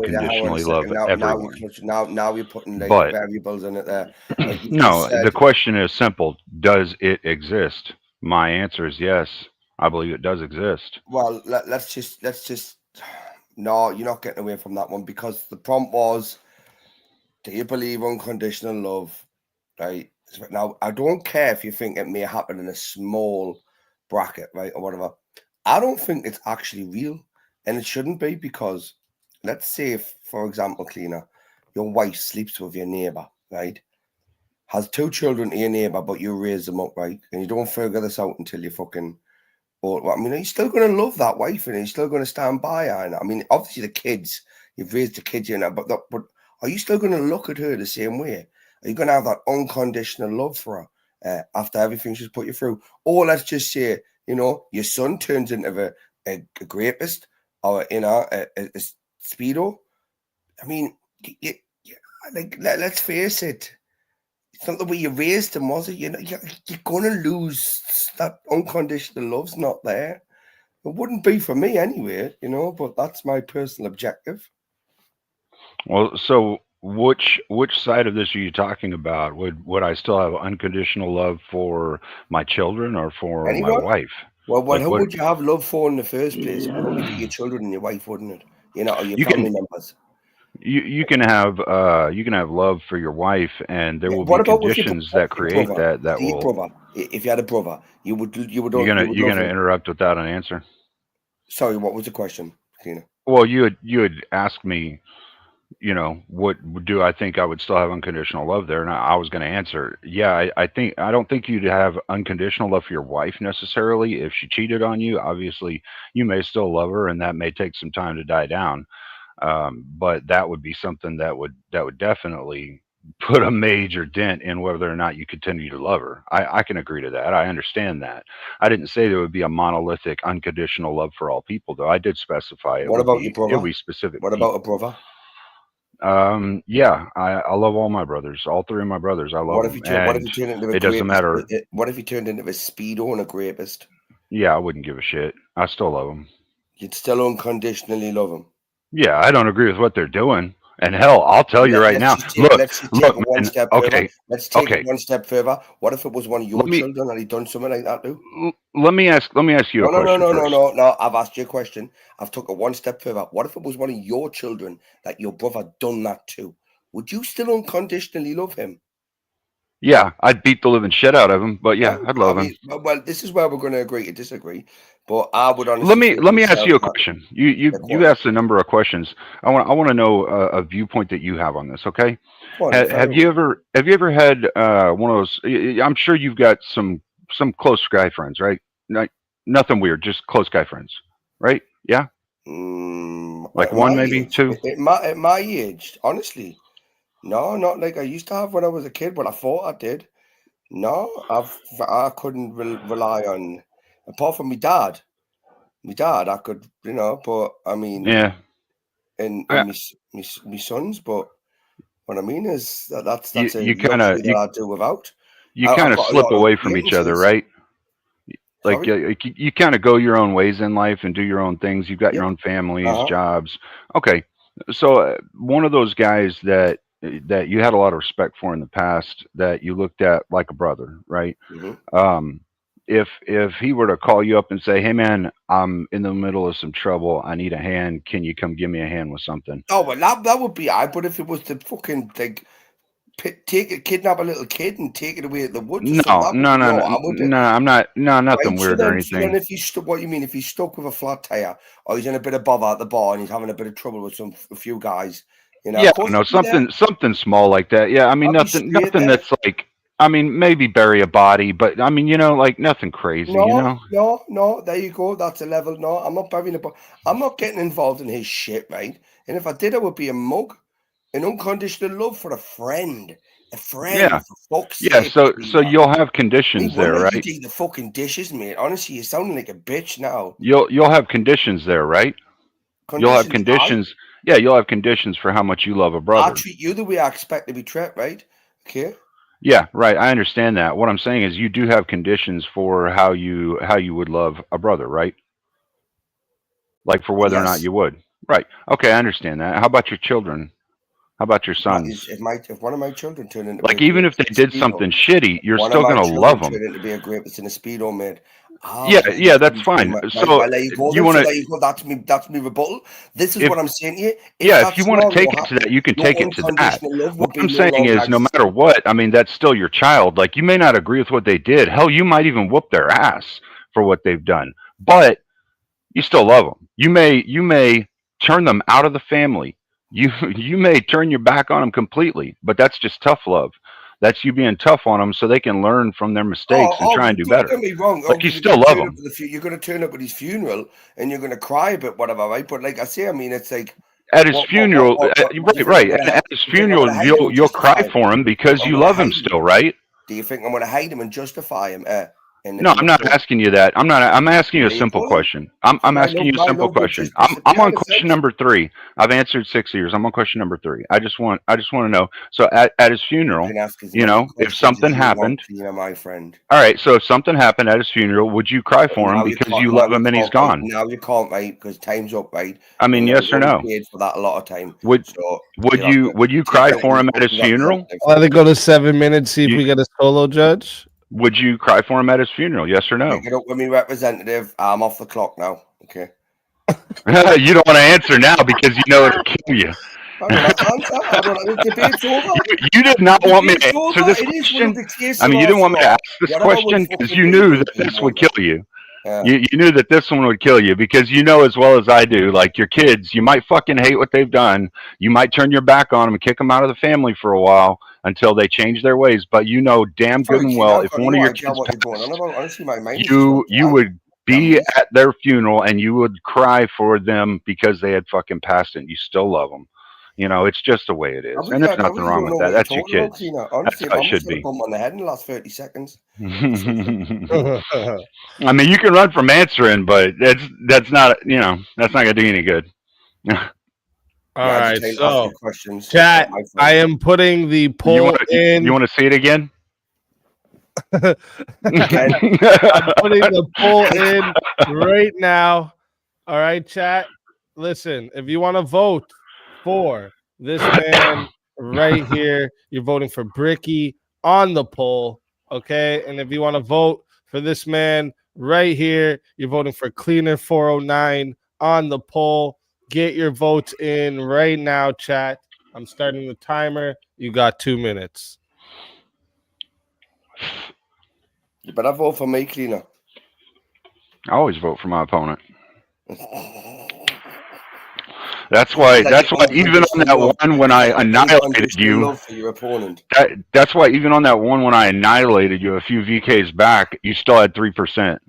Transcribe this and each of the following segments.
wait there, hang on a unconditionally love second. Now you're everyone. touching. Now you're putting like But variables in it there. Like you've just no, the said. question is simple. Does it exist? My answer is yes. I believe it does exist. Well, let's just. No, you're not getting away from that one because the prompt was, "Do you believe unconditional love?" Right now, I don't care if you think it may happen in a small bracket, right, or whatever. I don't think it's actually real, and it shouldn't be because, let's say, if, for example, cleaner, your wife sleeps with your neighbor, right? Has two children to your neighbor, but you raise them up, right? And you don't figure this out until you fucking. Well, I mean, are you still going to love that wife and are you still going to stand by her? And I mean, obviously, the kids, you've raised the kids, but are you still going to look at her the same way? Are you going to have that unconditional love for her after everything she's put you through? Or let's just say, your son turns into a rapist or, a speedo. I mean, let's face it. It's not the way you raised them, was it? You're going to lose that unconditional love's not there. It wouldn't be for me anyway, but that's my personal objective. Well, so which side of this are you talking about? Would I still have unconditional love for my children or for my Anyone? wife? Well, Like who what would you have love for in the first place? It would only be your children and your wife, wouldn't it? Or your you can family members. you can have love for your wife, and there Yeah. will What be about with conditions that your create brother? that See your will. brother. If you had a brother, you would You're love gonna him. interrupt without an answer. Sorry, what was the question, Tina? Well, you had asked me, what do I think I would still have unconditional love there? And I was going to answer, yeah, I don't think you'd have unconditional love for your wife necessarily if she cheated on you. Obviously, you may still love her, and that may take some time to die down. But that would be something that would definitely put a major dent in whether or not you continue to love her. I can agree to that. I understand that. I didn't say there would be a monolithic, unconditional love for all people, though. I did specify it What would about your be it would brother? be specific What about a people. brother? Yeah, I love all my brothers, all three of my brothers. I love them, What if and he turned into a it doesn't rapist? matter. What if he turned into a speedo and a rapist? Yeah, I wouldn't give a shit. I still love them. You'd still unconditionally love him. Yeah, I don't agree with what they're doing, and hell, I'll tell you right now. Let's just take Look, it one man. step further. Okay, Let's take it okay. one step further. What if it was one of Let your me children and he done something like that too? let me ask you No, a no, no, question no, no, first. no, no. I've asked you a question. I've took it one step further. What if it was one of your children that your brother done that to? Would you still unconditionally love him? Yeah, I'd beat the living shit out of him, but Well, yeah, I'd I love him. mean, well, this is where we're going to agree to disagree. But I would Let honestly me say to let me ask myself you a that question. You you yeah, go you on, asked a number of questions. I want to know a viewpoint that you have on this. Okay, go on, fire have you away. ever had one of those? I'm sure you've got some close guy friends, right? Like nothing weird, just close guy friends, right? Yeah, like At one, my maybe age, two. at my age, honestly, no, not like I used to have when I was a kid. But I thought I did. No, I couldn't rely on apart from my dad. My dad, I could, but I mean, Yeah, in I, my sons. But what I mean is you that's a you kind of luxury that I do without. you I've kind of got a slip lot of away from each other, acquaintances. right? Like Sorry. you kind of go your own ways in life and do your own things. You've got Yeah. your own families, Uh huh. jobs. Okay, so one of those guys that you had a lot of respect for in the past that you looked at like a brother, right? Hmm. Um, if he were to call you up and say, "Hey man, I'm in the middle of some trouble. I need a hand. Can you come give me a hand with something?" Oh well, that would be I. But if it was to fucking like kidnap a little kid and take it away at the woods or something, No, that would no, no, no. no, I would. no. I'm not. No, Right. nothing So weird or then, so then, anything. if he's stuck, what you mean? If he's stuck with a flat tire, or he's in a bit of bother at the bar, and he's having a bit of trouble with a few guys, Yeah, of course no, I'd be there. something small like that. Yeah, I mean I'd be nothing straight nothing there. that's like I mean maybe bury a body, but I mean like nothing crazy, you No, know. no, no. There you go. That's a level. No, I'm not burying a. I'm not getting involved in his shit, right? And if I did, I would be a mug. An unconditional love for a friend. A friend, Yeah. for fuck's Yeah, sake, so Tina. you'll have No conditions there, wonder you right? do the fucking dishes, mate. Honestly, you're sounding like a bitch now. You'll have conditions there, right? You'll have Conditions. conditions. Yeah, you'll have conditions for how much you love a I brother. treat you the way I expect to be treated, right? Okay. Yeah, right. I understand that. What I'm saying is you do have conditions for how you would love a brother, right? Like for whether or not Yes. you would. Right. Okay, I understand that. How about your children? How about your sons? If one of my children turned into be a Like, even if rapist they in a did speedo, something shitty, you're one of still my gonna love children them. turned into be a rapist in a speedo, mate. Yeah, I'll hold yeah, his that's hands through fine. my right. So Well, there you go. you Then, want so to, there you go. That's me rebuttal. This is if what I'm saying to you. If yeah, if that you want to scenario take it to that, you can your take it to that. unconditional love What would be I'm no saying longer is, no matter existent. what, I mean, that's still your child. Like, you may not agree with what they did. Hell, you might even whoop their ass for what they've done, but you still love them. You may turn them out of the family. You may turn your back on them completely, but that's just tough love. That's you being tough on them so they can learn from their mistakes and try and do Don't better. get me wrong. But you You're gonna still love turn up them. you're gonna turn up at his funeral and you're gonna cry a bit, whatever, right? But like I say, I mean, it's like, At his funeral, what do you right, think I'm right. gonna At his do? You think I'm gonna funeral, hate him and you'll cry justify him? for him because I'm you gonna love him hate him. still, right? Do you think I'm gonna hate him and justify him? No, In I'm the not court? asking you that. I'm not. I'm asking you a There you simple go then. question. I'm asking you a My simple love would question. just I'm disappear in on a question sense. number 3. I've answered 6 years. I'm on question number 3. I just want to know. So at his You funeral, can ask as you many know, if questions something as you want, happened, my friend. all right. So if something happened at his funeral, would you cry But for him now you because can't. you Now love you him and he's can't. Right? gone? Now you can't. Right? Because time's up. Right? I mean, And I was yes or already no? paid for that a lot of time. Would So would you have you to would you take cry it when for you him at his fucking funeral? representative. Let it go to 7 minutes. See if You we get a solo judge. would you cry for him at his funeral? Yes or no? Take it up with me, representative. I'm off the clock now. Okay. You don't want to answer now because you know it'll kill you. I don't have to answer. I don't. The debate's over. You did not The want me debate's to answer over. this It is one of question. the case I mean, you didn't want me to scenario. ask this Whatever would question because fucking you make knew you that feel this would better. kill you. Yeah. You knew that this one would kill you because you know as well as I do, like your kids, you might fucking hate what they've done. You might turn your back on them and kick them out of the family for a while until they change their ways. But you know damn good Sorry, and Keena, well, I've if got one of no your idea kids what you're going on passed, about. Honestly, my mind has just went you blank. would be Numbers. at their funeral and you would cry for them because they had fucking passed and you still love them. You know, it's just the way it is. And there's I nothing really wrong don't with know that. what you're That's your talking about, kids. Keena. That's Honestly, how I it must should have a be. bump on the head in the last 30 seconds. I mean, you can run from answering, but that's not that's not gonna do you any good. All Yeah, I just right. can't ask you So, questions. chat, My I friend. am putting the you poll want to in. you want to see it again? Again. I'm putting the poll in right now. All right, chat. Listen, if you want to vote for this man right here, you're voting for Bricky on the poll. Okay. And if you want to vote for this man right here, you're voting for Cleaner 409 on the poll. Get your votes in right now, chat. I'm starting the timer. You got 2 minutes. You better vote for me, Cleaner. I always vote for my opponent. That's why even on that one when I annihilated you, love for your opponent. that's why even on that one when I annihilated you a few VKs back, you still had 3%.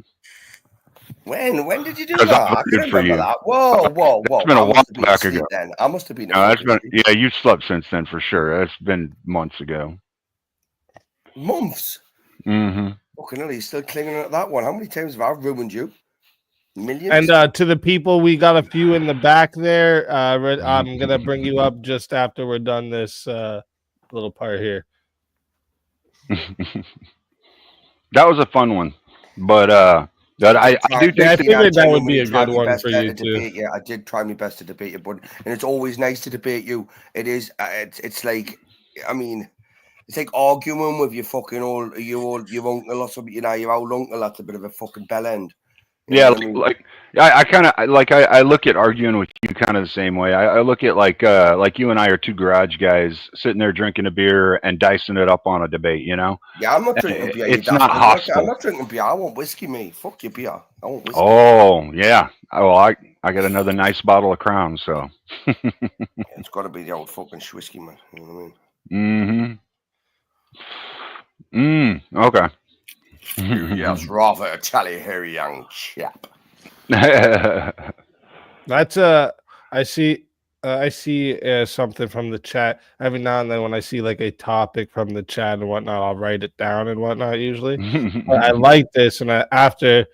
When did you do Because that? I I voted can't for remember you. that. Whoa. It's been I a while must have been back asleep ago. then. I must have been a No, fucking sleep. yeah, you've slept since then for sure. That's been months ago. Months. Mm-hmm. Fucking hell, he's still clinging at that one. How many times have I ruined you? And Millions? to the people, we got a few in the back there. I'm gonna bring you up just after we're done this little part here. That was a fun one, but I do Yeah, I think figured that would be a good one for you too. debate you. I did try my best to debate you, but and it's always nice to debate you. It is. It's like, I mean, it's like arguing with your fucking your uncle or something. You know, your old uncle. That's a bit of a fucking bell end. You know yeah, what I mean? I kind of I look at arguing with you kind of the same way. I look at like you and I are two garage guys sitting there drinking a beer and dicing it up on a debate. You know, Yeah, I'm not drinking beer. it's You not daft. I'm hostile. not drinking beer. I want whiskey, mate. Fuck your beer. I want whiskey. Oh yeah. Oh, I got another nice bottle of Crown. So. It's got to be the old fucking whiskey, man. You know what I mean? Mm-hmm. Okay. Yes, rather a tally-hairy young chap. That's I see something from the chat every now and then when I see like a topic from the chat and whatnot. I'll write it down and whatnot usually. But I like this, and after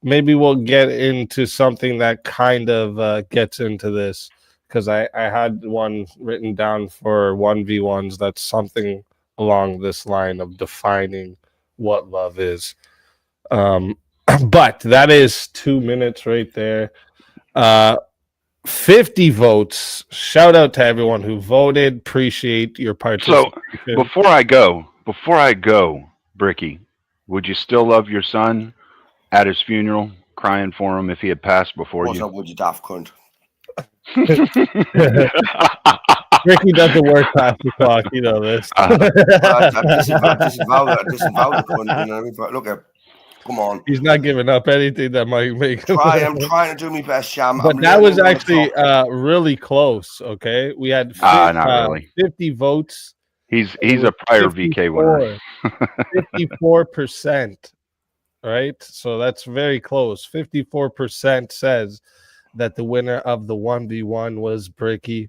maybe we'll get into something that kind of gets into this because I had one written down for 1v1s. That's something along this line of defining what love is. But that is 2 minutes right there. 50 votes. Shout out to everyone who voted. Appreciate your participation. So before I go, Bricky, would you still love your son at his funeral, crying for him if he had passed before What's you? up with you, daft cunt? Ricky doesn't work past the clock. You know this. I disavow the cunt. You know what I mean? But look at, come on. He's not giving up anything that might make him. I'm trying to do my best, Sham. But I'm that was learning actually how to really close. Okay, we had not really. 50 votes. He's a prior VK winner. 54%. Right, so that's very close. 54% says that the winner of the 1v1 was Bricky.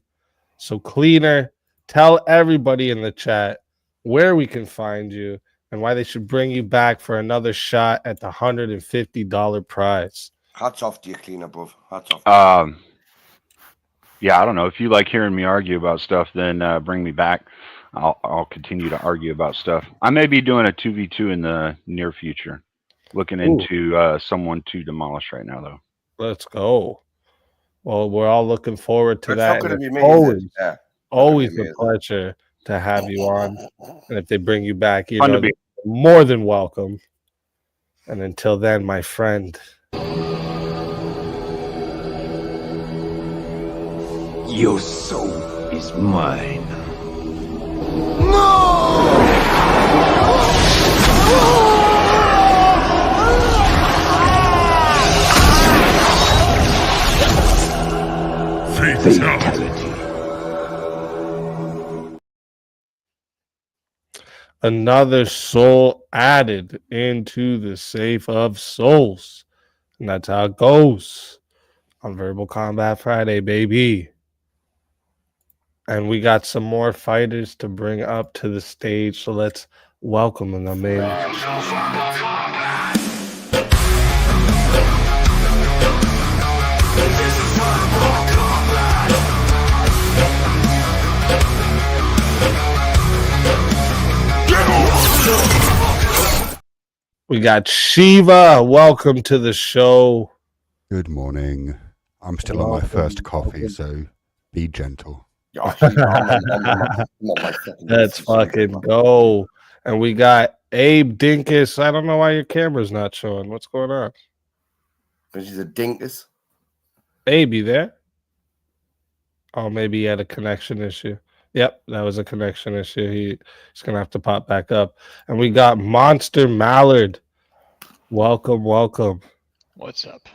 So Cleaner, tell everybody in the chat where we can find you and why they should bring you back for another shot at the $150 prize. Hats off to you, Cleaner, bruv. Hats off. Yeah, I don't know. If you like hearing me argue about stuff, then bring me back. I'll continue to argue about stuff. I may be doing a 2v2 in the near future. Looking into someone to demolish right now, though. Let's go. Well, we're all looking forward to that. It's not going to be amazing. Always a pleasure to have you on. And if they bring you back, you're Fun to be. more than welcome. And until then, my friend. Your soul is mine. Fatality. Another soul added into the safe of souls. And that's how it goes on Verbal Combat Friday, baby. And we got some more fighters to bring up to the stage. So let's welcome them in. We got Shiva. Welcome to the show. Good morning. I'm still on my first coffee, so be gentle. Let's fucking go. And we got Abe Dinkus. I don't know why your camera's not showing. What's going on? Because he's a dinkus. Abe, you there? Oh, maybe he had a connection issue. Yep, that was a connection issue. He's going to have to pop back up. And we got Monster Mallard. Welcome, welcome. What's up?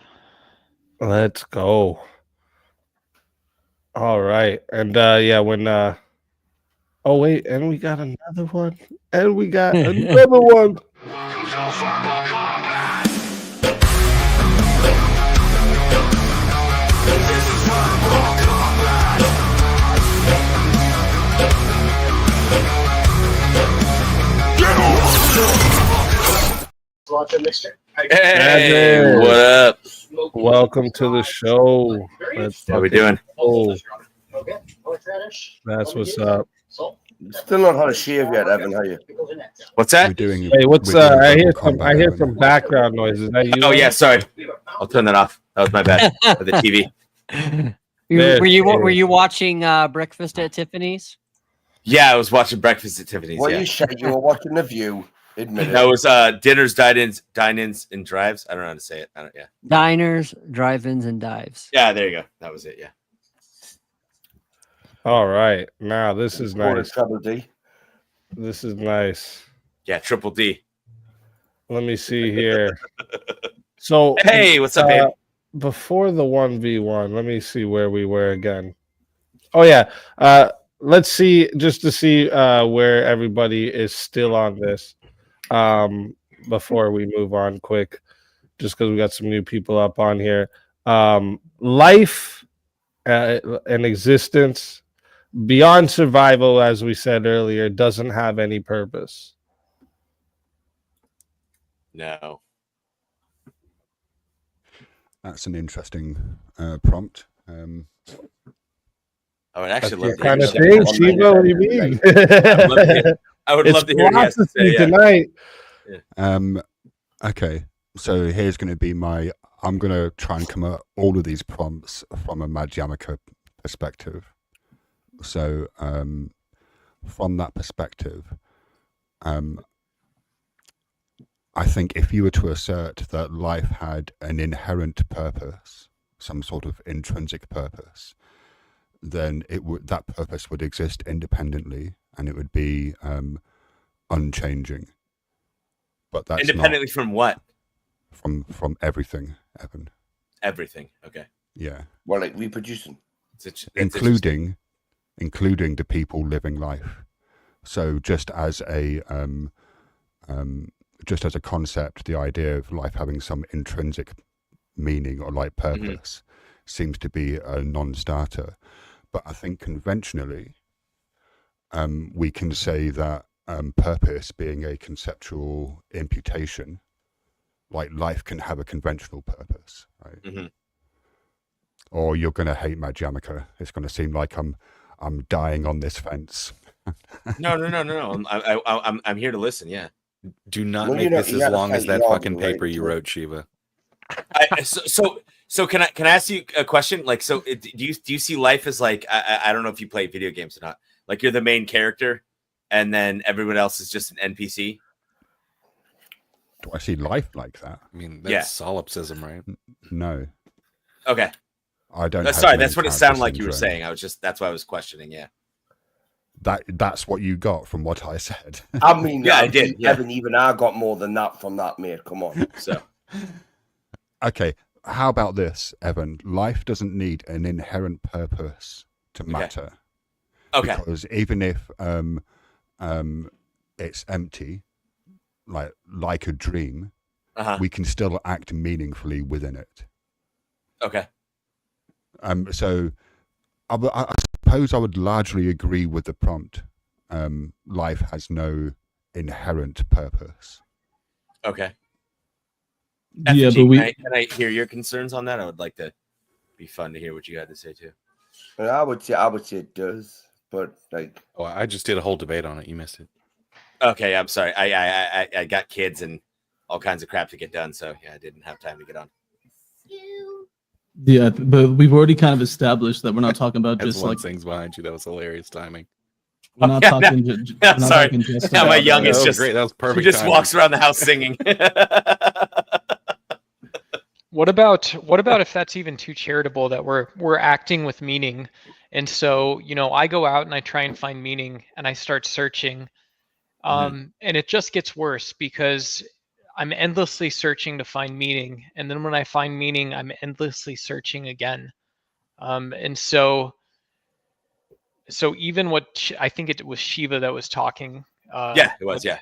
Let's go. All right. And yeah, when oh wait, and we got another one. And we got another one. Hey, what up? Welcome to the show. How we doing? Oh, that's what's up. Still not had a shave yet, Evan, have you? What's We're that? doing. Hey, what's we're doing I hear Verbal some Combat right some now. background noise. Is that you? Oh yeah, sorry. I'll turn that off. That was my bad. For the TV. There Were it were is. you watching Breakfast at Tiffany's? Yeah, I was watching Breakfast at Tiffany's. What Yeah. you said, you were watching The View. Admit it. That was dinners, dine-ins, and drives. I don't know how to say it. Yeah. Diners, drive-ins, and dives. Yeah, there you go. That was it. Yeah. All right. Now this is Quarter nice. Treble D. This is nice. Yeah, Triple D. Let me see here. So Hey, what's up, babe? before the 1v1, let me see where we were again. Oh yeah. Let's see just to see where everybody is still on this. Before we move on quick, just because we got some new people up on here. Life and existence beyond survival, as we said earlier, doesn't have any purpose. No. That's an interesting prompt. I would That's actually your love to kind of hear thing, Shiva. What do you mean? I would love to hear what he has to philosophy say. Yeah. tonight. Okay, so here's going to be my I'm going to try and come at all of these prompts from a Madhyamaka perspective. So from that perspective, I think if you were to assert that life had an inherent purpose, some sort of intrinsic purpose, then that purpose would exist independently and it would be unchanging. But that's Independently from what? From everything, Evan. Everything. Okay. Yeah. Well, like reproducing. Including the people living life. So just as a concept, the idea of life having some intrinsic meaning or like purpose seems to be a non-starter. But I think conventionally, we can say that purpose being a conceptual imputation, like life can have a conventional purpose, right? Mm-hmm. Or you're going to hate Madhyamaka. It's going to seem like I'm dying on this fence. No. I'm here to listen. Yeah. Do not Well, make this as long as that fucking right? paper you wrote, Shiva. So can I ask you a question? Like, so do you see life as like I don't know if you play video games or not. Like you're the main character, and then everyone else is just an NPC. Do I see life like that? I mean, that's solipsism, right? No. Okay. I don't. Sorry, that's what it sounded like you were saying. That's why I was questioning. Yeah. That's what you got from what I said. I mean, yeah, I did. Yeah. Even I got more than that from that, mate. Come on. So. Okay. How about this, Evan? Life doesn't need an inherent purpose to matter. Okay. Because even if it's empty, like a dream, we can still act meaningfully within it. Okay. So I suppose I would largely agree with the prompt. Life has no inherent purpose. Okay. Yeah, FG, but can I hear your concerns on that? I would like to be fun to hear what you had to say too. I would say it does, but like. Oh, I just did a whole debate on it. You missed it. Okay, I'm sorry. I got kids and all kinds of crap to get done, so yeah, I didn't have time to get on. Yeah, but we've already kind of established that we're not talking about That's just one like things behind you. That was hilarious timing. we're not talking. We're not Sorry. talking just Yeah, my about, youngest That was just great. That was perfect. He just timing. walks around the house singing. What about if that's even too charitable that we're acting with meaning, and so I go out and I try and find meaning and I start searching, and it just gets worse because I'm endlessly searching to find meaning, and then when I find meaning, I'm endlessly searching again, and so even what I think it was Shiva that was talking. Yeah, it was. Yeah.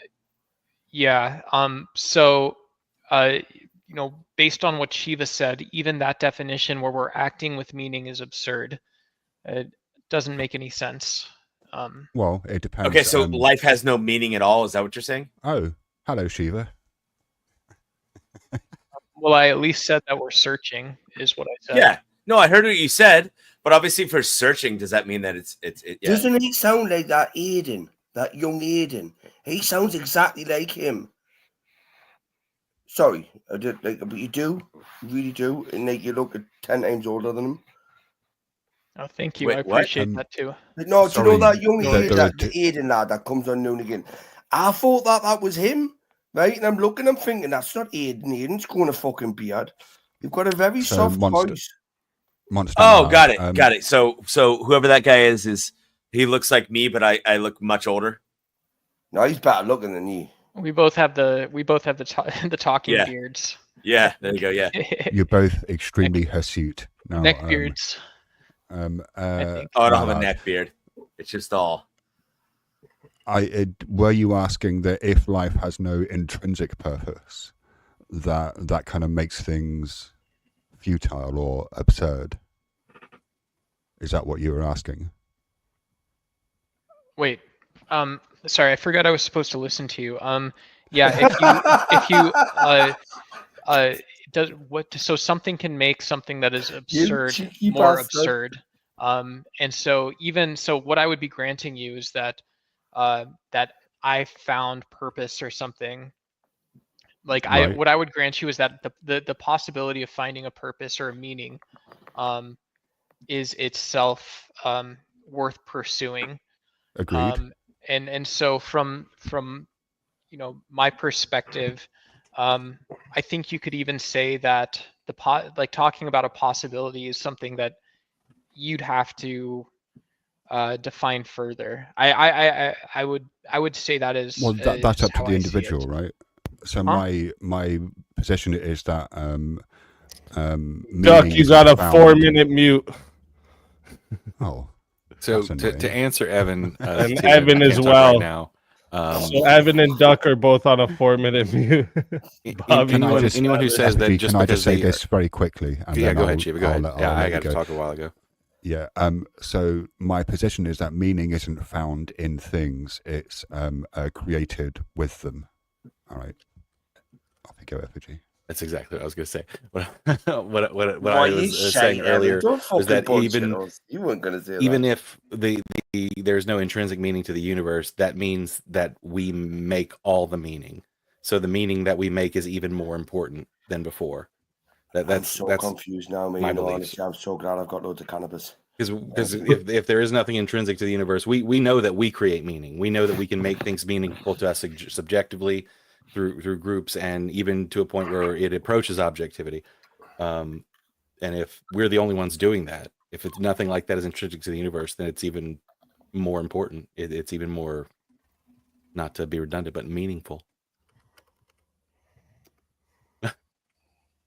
Yeah. Based on what Shiva said, even that definition where we're acting with meaning is absurd. It doesn't make any sense. Well, it depends. Okay, so life has no meaning at all. Is that what you're saying? Oh, hello, Shiva. Well, I at least said that we're searching, is what I said. Yeah. No, I heard what you said, but obviously for searching, does that mean that it's yeah. Doesn't he sound like that Aiden, that young Aiden? He sounds exactly like him. Sorry, I did but you do, you really do, and you look at 10 times older than him. Oh, thank you. Wait, I what? appreciate that too. No, do you know that young there Aiden, are the Aiden lad that comes on noon again? I thought that was him, right? And I'm looking, I'm thinking that's not Aiden. Aiden's going to fucking beard. You've got a very So soft Monster. voice. Monster. Oh, Man, got it. So whoever that guy is he looks like me, but I look much older. No, he's better looking than you. We both have the the talking Yeah. beards. Yeah, there you go. Yeah. You're both extremely hirsute. Now, Neck beards. Oh, I don't have a neck beard. It's just all. Were you asking that if life has no intrinsic purpose, that kind of makes things futile or absurd? Is that what you were asking? Wait. Sorry, I forgot I was supposed to listen to you. Yeah, so something can make something that is absurd more absurd. And so what I would be granting you is that that I found purpose or something Like Right. what I would grant you is that the possibility of finding a purpose or a meaning is itself worth pursuing. Agreed. And so from my perspective, I think you could even say that like talking about a possibility is something that you'd have to define further. I would say that is Well, that's is up to how the I see individual, it. right? So Huh? my position is that Duck, meaning you isn't got a found- 4-minute mute. Oh, So that's to annoying. answer Evan, And Steven, Evan I as can't talk well. right now. So Evan and Duck are both on a 4-minute mute. Bobby, anyone, what's anyone who that? says that FG, just can I because just say they this very quickly? And yeah, then go ahead, I'll- Shiva, go I'll ahead. let- Yeah, I'll I let you got to go. talk a while ago. Yeah. So my position is that meaning isn't found in things; it's created with them. All right. Off you go, FG. That's exactly what I was going to say. What I Why you was shite, saying Evan? earlier Don't was fucking that bullshit even us. You weren't going to say even that. if there's no intrinsic meaning to the universe, that means that we make all the meaning. So the meaning that we make is even more important than before. I'm That's so confused now, man. my You know, beliefs. honestly, I'm so glad I've got loads of cannabis. Because if there is nothing intrinsic to the universe, we know that we create meaning. We know that we can make things meaningful to us subjectively through groups, and even to a point where it approaches objectivity. And if we're the only ones doing that, if it's nothing like that is intrinsic to the universe, then it's even more important. It's even more, not to be redundant, but meaningful.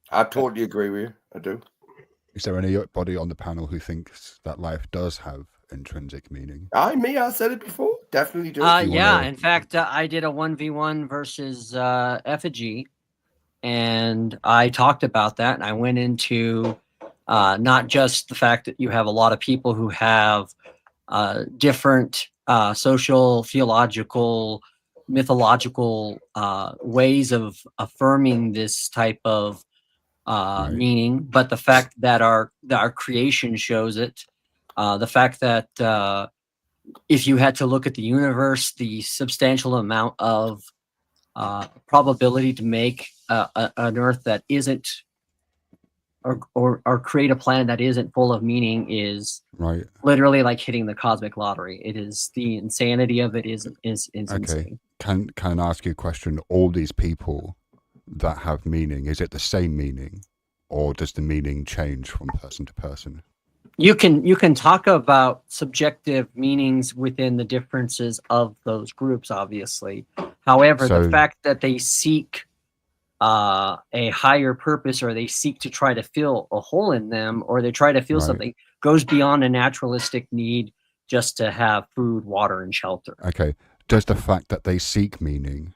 I totally agree with you. I do. Is there anybody on the panel who thinks that life does have intrinsic meaning? I said it before. Definitely do. you Yeah, wanna- in fact, I did a 1v1 versus Effigy, and I talked about that, and I went into not just the fact that you have a lot of people who have different social, theological, mythological ways of affirming this type of meaning, but the fact that our creation shows it, the fact that if you had to look at the universe, the substantial amount of probability to make an Earth that isn't, or create a planet that isn't full of meaning is Right. literally like hitting the cosmic lottery. It is, the insanity of it is insane. Can I ask you a question? All these people that have meaning, is it the same meaning, or does the meaning change from person to person? You can talk about subjective meanings within the differences of those groups, obviously. However, the So- fact that they seek a higher purpose, or they seek to try to fill a hole in them, or they try to fill Right. something, goes beyond a naturalistic need just to have food, water, and shelter. Okay. Does the fact that they seek meaning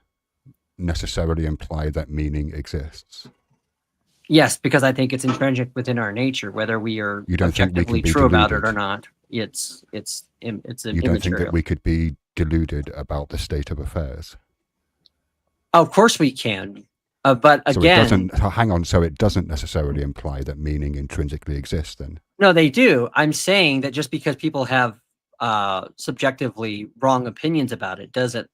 necessarily imply that meaning exists? Yes, because I think it's intrinsic within our nature, whether we are You don't think we can objectively be true about it or deluded? not. It's an You don't think immaterial. that we could be deluded about the state of affairs? Of course we can, but So it again, doesn't. Hang on. So it doesn't necessarily imply that meaning intrinsically exists. Then no, they do. I'm saying that just because people have subjectively wrong opinions about it doesn't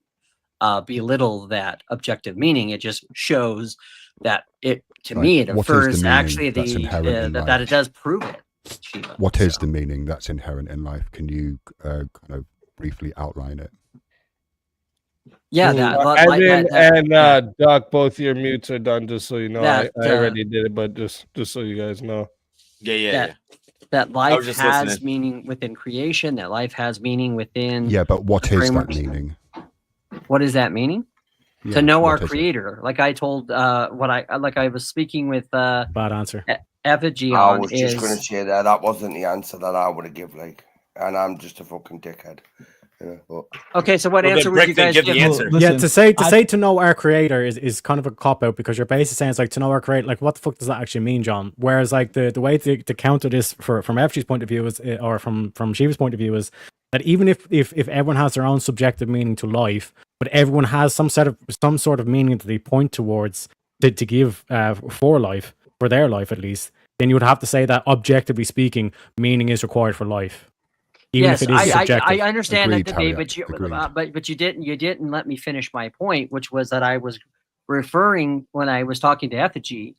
belittle that objective meaning. It just shows that it, to Right. me, it What is the affirms meaning actually that's inherent in that life? it does prove it. Shiva. what is the meaning that's inherent in life? Can you kind of briefly outline it? Yeah, that, Evan and yeah. Duck, both your mutes are done. Just so you know, That, I already did it, but just so you guys know. that, that I life was just has listening. meaning within creation, that life has meaning within Yeah, but what the is that frameworks. meaning? What is that meaning? Yeah, To know our what is it? creator. Like I told I was speaking with Bad answer. Effigy I on was just going is to say that wasn't the answer that I would have give, like, and I'm just a fucking dickhead. Yeah, but okay, so what Well, then answer would Brick you didn't guys give the give? answer. Yeah, Listen, to say to know our creator is kind of a cop out, because you're basically saying it's like to know our creator. Like, what the fuck does that actually mean, John? Whereas like the way to counter this from FG's point of view is, or from Shiva's point of view, is that even if everyone has their own subjective meaning to life, but everyone has some sort of meaning that they point towards to give for life, for their life at least, then you would have to say that objectively speaking, meaning is required for life. Even Yes, if it is subjective. I understand Agreed, that debate, Harriet, agreed. but you didn't let me finish my point, which was that I was referring when I was talking to Effigy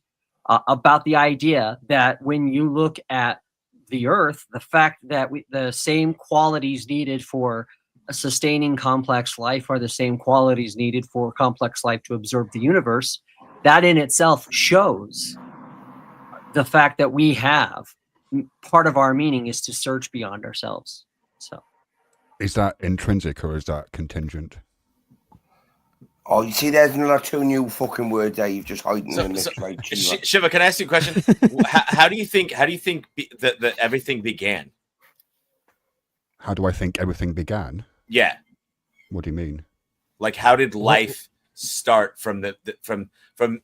about the idea that when you look at the Earth, the fact that the same qualities needed for a sustaining complex life are the same qualities needed for complex life to observe the universe. That in itself shows the fact that we have part of our meaning is to search beyond ourselves. So, is that intrinsic or is that contingent? Oh, you see, there's another 2 new fucking words there you've just hiding in this, right? Shiva, can I ask you a question? how do you think that everything began? How do I think everything began? Yeah. What do you mean? Like, how did life start from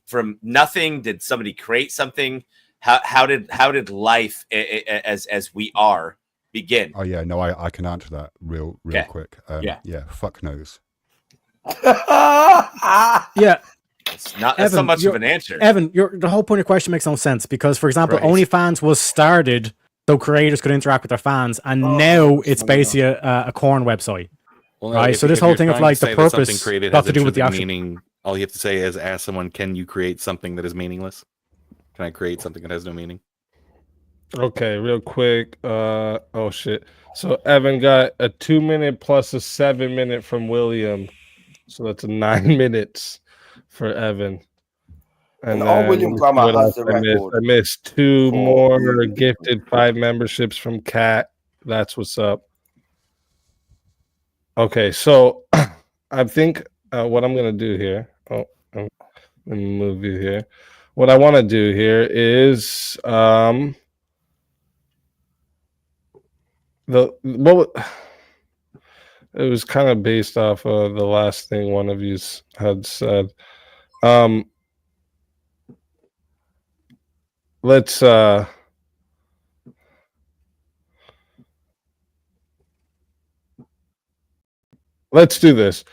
from nothing? Did somebody create something? How did life as we are begin? Oh yeah, no, I can answer that real quick. Yeah, fuck knows. Yeah. It's not much of an answer. Evan, the whole point of your question makes no sense because, for example, Right. OnlyFans was started so creators could interact with their fans, and now it's basically a corn website. Well, no, right? So this if whole you're thing of trying like to the say that something purpose created got has to do with the intrinsic actual meaning. All you have to say is ask someone, "Can you create something that is meaningless? Can I create something that has no meaning?" Okay, real quick. Oh shit. So Evan got a 2 minute plus a 7 minute from William. So that's 9 minutes for Evan. And all then William let's see Plummer what has else the I missed. record. I missed 2 for more the- gifted 5 memberships from Kat. That's what's up. Okay, so I think what I'm gonna do here. Let me move you here. What I want to do here is it was kind of based off of the last thing one of you had said. Let's do this.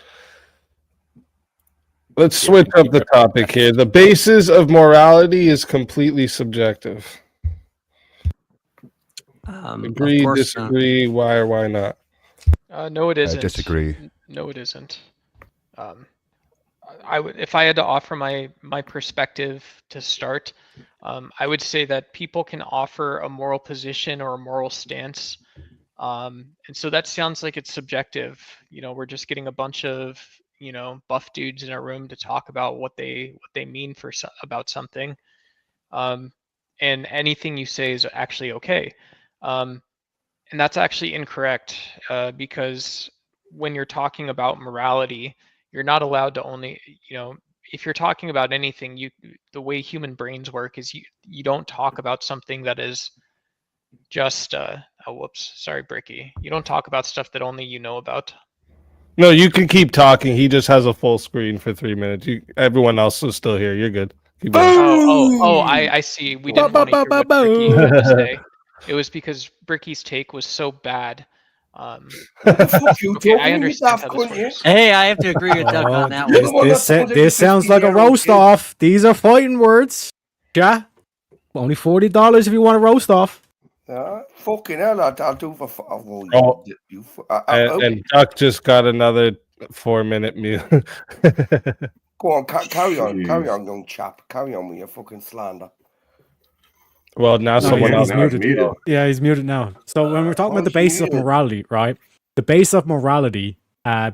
Let's switch up the topic here. The basis of morality is completely subjective. Agree, of course, disagree, why or why not? No, it isn't. Disagree. No, it isn't. I would, if I had to offer my perspective to start, I would say that people can offer a moral position or a moral stance, and so that sounds like it's subjective. You know, we're just getting a bunch of buff dudes in a room to talk about what they mean about something, and anything you say is actually okay, and that's actually incorrect because when you're talking about morality, you're not allowed to only, if you're talking about anything, the way human brains work is you don't talk about something that is just whoops, sorry, Bricky. You don't talk about stuff that only you know about. No, you can keep talking. He just has a full screen for 3 minutes. Everyone else is still here. You're good. Keep going. I see. We didn't want to hear what Bricky had to say. It was because Bricky's take was so bad. Okay, I understand how this works. Hey, I have to agree with Doug on that one. This sounds like a roast off. These are fighting words. Yeah. Only $40 if you want a roast off. Fucking hell, I'll do for. And Duck just got another 4 minute meal. Go on, carry on, young chap. Carry on with your fucking slander. Well, now someone else muted. Yeah, he's muted now. So when we're talking about the basis of morality, right? The base of morality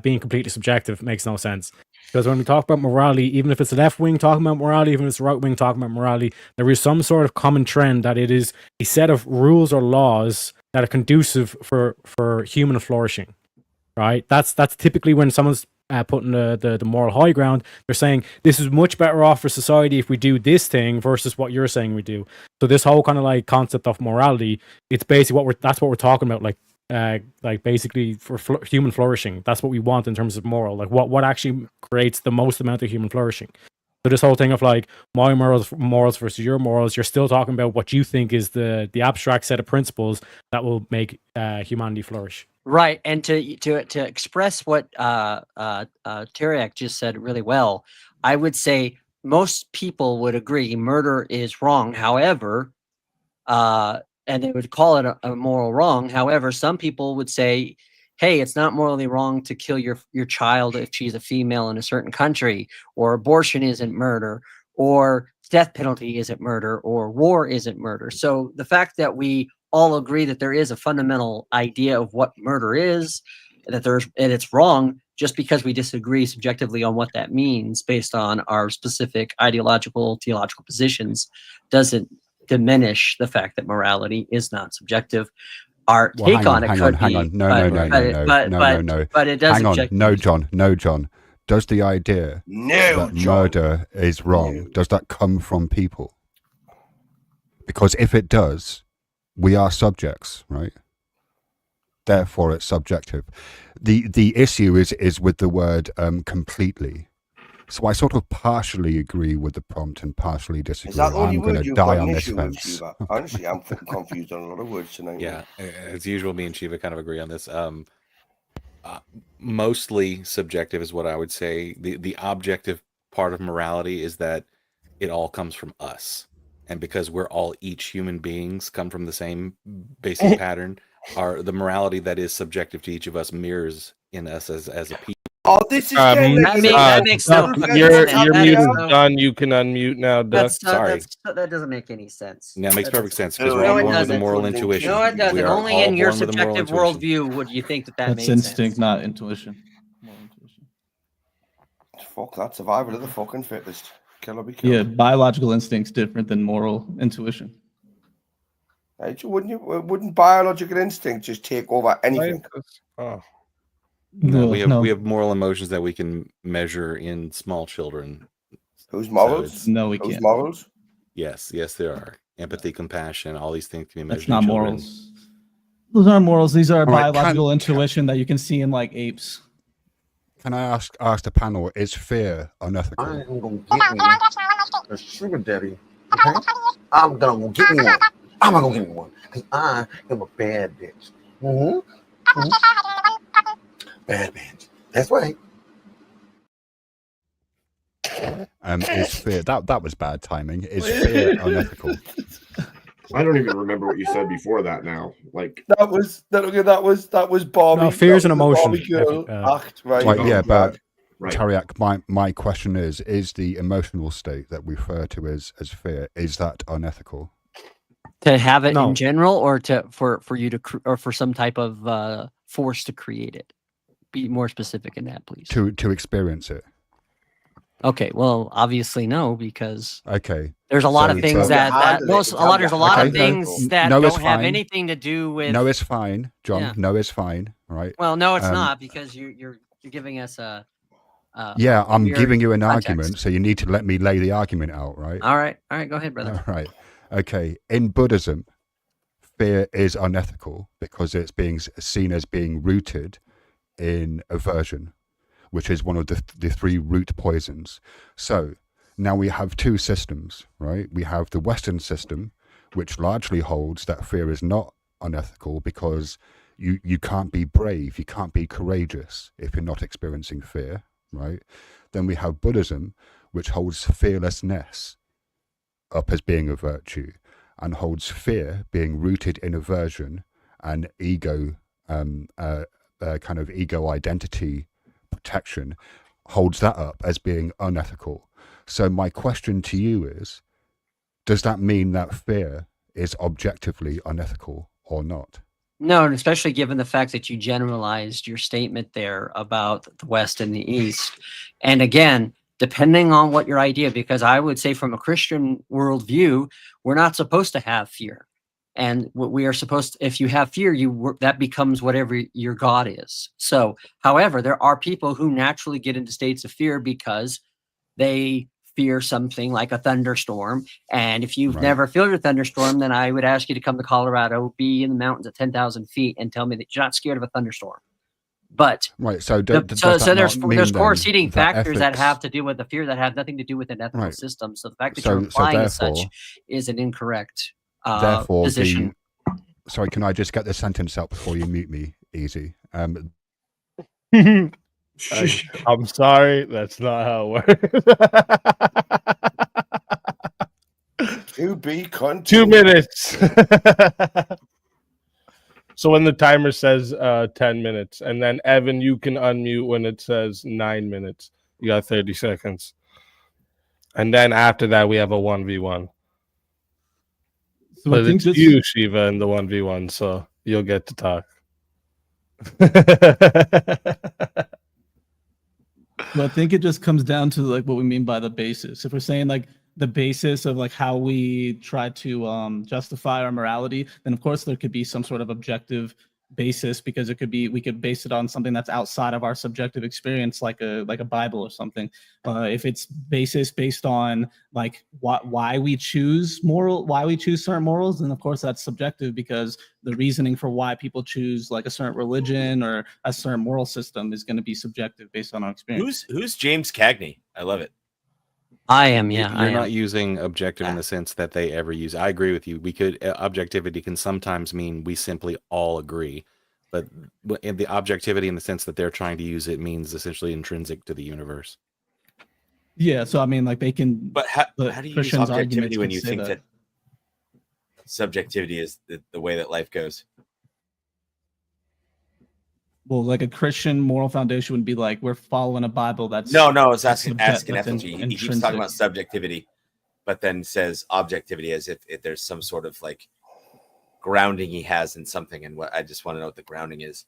being completely subjective makes no sense. Because when we talk about morality, even if it's the left wing talking about morality, even if it's the right wing talking about morality, there is some sort of common trend that it is a set of rules or laws that are conducive for human flourishing, right? That's typically when someone's putting the moral high ground. They're saying this is much better off for society if we do this thing versus what you're saying we do. So this whole kind of like concept of morality, it's basically that's what we're talking about, like basically for human flourishing. That's what we want in terms of moral, like what actually creates the most amount of human flourishing. So this whole thing of like my morals versus your morals, you're still talking about what you think is the abstract set of principles that will make humanity flourish. Right, and to express what Teriak just said really well, I would say most people would agree murder is wrong. However, and they would call it a moral wrong. However, some people would say hey, it's not morally wrong to kill your child if she's a female in a certain country, or abortion isn't murder, or death penalty isn't murder, or war isn't murder. So the fact that we all agree that there is a fundamental idea of what murder is, and it's wrong, just because we disagree subjectively on what that means based on our specific ideological, theological positions, doesn't diminish the fact that morality is not subjective. Our take on it could be, but it doesn't. Hang on, no, John. Does the idea that murder is wrong, does that come from people? Because if it does, we are subjects, right? Therefore, it's subjective. The issue is with the word completely. So I sort of partially agree with the prompt and partially disagree. Is that the only I'm going word to you've die got on an this issue with, fence. Shiva? Honestly, I'm fucking confused on a lot of words tonight. Yeah, as usual, me and Shiva kind of agree on this. Mostly subjective is what I would say. The objective part of morality is that it all comes from us. And because we're all each human beings come from the same basic pattern, the morality that is subjective to each of us mirrors in us as a people. Oh, this is that makes no fucking your sense. mute That is is done. You can unmute now, Duck. Sorry. That doesn't make any sense. Yeah, it makes That perfect doesn't- sense because No, we're all it born with a doesn't. moral intuition. No, it doesn't. We are Only all in your born with a moral subjective intuition. worldview would you think that That's made instinct, sense. not intuition. Fuck that, survival of the fucking fittest. Kill or be killed. Yeah, biological instinct's different than moral intuition. Right? Wouldn't biological instinct just take over anything? Oh. No, we no. have moral emotions that we can measure in small children. Whose So morals? it's- No, we Whose can't. morals? Yes, there are. Empathy, compassion, all these things can be measured. That's not in children. morals. Those aren't morals. These are All right, biological intuition that you can see in like apes. Can I ask the panel, is fear unethical? I ain't gonna get me a sugar daddy. Okay? I'm gonna go get me one. I'm gonna go get me one. Because I am a bad bitch. Bad bitch. That's right. Is fear that was bad timing? Is fear unethical? I don't even remember what you said before that now. Like that was Barbie. No, fear is that an was the emotion. Barbie girl act, right? Right, yeah, but Right. Tariaq, my question is the emotional state that we refer to as fear, is that unethical? To have it No. in general, or for you to or for some type of force to create it. Be more specific in that, please. To experience it. Okay, well, obviously no, because Okay. there's a lot So- of things so- that there's a lot Okay, of things that no, it's don't have fine. anything to do with. No, it's fine, John. Yeah. No, it's fine. Right. Well, no, it's Um, not, because you're giving us a. Yeah, I'm weird giving you an context. argument, so you need to let me lay the argument out, right? All right, go ahead, brother. All right. Okay. In Buddhism, fear is unethical because it's being seen as being rooted in aversion, which is one of the three root poisons. So now we have two systems, right? We have the Western system, which largely holds that fear is not unethical because you can't be brave, you can't be courageous if you're not experiencing fear, right? Then we have Buddhism, which holds fearlessness up as being a virtue and holds fear being rooted in aversion and ego, kind of ego identity protection, holds that up as being unethical. So my question to you is, does that mean that fear is objectively unethical or not? No, and especially given the fact that you generalized your statement there about the West and the East. And again, depending on what your idea, because I would say from a Christian worldview, we're not supposed to have fear. And what we are supposed to, if you have fear, that becomes whatever your God is. So, however, there are people who naturally get into states of fear because they fear something like a thunderstorm. And if you've never feared a thunderstorm, then I would ask you to come to Colorado, be in the mountains at 10,000 feet, and tell me that you're not scared of a thunderstorm. But right, so there's course heating that factors that ethics- have to do with the fear that have nothing to do with an ethical Right. system. So the fact that So- you're so implying as such therefore- is an incorrect Therefore, position. sorry, can I just get the sentence out before you mute me? Easy. I'm sorry, that's not how it works. To be continued. 2 minutes. So when the timer says 10 minutes, and then Evan, you can unmute when it says 9 minutes. You got 30 seconds. And then after that, we have a 1v1. So But I think it's this, you, Shiva, in the 1v1, so you'll get to talk. so I think it just comes down to like what we mean by the basis. If we're saying like the basis of like how we try to justify our morality, then of course there could be some sort of objective basis, because it could be, we could base it on something that's outside of our subjective experience, like a Bible or something. If it's basis based on like why we choose certain morals, then of course that's subjective, because the reasoning for why people choose like a certain religion or a certain moral system is going to be subjective based on our experience. Who's James Cagney? I love it. I am, yeah. I You're am. not using objective in the sense that they ever use. I agree with you. We could objectivity can sometimes mean we simply all agree, but in the objectivity in the sense that they're trying to use it means essentially intrinsic to the universe. Yeah, so I mean, like they can. But how do you Christians' use objectivity arguments when could you say think that subjectivity is the way that life goes? Well, like a Christian moral foundation would be like, we're following a Bible that's No, I was that's asking that's effigy. He keeps talking about subjectivity, but then says objectivity as if there's some sort of like grounding he has in something. And what I just want to know what the grounding is.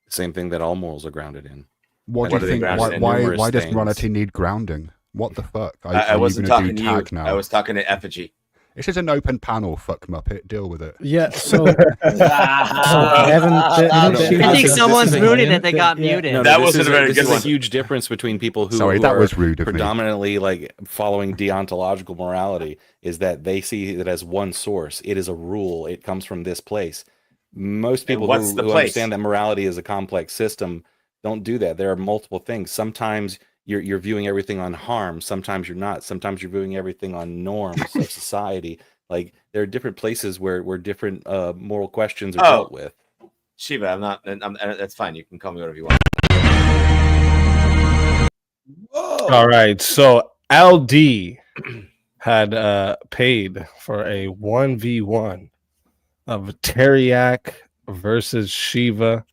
Same thing that all morals are grounded in. What What do are you they think? grounded Why, in? why, Numerous why does things. morality need grounding? What the fuck? I Are you wasn't gonna talking do to you. tag now? I was talking to effigy. This is an open panel, fuck muppet. Deal with it. Yeah, so Evan, I think someone's muted it. They got muted. No, That this wasn't is a very this good is one. a huge difference between people who, Sorry, who that are was rude of me. predominantly like following deontological morality, is that they see it as one source. It is a rule. It comes from this place. Most people what's who, the who place? understand that morality is a complex system don't do that. There are multiple things. Sometimes you're viewing everything on harm. Sometimes you're not. Sometimes you're viewing everything on norms of society. Like there are different places where different moral questions are dealt with. Shiva, I'm not. That's fine. You can call me whatever you want. All right. So LD had paid for a 1v1 of Teriak versus Shiva.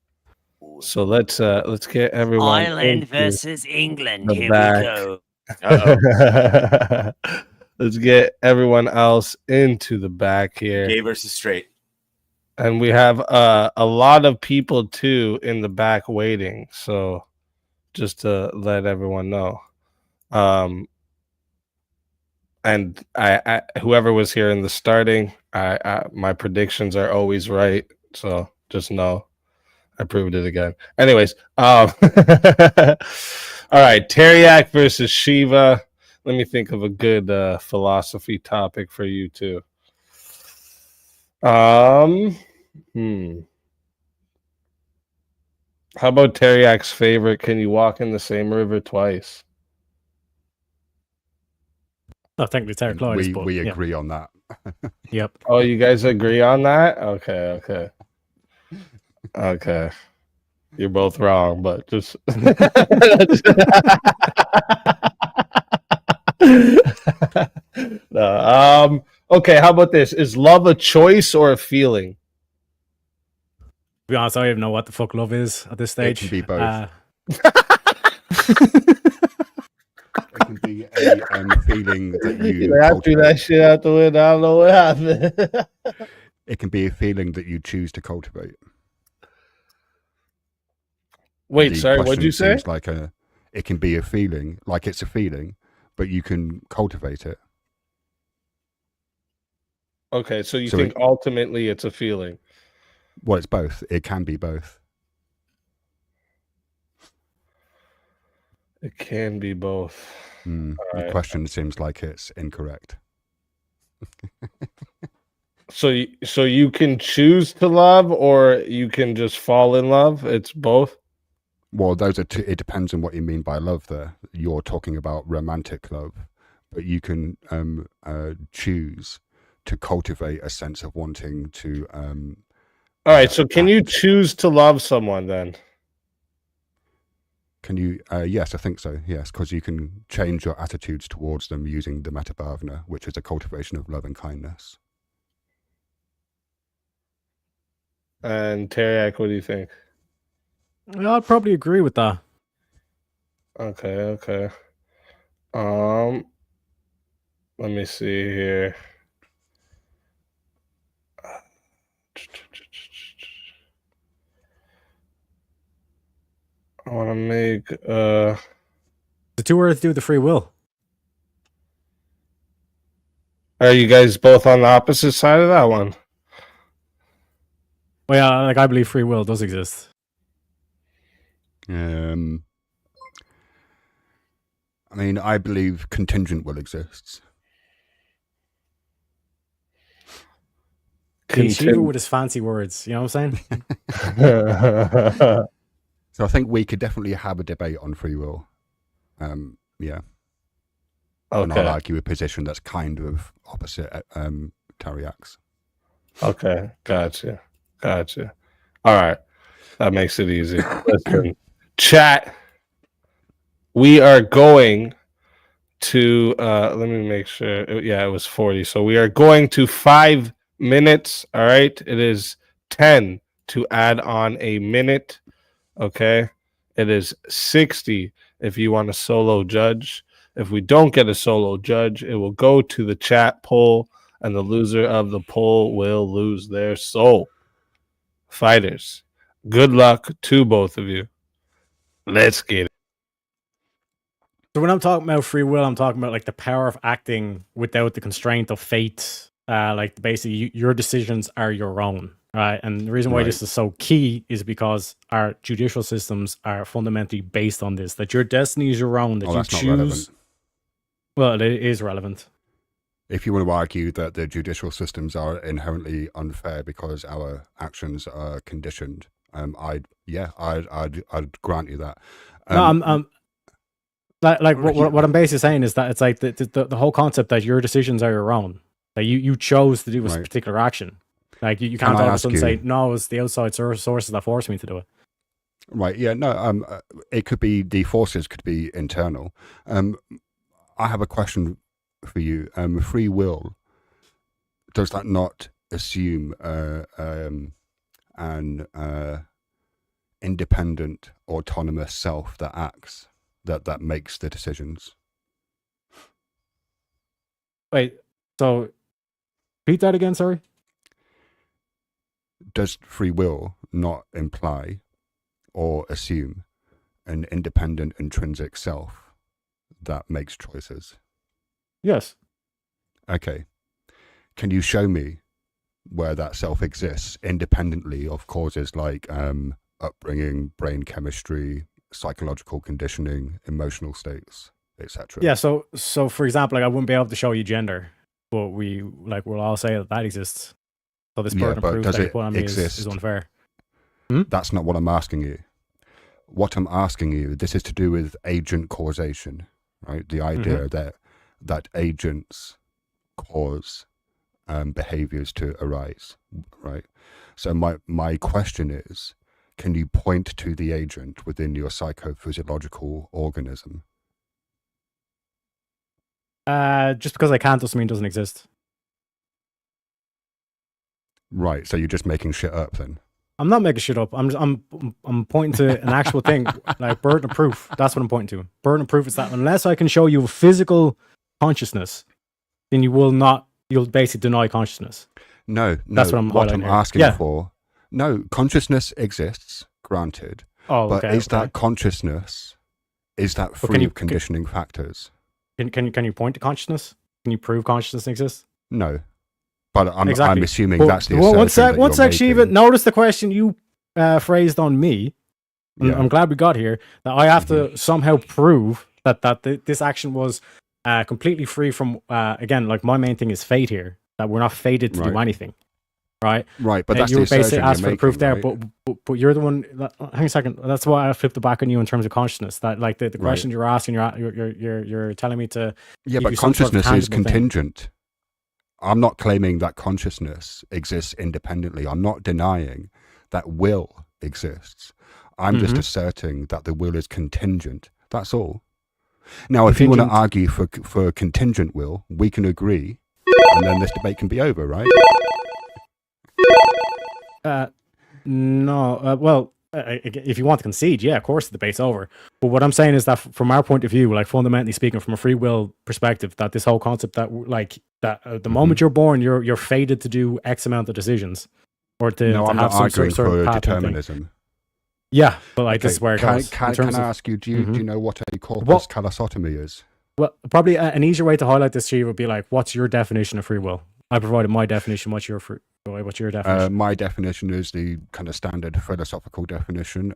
So let's get everyone. Ireland into versus England. the Here back. we go. Let's get everyone else into the back here. Gay versus straight. And we have a lot of people too in the back waiting. So just to let everyone know. And I whoever was here in the starting, my predictions are always right. So just know I proved it again. Anyways, all right, Teriak versus Shiva. Let me think of a good philosophy topic for you too. How about Teriak's favorite? Can you walk in the same river twice? I think it's Eric Lloyd. We agree on that. Yep. Oh, you guys agree on that? Okay. You're both wrong, but just no, okay, how about this? Is love a choice or a feeling? To be honest, I don't even know what the fuck love is at this stage. It can be both. It can be a feeling that you I threw that shit out the window. I don't know what happened. It can be a feeling that you choose to cultivate. Wait, The sorry, what'd question you say? seems like it can be a feeling, like it's a feeling, but you can cultivate it. Okay, so you So think ultimately it's a feeling? Well, it's both. It can be both. It can be both. The right. question seems like it's incorrect. So you can choose to love, or you can just fall in love. It's both. Well, those are two. It depends on what you mean by love. There, you're talking about romantic love, but you can choose to cultivate a sense of wanting to. All right. So can you choose to love someone then? Can you? Yes, I think so. Yes, because you can change your attitudes towards them using the Metta Bhavana, which is a cultivation of love and kindness. And Teriak, what do you think? I'd probably agree with that. Okay. Let me see here. I want to make The two words do with the free will. Are you guys both on the opposite side of that one? Well, yeah, like I believe free will does exist. I mean, I believe contingent will exists. Shiva with his fancy words, you know what I'm saying? So I think we could definitely have a debate on free will. Yeah. And I'll Okay. argue a position that's kind of opposite Tariak's. Okay. Gotcha. All right. That makes it easy. Listen, chat. We are going to let me make sure. Yeah, it was 40. So we are going to 5 minutes. All right. It is 10 to add on a minute. Okay. It is 60 if you want a solo judge. If we don't get a solo judge, it will go to the chat poll, and the loser of the poll will lose their soul. Fighters, good luck to both of you. Let's get it. So when I'm talking about free will, I'm talking about like the power of acting without the constraint of fate. Like basically, your decisions are your own, right? And the reason why this is so key is because our judicial systems are fundamentally based on this: that your destiny is your own, that you that's not choose. relevant. Well, it is relevant. If you want to argue that the judicial systems are inherently unfair because our actions are conditioned, I'd grant you that. No, I'm like what I'm basically saying is that it's like the whole concept that your decisions are your own. That you chose to do this particular action. Like you can't Can I all of a ask sudden you- say no, it's the outside sources that force me to do it. Right. Yeah. No. It could be the forces could be internal. I have a question for you. Free will, does that not assume an independent, autonomous self that acts, that makes the decisions? Wait, so repeat that again, sorry? Does free will not imply or assume an independent, intrinsic self that makes choices? Yes. Okay. Can you show me where that self exists independently of causes like upbringing, brain chemistry, psychological conditioning, emotional states, etc.? Yeah, so for example, like I wouldn't be able to show you gender, but we'll all say that exists. So this burden of proof does that you it put on me exist? is unfair. That's not what I'm asking you. What I'm asking you, this is to do with agent causation, right? The idea that agents cause behaviors to arise, right? So my question is, can you point to the agent within your psychophysiological organism? Just because I can't doesn't mean it doesn't exist. Right. So you're just making shit up then? I'm not making shit up. I'm pointing to an actual thing, like burden of proof. That's what I'm pointing to. Burden of proof is that unless I can show you a physical consciousness, then you'll basically deny consciousness. No, That's what I'm highlighting here. asking for. No, consciousness exists, granted. Oh, but okay, is that consciousness, is that But free of conditioning factors? Can you point to consciousness? Can you prove consciousness exists? No. But I'm Exactly. assuming But that's the one assertion sec, that one you're sec, Shiva. making. Notice the question you phrased on me. I'm glad we got here. That I have to somehow prove that this action was completely free from. Again, like my main thing is fate here. That we're not fated to do anything. Right. Right, but And that's you the were basically assertion asked you're for the proof making, there, right? but you're the one. Hang on a second. That's why I flipped it back on you in terms of consciousness. That like the questions you're asking, you're telling me to. Yeah, give but you some sort of consciousness is tangible thing. contingent. I'm not claiming that consciousness exists independently. I'm not denying that will exists. I'm just asserting that the will is contingent. That's all. Now, if you want to argue for contingent will, we can agree, and then this debate can be over, right? No, well, if you want to concede, yeah, of course the debate's over. But what I'm saying is that from our point of view, like fundamentally speaking, from a free will perspective, that this whole concept that the moment you're born, you're fated to do X amount of decisions, or to, No, to I'm have not some arguing sort for of path and thing. determinism. Yeah, but like Okay, this is where it can, goes. can, in terms can I of- ask you, do you know what a corpus What- callosotomy is? Well, probably an easier way to highlight this, Steve, would be like, what's your definition of free will? I provided my definition. What's your definition? My definition is the kind of standard philosophical definition.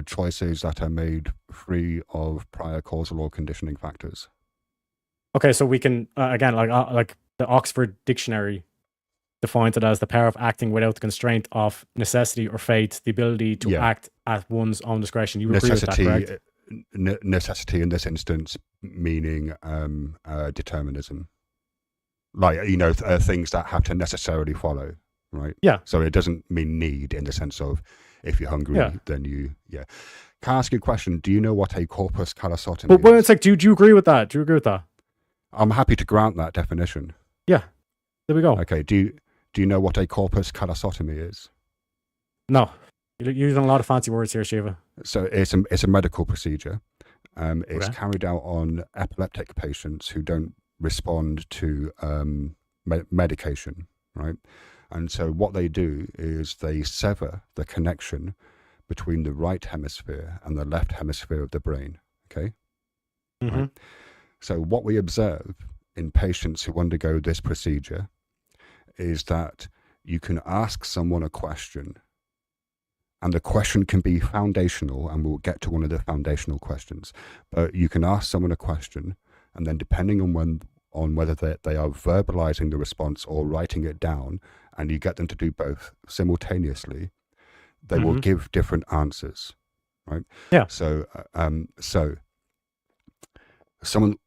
Choices that are made free of prior causal or conditioning factors. Okay, so we can again, like the Oxford Dictionary defines it as the power of acting without the constraint of necessity or fate, the ability to Yeah. act at one's own discretion. You agree with that, correct? Necessity in this instance meaning determinism. Like, you know, things that have to necessarily follow, right? Yeah. So it doesn't mean need in the sense of if you're hungry, Yeah. then yeah. Can I ask you a question? Do you know what a corpus callosotomy But when is? it's like, do you agree with that? Do you agree with that? I'm happy to grant that definition. Yeah. There we go. Okay. Do you know what a corpus callosotomy is? No. You're using a lot of fancy words here, Shiva. So it's a medical procedure. It's Okay. carried out on epileptic patients who don't respond to medication, right? And so what they do is they sever the connection between the right hemisphere and the left hemisphere of the brain. Okay. Mhm. Right? So what we observe in patients who undergo this procedure is that you can ask someone a question, and the question can be foundational, and we'll get to one of the foundational questions. But you can ask someone a question, and then depending on whether they are verbalizing the response or writing it down, and you get them to do both simultaneously, they will give different answers, right? Yeah. So,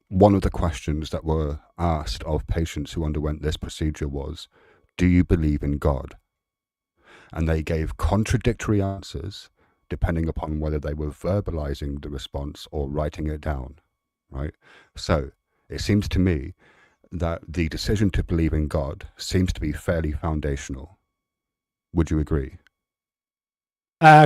one of the questions that were asked of patients who underwent this procedure was, "Do you believe in God?" And they gave contradictory answers depending upon whether they were verbalizing the response or writing it down, right? So it seems to me that the decision to believe in God seems to be fairly foundational. Would you agree?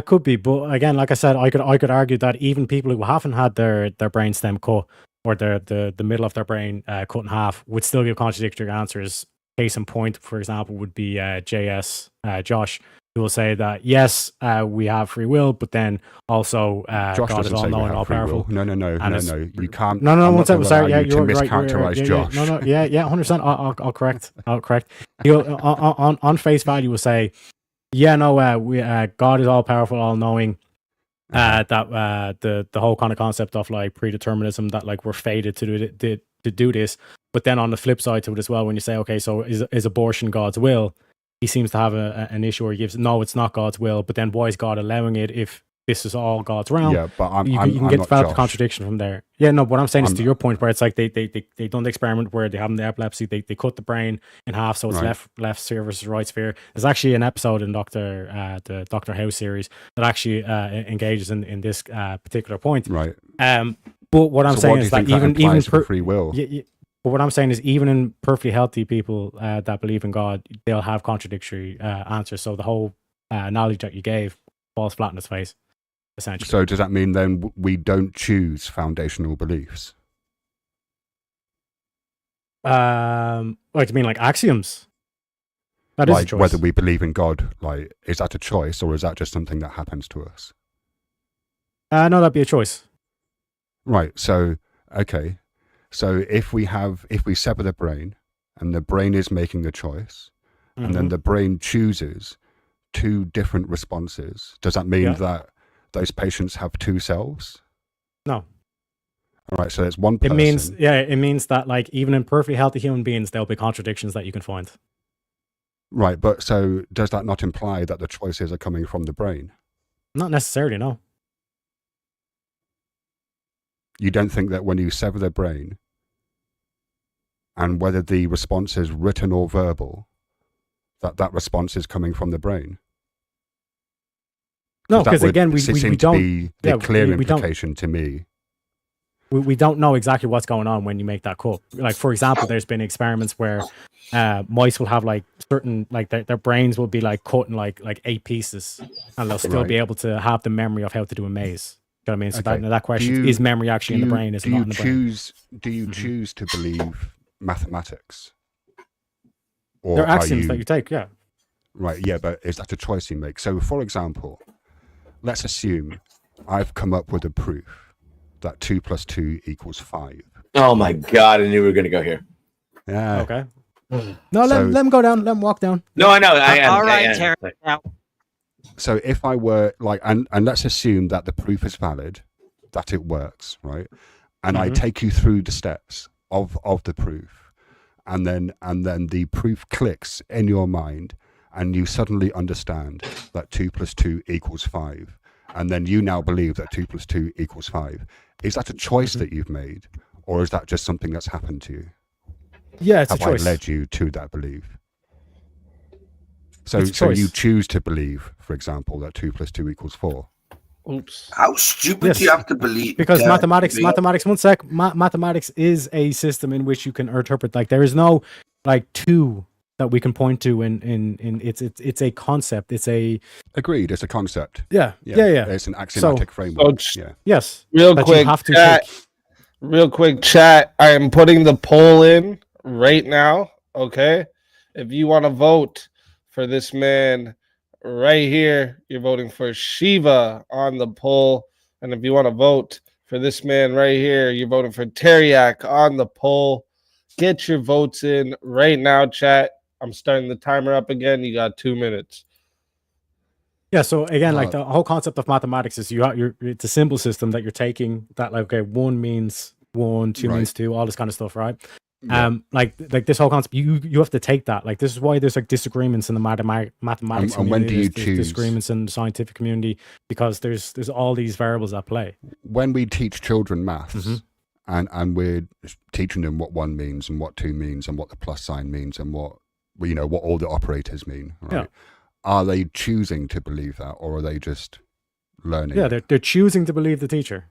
Could be, but again, like I said, I could argue that even people who haven't had their brainstem cut or the middle of their brain cut in half would still give contradictory answers. Case in point, for example, would be Josh, who will say that yes, we have free will, but then also Josh God is doesn't all say we knowing, have all free will. powerful. No. And You can't. No, I'm one not second. gonna Sorry, allow yeah, you to you're right. mischaracterize Josh. No, yeah, 100%. I'll correct. I'll correct. He'll on face value will say, yeah, no, we God is all powerful, all knowing. That the whole kind of concept of like predeterminism, that like we're fated to do this. But then on the flip side to it as well, when you say, okay, so is abortion God's will? He seems to have an issue where he gives, no, it's not God's will. But then why is God allowing it if this is all God's realm? Yeah, but you can get develop the contradiction from there. Yeah, no, what I'm saying is to your point where it's like they done the experiment where they have the epilepsy, they cut the brain in half, so it's Right. left sphere versus right sphere. There's actually an episode in the Doctor House series that actually engages in this particular point. Right. But what I'm So saying what do is you that think even applies for free will? Yeah, but what I'm saying is even in perfectly healthy people that believe in God, they'll have contradictory answers. So the whole knowledge that you gave falls flat in its face, essentially. So does that mean then we don't choose foundational beliefs? Like you mean like axioms? That is a Like choice. whether we believe in God, like is that a choice or is that just something that happens to us? No, that'd be a choice. Right. So okay. So if we sever the brain and the brain is making the choice, and then the brain chooses two different responses, does that mean that those patients have two selves? No. All right, so it's one person. It means that like even in perfectly healthy human beings, there'll be contradictions that you can find. Right, but so does that not imply that the choices are coming from the brain? Not necessarily, no. You don't think that when you sever the brain, and whether the response is written or verbal, that response is coming from the brain? No, because that would again, we seem don't. to be the clear implication to me. we don't know exactly what's going on when you make that cut. Like, for example, there's been experiments where mice will have like certain, like their brains will be like cut in like 8 pieces, and they'll still be able to have the memory of how to do a maze. You know what I mean? So Okay. that question is memory actually in the brain? Is it not in the brain? Do you choose to believe mathematics? Or They're are axioms that you take, yeah. Right, yeah, but is that a choice you make? So, for example, let's assume I've come up with a proof that 2 + 2 = 5. Oh my God! I knew we were going to go here. Yeah. Okay. No, let him go down. Let him walk down. No, I know. All right, Terry. Now, So if I were like, and let's assume that the proof is valid, that it works, right? And I take you through the steps of the proof, and then the proof clicks in your mind, and you suddenly understand that 2 + 2 = 5, and then you now believe that 2 + 2 = 5. Is that a choice that you've made, or is that just something that's happened to you? Yeah, it's Have a choice. I led you to that belief? So, It's a so choice. you choose to believe, for example, that 2 + 2 = 4. Oops. How stupid do you have to believe? Because mathematics, be? one sec. Mathematics is a system in which you can interpret. Like, there is no like 2 that we can point to in it's a concept. It's a Agreed. It's a concept. yeah. It's an axiomatic framework. Yeah. Yes. Real that you quick, have to chat. take. Real quick, chat. I am putting the poll in right now. Okay, if you want to vote for this man right here, you're voting for Shiva on the poll, and if you want to vote for this man right here, you're voting for Teriak on the poll. Get your votes in right now, chat. I'm starting the timer up again. You got 2 minutes. Yeah, so again, like the whole concept of mathematics is it's a symbol system that you're taking that, like, okay, 1 means 1, 2 means 2, all this kind of stuff, right? Yeah. Like this whole concept, you have to take that. Like, this is why there's like disagreements in the mathematics And when community. do you there's choose? disagreements in the scientific community, because there's all these variables at play. When we teach children maths, and we're teaching them what 1 means and what 2 means and what the plus sign means and what all the operators mean, right? Yeah. Are they choosing to believe that, or are they just learning? Yeah, they're choosing to believe the teacher.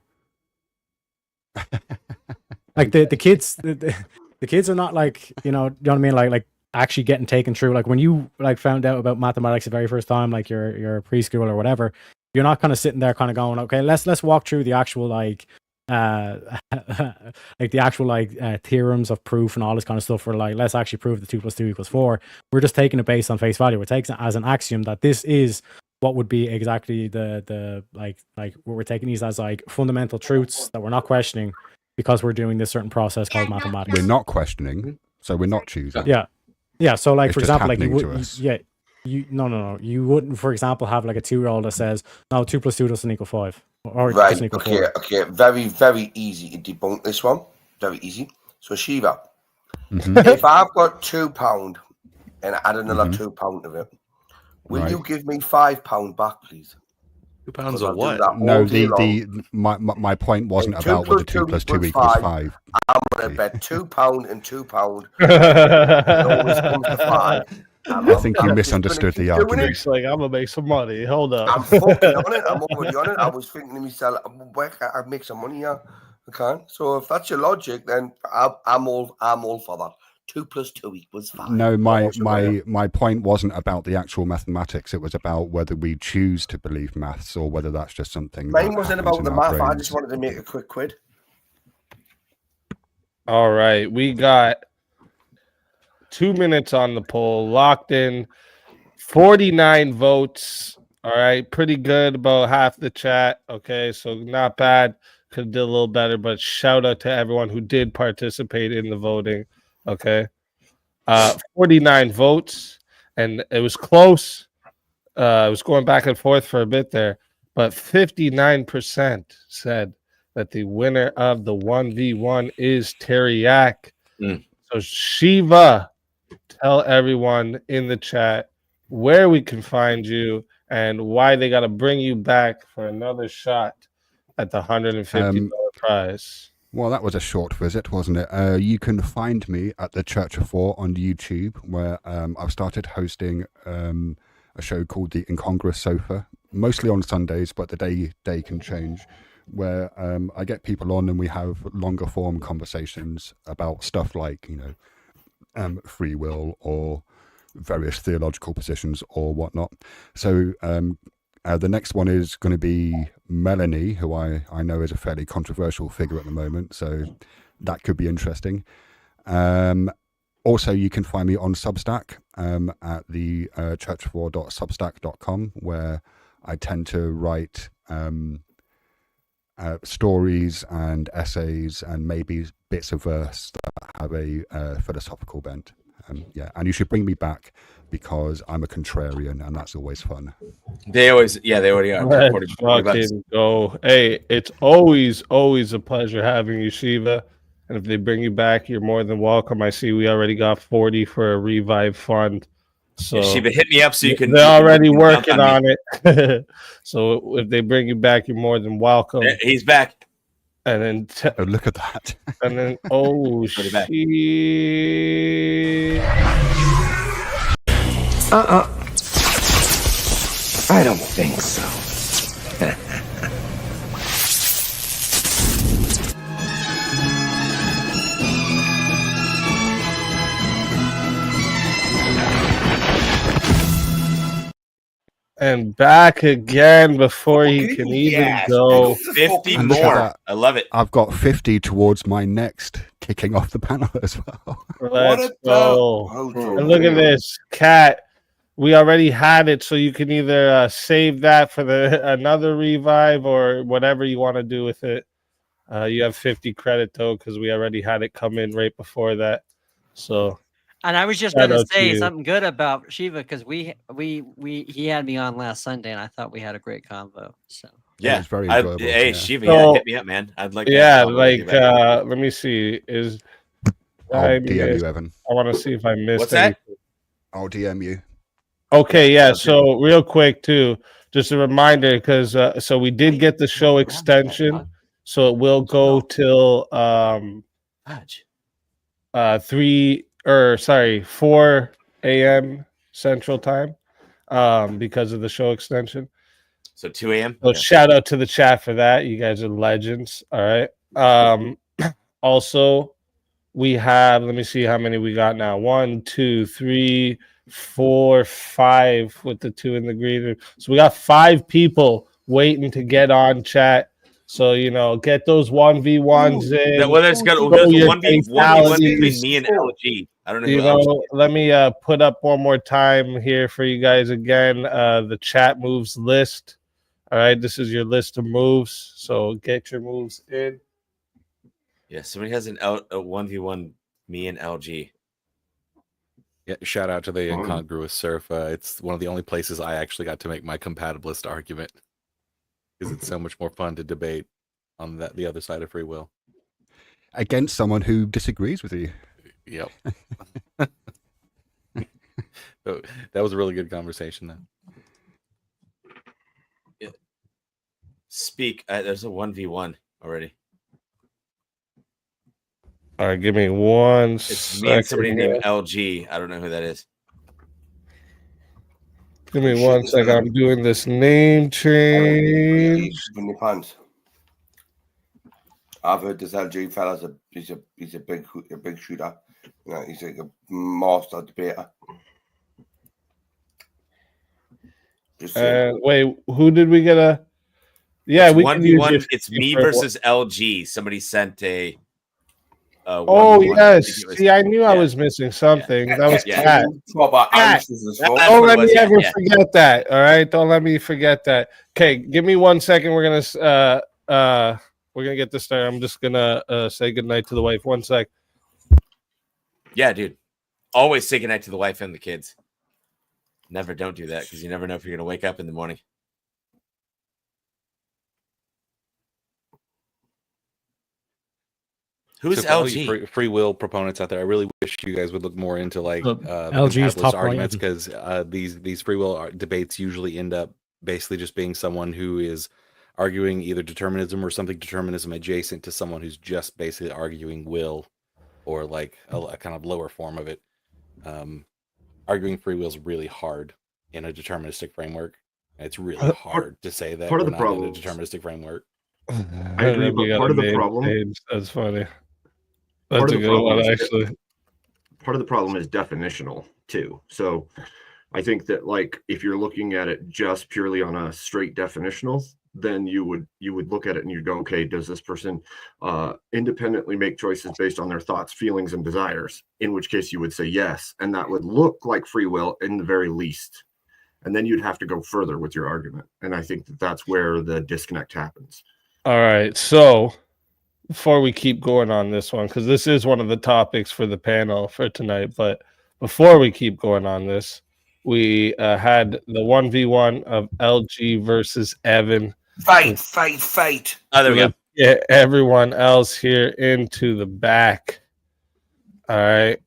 Like the kids, the kids are not like, you know what I mean? Like actually getting taken through. Like when you like found out about mathematics the very first time, like you're preschool or whatever, you're not kind of sitting there kind of going, okay, let's walk through the actual like like the actual like theorems of proof and all this kind of stuff. For like, let's actually prove that 2 + 2 = 4. We're just taking it based on face value. We're taking it as an axiom that this is what would be exactly the like what we're taking these as like fundamental truths that we're not questioning, because we're doing this certain process called mathematics. We're not questioning, so we're not choosing. Yeah. So like, It's for just example, like you happening would, to us. no, you wouldn't, for example, have like a 2-year-old that says, no, 2 + 2 doesn't = 5, or it Right. doesn't equal Okay. 4. Okay. Very, very easy to debunk this one. Very easy. So Shiva, Mhm. if I've got £2 and add another £2 to it, will Right. you give me £5 back, please? £2 Because of I'll do what? that No, all day long. my point wasn't If 2 about whether + 2 + 2 = 5. I'm gonna bet £2 and £2. It always comes to 5. I think you misunderstood the argument. Nick's like, I'm gonna make some money. Hold up. I'm fucking on it. I'm already on it. I was thinking to myself, where can I make some money here? I can't. So if that's your logic, then I'm all for that. 2 + 2 = 5. No, What else you got? my point wasn't about the actual mathematics. It was about whether we choose to believe maths or whether that's just something. Mine that wasn't happens about in the our math. I brains. just wanted to make a quick quid. All right, we got 2 minutes on the poll, locked in, 49 votes. All right, pretty good, about half the chat. Okay, so not bad. Could have did a little better, but shout out to everyone who did participate in the voting. Okay, 49 votes, and it was close. It was going back and forth for a bit there, but 59% said that the winner of the 1v1 is Teriak. So Shiva, tell everyone in the chat where we can find you and why they got to bring you back for another shot at the $150 prize. Well, that was a short visit, wasn't it? You can find me at the Church of Four on YouTube, where I've started hosting a show called the Incongruous Sofa, mostly on Sundays, but the day can change, where I get people on and we have longer form conversations about stuff like, free will or various theological positions or whatnot. So the next one is going to be Melanie, who I know is a fairly controversial figure at the moment. So that could be interesting. Also, you can find me on Substack at the churchofwar.substack.com, where I tend to write stories and essays and maybe bits of verse that have a philosophical bent. And you should bring me back because I'm a contrarian and that's always fun. They already are. Let's fucking go. Hey, it's always a pleasure having you, Shiva. And if they bring you back, you're more than welcome. I see we already got 40 for a revive fund. So Yeah, Shiva, hit me up so you can. They're already you can working jump on it. So if they bring you back, you're more than welcome. Yeah, he's back. And then oh, look at that. And then shit. I don't think so. And back again before he can even go. 50 And look at more. that. I love it. I've got 50 towards my next kicking off the panel as well. Let's go. And look at this, Cat. We already had it, so you can either save that for another revive or whatever you want to do with it. You have 50 credit though, because we already had it come in right before that. So. And I was just Shout going to out to say you. something good about Shiva because he had me on last Sunday and I thought we had a great convo. So Yeah, it's very I- enjoyable, hey yeah. Shiva, So- hit me up, man. I'd like. to Yeah, have a convo with you like about it. let me see. I'll I DM missed- you, Evan. I want to see if I missed What's that? anything. I'll DM you. Okay, yeah. So real quick too, just a reminder because so we did get the show extension, so it will go till 4 a.m. Central Time, because of the show extension. So 2 a.m. So shout out to the chat for that. You guys are legends. All right. Also, we have, let me see how many we got now. 1, 2, 3, 4, 5 with the 2 in the green. So we got 5 people waiting to get on chat. So, get those 1v1s in. Well, there's got Show there's your 1v1 fatalities. between me and LG. I don't know who You LG know, is. let me put up one more time here for you guys again. The chat moves list. All right, this is your list of moves. So get your moves in. Yeah, somebody has a 1v1 me and LG. Yeah, shout out to the incongruous surf. It's one of the only places I actually got to make my compatibilist argument because it's so much more fun to debate on the other side of free will. Against someone who disagrees with you. Yep. So, that was a really good conversation then. Speak. There's a 1v1 already. All right, give me one It's me and somebody second. named LG. I don't know who that is. Give me one second. I'm doing this name change. In your pants. I've heard this LG fella's he's a big shooter. He's like a master debater. Just saying. Wait, who did we get a? Yeah, It's we can use 1v1. your- It's me your- versus LG. Somebody sent a. Oh 1v1. I yes. think it was- See, I knew I yeah. was missing something. That was Yeah. Cat. Proper Cat. answers as well. That's Don't what let it was, me yeah, ever yeah. forget that. All right. Don't let me forget that. Okay, give me 1 second. We're gonna get this started. I'm just gonna say goodnight to the wife. 1 sec. Yeah, dude. Always say goodnight to the wife and the kids. Never don't do that because you never know if you're gonna wake up in the morning. Who's So for all you LG? free will proponents out there, I really wish you guys would look more into like the LG's compatibilist top arguments right. because these free will debates usually end up basically just being someone who is arguing either determinism or something determinism adjacent to someone who's just basically arguing will or like a kind of lower form of it. Arguing free will is really hard in a deterministic framework. And it's really hard to say that part of we're the not in a problems- deterministic framework. I agree, think we but got part a of the name problem- change. That's funny. Part That's of a the good problem one, is that- actually. Part of the problem is definitional too. So I think that like if you're looking at it just purely on a straight definitional, then you would look at it and you'd go, okay, does this person independently make choices based on their thoughts, feelings, and desires? In which case you would say yes, and that would look like free will in the very least. And then you'd have to go further with your argument. And I think that that's where the disconnect happens. All right. So before we keep going on this one, because this is one of the topics for the panel for tonight, but before we keep going on this, we had the 1v1 of LG versus Evan. Fight. Oh, there we go. Get everyone else here into the back. All right.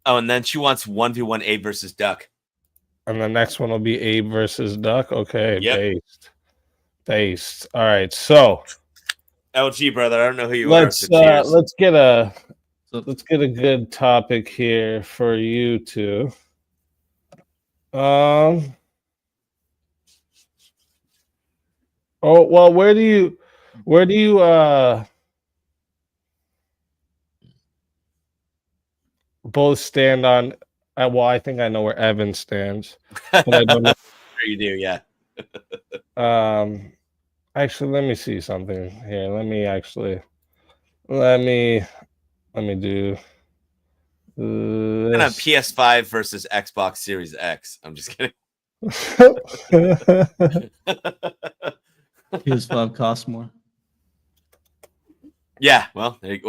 Oh, and then she wants 1v1 Abe versus Duck. And the next one will be Abe versus Duck. Okay, Yep. Based. All right, so LG brother, I don't know who you let's are. So cheers. let's get a good topic here for you two. Oh well, where do you both stand on? Well, I think I know where Evan stands, but I don't know. You do, yeah. Actually, let me see something here. Let me do And on this. PS5 versus Xbox Series X. I'm just kidding. PS5 costs more. Yeah, well, the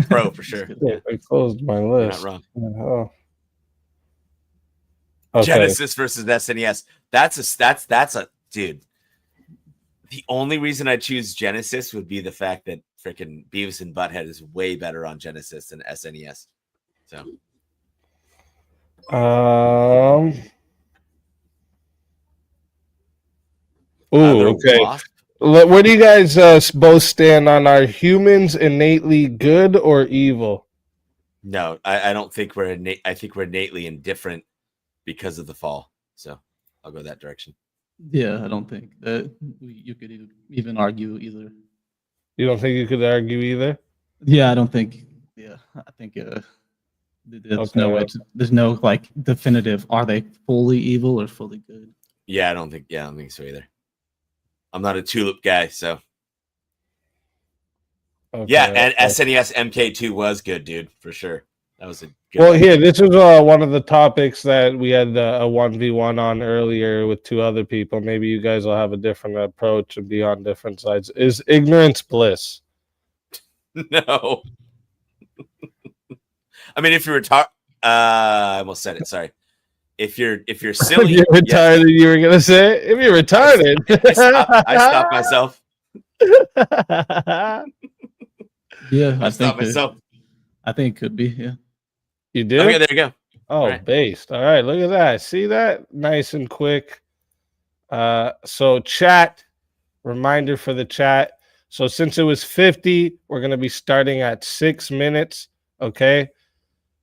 Pro for sure. Yeah, I closed my you're list. not wrong. Oh. Okay. Genesis versus SNES. That's a dude. The only reason I choose Genesis would be the fact that freaking Beavis and Butthead is way better on Genesis than SNES. So Ooh, okay. Wasp? Where do you guys both stand on, are humans innately good or evil? No, I don't think we're innate. I think we're innately indifferent because of the fall. So I'll go that direction. Yeah, I don't think that you could even argue either. You don't think you could argue either? Yeah, I don't think. Yeah, I think there's no way. There's no like definitive. Are they fully evil or fully good? Yeah, I don't think so either. I'm not a tulip guy, so Okay, yeah. And okay. SNES MK2 was good, dude, for sure. That was a good Well, one. here, this is one of the topics that we had a 1v1 on earlier with two other people. Maybe you guys will have a different approach and be on different sides. Is ignorance bliss? No. I mean, if you're I almost said it. Sorry. If you're silly, If you're retarded, you were gonna say it? If you're retarded. I stopped myself. Yeah, I stopped myself. I think it could be. Yeah. You did? Okay, there you go. Oh, All right. based. All right, look at that. See that? Nice and quick. So chat, reminder for the chat. So since it was 50, we're going to be starting at 6 minutes, okay?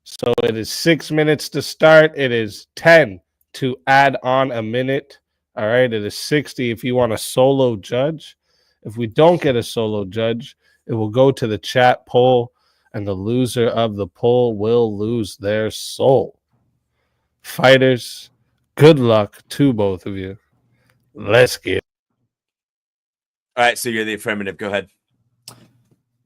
So it is 6 minutes to start. It is 10 to add on a minute. All right, it is 60 if you want a solo judge. If we don't get a solo judge, it will go to the chat poll, and the loser of the poll will lose their soul. Fighters, good luck to both of you. Let's get. All right, so you're the affirmative. Go ahead.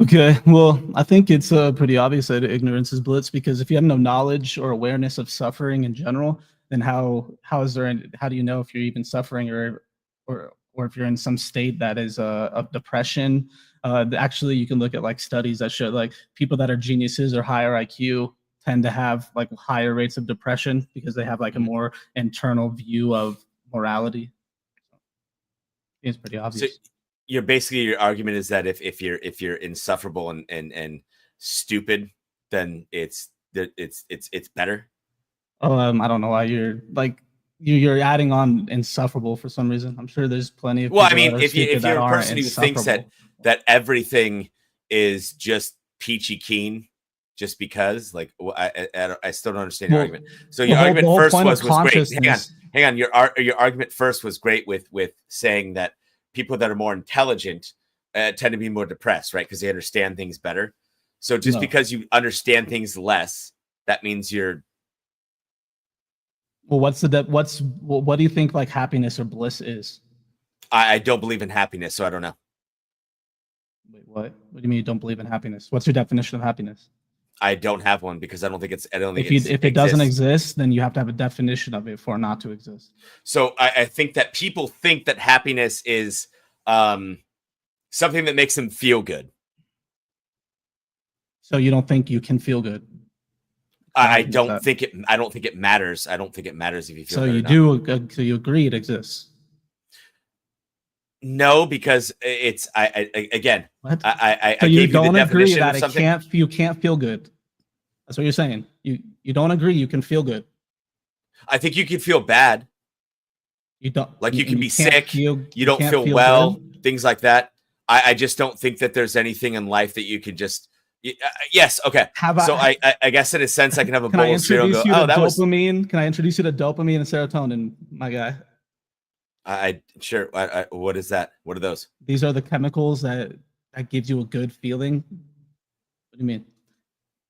Okay, well, I think it's pretty obvious that ignorance is bliss, because if you have no knowledge or awareness of suffering in general, then how do you know if you're even suffering or if you're in some state that is of depression? Actually, you can look at like studies that show like people that are geniuses or higher IQ tend to have like higher rates of depression because they have like a more internal view of morality. It's pretty obvious. So your argument is that if you're insufferable and stupid, then it's better. I don't know why you're adding on insufferable for some reason. I'm sure there's plenty of. Well, I people mean, that are if stupid that you're a aren't person who thinks insufferable. that everything is just peachy keen, just because, like, I still don't understand your argument. So your argument first was great. Hang on. Your argument first was great with saying that people that are more intelligent tend to be more depressed, right? Because they understand things better. So just No. because you understand things less, that means you're. Well, what do you think like happiness or bliss is? I don't believe in happiness, so I don't know. Wait, what? What do you mean you don't believe in happiness? What's your definition of happiness? I don't have one because I don't think it's. I don't think If it doesn't exist, then you have to have a definition of it for it not to exist. So I think that people think that happiness is something that makes them feel good. So you don't think you can feel good? I don't think it. I don't think it matters. I don't think it matters if you feel. So good you or not. do. So you agree it exists? No, because it's. Again. What? I So you gave you the don't agree definition that of it something. can't. You can't feel good. That's what you're saying. You don't agree you can feel good. I think you can feel bad. You don't. Like you can be can't sick. feel- You don't can't feel well. good? Things like that. I just don't think that there's anything in life that you can just. Yes. Okay. Have So I- I guess in a sense I can have a Can I bowl of cereal and introduce go, you to oh, that was. dopamine? Can I introduce you to dopamine and serotonin, my guy? I sure. What is that? What are those? These are the chemicals that gives you a good feeling. What do you mean?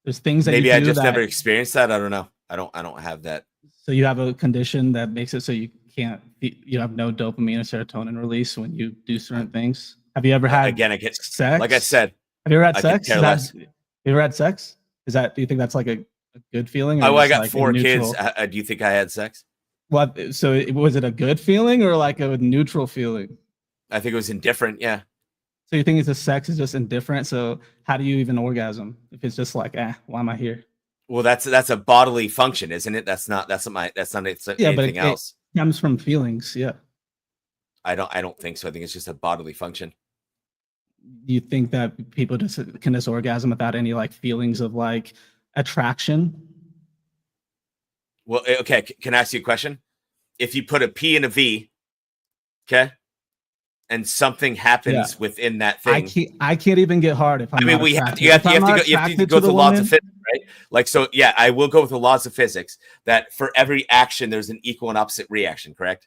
There's things that Maybe you I do just that, never experienced that. I don't know. I don't have that. So you have a condition that makes it so you can't. You have no dopamine or serotonin release when you do certain things. Have you ever had Again, I get sex? like I said. Have you ever had I could sex? care Is that- less. you ever had sex? Is that? Do you think that's like a good feeling? Oh, I just got like a 4 kids. neutral- Do you think I had sex? What? So was it a good feeling or like a neutral feeling? I think it was indifferent. Yeah. So you think it's the sex is just indifferent? So how do you even orgasm if it's just like, why am I here? Well, that's a bodily function, isn't it? That's not Yeah, but anything else. it comes from feelings. Yeah. I don't think so. I think it's just a bodily function. You think that people can just orgasm without any like feelings of like attraction? Well, okay. Can I ask you a question? If you put a P in a V, okay, and something happens within that thing, I can't even get hard if I'm. I mean, not you have attracted. to If I'm not you have to attracted go the through laws of woman- physics, right? Like, so, yeah, I will go with the laws of physics that for every action, there's an equal and opposite reaction, correct?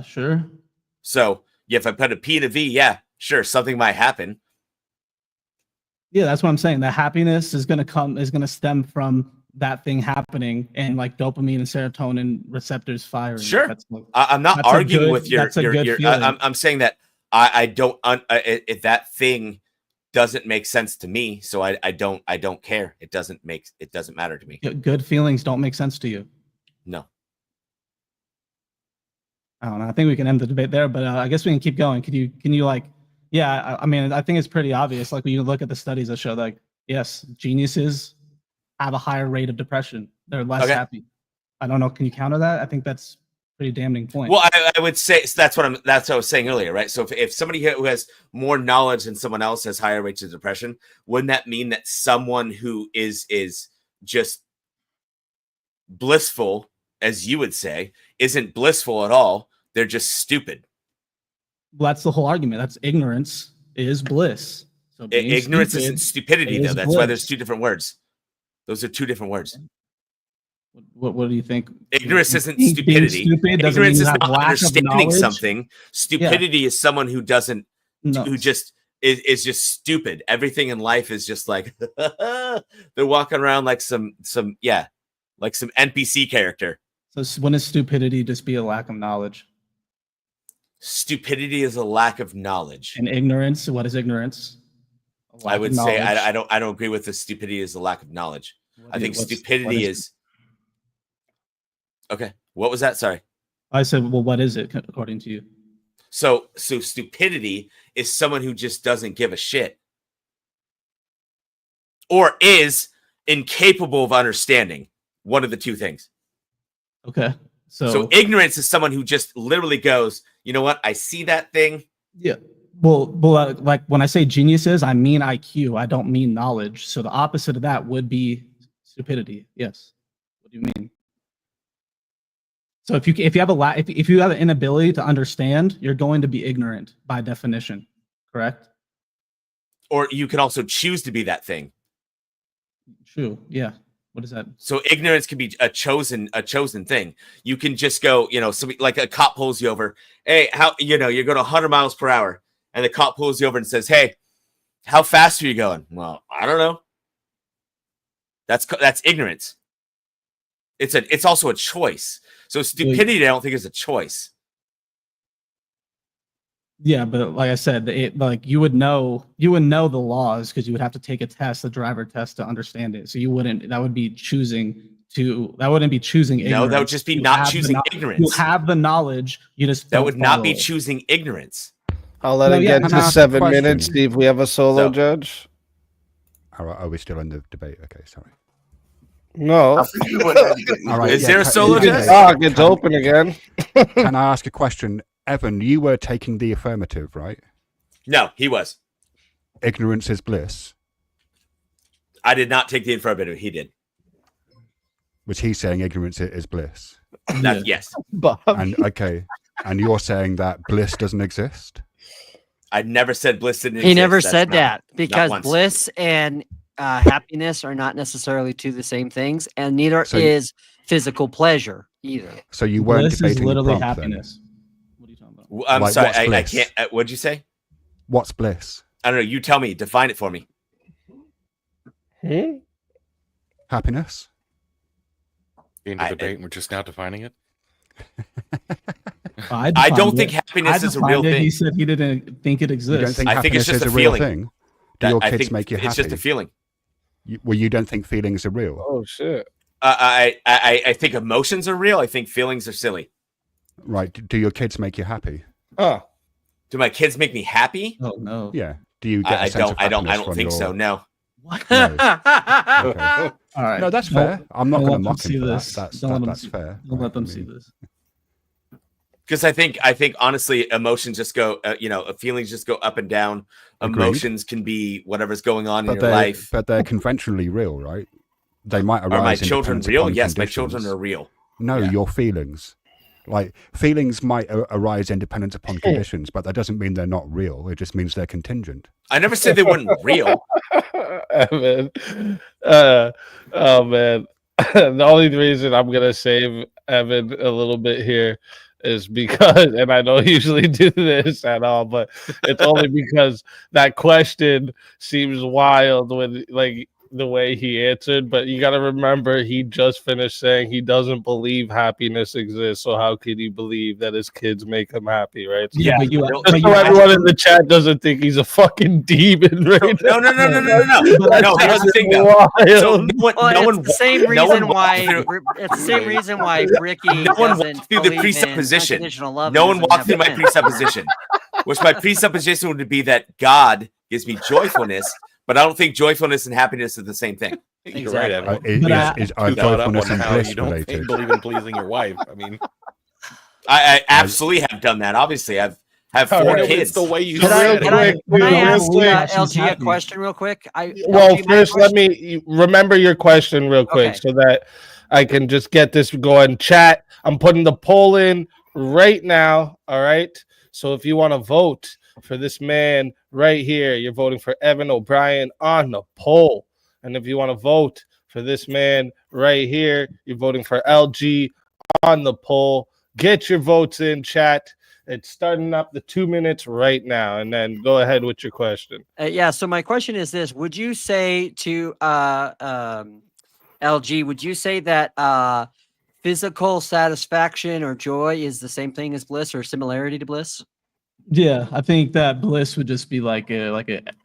Sure. So, yeah, if I put a P in a V, yeah, sure, something might happen. Yeah, that's what I'm saying. The happiness is going to stem from that thing happening and like dopamine and serotonin receptors firing. Sure. That's like- I'm not that's a arguing good- with your. that's a good feeling. I'm saying that I don't. If that thing doesn't make sense to me, so I don't care. It doesn't matter to me. Good feelings don't make sense to you. No. I don't know. I think we can end the debate there, but I guess we can keep going. Can you like, yeah, I mean, I think it's pretty obvious. Like when you look at the studies that show like, yes, geniuses have a higher rate of depression. They're less happy. I don't know. Can you counter that? I think that's a pretty damning point. Well, I would say so that's what I was saying earlier, right? So if somebody who has more knowledge than someone else has higher rates of depression, wouldn't that mean that someone who is just blissful, as you would say, isn't blissful at all? They're just stupid. Well, that's the whole argument. That's ignorance is bliss. So being Ignorance stupid isn't stupidity, is though. That's why there's bliss. 2 different words. Those are 2 different words. What do you think? Ignorance isn't Being stupidity. stupid doesn't Ignorance mean is you have not lack of understanding knowledge. something. Stupidity is someone who doesn't, No. who just is just stupid. Everything in life is just like they're walking around like some NPC character. So when is stupidity just be a lack of knowledge? Stupidity is a lack of knowledge. And ignorance, what is ignorance? A I lack would of say knowledge. I don't agree with the stupidity is a lack of knowledge. I think what's- stupidity what is okay. What was that? Sorry. I said, well, what is it according to you? So stupidity is someone who just doesn't give a shit or is incapable of understanding one of the 2 things. Okay. So ignorance is someone who just literally goes, you know what? I see that thing. Yeah. Well, like when I say geniuses, I mean IQ. I don't mean knowledge. So the opposite of that would be stupidity. Yes. What do you mean? So if you have if you have an inability to understand, you're going to be ignorant by definition, correct? Or you can also choose to be that thing. True. Yeah. What is that? So ignorance can be a chosen thing. You can just go, somebody, like a cop pulls you over. Hey, you're going 100 miles per hour, and the cop pulls you over and says, "Hey, how fast are you going?" Well, I don't know. That's ignorance. It's also a choice. So stupidity, I don't think, is a choice. Yeah, but like I said, you would know the laws because you would have to take a test, a driver test, to understand it. So that wouldn't be choosing ignorance. No, that would just be not choosing ignorance. You have the knowledge, you just that would not be it. choosing ignorance. I'll let it get to 7 minutes. See if we have a solo judge. Are we still in the debate? Okay, sorry. No. All right, Is there a solo judge? It's open again. Can I ask a question? Evan, you were taking the affirmative, right? No, he was. Ignorance is bliss. I did not take the affirmative. He did. Was he saying ignorance is bliss? Yes. And you're saying that bliss doesn't exist? I never said bliss didn't exist. He never That's said not- that not because once. bliss and happiness are not necessarily two the same things, and neither So- is physical pleasure either. So you weren't Bliss is debating literally the prompt, happiness. I'm Like, sorry. what's I bliss? can't. What'd you say? What's bliss? I don't know. You tell me. Define it for me. Happiness? Into debate, and we're just now defining it. I don't think happiness is a real thing. He said he didn't think it exists. You don't think I think it's happiness just is a a real feeling. thing? Do your I kids think make you happy? It's just a feeling. You don't think feelings are real? Oh shit! I think emotions are real. I think feelings are silly. Right. Do your kids make you happy? Do my kids make me happy? Oh no. Yeah. Do you get a I sense don't. of I don't. I happiness don't from think your... so. No. Okay. All right. No, that's fair. I'm not Don't going to let them mock see him for this. that. Don't let them That's see- fair. Don't let them I see mean, this. Because I think honestly, emotions just go. Feelings just go up and down. Agreed. Emotions can be whatever's going on in your they're, life. but they're conventionally real, right? They might arise. Are my children independent real? upon Yes, my conditions. children are real. No, Yeah. your feelings. Like feelings might arise independent upon conditions, but that doesn't mean they're not real. It just means they're contingent. I never said they weren't real. Evan. Oh man. The only reason I'm gonna save Evan a little bit here is because, and I don't usually do this at all, but it's only because that question seems wild when the way he answered. But you got to remember, he just finished saying he doesn't believe happiness exists. So how could he believe that his kids make him happy, right? So Yeah, but you. just But so you everyone in the chat doesn't think he's a fucking demon, right? No. No. Here's the thing, though. Wild. So no one. It's the same no one reason walked why. through- It's the same reason why Ricky No one doesn't walked through the believe in presupposition. unconditional love. No and one doesn't walked have through my friends. presupposition, which my presupposition would be that God gives me joyfulness, but I don't think joyfulness and happiness are the same thing. You're right, Evan. Is Too caught up joyfulness on and how bliss you don't related? believe in pleasing your wife. I mean, I absolutely have done that. Obviously, I've have All four right, kids. It's the way you Can said I it. ask She's LG a happy. question real quick? Well, LG, my first, let question- me remember your question real quick Okay. so that I can just get this going. Chat, I'm putting the poll in right now. All right. So if you want to vote for this man right here, you're voting for Evan O'Brien on the poll. And if you want to vote for this man right here, you're voting for LG on the poll. Get your votes in, chat. It's starting up the 2 minutes right now. And then go ahead with your question. Yeah. So my question is this: would you say to LG? Would you say that physical satisfaction or joy is the same thing as bliss or similarity to bliss? Yeah, I think that bliss would just be like a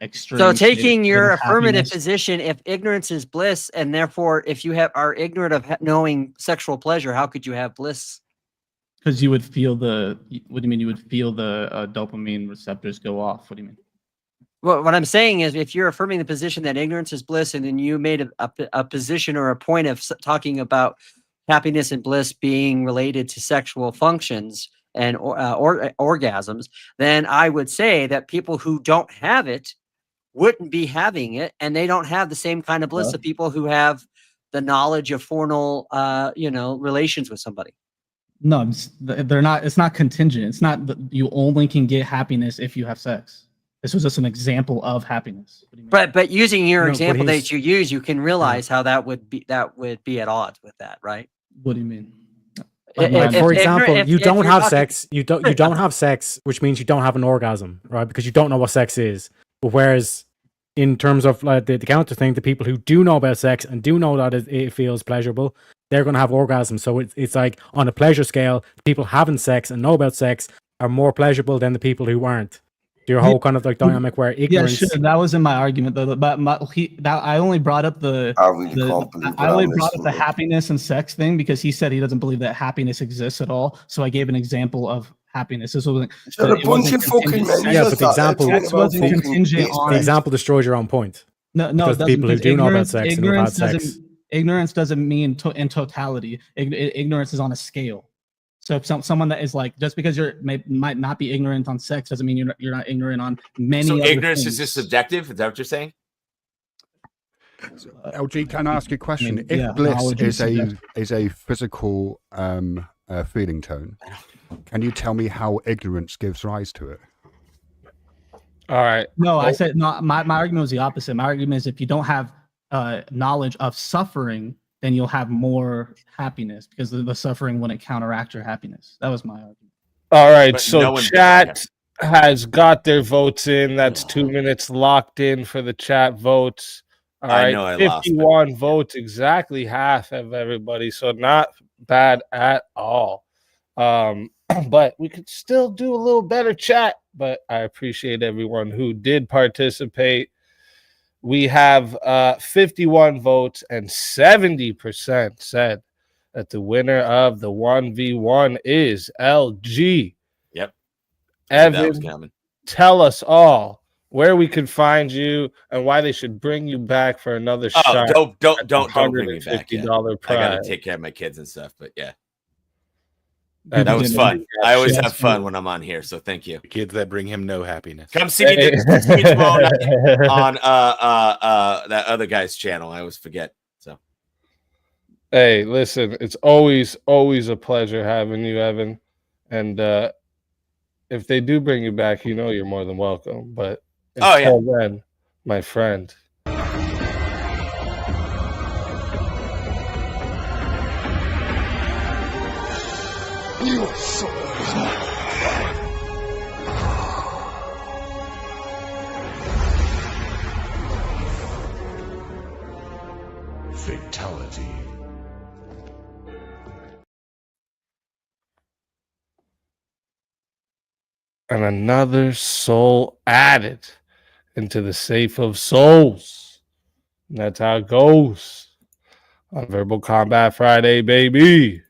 extreme. So state taking of your affirmative happiness. position, if ignorance is bliss, and therefore if you are ignorant of knowing sexual pleasure, how could you have bliss? Because you would feel the. What do you mean? You would feel the dopamine receptors go off. What do you mean? Well, what I'm saying is, if you're affirming the position that ignorance is bliss, and then you made a position or a point of talking about happiness and bliss being related to sexual functions and orgasms, then I would say that people who don't have it wouldn't be having it, and they don't have the same kind of bliss Yeah. of people who have the knowledge of formal, relations with somebody. No, they're not. It's not contingent. It's not that you only can get happiness if you have sex. This was just an example of happiness. What do you mean? But using your No, but example he's- that you use, you can realize how that would be at odds with that, right? What do you mean? Like, for example, you if don't you're have talking- sex. You don't have sex, which means you don't have an orgasm, right? Because you don't know what sex is. But whereas, in terms of like the counter thing, the people who do know about sex and do know that it feels pleasurable, they're going to have orgasms. So it's like on a pleasure scale, people having sex and know about sex are more pleasurable than the people who aren't. Your whole kind of like dynamic where ignorance. Yeah, sure. That was in my argument though. But I only brought up the I only brought up the happiness and sex thing because he said he doesn't believe that happiness exists at all. So I gave an example of happiness. This wasn't. You're a bunch of fucking men. Yeah, but the example, Sex wasn't contingent on. the example destroys your own point. No, Because the people who do know about sex and who've had sex. Ignorance doesn't mean in totality. Ignorance is on a scale. So if someone that is like, just because might not be ignorant on sex doesn't mean you're not ignorant on many. So other ignorance things. is just subjective. Is that what you're saying? LG, can I ask you a question? mean, If yeah, bliss knowledge is is a physical feeling tone, can you tell me how ignorance gives rise to it? All right. No, I said no. My argument was the opposite. My argument is if you don't have knowledge of suffering, then you'll have more happiness because the suffering wouldn't counteract your happiness. That was my argument. All right. But So no one- chat has got their votes in. That's 2 minutes locked in for the chat votes. All I right. know I lost, but- 51 votes, exactly half of everybody. So not bad at all. But we could still do a little better chat. But I appreciate everyone who did participate. We have 51 votes and 70% said that the winner of the 1v1 is LG. Yep. I knew that was Evan, coming. tell us all where we can find you and why they should bring you back for another Oh, shot. don't bring me back. Yeah. $150 I prize. gotta take care of my kids and stuff. But yeah, That that was didn't fun. understand. I always Yes, have fun when I'm on here. So thank you. Kids that bring him no happiness. Come see me, come see me tomorrow night on that other guy's channel. I always forget. So Hey, listen, it's always a pleasure having you, Evan. And if they do bring you back, you know you're more than welcome. But Oh, yeah. until then, my friend. Fatality. And another soul added into the safe of souls. And that's how it goes on Verbal Combat Friday, baby.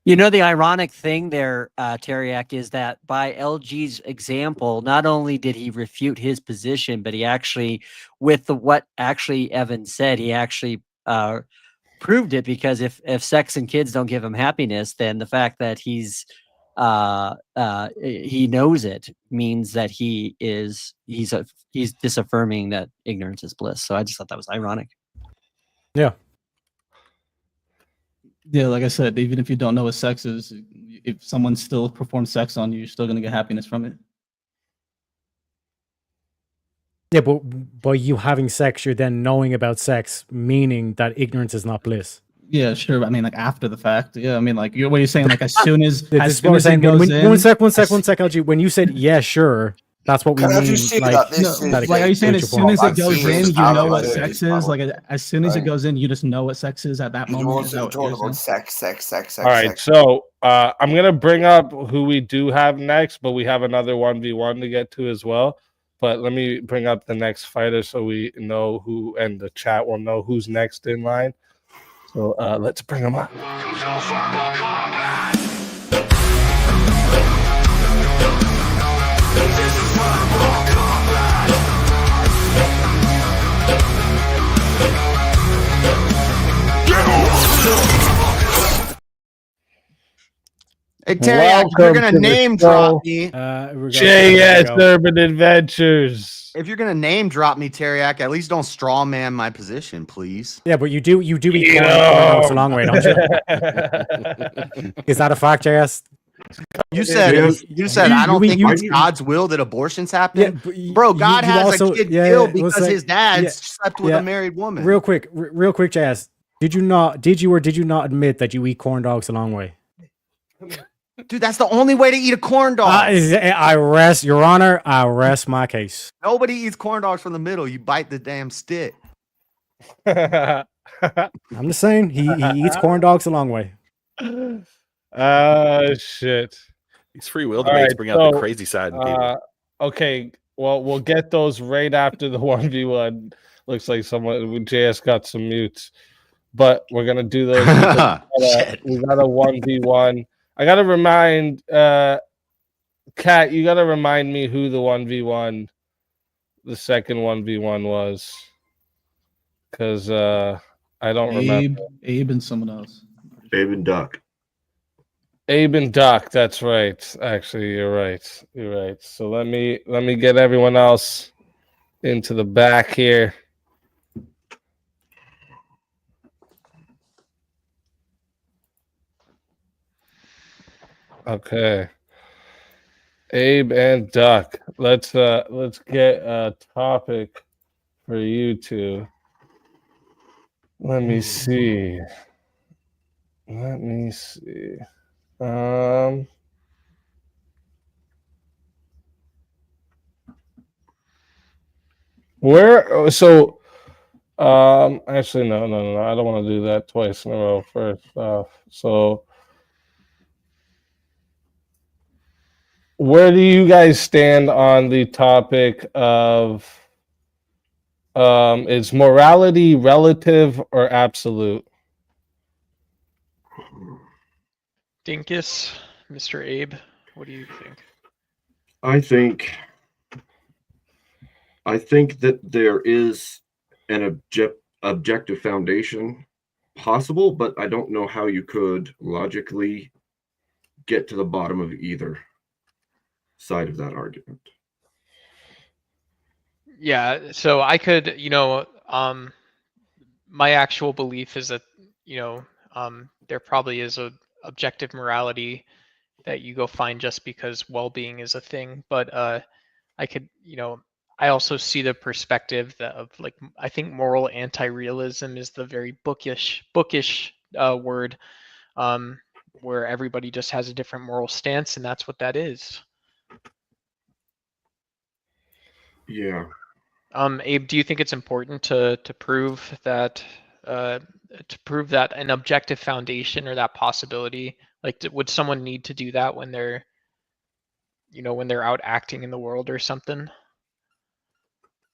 You know, the ironic thing there, Teriak, is that by LG's example, not only did he refute his position, but he actually, with what actually Evan said, he actually proved it, because if sex and kids don't give him happiness, then the fact that he knows it means that he's disaffirming that ignorance is bliss. So I just thought that was ironic. Yeah. Yeah, like I said, even if you don't know what sex is, if someone still performs sex on you, you're still gonna get happiness from it. Yeah, but by you having sex, you're then knowing about sex, meaning that ignorance is not bliss. Yeah, sure. I mean, like after the fact. Yeah, I mean, like what you're saying, like as soon as This as is soon what we're as it saying. goes in, One sec, LG. When you said yeah, sure, that's what we Can I mean. just say like, that this no, is like, are you saying as soon as it I've goes seen in, this you know what panel, sex panel. is? Like as soon as it Right. goes in, you just know what sex is at that You moment. want Is to that what talk you're about saying? sex. All right, so I'm gonna bring up who we do have next, but we have another 1v1 to get to as well. But let me bring up the next fighter so we know who, and the chat will know who's next in line. So let's bring him up. Hey Terry, if you're Welcome gonna to the name show. drop me, JS Urban Adventures. if you're gonna name drop me, Teriak, at least don't straw man my position, please. Yeah, but you do eat corn out a long way, don't you? Is that a fact, JS? You said Yes. I don't think you- it's God's will that abortions happen. Yeah, but Bro, God you has also- a kid yeah, killed it was because like- his dad yeah, slept with yeah. a married woman. Real quick, JS. Did you or did you not admit that you eat corn dogs a long way? Dude, that's the only way to eat a corn dog. I rest, Your Honor. I rest my case. Nobody eats corn dogs from the middle. You bite the damn stick. I'm just saying, he eats corn dogs a long way. Shit. These free will All debates right, bring out the so, crazy side in people. Okay, well, we'll get those right after the 1v1. Looks like JS got some mutes, but we're gonna do those. We got a 1v1. I gotta remind Kat, you gotta remind me who the 1v1, the second 1v1 was, because I don't remember. Abe and someone else. Abe and Duck. Abe and Doc, that's right. Actually, you're right. So let me get everyone else into the back here. Okay. Abe and Duck. Let's get a topic for you two. Let me see. Actually no, I don't want to do that twice in a row. First off, so where do you guys stand on the topic of is morality relative or absolute? Dinkus, Mr. Abe, what do you think? I think that there is an objective foundation possible, but I don't know how you could logically get to the bottom of either side of that argument. Yeah, so I could, my actual belief is that, there probably is a objective morality that you go find just because well-being is a thing. But I could, I also see the perspective of like, I think moral anti-realism is the very bookish word, where everybody just has a different moral stance, and that's what that is. Yeah. Abe, do you think it's important to prove that an objective foundation or that possibility? Like, would someone need to do that when they're, when they're out acting in the world or something?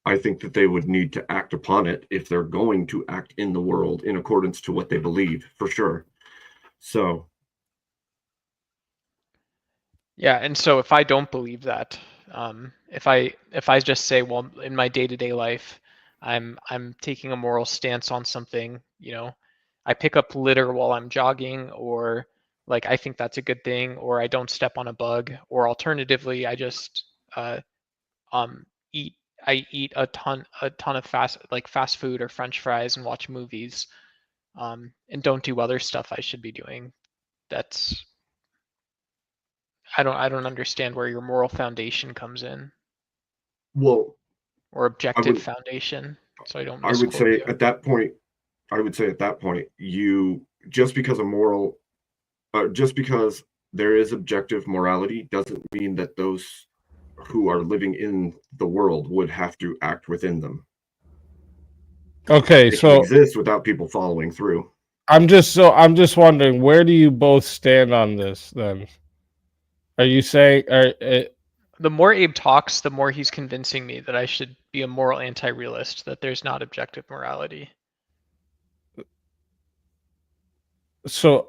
I think that they would need to act upon it if they're going to act in the world in accordance to what they believe, for sure. So. Yeah, and so if I don't believe that, if I just say, well, in my day-to-day life, I'm taking a moral stance on something, I pick up litter while I'm jogging, or like I think that's a good thing, or I don't step on a bug, or alternatively, I just eat a ton of fast food or French fries and watch movies, and don't do other stuff I should be doing. That's I don't understand where your moral foundation comes in. Well, or objective foundation. So I don't. I would say at that point, you just because there is objective morality doesn't mean that those who are living in the world would have to act within them. Okay, it so exists without people following through. I'm just wondering, where do you both stand on this then? Are you saying the more Abe talks, the more he's convincing me that I should be a moral anti-realist, that there's not objective morality. So,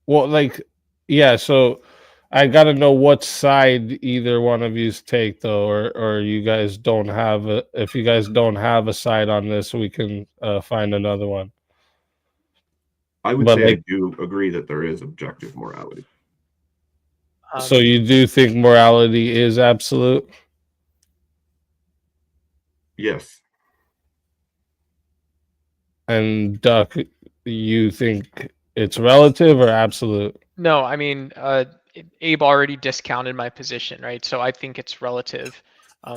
well, so I got to know what side either one of yous take, though, or you guys don't have if you guys don't have a side on this, we can find another one. I would say I do agree that there is objective morality. So you do think morality is absolute? Yes. And Duck, you think it's relative or absolute? No, I mean, Abe already discounted my position, right? So I think it's relative.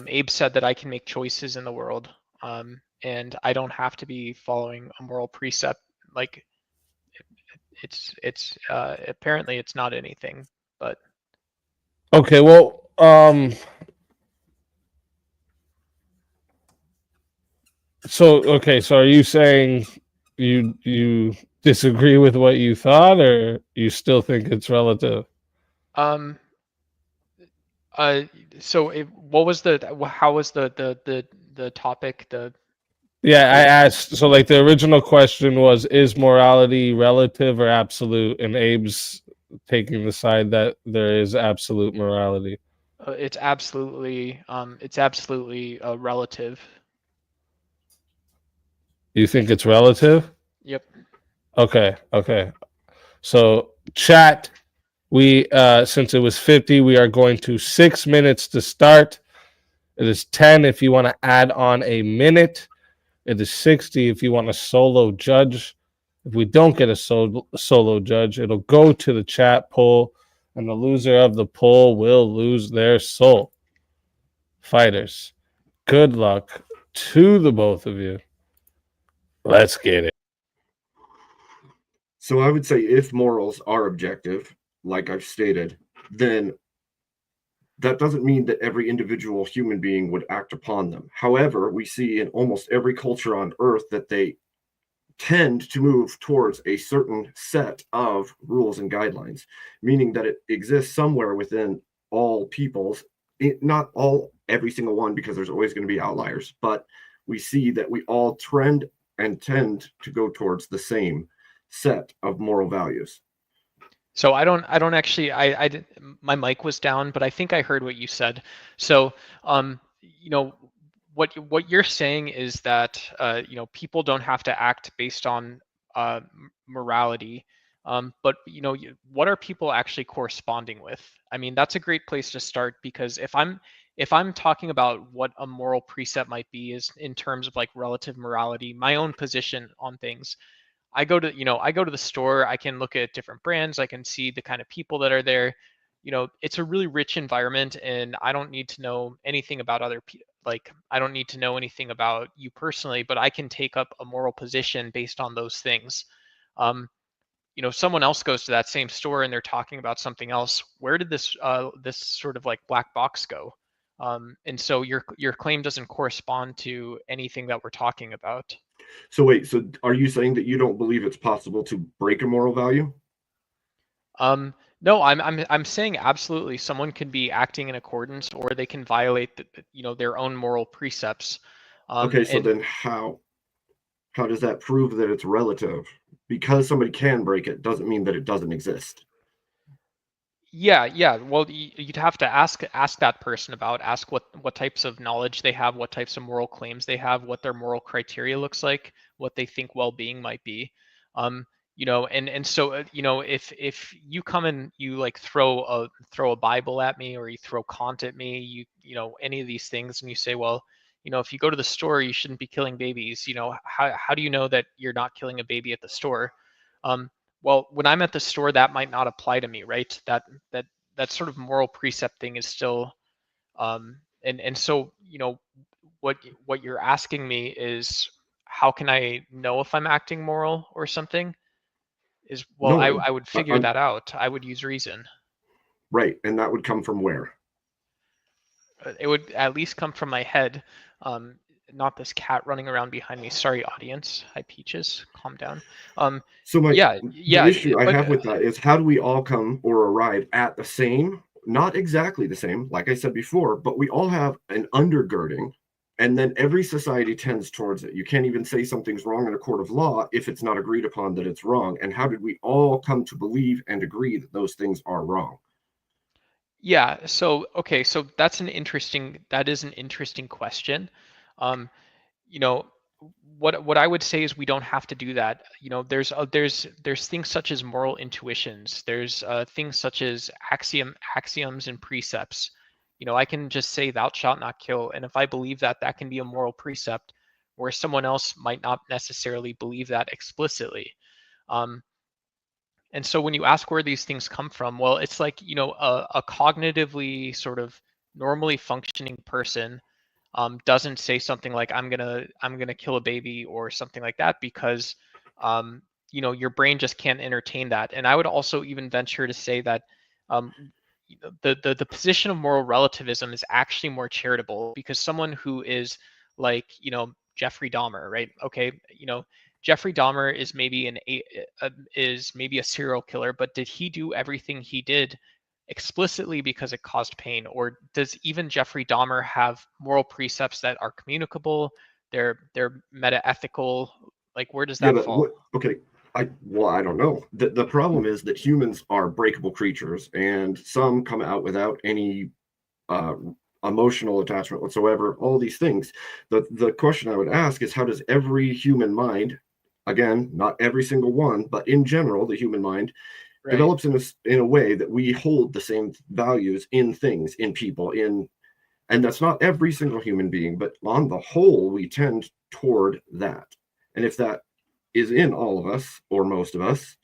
Abe said that I can make choices in the world, and I don't have to be following a moral precept. Like it's apparently it's not anything, but Okay, well, so are you saying you disagree with what you thought, or you still think it's relative? um so what was how was the topic Yeah, I asked. So, like, the original question was, is morality relative or absolute? And Abe's taking the side that there is absolute morality. it's absolutely relative. You think it's relative? Yep. Okay. So, chat, we since it was 50, we are going to 6 minutes to start. It is 10 if you want to add on a minute. It is 60 if you want a solo judge. If we don't get a solo judge, it'll go to the chat poll, and the loser of the poll will lose their soul. Fighters, good luck to the both of you. Let's get it. So I would say if morals are objective, like I've stated, then that doesn't mean that every individual human being would act upon them. However, we see in almost every culture on earth that they tend to move towards a certain set of rules and guidelines, meaning that it exists somewhere within all peoples, not all, every single one, because there's always going to be outliers, but we see that we all trend and tend to go towards the same set of moral values. So I don't actually, my mic was down, but I think I heard what you said. So, you know, what you're saying is that, you know, people don't have to act based on morality. But, you know, what are people actually corresponding with? I mean, that's a great place to start, because if I'm talking about what a moral precept might be is in terms of like relative morality, my own position on things, I go to the store, I can look at different brands, I can see the kind of people that are there. You know, it's a really rich environment, and I don't need to know anything about other people. Like, I don't need to know anything about you personally, but I can take up a moral position based on those things. You know, someone else goes to that same store and they're talking about something else. Where did this sort of like black box go? And so your claim doesn't correspond to anything that we're talking about. So wait, so are you saying that you don't believe it's possible to break a moral value? No, I'm saying absolutely someone can be acting in accordance, or they can violate their own moral precepts. Okay, so then how does that prove that it's relative? Because somebody can break it doesn't mean that it doesn't exist. Yeah. Well, you'd have to ask that person ask what types of knowledge they have, what types of moral claims they have, what their moral criteria looks like, what they think well-being might be. You know, and so you know, if you come and you like throw a Bible at me, or you throw Kant at me, you know, any of these things, and you say, well, you know, if you go to the store, you shouldn't be killing babies. You know, how do you know that you're not killing a baby at the store? Well, when I'm at the store, that might not apply to me, right? That sort of moral precept thing is still, and so, you know, what you're asking me is, how can I know if I'm acting moral or something? Is, well, No, I would figure that out. I would use reason. Right, and that would come from where? It would at least come from my head. Not this cat running around behind me. Sorry, audience. Hi, Peaches. Calm down. So the issue I have with that is, how do we all come or arrive at the same, not exactly the same, like I said before, but we all have an undergirding, and then every society tends towards it. You can't even say something's wrong in a court of law if it's not agreed upon that it's wrong. And how did we all come to believe and agree that those things are wrong? Yeah. So, okay. So that is an interesting question. You know, what I would say is, we don't have to do that. You know, there's things such as moral intuitions. There's things such as axioms and precepts. You know, I can just say, thou shalt not kill, and if I believe that, that can be a moral precept, where someone else might not necessarily believe that explicitly. And so when you ask where these things come from, well, it's like, you know, a cognitively sort of normally functioning person doesn't say something like I'm gonna kill a baby or something like that, because you know, your brain just can't entertain that. And I would also even venture to say that the position of moral relativism is actually more charitable, because someone who is like, you know, Jeffrey Dahmer, right? Okay, you know, Jeffrey Dahmer is maybe a serial killer, but did he do everything he did explicitly because it caused pain? Or does even Jeffrey Dahmer have moral precepts that are communicable? They're meta ethical. Like, where does that fall? Okay. I don't know. The problem is that humans are breakable creatures, and some come out without any emotional attachment whatsoever, all these things. The question I would ask is, how does every human mind, again, not every single one, but in general, the human mind develops in a way that we hold the same values in things, in people, and that's not every single human being, but on the whole, we tend toward that. And if that is in all of us, or most of us,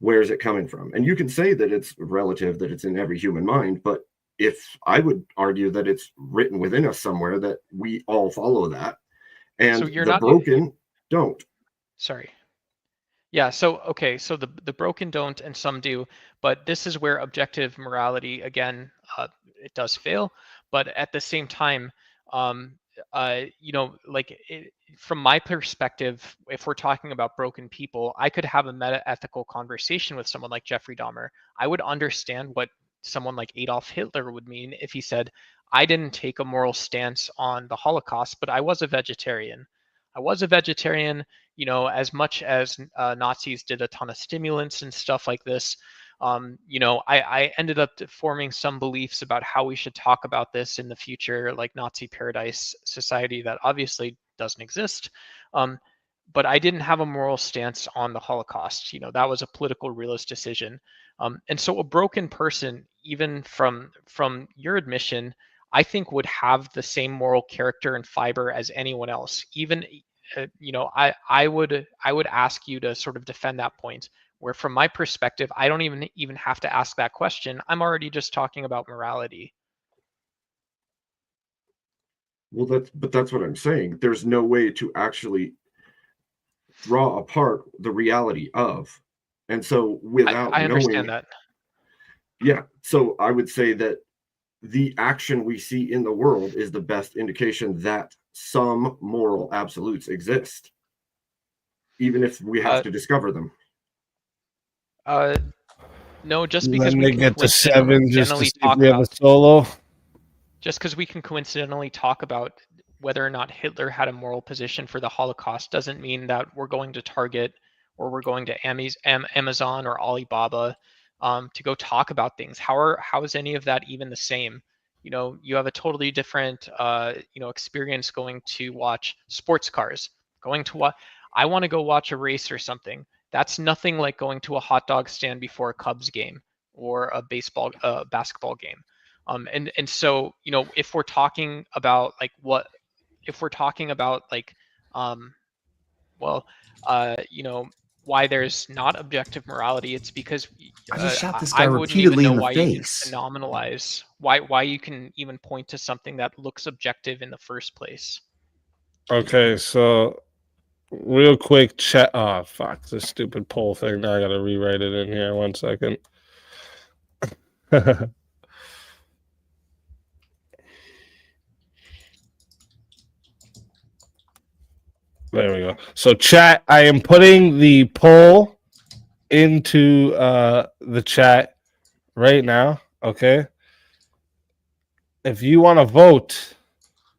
where is it coming from? And you can say that it's relative, that it's in every human mind, but if I would argue that it's written within us somewhere, that we all follow that, and So you're the not broken don't. Sorry. Yeah, so okay, so the broken don't and some do, but this is where objective morality, again, it does fail. But at the same time, you know, like from my perspective, if we're talking about broken people, I could have a meta-ethical conversation with someone like Jeffrey Dahmer. I would understand what someone like Adolf Hitler would mean if he said, I didn't take a moral stance on the Holocaust, but I was a vegetarian. I was a vegetarian, you know, as much as Nazis did a ton of stimulants and stuff like this. You know, I ended up forming some beliefs about how we should talk about this in the future, like Nazi paradise society that obviously doesn't exist. But I didn't have a moral stance on the Holocaust. You know, that was a political realist decision. And so a broken person, even from your admission, I think would have the same moral character and fiber as anyone else. Even, you know, I would ask you to sort of defend that point, where from my perspective, I don't even have to ask that question. I'm already just talking about morality. Well, that's what I'm saying. There's no way to actually draw apart the reality of, and so without I understand knowing that. Yeah, so I would say that the action we see in the world is the best indication that some moral absolutes exist, even if we have to discover them. No, just because Let we me can get to 7 just to coincidentally see if talk we have a about solo. just because we can coincidentally talk about whether or not Hitler had a moral position for the Holocaust doesn't mean that we're going to Target or we're going to Amazon or Alibaba to go talk about things. How is any of that even the same? You know, you have a totally different you know, experience going to watch sports cars. I want to go watch a race or something. That's nothing like going to a hot dog stand before a Cubs game or a basketball game. And so, you know, if we're talking about like you know, why there's not objective morality, it's because I just shot this guy I wouldn't even repeatedly know in the why face. you can phenomenalize, why you can even point to something that looks objective in the first place. Okay, so real quick chat. Oh, fuck, this stupid poll thing. Now I gotta rewrite it in here. 1 second. There we go. So chat, I am putting the poll into the chat right now. Okay. If you want to vote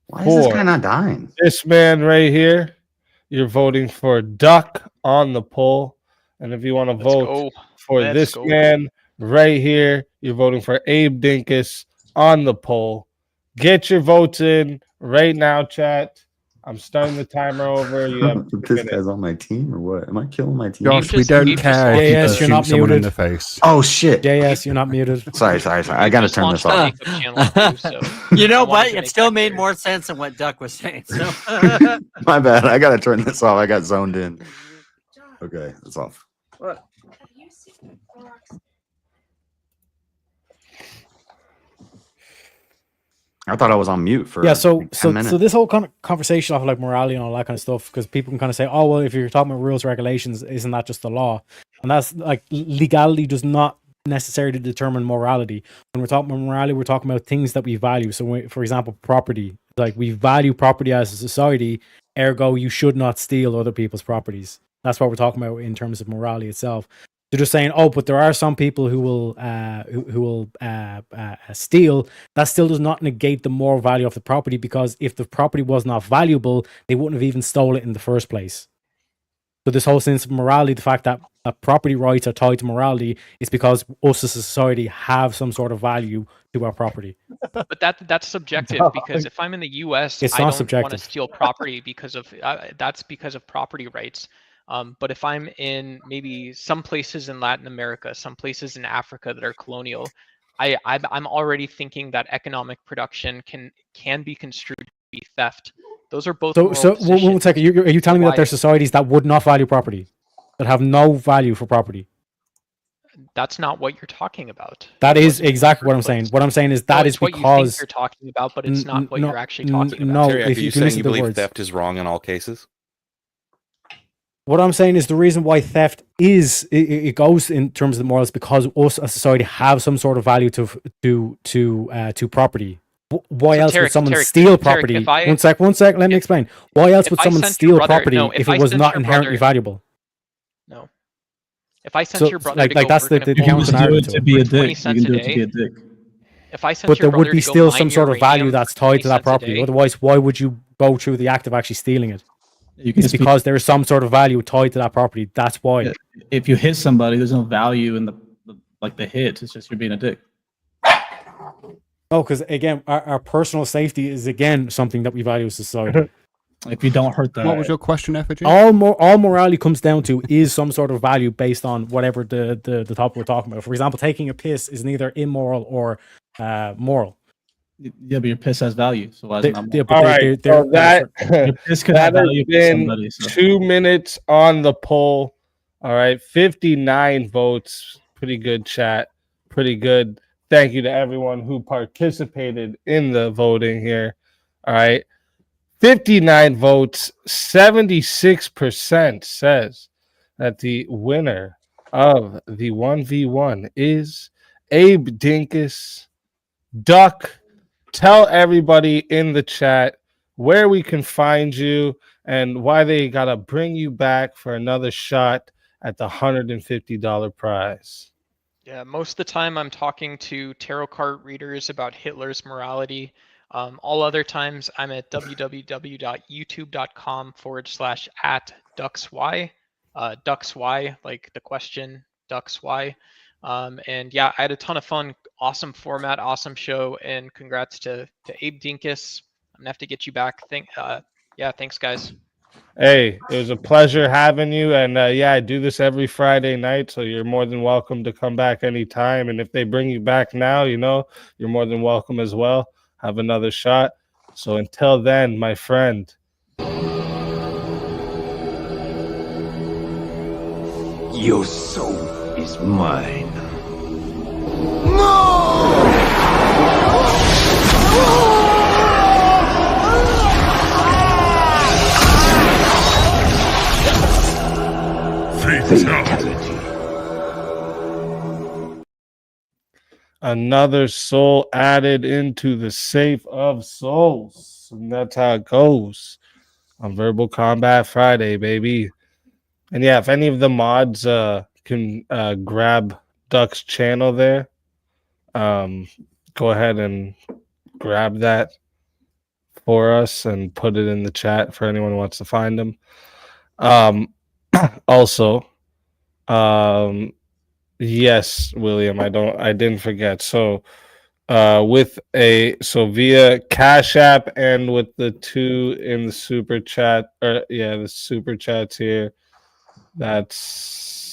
Why is this for guy not dying? this man right here, you're voting for Duck on the poll. And if you want to vote for this man right here, you're voting for Abe Dinkus on the poll. Get your votes in right now, chat. I'm starting the timer over. You have 2 This minutes. guy's on my team or what? Am I killing my team? Josh, we don't care if you JS, can you're shoot not someone in muted. the face. Oh shit. JS, you're not muted. Sorry. I gotta turn this off. You know what? It still made more sense than what Duck was saying. So. My bad. I gotta turn this off. I got zoned in. Okay, it's off. What? I thought I was on mute for Yeah, so like 10 minutes. so this whole kind of conversation of like morality and all that kind of stuff, because people can kind of say, oh well, if you're talking about rules, regulations, isn't that just the law? And that's like legality does not necessarily determine morality. When we're talking about morality, we're talking about things that we value. So, for example, property. Like we value property as a society, ergo, you should not steal other people's properties. That's what we're talking about in terms of morality itself. They're just saying, oh, but there are some people who will steal. That still does not negate the moral value of the property, because if the property was not valuable, they wouldn't have even stole it in the first place. So this whole sense of morality, the fact that property rights are tied to morality, is because us as a society have some sort of value to our property. But that's subjective, because if I'm in the U.S., It's I not don't want subjective. to steal property because of that's because of property rights. But if I'm in maybe some places in Latin America, some places in Africa that are colonial, I'm already thinking that economic production can be construed to be theft. Those are both So, moral one positions. second. Are you telling me that Why- there's societies that would not value property, that have no value for property? That's not what you're talking about. That It is wasn't in the exactly what I'm first saying. place. What I'm saying is No, that it's is what you think because you're talking about, but it's not what no, you're actually talking about. no, Terry, if are you you can saying listen you to the believe words. theft is wrong in all cases? What I'm saying is the reason why theft it goes in terms of the morals, because us as society have some sort of value to property. Why So else would Tarek, someone Tarek, steal Tarek, property? if I- One sec. Let me explain. Why else if would I someone sent your steal brother- property no, if if it I was sent not your inherently brother- valuable? No. If I sent So, your brother like- to like go that's work the- in a the field counter for narrative to it. be a 20 dick. You cents can do a it to day, be a dick. if I sent But your there would brother be to go still some mine sort of value uranium that's for tied 20 to that cents a property. day, Otherwise, why would you go through the act of actually stealing it? You can It's speak- because there is some sort of value tied to that property. That's why. Yeah, if you hit somebody, there's no value in the hit. It's just you're being a dick. No, because again, our personal safety is again something that we value as a society. If you don't hurt them. What was your question, Effigy? All morality comes down to is some sort of value based on whatever the topic we're talking about. For example, taking a piss is neither immoral or moral. Yeah, but your piss has value. So why is They- it not yeah, moral? but All they- right, they're- so that Your piss could that have has value for been somebody. So. 2 minutes on the poll. All right, 59 votes. Pretty good, chat. Pretty good. Thank you to everyone who participated in the voting here. All right, 59 votes. 76% says that the winner of the 1v1 is Abe Dinkus. Duck, tell everybody in the chat where we can find you and why they gotta bring you back for another shot at the $150 prize. Yeah, most of the time I'm talking to tarot card readers about Hitler's morality. All other times I'm at www.youtube.com/@ducksy, ducksy, like the question, ducksy. And yeah, I had a ton of fun, awesome format, awesome show, and congrats to Abe Dinkus. I'm gonna have to get you back. Yeah, thanks guys. Hey, it was a pleasure having you. And yeah, I do this every Friday night, so you're more than welcome to come back anytime. And if they bring you back now, you're more than welcome as well. Have another shot. So until then, my friend. Your soul is mine. Fatality. Another soul added into the safe of souls. And that's how it goes on Verbal Combat Friday, baby. And yeah, if any of the mods can grab Duck's channel there, go ahead and grab that for us and put it in the chat for anyone who wants to find them. Also, yes, William, I didn't forget. So via Cash App and with the 2 in the super chat, the super chats here, that's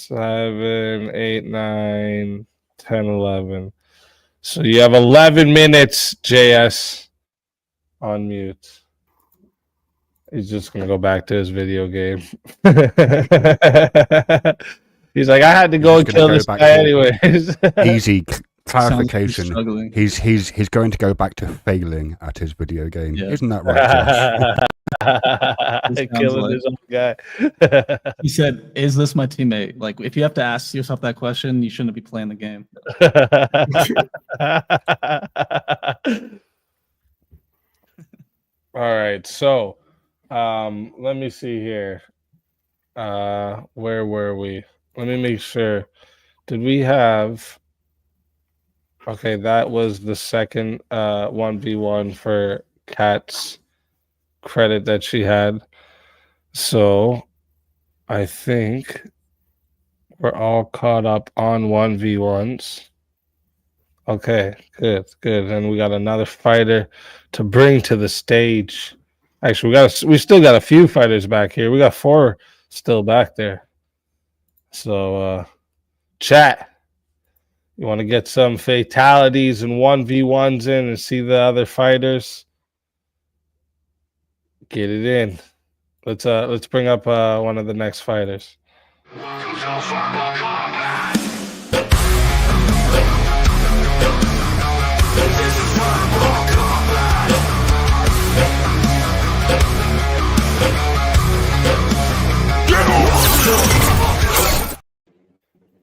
7, 8, 9, 10, 11. So you have 11 minutes, JS, on mute. He's just gonna go back to his video game. He's like, I had to go and kill this guy anyways. clarification. struggling. He's going to go back to failing at his video game. Yeah. Isn't that right, Josh? Killing like- his own guy. He said, "Is this my teammate?" Like, if you have to ask yourself that question, you shouldn't be playing the game. All right, so let me see here. Where were we? Let me make sure. Did we have? Okay, that was the second 1v1 for Kat's credit that she had. So I think we're all caught up on 1v1s. Okay, good. And we got another fighter to bring to the stage. Actually, we still got a few fighters back here. We got 4 still back there. So chat. You want to get some fatalities and 1v1s in and see the other fighters? Get it in. Let's bring up one of the next fighters.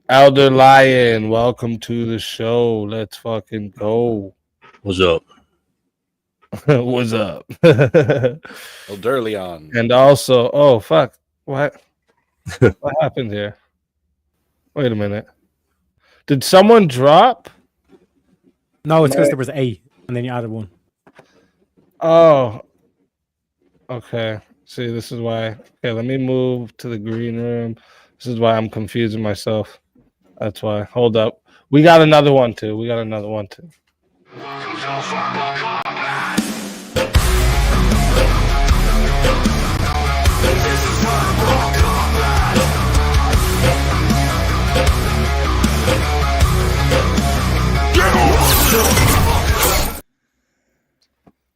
Elder Lion, welcome to the show. Let's fucking go. What's up? What's up? Elder Leon. And also, oh fuck, what happened here? Wait a minute. Did someone drop? No, it's because there was 8, and then you added 1. Oh, okay. See, this is why. Okay, let me move to the green room. This is why I'm confusing myself. That's why. Hold up. We got another one too.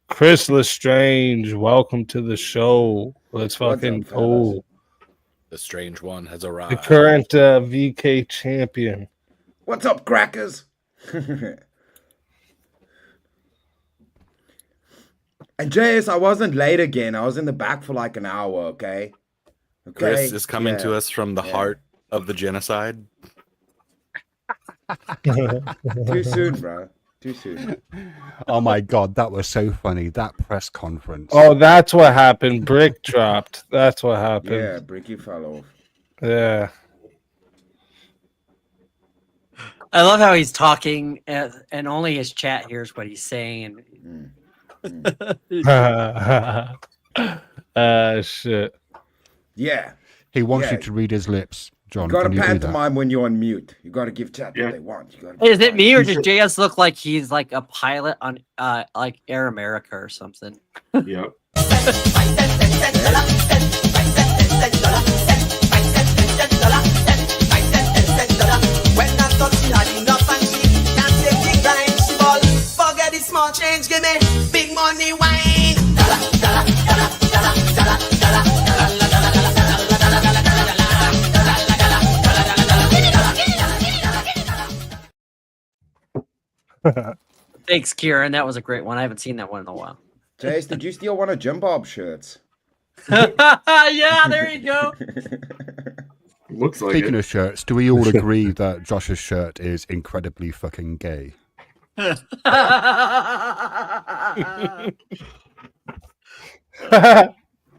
Chris Lestrange, welcome to the show. Let's fucking go. The strange one has The arrived. current VK champion. What's up, crackers? And JS, I wasn't late again. I was in the back for like an hour, okay? Chris is coming to us from the heart of the genocide. Too soon, bro. Too soon. Oh my god, that was so funny. That press conference. Oh, that's what happened. Brick dropped. That's what happened. Yeah, Bricky fell off. Yeah. I love how he's talking and only his chat hears what he's saying. Shit. Yeah. He wants Yeah. you to read his lips, John. You gotta Can you do that? pantomime when you're on mute. You gotta give chat what they want. You gotta Is it me or does JS look like he's like a pilot on like Air America or something? Yep. Forget the small change, give me big money wine. Thanks, Kieran. That was a great one. I haven't seen that one in a while. Jace, did you steal one of Jim Bob's shirts? Yeah, there you go. Looks like Speaking it. of shirts, do we all agree that Josh's shirt is incredibly fucking gay?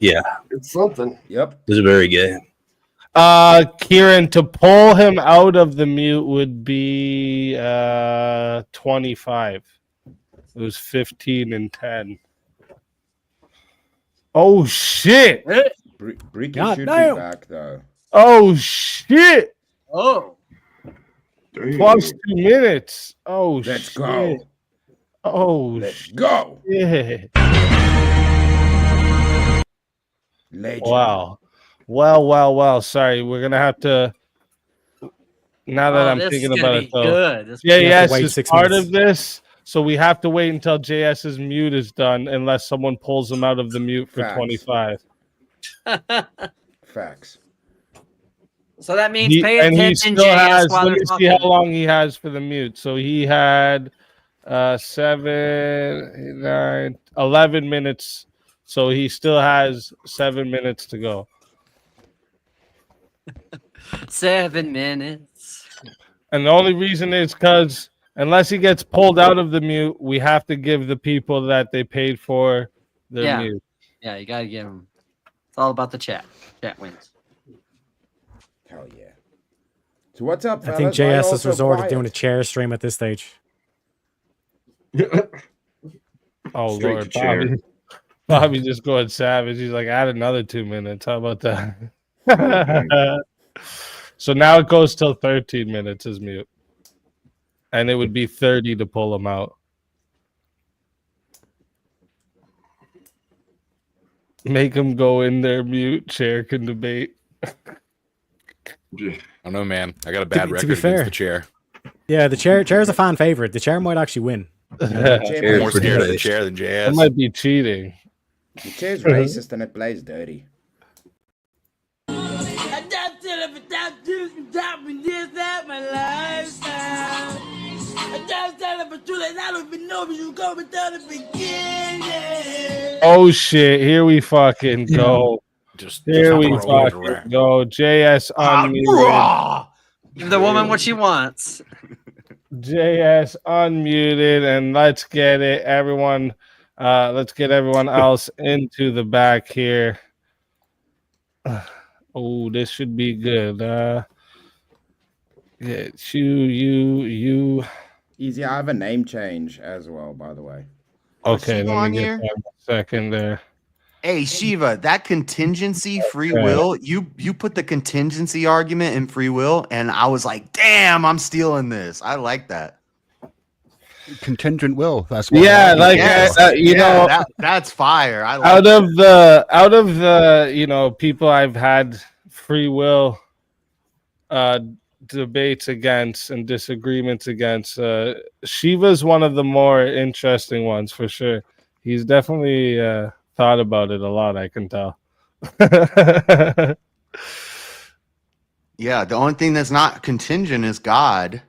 Yeah, It's something. Yep. this is very gay. Kieran, to pull him out of the mute would be 25. It was 15 and 10. Oh shit! Bricky God should damn. be back though. Oh shit! Oh. Plus 2 minutes. Oh Let's shit. go. Oh Let's go. shit. Legend. Wow. Well. Sorry, we're gonna have to. Now that Oh, I'm this thinking is about gonna it, be though. good. This- Yeah, We have to yes, wait it's 6 part minutes. of this. So we have to wait until JS's mute is done, unless someone pulls him out of the mute for Facts. 25. Facts. So that means pay And he attention, still JS, has. while Let they're me see how talking. long he has for the mute. So he had 7, 9, 11 minutes. So he still has 7 minutes to go. 7 minutes. And the only reason is because unless he gets pulled out of the mute, we have to give the people that they paid for their Yeah. mute. Yeah, you gotta give them. It's all about the chat. Chat wins. Hell yeah. So what's up, I fellas? think Why you JS all has so resorted quiet? doing a chair stream at this stage. Oh Straight Lord, to chair. Bobby just going savage. He's like, add another 2 minutes. How about that? So now it goes till 13 minutes is mute. And it would be 30 to pull him out. Make him go in there mute. Chair can debate. I don't know, man. I got a bad to record be against fair. the chair. Yeah, the chair is a fan favorite. The chair might actually win. I'm more scared of the chair than That JS. might be cheating. The chair's racist and it plays dirty. Oh shit! Here we fucking go. Here we fucking go. JS unmuted. Give the woman what she wants. JS unmuted, and let's get it, everyone. Let's get everyone else into the back here. Oh, this should be good. Yeah, you. Easy. I have a name change as well, by the way. Okay, Shiva let on me get here? that 1 second there. Hey Shiva, that contingency free Yeah. will, you put the contingency argument in free will, and I was like, damn, I'm stealing this. I like that. Contingent will. That's what Yeah, I like you know, that's fire. I like out of the people I've had free will debates against and disagreements against, Shiva's one of the more interesting ones for sure. He's definitely thought about it a lot, I can tell. Yeah, the only thing that's not contingent is God,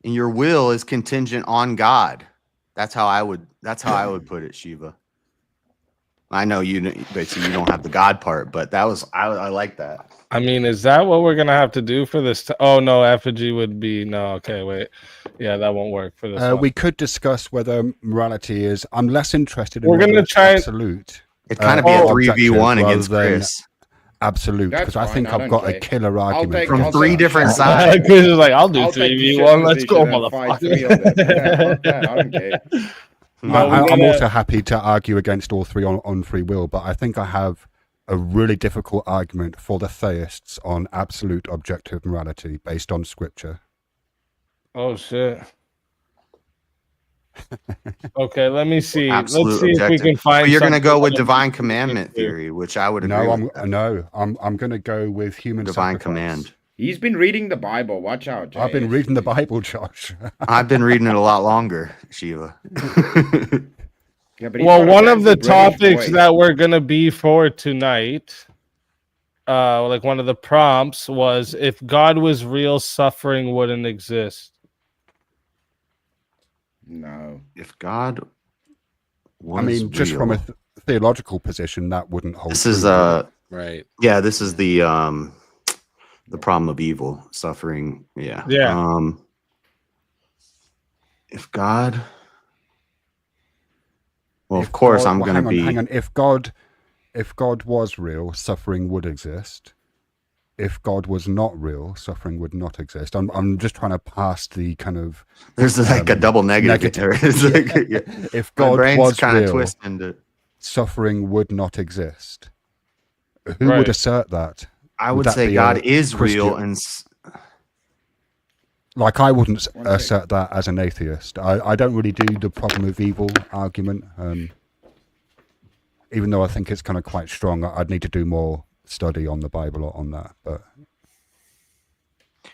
and your will is contingent on God. That's how I would put it, Shiva. I know basically you don't have the God part, but I like that. I mean, is that what we're gonna have to do for this? Oh no, effigy would be no. Okay, wait, yeah, that won't work for this. one. We could discuss whether morality is. I'm less interested in. We're gonna whether it's try and- absolute. It'd kind of be a objective 3v1 rather against than Chris. Absolute, That's because I fine, think I I've don't got a care. killer I'll argument take- From I'll three take- different I'll- sides. Chris is like, I'll do I'll take the 3v1. Let's go, position and fight 3 of them. motherfucker. Yeah, fuck that, I don't care. No, we I'm gotta- also happy to argue against all three on free will, but I think I have a really difficult argument for the theists on absolute objective morality based on scripture. Oh shit. Okay, let me see. Absolute Let's see if we objective. can find. But you're going to something go with that- divine commandment theory, which I would agree with. I'm going to go with human Divine sacrifice. command. He's been reading the Bible. Watch out, I've been JS. reading the Bible, Josh. I've been reading it a lot longer, Shiva. Yeah, but he's Well, got a one of the fancy British topics voice. that we're gonna be for tonight, like one of the prompts was if God was real, suffering wouldn't exist. No. If God was I mean, just from a real. theological position, that wouldn't hold. This is true. Right. Yeah, this is the problem of evil, suffering. Yeah. Yeah. If God, well, of course, I'm going to be. Hang on. If God was real, suffering would exist. If God was not real, suffering would not exist. I'm just trying to pass the kind of. There's like a double negative. There. It's like, yeah. If My God brain's was kind of real, twisting to. suffering would not exist. Who Right. would assert that? I would that say be God a is real, Christian? and Like, I wouldn't One sec. assert that as an atheist. I don't really do the problem of evil argument. Even though I think it's kind of quite strong, I'd need to do more study on the Bible on that. But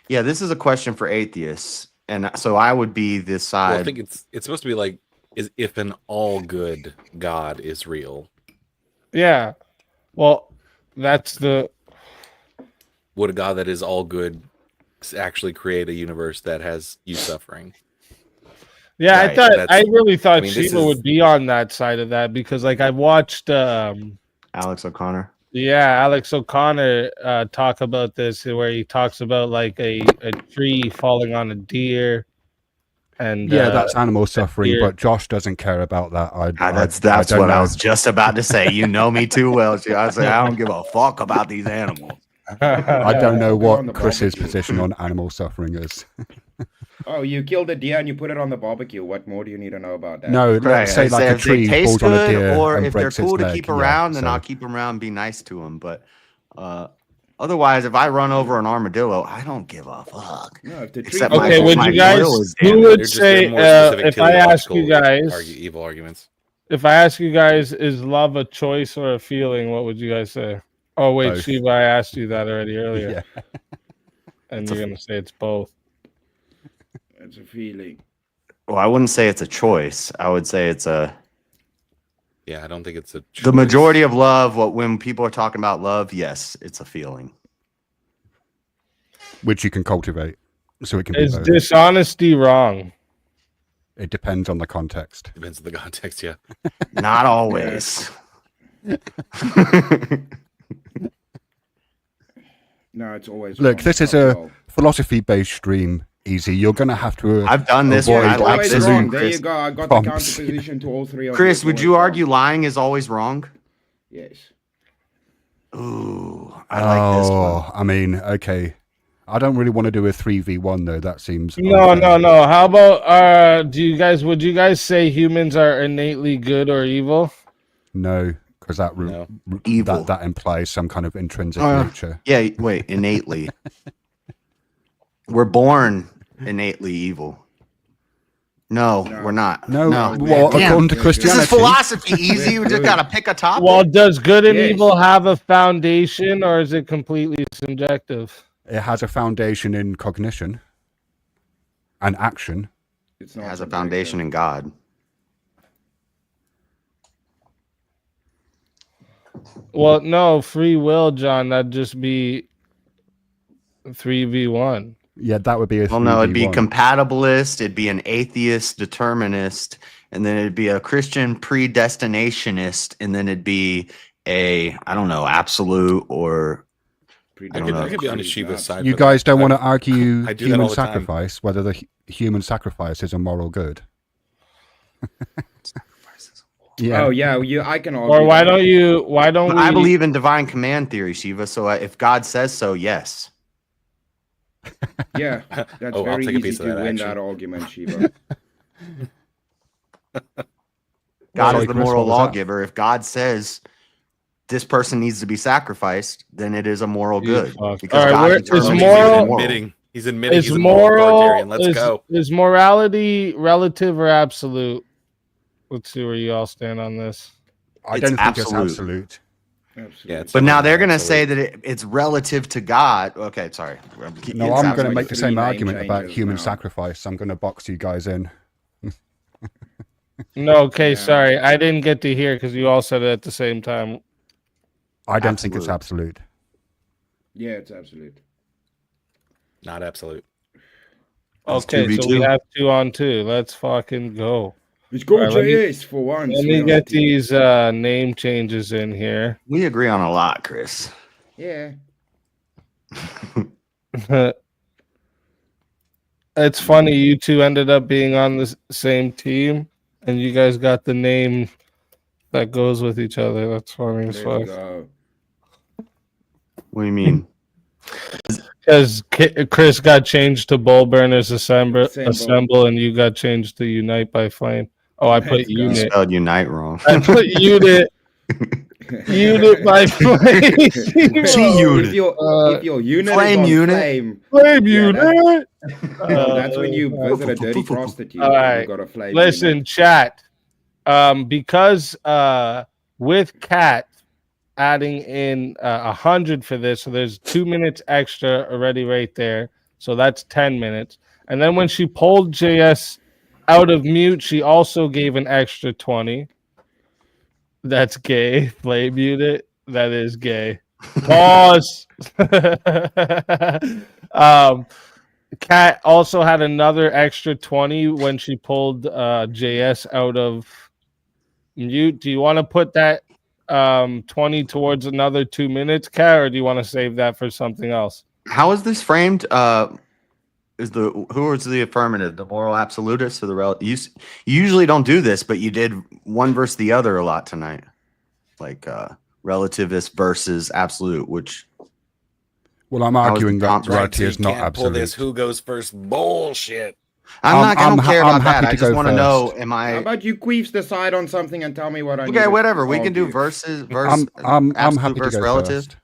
yeah, this is a question for atheists, and so I would be this side. Well, I think it's supposed to be like is if an all good God is real. Yeah. Well, that's would a God that is all good actually create a universe that has you suffering? Yeah, Right, I thought that's- I really thought I mean, this Shiva is- would be on that side of that because like I watched Alex O'Connor. yeah, Alex O'Connor talk about this where he talks about like a tree falling on a deer and Yeah, that's animal suffering, deer. but Josh doesn't care about that. That's don't what I know. was just about to say. You know me too well. I was like, I don't give a fuck about these animals. I don't know Put it on the what Chris's barbecue. position on animal suffering is. Oh, you killed a deer and you put it on the barbecue. What more do you need to know about that? No, Right. let's say I like say a if they tree taste falls on a good, deer or and if they're breaks cool its to leg. keep yeah, around, then so- I'll keep them around, be nice to them. But otherwise, if I run over an armadillo, I don't give a fuck. No, if the tree Except Okay, would my you guys? grill is Who damaged. would They're just say more specific if I ask you teleological guys? evil arguments. If I ask you guys, is love a choice or a feeling? What would you guys say? Oh wait, Both. Shiva, I asked you that already earlier, Yeah. and you're gonna say it's both. It's a feeling. Well, I wouldn't say it's a choice. I would say it's a. Yeah, I don't think it's a. The majority of love, when people are talking about love, yes, it's a feeling. which you can cultivate, so it can be Is both. dishonesty wrong? It depends on the context. Depends on the context, yeah. Not always. No, it's always Look, wrong. this is Not a wrong. philosophy-based stream. Easy, you're gonna have to. I've done this avoid one. I It's like always this wrong. one, There you Chris. go. I got the Prompts. counter position to all three of Chris, It's would always you wrong. argue lying is always wrong? Yes. Ooh, I like this one. I mean, okay. I don't really want to do a 3v1 though. That seems No, unfair. no. How about would you guys say humans are innately good or evil? No, because that Evil. that implies some kind of intrinsic Uh, nature. Yeah, wait, innately. We're born innately evil. No, we're not. No, no. well, Damn. according to This Christianity, is philosophy. Easy. You just gotta pick a topic. Well, does good and Yes. evil have a foundation, or is it completely subjective? it has a foundation in cognition and action. It's It not has a subjective. foundation in God. Well, no, free will, John. That'd just be 3v1. Yeah, that would be a. Well, no, it'd be 3v1. compatibilist. It'd be an atheist determinist, and then it'd be a Christian predestinationist, and then it'd be a absolute or. I could be on Shiva's side. You for guys that. don't want to argue I do that all human the time. sacrifice, whether the human sacrifice is a moral good. Yeah. Oh yeah, I can argue. Or why that. don't you? Why don't we? I believe in divine command theory, Shiva. So if God says so, yes. Yeah, that's Oh, I'll very take a easy piece of to that win action. that argument, Shiva. God Sorry, is the Chris, moral what was that? lawgiver. If God says this person needs to be sacrificed, then it is a moral You good. fuck. Because All right, God where- is determines moral- it's admitting he's admitting Is he's a moral authoritarian. Let's go. Is morality relative or absolute? Let's see where you all stand on this. I It's don't think it's absolute. absolute. Yeah, it's But now definitely they're going to absolute. say that it's relative to God. Okay, sorry. No, It's I'm going to absolute. make the three same name argument about changes human now. sacrifice. I'm going to box you guys in. No, okay, sorry, I didn't get to hear because you all said it at the same time. I don't think it's absolute. Yeah, it's absolute. Not absolute. Okay, so we 2v2. have 2-on-2. Let's fucking go. Let's go, All right, let me- JS, for once. Let we me are get a team. these name changes in here. We agree on a lot, Chris. Yeah. It's funny you two ended up being on the same team, and you guys got the name that goes with each other. That's funny as There we fuck. go. What do you mean? Because Chris got changed to Bull Burners Assemble. Assemble, and you got changed to Unite by Flame. Oh, I put Let's go. You unit. spelled unite wrong. I put unit. Unit by Flame. If your unit Flame is on unit. flame, Flame Yeah, unit. that's when you visit a dirty prostitute. All right. You got a flame Listen, unit. chat. Because with Kat adding in 100 for this, so there's 2 minutes extra already right there. So that's 10 minutes. And then when she pulled JS out of mute, she also gave an extra 20. That's gay. Flame unit. That is gay. Pause. Kat also had another extra 20 when she pulled JS out of mute. Do you want to put that 20 towards another 2 minutes, Kat, or do you want to save that for something else? How is this framed? Who is the affirmative? The moral absolutist or the you usually don't do this, but you did one versus the other a lot tonight, like relativist versus absolute. Which, well, I'm arguing that morality is not Pull absolute. this who goes first bullshit. I don't care I'm about that. happy I to just go want to know, am How I about you queefs decide on something and tell me what I need okay? to Whatever. We can do argue. versus I'm absolute happy to versus go relative. first.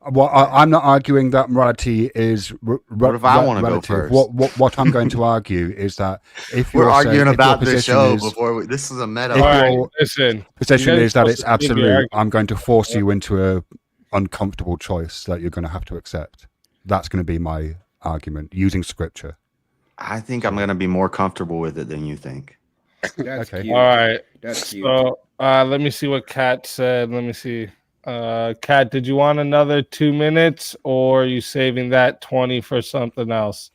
Well, I'm not arguing that morality is What if I wanna go relative. first? What I'm going to argue is that if We're you're arguing saying, about if your the position show is, before this is a meta. if All right, your listen. position You guys is that are it's supposed to give your absolute, argument. I'm going to force you into a uncomfortable choice that you're going to have to accept. That's going to be my argument using scripture. I think I'm going to be more comfortable with it than you think. That's Okay. cute. All right. That's cute. So let me see what Kat said. Let me see. Kat, did you want another 2 minutes, or are you saving that 20 for something else?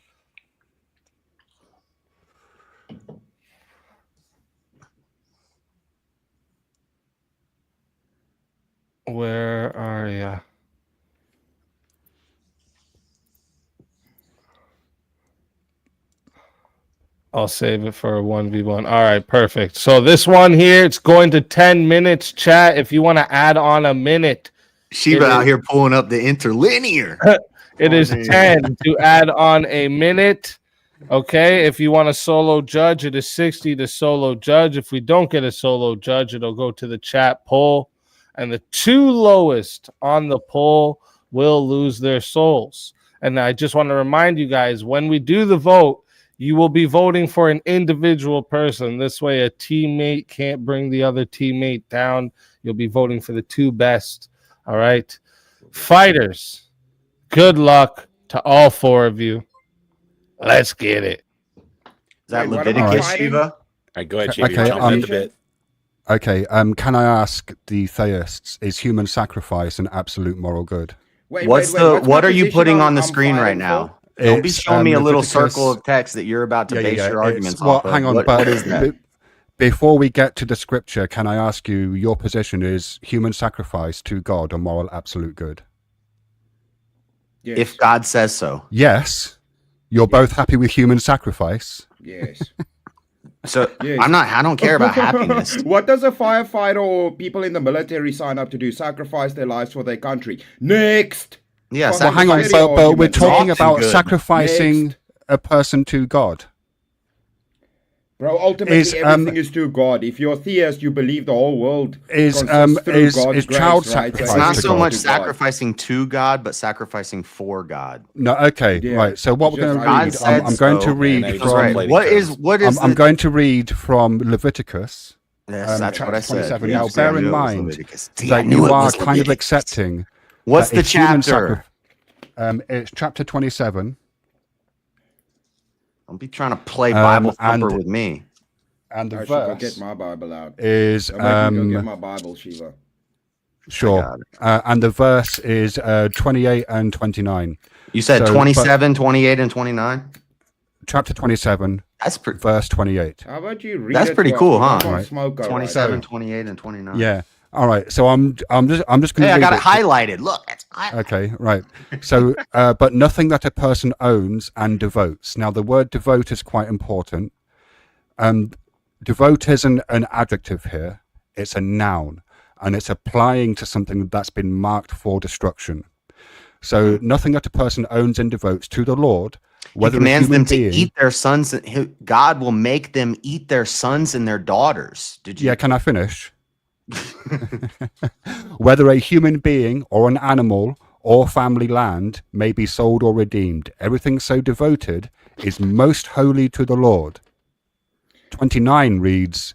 Where are you? I'll save it for a 1v1. All right, perfect. So this one here, it's going to 10 minutes, chat. If you want to add on a minute, Shiva it out is- here pulling up the interlinear. it is 10 to add on a minute. Okay, if you want a solo judge, it is 60 to solo judge. If we don't get a solo judge, it'll go to the chat poll, and the two lowest on the poll will lose their souls. And I just want to remind you guys, when we do the vote, you will be voting for an individual person. This way, a teammate can't bring the other teammate down. You'll be voting for the two best. All right, fighters, good luck to all four of you. Let's get it. Is that Wait, what am I Leviticus, fighting? Shiva? All right, go ahead, Chief. Okay, You're jumping at the bit. Okay, can I ask the theists, is human sacrifice an absolute moral good? Wait, What's wait, the what's what my are you position putting on the I'm screen right fighting now? for? Don't be It's, showing me a little Leviticus- circle of text that you're about to base your It's- arguments well, off of. hang on, What but is that? before we get to the scripture, can I ask you, your position is human sacrifice to God a moral absolute good? Yes. If God says so. Yes. You're both happy with human sacrifice? Yes. So Yes. I don't care about happiness. What does a firefighter or people in the military sign up to do? Sacrifice their lives for their country. Next. Yeah, Fucking Well, hang on, petty but we're argument. talking Next. about Good. sacrificing Next. a person to God. Bro, ultimately Is, everything is to God. If you're a theist, you believe the whole world Is, consists through is God's grace, child right? sacrifice It's not to so God? much To God. sacrificing to God, but sacrificing for God. No, okay, Yeah. right. So what we're going to God read, said I'm going to so. read And from, Right. What is I'm the- going to read from Leviticus. Yes, that's chapter what I said. 27. Yeah, Now, I bear knew in it was mind Leviticus. See, I that knew you it are was kind of Leviticus. accepting. What's that the if human chapter? It's chapter 27. Don't be trying to play Bible thumper and- with me. And the I should go verse get my Bible out. is Don't make me go get my Bible, Shiva. sure, and the verse is 28 and 29. You said So, 27, 28, and 29? Chapter 27, That's verse 28. How about you read That's it pretty to us? cool, We huh? don't want Right. smoke, all right. 27, 28, and 29. Yeah. All right. So I'm just going to. Hey, I got it highlighted. Look, it's Okay, right. So, but nothing that a person owns and devotes. Now, the word devote is quite important. Devote isn't an adjective here; it's a noun, and it's applying to something that's been marked for destruction. So, nothing that a person owns and devotes to the Lord, He whether a commands human them to being. eat their sons. God will make them eat their sons and their daughters. Did you? Yeah, can I finish? Whether a human being or an animal or family land may be sold or redeemed, everything so devoted is most holy to the Lord. 29 reads,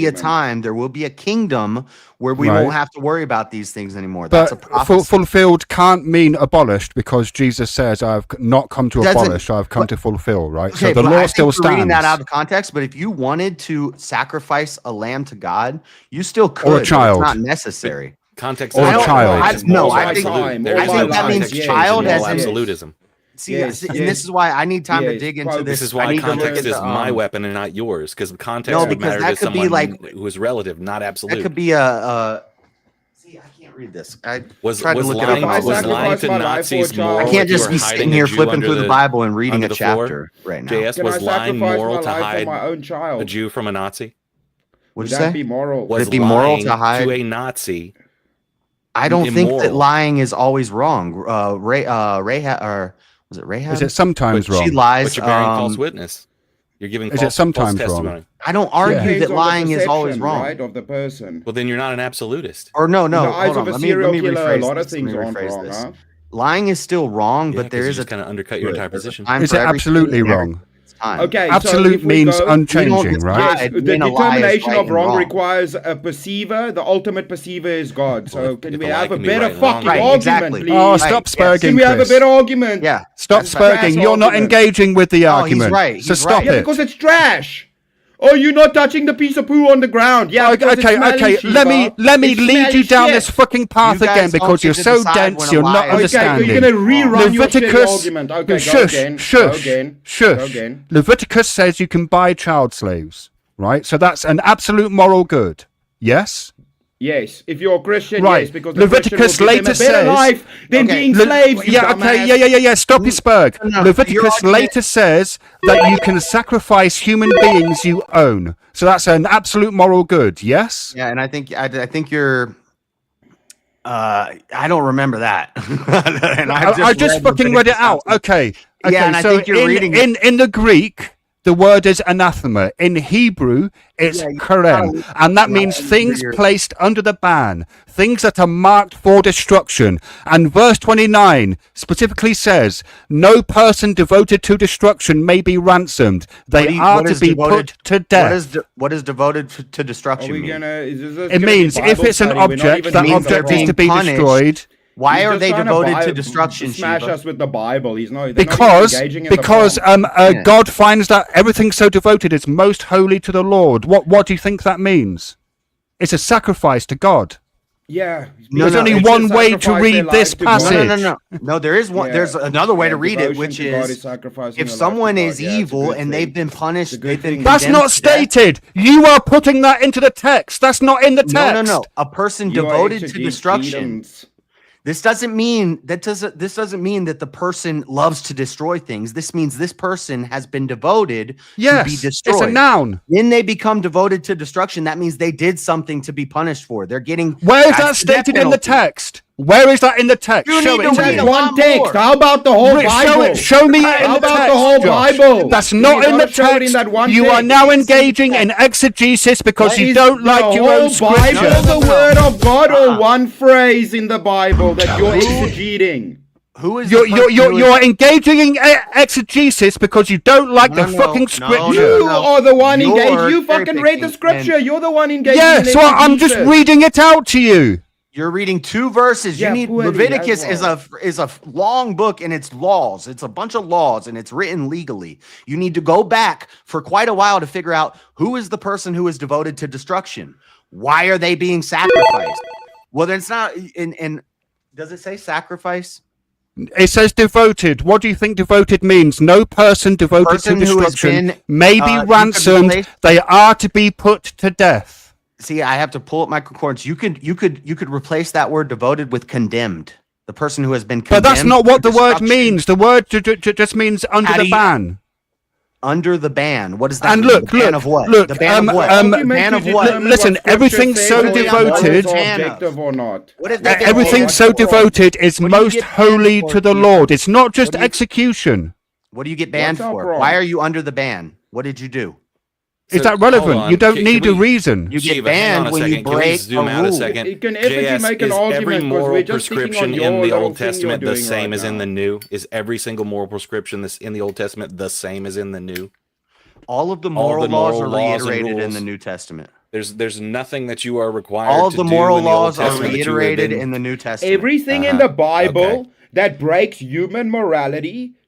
be a human. time, there will be a kingdom where we Right. won't have to worry about these things anymore. That's a But prophecy. fulfilled can't mean abolished, because Jesus says, "I've not come to Doesn't- abolish; I've come to fulfill." Right. Okay, So the but I law think still you're reading stands. that out of context. But if you wanted to sacrifice a lamb to God, you still could. Or a but child. It's not necessary. Context Or doesn't mean child. right. It's No, moral I think- absolute. There I is think no that means context change child in as moral in- absolutism. See, Yes, and yes. this is why I need time to Yes. dig into Well, this. This is I why need to look context at is the, my weapon and not yours, because context No, would because matter that to could be someone like- who is relative, not absolute. That could be a. See, I can't read this. I Was tried to look it up. lying, on my was phone. lying to Nazis moral? I if can't you just were be hiding sitting a here Jew flipping under through the Bible and reading under a the floor? chapter right now. JS, Can was I lying sacrifice moral my to life for hide my own child? a Jew from a Nazi? What'd Would you that say? be moral? Would Was it be moral lying to hide? to a Nazi? I don't think that immoral? lying is always wrong. Rahab, or was it Rahab? Is it sometimes But wrong? She lies. But you're bearing false witness. You're giving Is it false sometimes wrong? testimony. I don't argue Depends that on the lying is always perception, wrong. right, of the person. Well, then you're not an absolutist. Or no, In the eyes hold of on. a Let me serial killer, a rephrase lot of this. Let things me aren't rephrase wrong, this. huh? Lying is still wrong, Yeah, but there is just kind of undercut your entire there's a position. time Is for it everything absolutely and wrong? time. Okay, so Absolute if we means go, unchanging, right? decide the when a lie is determination right of and wrong requires a perceiver. The ultimate perceiver is God. So Well, can if we the lie have a can be better right and wrong. fucking Right, argument, exactly. please? Oh, Right, stop yes. spurging, Can we have a Chris. better argument? Yeah. Stop That's a crass spurging. You're not argument. engaging with the he's argument. right, So he's stop right. Yeah, it. because it's trash. Oh, you're not touching the piece of poo on the ground. Yeah, because it's Okay. smelly, Let Shiva. me It's lead smelly you down shit. this fucking path You guys again because don't you're get to so decide dense. when a You're lie not is Okay, understanding. you're going to rerun your shitty Leviticus. argument. Okay, go Shush. again. Go Shush. again. Go Shush. again. Leviticus says you can buy child slaves, right? So that's an absolute moral good. Yes. Yes, if you're a Christian, Right. yes, because the Leviticus Christian will give them later a better says- life than Okay. being slaves. You Yeah, okay, dumbass. yeah. Stop your spurg. No, Leviticus your argument- later says that you can sacrifice human beings you own. So that's an absolute moral good, yes? Yeah, and I think you're. I don't remember that. And I just fucking read it out. Okay. Yeah, and I so think you're reading it. in the Greek, the word is anathema. In Hebrew, it's Yeah, you karem. gotta- And that means things you're- placed under the ban, things that are marked for destruction. And verse 29 specifically says, no person devoted to destruction may be ransomed. They are what to is be devoted- put to death. What is devoted to Are destruction we mean? gonna? Is this It gonna be means if Bible it's an study? We're not object, even that doing means they're object is being to be punished. destroyed. Why He's are just they trying devoted to buy- destruction, Smash Shiva? us with the Bible. He's not they're Because not even engaging in the because prompt. Yeah. God finds that everything so devoted is most holy to the Lord. What do you think that means? It's a sacrifice to God. Yeah, There's no, only it's one to way to sacrifice read their this life to God. passage. No, there is one. Yeah. There's another way Yeah, to read it, devotion which to God is sacrificing if your life someone to is God. Yeah, it's a evil good and they've thing. been punished, It's a good they've been thing. That's condemned not to death. stated. You are putting that into the text. That's not in the text. No. A person You are devoted to exegetes destruction. Edens. This doesn't mean that the person loves to destroy things. This means this person has been devoted Yes, to be it's destroyed. a noun. When they become devoted to destruction, that means they did something to be punished for. They're getting. Where is that that's the death stated in the penalty. text? Where is that in the text? You Show need it to to read me. a One lot text. more. How about the whole Rick, Bible? show me it in How the about text, the whole Josh. Bible? That's You not in the gotta show it in text. that one You are text. now engaging in exegesis because That you is don't the like your whole own scripture. Bible, the word of God, or one phrase in the Bible that you're exegeting. Who is You're engaging in exegesis because you don't like No, the no, fucking no, scripture. You are the one You're engaged. You cherry fucking read the picking scripture. and- You're the one engaging. Yeah, in so I'm just exegesis. reading it out to you. You're reading two verses. Yeah, You need poorly Leviticus as well. is a long book and it's laws. It's a bunch of laws and it's written legally. You need to go back for quite a while to figure out who is the person who is devoted to destruction. Why are they being sacrificed? Well, then it's not. And does it say sacrifice? It says devoted. What do you think devoted means? No person devoted Person to who has destruction been, may you be could ransomed. replace- They are to be put to death. See, I have to pull up my concordance. You could replace that word devoted with condemned. The person who has been condemned. But that's not what to the word destruction. means. The word just means under How the do you- ban. Under the ban. What does that And mean? look, The ban look, of what? look, The ban of what? The ban of what? listen, everything's so devoted. Objective or not? What if they Everything so devoted is What do you most get holy banned to for, the Keith? Lord. It's not just What do you- execution. What do you get banned What's up, for? bro? Why are you under the ban? What did you do? Is So, that hold relevant? on. You don't Can need we- a reason. You get Shiva, hang on banned a when you second. Can we break zoom a out a rule. second? You can effectively JS, make an is argument every because moral we're just sticking on prescription your in the little Old thing you're Testament the doing same right as in now. the New? Is every single moral prescription that's in the Old Testament the same as in the New? All of the All moral the laws moral are laws and reiterated in rules. the New Testament. There's nothing that you are required All of to the do moral in the Old laws are Testament that you have reiterated been- in the New Testament. Everything in Uh-huh. the Bible Okay. that breaks human morality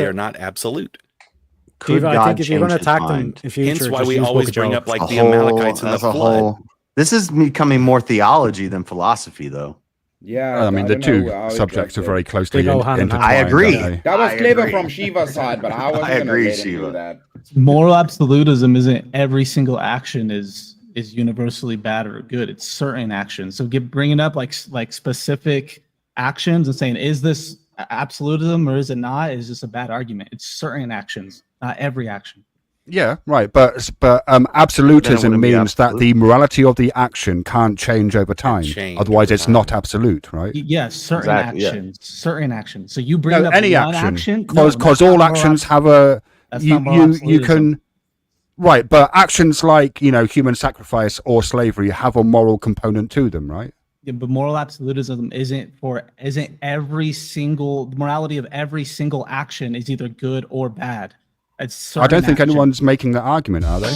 they are not absolute. Could Shiva, I God think if you're going to change his attack them mind? in future, Hence why just we use always Book of bring Job. up like That's the a whole- Amalekites and the that's a flood. whole- This is becoming more theology than philosophy, though. Yeah, I mean, the don't two know how it subjects are gets very there. closely They go hand in hand. intertwined. I agree. aren't they? That was I clever agree. from Shiva's side, but I wasn't I gonna agree, let him Shiva. do that. Moral absolutism isn't every single action is is universally bad or good. It's certain actions. So bringing up like specific actions and saying, is this absolutism or is it not, is just a bad argument. It's certain actions, not every action. Yeah, right. But absolutism means that the morality of the action can't change over time. Otherwise, it's not absolute, right? Yes, certain actions. Certain actions. So you bring up any one action, No, because that's all not actions moral- have a that's not moral you absolutism. can. Right, but actions like human sacrifice or slavery have a moral component to them, right? Yeah, but moral absolutism isn't every single the morality of every single action is either good or bad. It's I don't think certain anyone's making that argument, are they?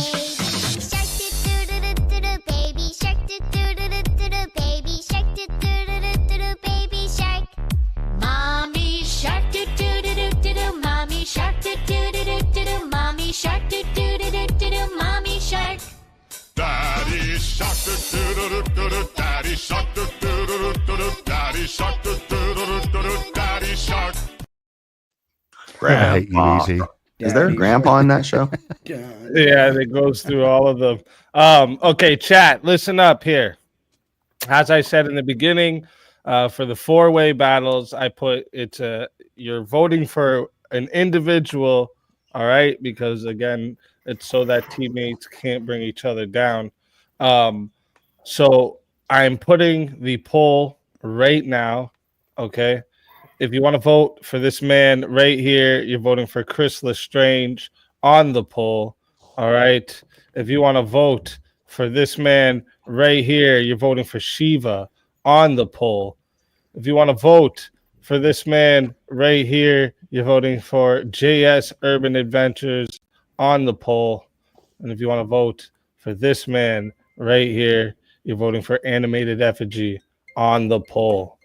Mommy shark do do do do do do. Mommy shark do do do do do do. Mommy shark do do do do do do. Mommy shark. Daddy shark do do do do do. Daddy shark do do do do do. Daddy shark do do do do do. Daddy shark. I hate you, Easy. Is there a grandpa in that show? Yeah, it goes through all of them. Okay, chat, listen up here. As I said in the beginning, for the four-way battles, I put you're voting for an individual, all right? Because again, it's so that teammates can't bring each other down. So I'm putting the poll right now, okay? If you want to vote for this man right here, you're voting for Chris Lestrange on the poll. All right. If you want to vote for this man right here, you're voting for Shiva on the poll. If you want to vote for this man right here, you're voting for JS Urban Adventures on the poll. And if you want to vote for this man right here, you're voting for Animated Effigy on the poll.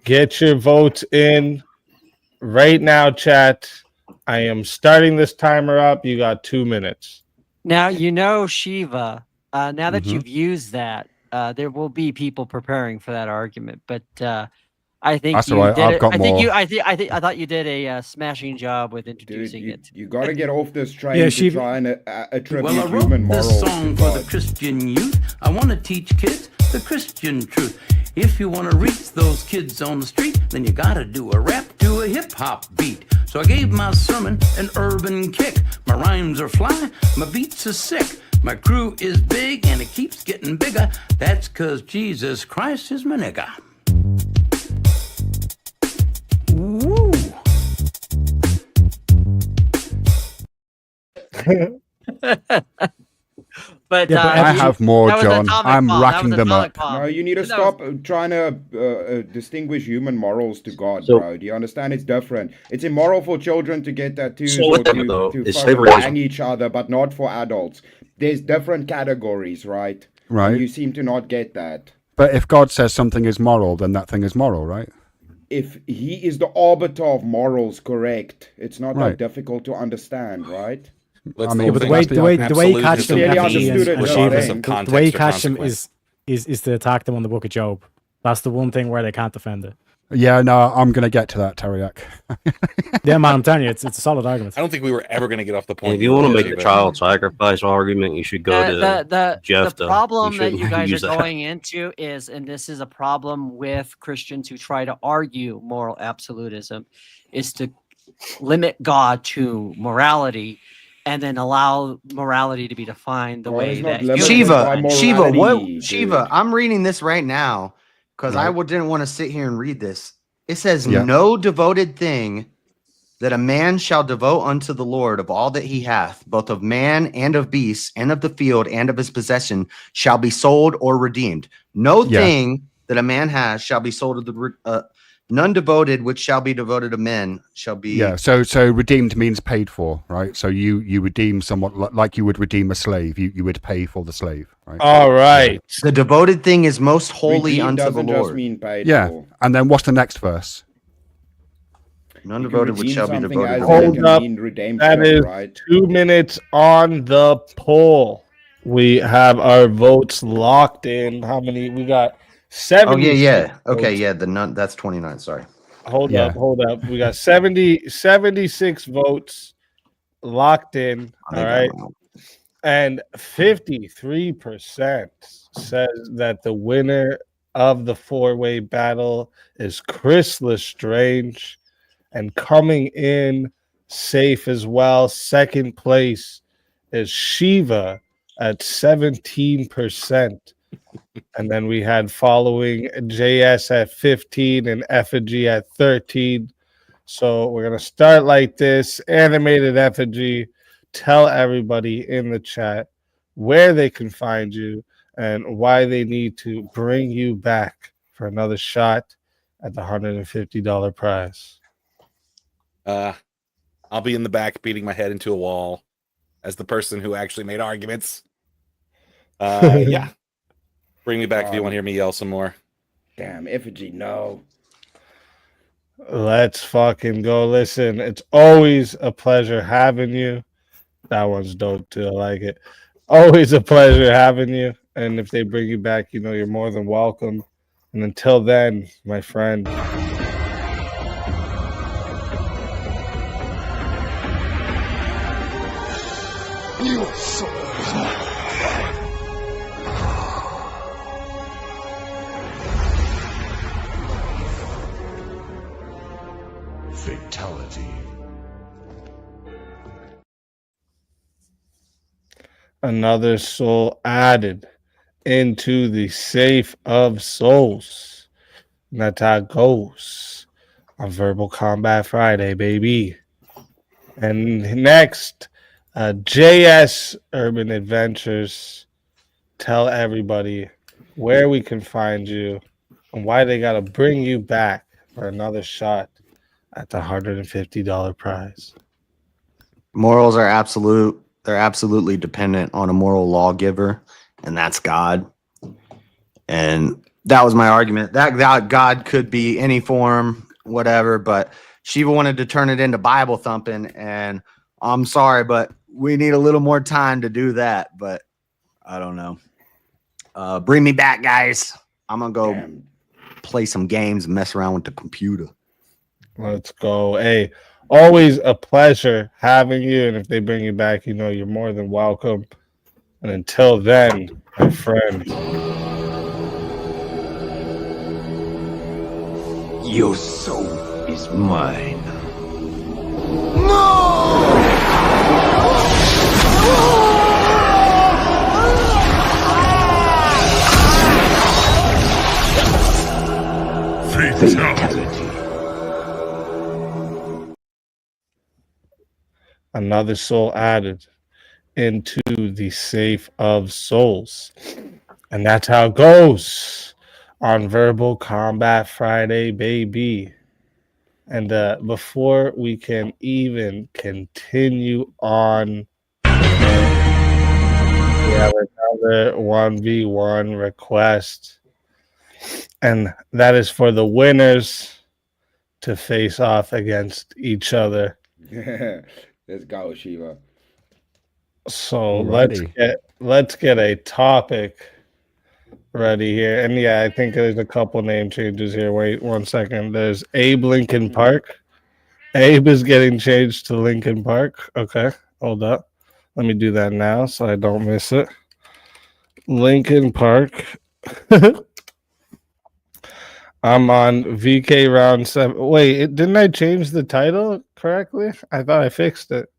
Get your votes in right now, chat. I am starting this timer up. You got 2 minutes. Now, Shiva, now that you've used that, there will be people preparing for that argument. But I think That's you all right. did I've it. got I think more. I thought you did a smashing job with introducing it. You got to get off this train Yeah, to Shiva. try and attribute Well, I wrote human this morals song to for the God. Christian youth. I want to teach kids the Christian truth. If you want to reach those kids on the street, then you got to do a rap to a hip-hop beat. So I gave my sermon an urban kick. My rhymes are fly, my beats are sick. My crew is big and it keeps getting bigger. That's 'cause Jesus Christ is my nigga. Woo! But I have more, that was John. atomic I'm bomb. That racking was them atomic up. bomb. No, you need to That was- stop trying to distinguish human morals to God, So- bro. Do you understand? It's different. It's immoral for children to get tattoos So or with them, to though, fucking is slavery bang each other, but not for adults. There's different categories, right? Right. And you seem to not get that. But if God says something is moral, then that thing is moral, right? If he is the arbiter of morals, correct. It's not Right. that difficult to understand, right? I mean, But the that's way the the way idea. the way you catch them, Clearly FG understood and it, Shiva, right? the way you catch them is to attack them on the Book of Job. That's the one thing where they can't defend it. Yeah, no, I'm going to get to that, Tariak. Yeah, man, I'm telling you, it's a solid argument. I don't think we were ever going to get off the point. If you want to make did, the but- child sacrifice argument, you should go to Jeff. The problem that you guys use are that. going into is, and this is a problem with Christians who try to argue moral absolutism, is to limit God to morality and then allow morality to be defined the way that Shiva, I'm reading this right now because I didn't want to sit here and read this. It says, Yeah. no devoted thing that a man shall devote unto the Lord of all that he hath, both of man and of beasts and of the field and of his possession, shall be sold or redeemed. No Yeah. thing that a man has shall be sold to the none devoted which shall be devoted to men shall be. Yeah, so redeemed means paid for, right? So you redeem someone like you would redeem a slave. You would pay for the slave, right? All right. The devoted thing is most holy Redeemed unto the doesn't just Lord. mean paid Yeah, for. and then what's the next verse? None You can devoted which redeem shall be something devoted as to it men. Hold can up. mean redemption, That is right? 2 minutes on the poll. We have our votes locked in. How many? We got 70. Oh yeah. Okay, votes. yeah. The none. That's 29. Sorry. Hold Yeah. up. We got 76 votes locked in. All right. And 53% says that the winner of the four-way battle is Chris Lestrange. And coming in safe as well, second place is Shiva at 17%. And then we had following JS at 15 and Effigy at 13. So we're going to start like this. Animated Effigy, tell everybody in the chat where they can find you and why they need to bring you back for another shot at the $150 prize. I'll be in the back beating my head into a wall as the person who actually made arguments. Yeah. Bring me back if you want to hear me yell some more. Damn, Effigy, no. Let's fucking go. Listen, it's always a pleasure having you. That one's dope too. I like it. Always a pleasure having you. And if they bring you back, you know you're more than welcome. And until then, my friend. Your soul is mine. Fatality. Another soul added into the safe of souls. And that's how it goes on Verbal Combat Friday, baby. And next, JS Urban Adventures. Tell everybody where we can find you and why they got to bring you back for another shot at the $150 prize. Morals are absolute. They're absolutely dependent on a moral lawgiver, and that's God. And that was my argument. That God could be any form, whatever, but Shiva wanted to turn it into Bible thumping, and I'm sorry, but we need a little more time to do that. But I don't know. Bring me back, guys. I'm gonna go play some games and mess around with the computer. Let's go. Hey, always a pleasure having you. And if they bring you back, you know you're more than welcome. And until then, my friend. Your soul is mine. Fatality. Another soul added into the safe of souls. And that's how it goes on Verbal Combat Friday, baby. And before we can even continue on, we have another 1v1 request. And that is for the winners to face off against each other. Let's go, Shiva. So Alrighty. let's get a topic ready here. And yeah, I think there's a couple name changes here. Wait 1 second. There's Abe Lincoln Park. Abe is getting changed to Lincoln Park. Okay, hold up. Let me do that now so I don't miss it. Lincoln Park. I'm on VK round 7. Wait, didn't I change the title correctly? I thought I fixed it.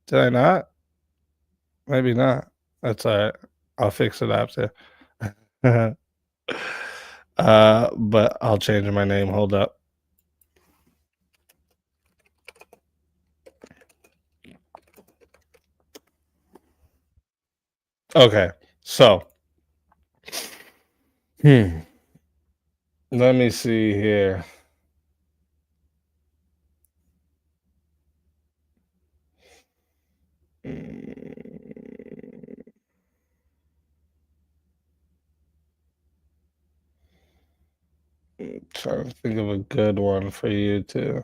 Did I not? Maybe not. That's all right. I'll fix it after. But I'll change my name. Hold up. Okay, so let me see here. Trying to think of a good one for you too.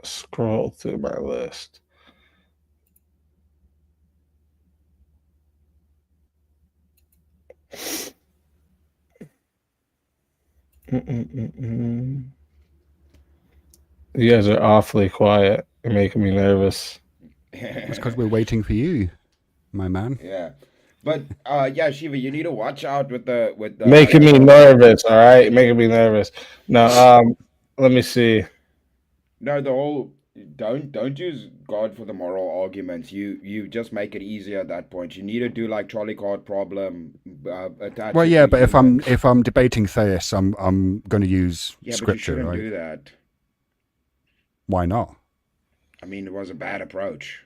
Scroll through my list. You guys are awfully quiet. You're making me nervous. It's because we're waiting for you, my man. Yeah. But yeah, Shiva, you need to watch out with the Making me nervous, all right? Making me nervous. Now, let me see. No, the whole don't use God for the moral arguments. You just make it easier at that point. You need to do like trolley card problem. Attach Well, it yeah, to but humans. if I'm debating theists, I'm going to use Yeah, but you scripture, shouldn't right? do that. Why not? I mean, it was a bad approach.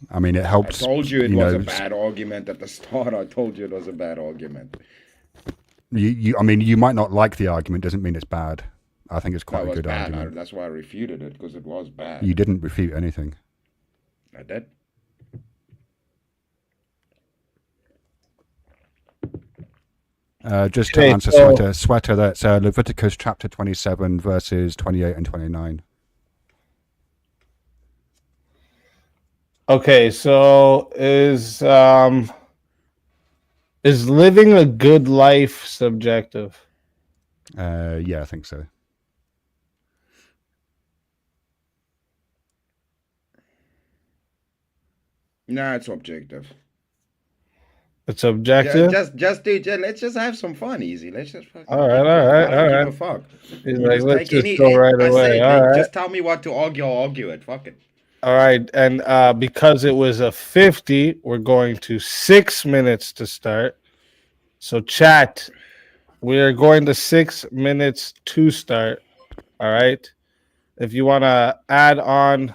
I mean, it I helps. told you it was a know, bad argument at the start. I told you it was a bad argument. I mean, you might not like the argument. Doesn't mean it's bad. I think it's That quite a was good bad. argument. That's why I refuted it, because it was bad. You didn't refute anything. I did. Just to Okay, answer so- Sweater, that's Leviticus chapter 27, verses 28 and 29. Okay, so is living a good life subjective? Yeah, I think so. No, it's objective. It's objective. Let's just have some fun, easy. Let's just fucking All right, keep it all right, fun. I all don't right. give a fuck. He's You like, just let's take just go right I away. say, All man, right. just tell me what to argue. I'll argue it. Fuck it. All right, and because it was a 50, we're going to 6 minutes to start. So, chat, we are going to 6 minutes to start. All right. If you want to add on.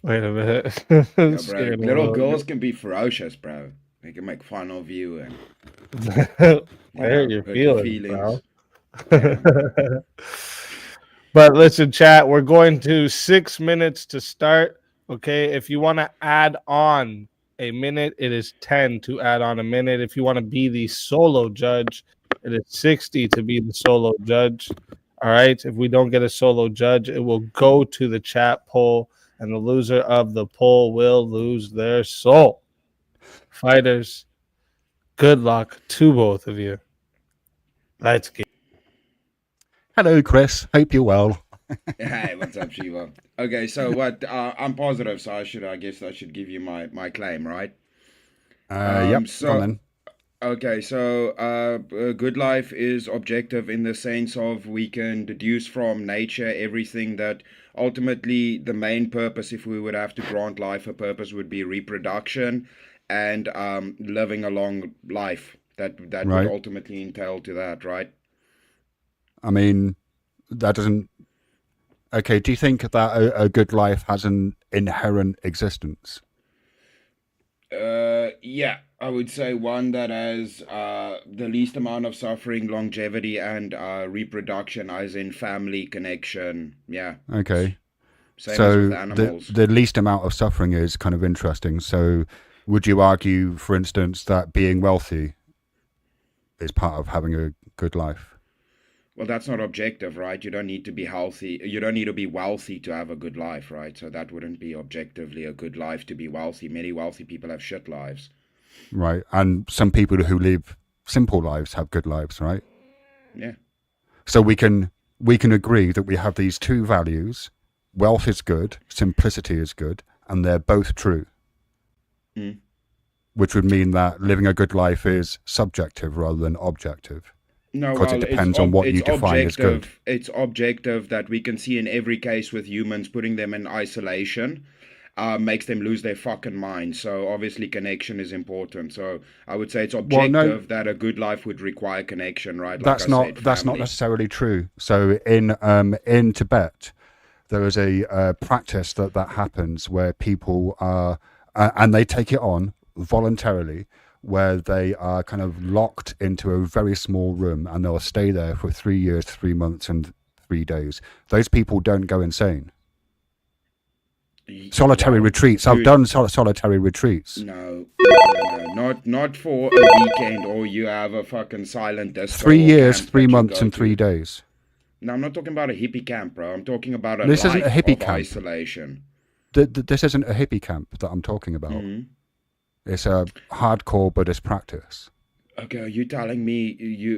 Wait a minute. Yeah, I'm bro, scared a little little girls can be ferocious, bro. They can make fun of you and bit. I hurt your hurt your feelings, bro. But listen, chat, we're going to 6 minutes to start. Okay. If you want to add on a minute, it is 10 to add on a minute. If you want to be the solo judge, it is 60 to be the solo judge. All right. If we don't get a solo judge, it will go to the chat poll, and the loser of the poll will lose their soul. Fighters, good luck to both of you. Let's get. Hello, Chris. Hope you're well. Hey, what's up, Shiva? Okay, so what? I'm positive, so I guess I should give you my claim, right? Yep. Go on then. Okay, so a good life is objective in the sense of we can deduce from nature everything that ultimately the main purpose, if we would have to grant life a purpose, would be reproduction and living a long life. That Right. would ultimately entail to that, right? I mean, that doesn't. Okay, do you think that a good life has an inherent existence? Yeah, I would say one that has the least amount of suffering, longevity, and reproduction, as in family connection. Yeah. Okay. Same as So with animals. the least amount of suffering is kind of interesting. So would you argue, for instance, that being wealthy is part of having a good life? Well, that's not objective, right? You don't need to be healthy. You don't need to be wealthy to have a good life, right? So that wouldn't be objectively a good life to be wealthy. Many wealthy people have shit lives. Right. And some people who live simple lives have good lives, right? Yeah. So we can agree that we have these two values. Wealth is good, simplicity is good, and they're both true. Mm. Which would mean that living a good life is subjective rather than objective. No, Because well, it depends on what you define as good. It's objective that we can see in every case with humans, putting them in isolation makes them lose their fucking mind. So obviously connection is important. So I would say it's objective that a good life would require connection, right? That's not family. necessarily true. So in Tibet, there is a practice that happens where people are and they take it on voluntarily, where they are kind of locked into a very small room and they'll stay there for 3 years, 3 months, and 3 days. Those people don't go insane. Solitary retreats. I've done solitary retreats. No, not for a weekend or you have a fucking silent disco. 3 years, camp 3 that you months, go and 3 to. days. No, I'm not talking about a hippie camp, bro. I'm talking about a This isn't life a hippie of camp. isolation. This isn't a hippie camp that I'm talking about. Mhm. It's a hardcore Buddhist practice. Okay, are you telling me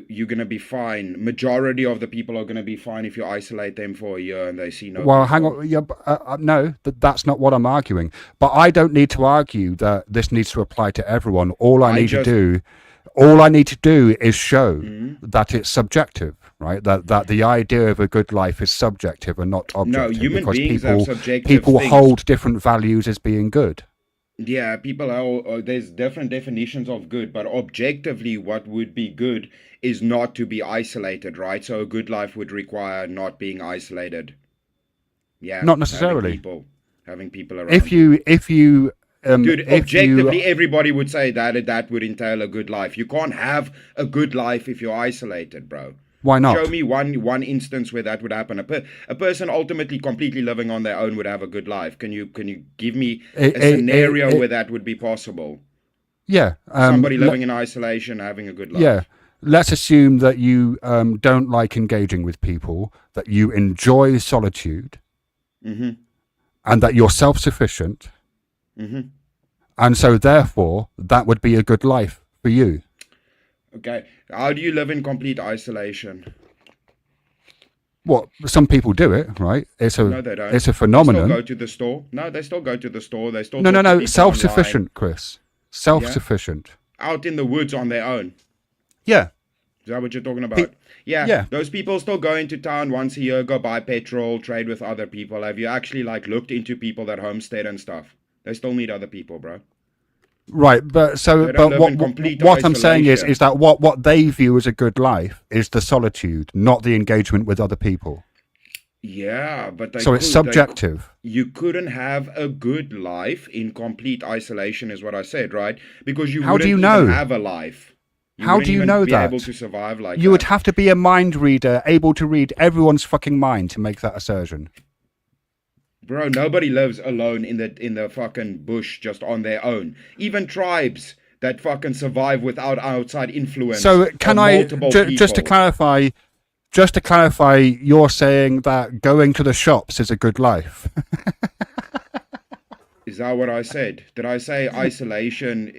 you're gonna be fine? Majority of the people are gonna be fine if you isolate them for a year and they see no. Well, hang on. Yeah, no, that's not what I'm arguing. But I don't need to argue that this needs to apply to everyone. All I need to do is show that it's subjective, right? That the idea of a good life is subjective and not objective. No, human because beings have subjective people things. hold different values as being good. Yeah, people are. There's different definitions of good, but objectively, what would be good is not to be isolated, right? So a good life would require not being isolated. Yeah, Not necessarily. Having people around. If you Dude, if objectively, everybody would say that would entail a good life. You can't have a good life if you're isolated, bro. Why not? Show me one instance where that would happen. A person ultimately completely living on their own would have a good life. Can you give me a scenario where that would be possible? Yeah. Somebody living in isolation having a good life. Yeah. Let's assume that you don't like engaging with people, that you enjoy solitude, Mm-hmm. and that you're self-sufficient, Mm-hmm. and so therefore that would be a good life for you. Okay. How do you live in complete isolation? What some people do it, right? It's a No, they don't. it's a phenomenon. They still go to the store. No, they still go to the store. They still No, talk to people self-sufficient, online. Chris. Self-sufficient. Out in the woods on their own. Yeah. Is that what you're talking about? Yeah. Those people still go into town once a year, go buy petrol, trade with other people. Have you actually looked into people that homestead and stuff? They still need other people, bro. Right, but They don't live in complete what I'm saying is isolation. that what they view as a good life is the solitude, not the engagement with other people. Yeah, but So it's subjective. You couldn't have a good life in complete isolation, is what I said, right? Because you How do wouldn't you even know? have a life. How wouldn't do you even know be that? able to survive like You that. would have to be a mind reader, able to read everyone's fucking mind to make that assertion. Bro, nobody lives alone in the fucking bush just on their own. Even tribes that fucking survive without outside influence. So can of I multiple just to people. clarify, you're saying that going to the shops is a good life? Is that what I said? Did I say isolation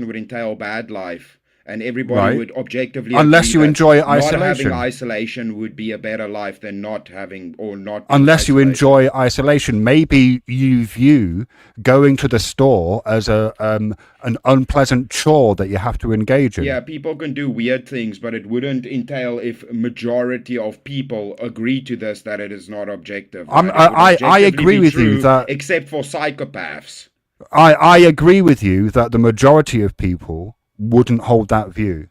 would entail bad life? And everybody Right. would objectively Unless agree you that enjoy Not isolation. having isolation would be a better life than not having or not. being Unless you isolated. enjoy isolation, maybe you view going to the store as an unpleasant chore that you have to engage in. Yeah, people can do weird things, but it wouldn't entail if majority of people agree to this that it is not objective. I'm- right? It would I objectively agree be with you true, that- except for psychopaths. I agree with you that the majority of people wouldn't hold that view.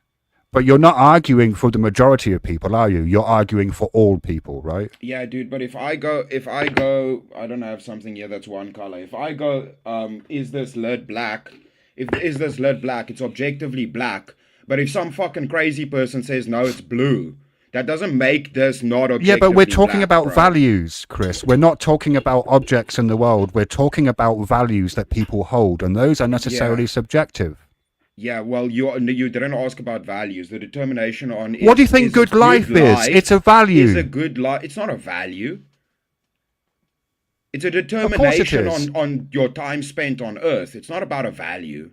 But you're not arguing for the majority of people, are you? You're arguing for all people, right? Yeah, dude, but if I go, I don't have something here that's one color. If I go, is this lid black? Is this lid black? It's objectively black. But if some fucking crazy person says no, it's blue, that doesn't make this not objectively Yeah, but we're talking black, about bro. values, Chris. We're not talking about objects in the world. We're talking about values that people hold, and those are necessarily subjective. Yeah, well, you didn't ask about values. The determination on What do you think is good a life is? It's a value. Is a good life. It's not a value. It's a course it determination is. on your time spent on Earth. It's not about a value.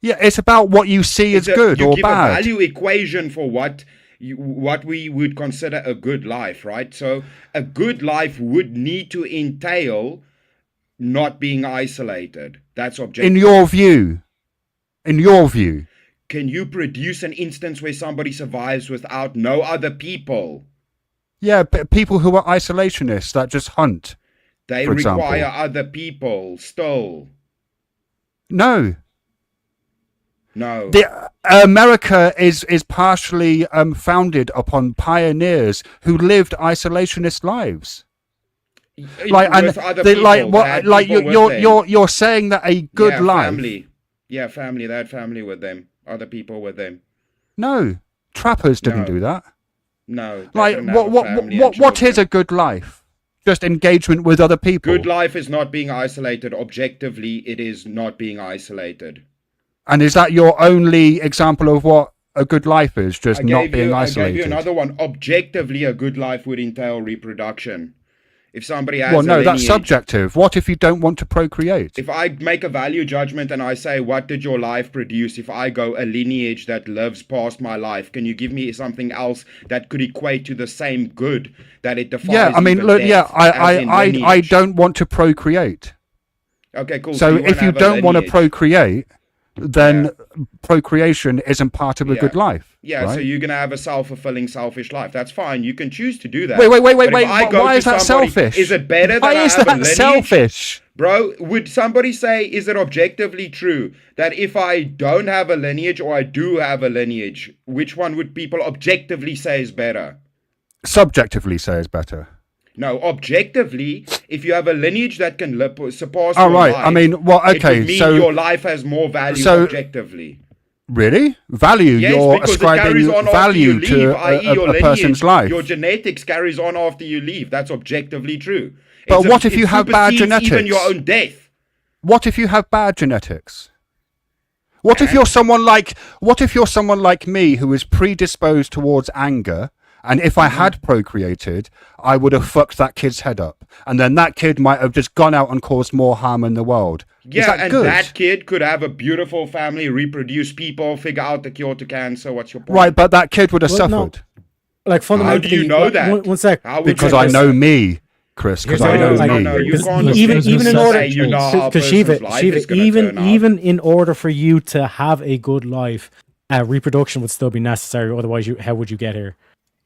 Yeah, it's about what you see as good you or give bad. a value equation for what we would consider a good life, right? So a good life would need to entail not being isolated. That's objective. In your view. In your view. Can you produce an instance where somebody survives without no other people? Yeah, but people who are isolationists that just hunt. They for example. require other people still. No. No. America is partially founded upon pioneers who lived isolationist lives. Like and With other they, like people, what they had like people with you're saying that a good yeah, life. Family. Yeah, family. They had family with them. Other people with them. No, trappers didn't No. do that. No. they Like didn't have a family and what is children. a good life? Just engagement with other people. Good life is not being isolated. Objectively, it is not being isolated. And is that your only example of what a good life is? Just not being I isolated. gave you another one. Objectively, a good life would entail reproduction. If somebody has Well, a no, that's lineage. subjective. What if you don't want to procreate? If I make a value judgment and I say, what did your life produce? If I go a lineage that lives past my life, can you give me something else that could equate to the same good that it defies? Yeah, I mean, even look, death, yeah, as in I lineage? don't want to procreate. Okay, cool. So you wanna if you have a don't want to lineage. procreate, then procreation isn't part of a good life. Yeah, right? so you're gonna have a self-fulfilling, selfish life. That's fine. You can choose to do that. Wait, But if I why go to is that somebody- selfish? Is it better Why that is I have a that lineage? selfish? Bro, would somebody say, is it objectively true that if I don't have a lineage or I do have a lineage, which one would people objectively say is better? Subjectively say is better. No, objectively, if you have a lineage that can surpass Oh, your right. life, I mean, well, it okay, would mean so- your life has more value so- objectively. Really? Value? Yes, You're because it ascribing carries on after you value leave, to i.e. your a person's lineage, life. your genetics carries on after you leave. That's objectively true. But It's what if it you have bad supersedes even your genetics? own death? What if you have bad genetics? What if you're someone like me who is predisposed towards anger, and if I had procreated, I would have fucked that kid's head up, and then that kid might have just gone out and caused more harm in the world. Is Yeah, that and good? that kid could have a beautiful family, reproduce people, figure out the cure to cancer. What's your point? Right, but that kid would have Well, no. suffered. Like fundamentally, How do you know that? One sec. How would Because you I know know me, Chris. Because I know like, me. No, you because can't even just in order say you know how a because person's life is gonna turn out. even in order for you to have a good life, reproduction would still be necessary. Otherwise, how would you get here?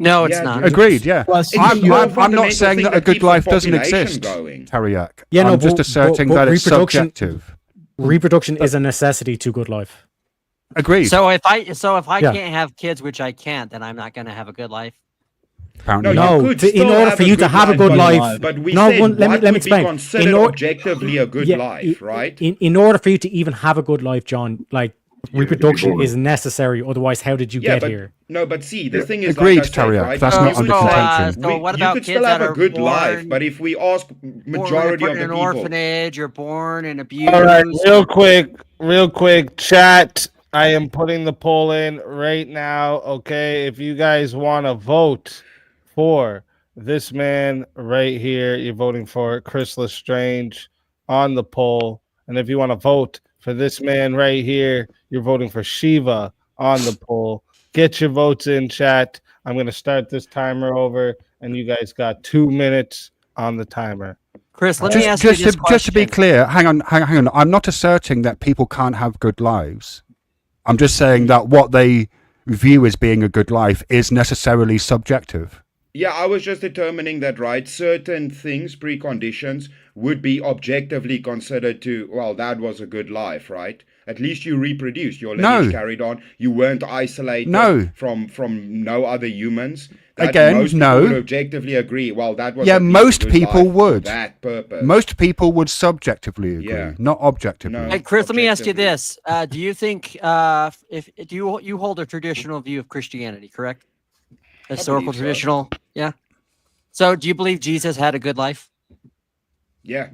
No, it's Yeah, not. Agreed, yeah. Plus, it's I'm your not fundamental saying thing that a that good keeps the life doesn't population exist, going. Tariaq. Yeah, no, I'm just but- asserting but that it's reproduction- subjective. Reproduction is a necessity to good life. Agreed. So if I Yeah. can't have kids, which I can't, then I'm not going to have a good life. Apparently No, not. you could in still order have for a you to good have a good life, life, but we no, said let me what let me would be explain. considered objectively a good life, right? In order for you to even have a good life, John, like reproduction is necessary. Otherwise, how did you Yeah, get but here? no, but see, the thing is, Agreed, like I said, Tariaq, right? that's you not could under say- contention. So what you about could kids still have that a are good life, born- but if we ask majority born of in the an people, orphanage, you're born and abused. All right, real quick, chat. I am putting the poll in right now. Okay, if you guys want to vote for this man right here, you're voting for Chris Lestrange on the poll. And if you want to vote for this man right here, you're voting for Shiva on the poll. Get your votes in, chat. I'm going to start this timer over, and you guys got 2 minutes on the timer. Chris, let me ask you this Just to be question. clear, hang on. I'm not asserting that people can't have good lives. I'm just saying that what they view as being a good life is necessarily subjective. yeah, I was just determining that, right? Certain things, preconditions, would be objectively considered to, well, that was a good life, right? At least you reproduced, your lineage No. carried on. You weren't isolated No. from no other humans. That Again, most people no. would objectively agree. Well, that was Yeah, at least a most good people life for would. that purpose. Most people would subjectively agree, Yeah. not objectively. No. Hey, Chris, let me ask you Objectively. this: do you think if do you hold a traditional view of Christianity, correct? Historical, so. traditional, yeah. So, do you believe Jesus had a good life? Yeah.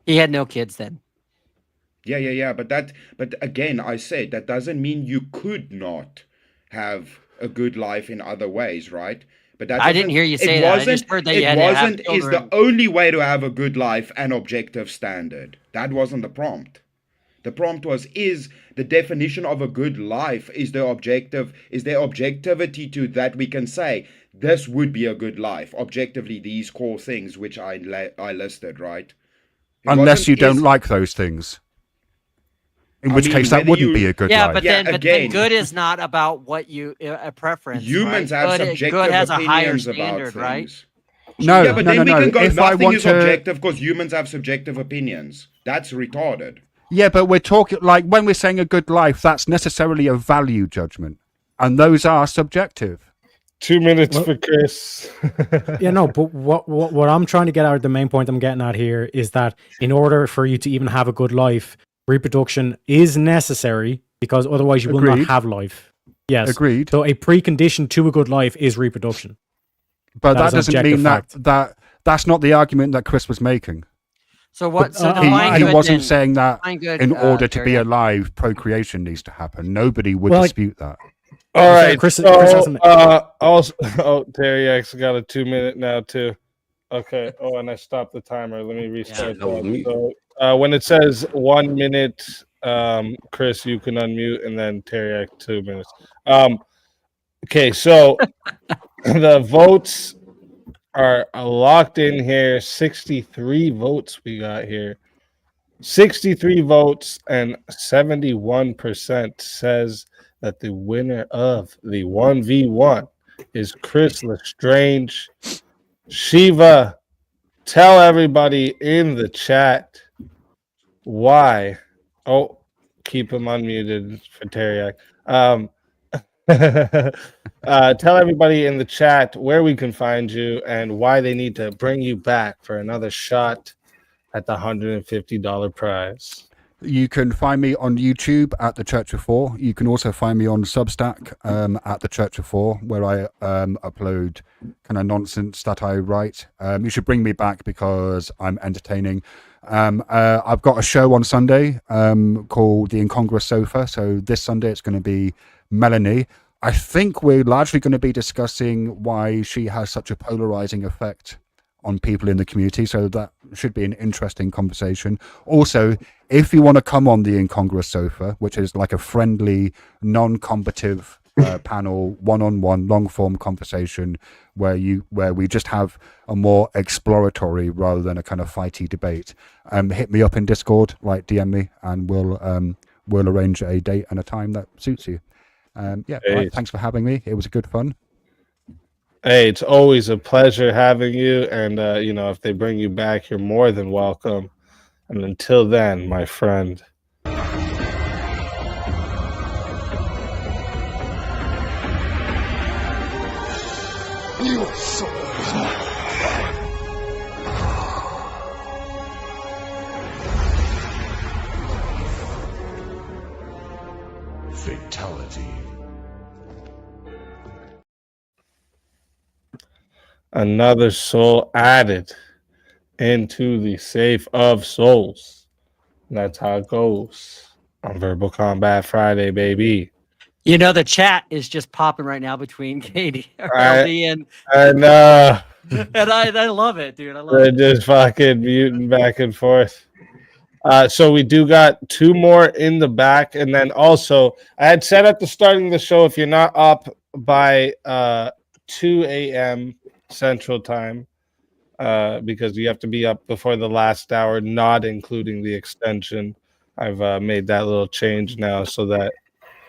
He had no kids then. Yeah. But again, I said that doesn't mean you could not have a good life in other ways, right? But that I didn't doesn't- hear you it say that. I wasn't- just heard that you it had to have wasn't is the children. only way to have a good life an objective standard. That wasn't the prompt. The prompt was, is the definition of a good life, is there objectivity to that we can say this would be a good life objectively, these core things which I listed, right? It Unless wasn't you don't is- like those things. In I which mean, case, that whether wouldn't you- be a good Yeah, life. but Yeah, then again. good is not about what you a preference. Humans right? have good, subjective good has a higher opinions about standard, right? things. No, Yeah, but no, then no, we no. can go, If I nothing want is to, objective because humans have subjective opinions. That's retarded. yeah, but we're talking like when we're saying a good life, that's necessarily a value judgment, and those are subjective. 2 minutes for Chris. Yeah, no, but what I'm trying to get at, the main point I'm getting at here is that in order for you to even have a good life, reproduction is necessary because otherwise you will not Agreed. have life. Yes. Agreed. So a precondition to a good life is reproduction. But That that is doesn't objective mean that's not the argument that Chris was making. So what? So He- define He good wasn't then. saying that Define good, in order to be Terry. alive, procreation needs to happen. Nobody would Well, like- dispute that. All right, Chris so has some- also, Terry X got a 2 minute now too. Okay. Oh, and I stopped the timer. Let me restart no, that. mute. So when it says 1 minute, Chris, you can unmute, and then Terry 2 minutes. Okay, so the votes are locked in here. 63 votes we got here. 63 votes, and 71% says that the winner of the 1v1 is Chris Lestrange. Shiva, tell everybody in the chat why. Oh, keep him unmuted for Teriak. Tell everybody in the chat where we can find you and why they need to bring you back for another shot at the $150 prize. You can find me on YouTube at The Church of Four. You can also find me on Substack at The Church of Four, where I upload kind of nonsense that I write. You should bring me back because I'm entertaining. I've got a show on Sunday called The Incongruous Sofa. So this Sunday it's going to be Melanie. I think we're largely going to be discussing why she has such a polarizing effect on people in the community, so that should be an interesting conversation. Also, if you want to come on The Incongruous Sofa, which is like a friendly, non-combative panel, one-on-one, long-form conversation where we just have a more exploratory rather than a kind of fighty debate, hit me up in Discord, like DM me, and we'll arrange a date and a time that suits you. Right, thanks for having me. It was good fun. Hey, it's always a pleasure having you. And, if they bring you back, you're more than welcome. And until then, my friend. You are so fatality. Another soul added into the safe of souls. And that's how it goes on Verbal Combat Friday, baby. You know, the chat is just popping right now between Katie and and I love it, dude. I love they're it. just fucking muting back and forth. So we do got 2 more in the back, and then also I had said at the starting of the show, if you're not up by 2 a.m. Central Time, because you have to be up before the last hour, not including the extension. I've made that little change now, so that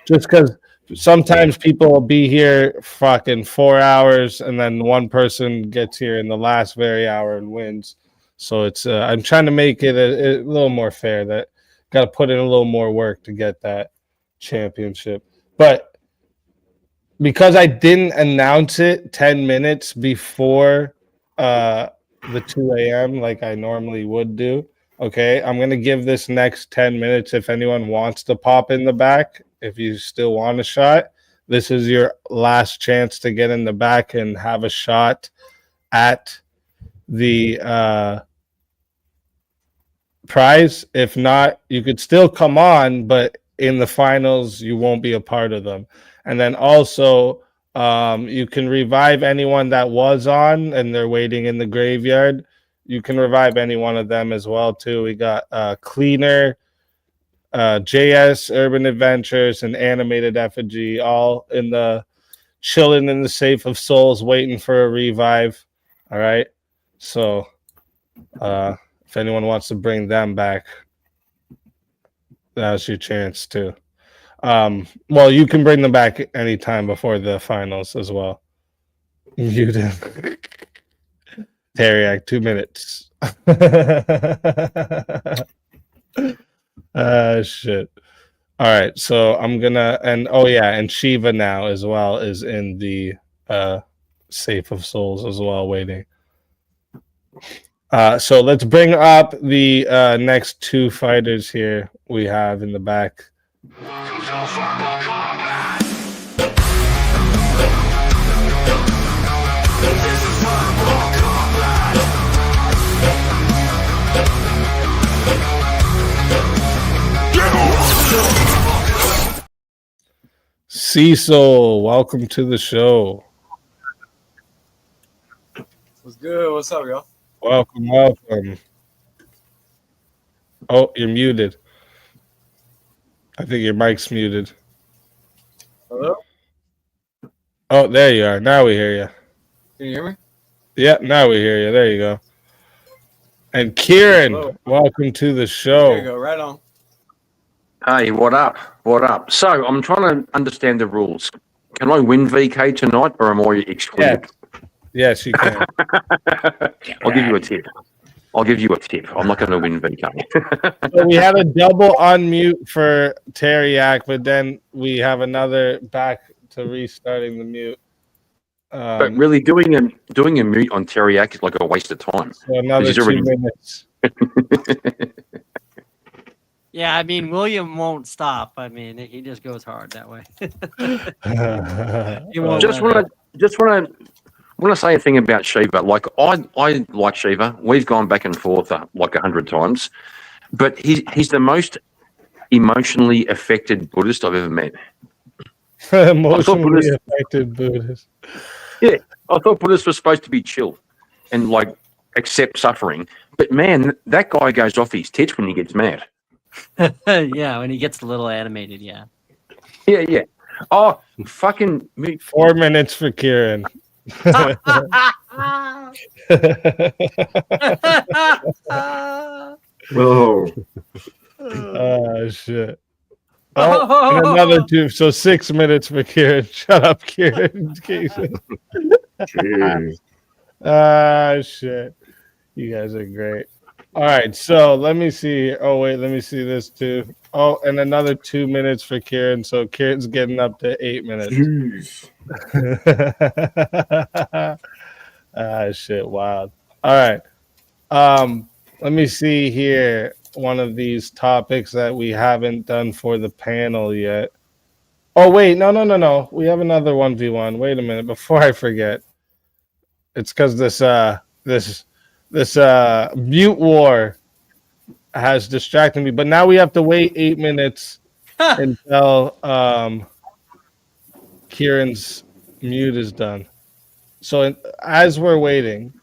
just because sometimes people will be here fucking 4 hours, and then one person gets here in the last very hour and wins. So it's I'm trying to make it a little more fair. That got to put in a little more work to get that championship, but because I didn't announce it 10 minutes before the 2 a.m. like I normally would do, okay, I'm going to give this next 10 minutes if anyone wants to pop in the back. If you still want a shot, this is your last chance to get in the back and have a shot at the prize. If not, you could still come on, but in the finals, you won't be a part of them. And then also, you can revive anyone that was on and they're waiting in the graveyard. You can revive any one of them as well, too. We got Cleaner, JS, Urban Adventures, and Animated Effigy, all in the chilling in the safe of souls, waiting for a revive. All right. So, if anyone wants to bring them back, that's your chance too. Well, you can bring them back anytime before the finals as well. You do. Teriak, 2 minutes. Shit. All right, so I'm gonna and Shiva now as well is in the safe of souls as well, waiting. So let's bring up the next 2 fighters here we have in the back. Cecil, welcome to the show. What's good? What's up, y'all? Welcome, welcome. Oh, you're muted. I think your mic's muted. Hello? Oh, there you are. Now we hear you. Can you hear me? Yeah, now we hear you. There you go. And Kieran, Hello. welcome to the show. There you go, right on. Hey, what up? What up? So I'm trying to understand the rules. Can I win VK tonight, or am I excluded? Yes, you can. I'll give you a tip. I'll give you a tip. I'm not going to win VK. So we had a double unmute for Teriak, but then we have another back to restarting the mute. But really, doing a mute on Teriak is like a waste of time. So another 'Cause he's 2 already- minutes. Yeah, I mean, William won't stop. I mean, he just goes hard that way. He won't just let want to say a thing about Shiva. Like I like Shiva. We've gone back and forth like 100 times, but he's the most emotionally affected Buddhist I've ever met. Emotionally affected Buddhist. Yeah, I thought Buddhists were supposed to be chill and like accept suffering, but man, that guy goes off his tits when he gets mad. Yeah, when he gets a little animated, yeah. Yeah. Oh, fucking 4 minutes for Kieran. Whoa. Oh shit. Oh, and another 2. So 6 minutes for Kieran. Shut up, Kieran. Jeez. Ah, shit. You guys are great. All right, so let me see. Oh, wait, let me see this too. Oh, and another 2 minutes for Kieran. So Kieran's getting up to 8 minutes. Jeez. Ah, shit, wild. All right. Let me see here. One of these topics that we haven't done for the panel yet. Oh, wait, no. We have another 1v1. Wait a minute, before I forget. It's because this mute war has distracted me. But now we have to wait 8 minutes until Kieran's mute is done. So as we're waiting,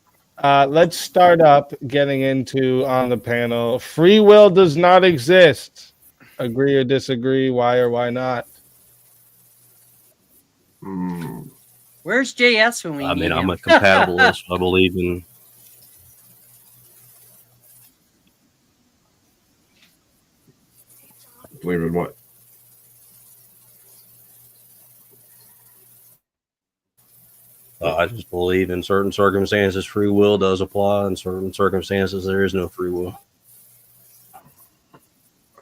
let's start up getting into on the panel. Free will does not exist. Agree or disagree? Why or why not? Where's JS when we I need mean, I'm him? a compatibilist. I believe in. Believe in what? I just believe in certain circumstances free will does apply. In certain circumstances, there is no free will.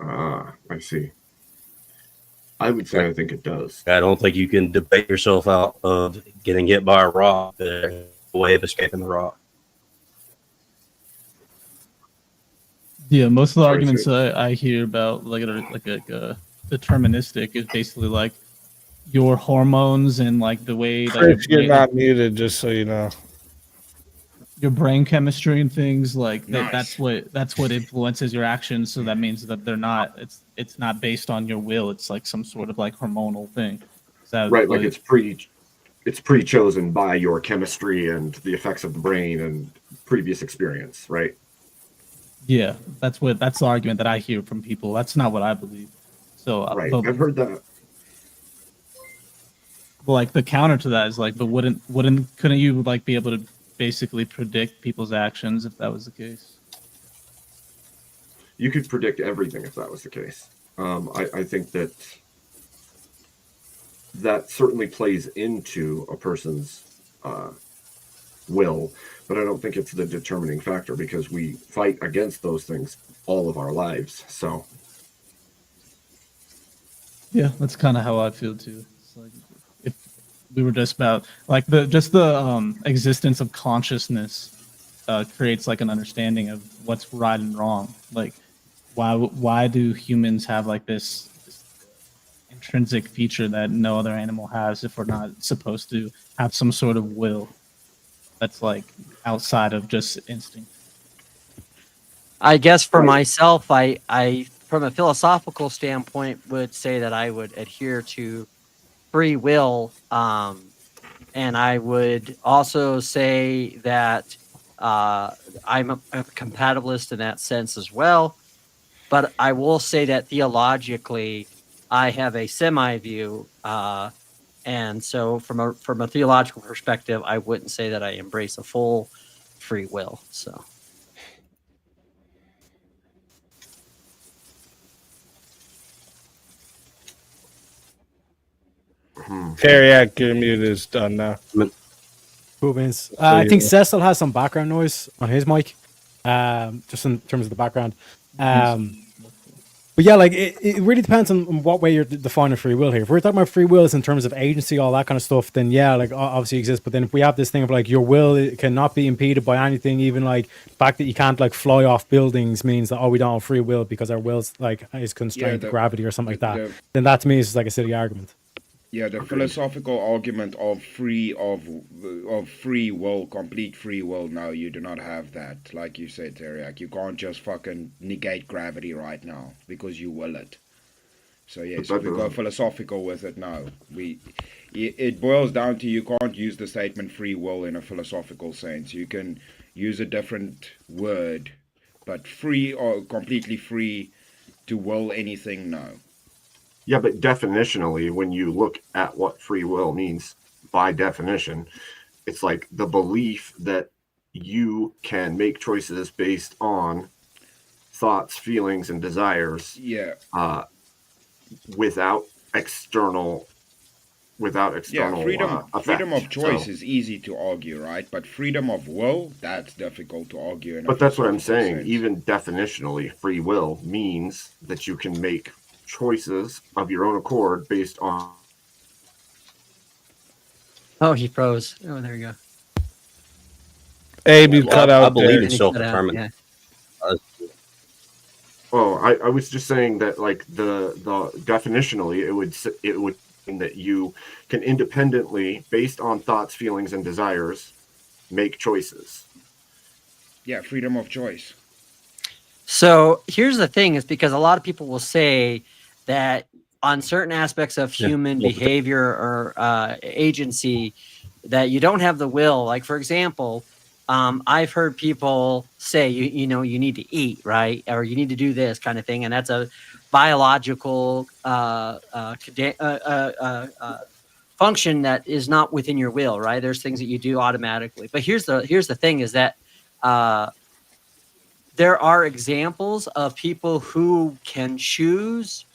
Ah, I see. I would say I think it does. I don't think you can debate yourself out of getting hit by a rock. There's a way of escaping the rock. Yeah, most of the Sorry, arguments sir. I hear about like a deterministic is basically like your hormones and like the way that Chris, your you're brain- not muted, just so you know. your brain chemistry and things like Nice. that's what influences your actions. So that means that they're not it's not based on your will. It's like some sort of like hormonal thing. Is that Right, like it's pre-chosen by your chemistry and the effects of the brain and previous experience, right? Yeah, that's the argument that I hear from people. That's not what I believe. So Right, but- I've heard that. But like the counter to that is like, but couldn't you like be able to basically predict people's actions if that was the case? You could predict everything if that was the case. I think that certainly plays into a person's will, but I don't think it's the determining factor because we fight against those things all of our lives. So Yeah, that's kind of how I feel too. It's like if we were just about like the existence of consciousness creates like an understanding of what's right and wrong. Like why do humans have like this intrinsic feature that no other animal has if we're not supposed to have some sort of will that's like outside of just instinct? I guess for myself, I from a philosophical standpoint would say that I would adhere to free will, and I would also say that I'm a compatibilist in that sense as well. But I will say that theologically, I have a semi view. And so from a theological perspective, I wouldn't say that I embrace a full free will. So. Teriak, your mute is done now. Cool beans. I think Cecil has some background noise on his mic, just in terms of the background. But yeah, like it really depends on what way you're defining free will here. If we're talking about free will is in terms of agency, all that kind of stuff, then yeah, like obviously exists. But then if we have this thing of like your will it cannot be impeded by anything, even like the fact that you can't like fly off buildings means that we don't have free will because our will's like is constrained to gravity or something like that. Then that to me is just like a silly argument. Yeah, the philosophical argument of free will, complete free will. No, you do not have that. Like you said, Teriak, you can't just fucking negate gravity right now because you will it. So yes, if we go philosophical with it, no. It boils down to you can't use the statement free will in a philosophical sense. You can use a different word, but free or completely free to will anything, no. Yeah, but definitionally, when you look at what free will means by definition, it's like the belief that you can make choices based on thoughts, feelings, and desires. Yeah. Without external freedom effect. of choice is easy to argue, right? But freedom of will, that's difficult to argue. But that's what I'm saying. Even definitionally, free will means that you can make choices of your own accord based on. Oh, he froze. Oh, there you go. Abe, you cut out. I believe there. in self-determined. Yeah. I was just saying that, like the definitionally, it would mean that you can independently, based on thoughts, feelings, and desires, make choices. Yeah, freedom of choice. So here's the thing: is because a lot of people will say that on certain aspects of human behavior or agency, that you don't have the will. Like for example, I've heard people say, you know, you need to eat, right? Or you need to do this kind of thing. And that's a biological function that is not within your will, right? There's things that you do automatically. But here's the thing is that there are examples of people who can choose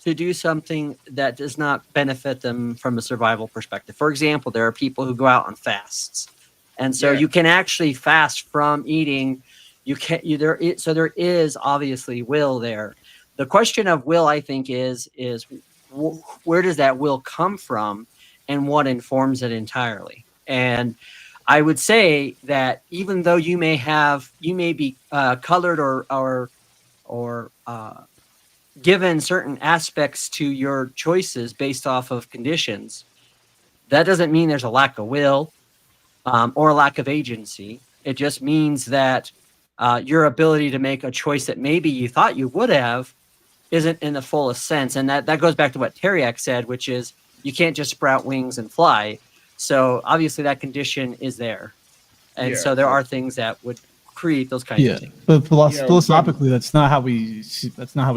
to do something that does not benefit them from a survival perspective. For example, there are people who go out on fasts. And so you can actually fast from eating. There is obviously will there. The question of will, I think, is where does that will come from, and what informs it entirely? And I would say that even though you may be colored or given certain aspects to your choices based off of conditions, that doesn't mean there's a lack of will. Or a lack of agency. It just means that your ability to make a choice that maybe you thought you would have isn't in the fullest sense. And that goes back to what Teriak said, which is you can't just sprout wings and fly. So obviously that condition is there. And so there are things that would create those kinds of things. But philosophically, that's not how we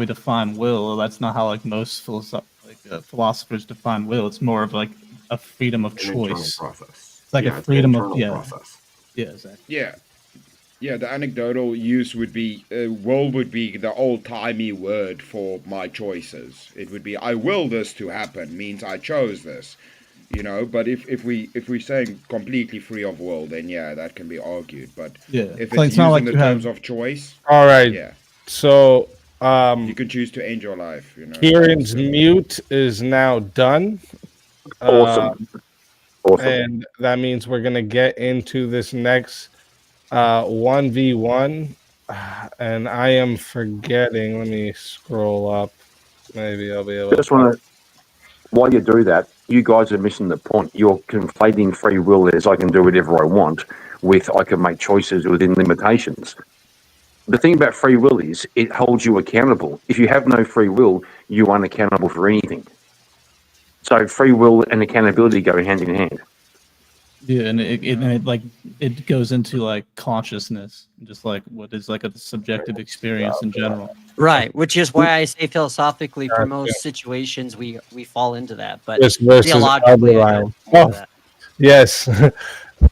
define will. Or that's not how like most philosophers define will. It's more of like a freedom of choice. Like a freedom of process. Yeah, exactly. Yeah. The anecdotal use would be will would be the old-timey word for my choices. It would be I will this to happen means I chose this, you know. But if we're saying completely free of will, then yeah, that can be argued. But if it's used in the terms of choice, all right. So you can choose to end your life. You know, Kieran's mute is now done. Awesome. And that means we're going to get into this next 1v1. And I am forgetting. Let me scroll up. Maybe I'll be able to. Just want to, while you do that, you guys are missing the point. You're conflating free will as I can do whatever I want with I can make choices within limitations. The thing about free will is it holds you accountable. If you have no free will, you aren't accountable for anything. So free will and accountability go hand in hand. Yeah, and it goes into like consciousness, just like what is like a subjective experience in general. Right, which is why I say philosophically, for most situations, we fall into that. But This versus theologically, I Alderline. don't fall into Oh, that. yes.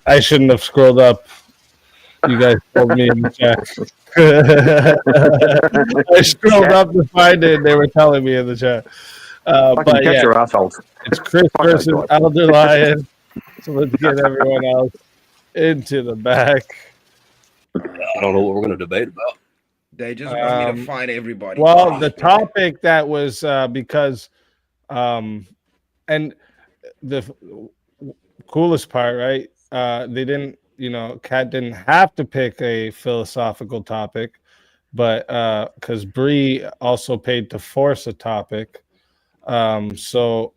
I shouldn't have scrolled up. You guys told me in the chat. I scrolled up to find it. And they were telling me in the chat. But yeah, your assholes. it's Chris versus Elder Lion. So let's get everyone else into the back. I don't know what we're going to debate about. They just want me to fight everybody. Well, the topic that was because, and the coolest part, right? They didn't, Kat didn't have to pick a philosophical topic, but because Bree also paid to force a topic. So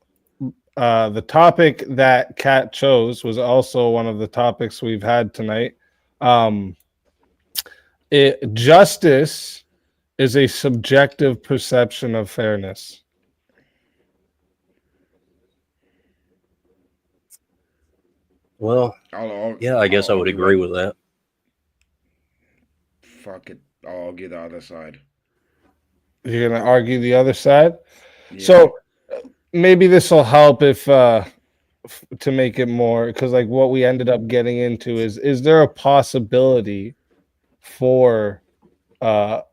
the topic that Kat chose was also one of the topics we've had tonight. Justice is a subjective perception of fairness. Well, yeah, I guess I would agree with that. Fuck it. I'll argue the other side. You're gonna argue the other side. So maybe this will help if to make it more, because like what we ended up getting into is there a possibility for an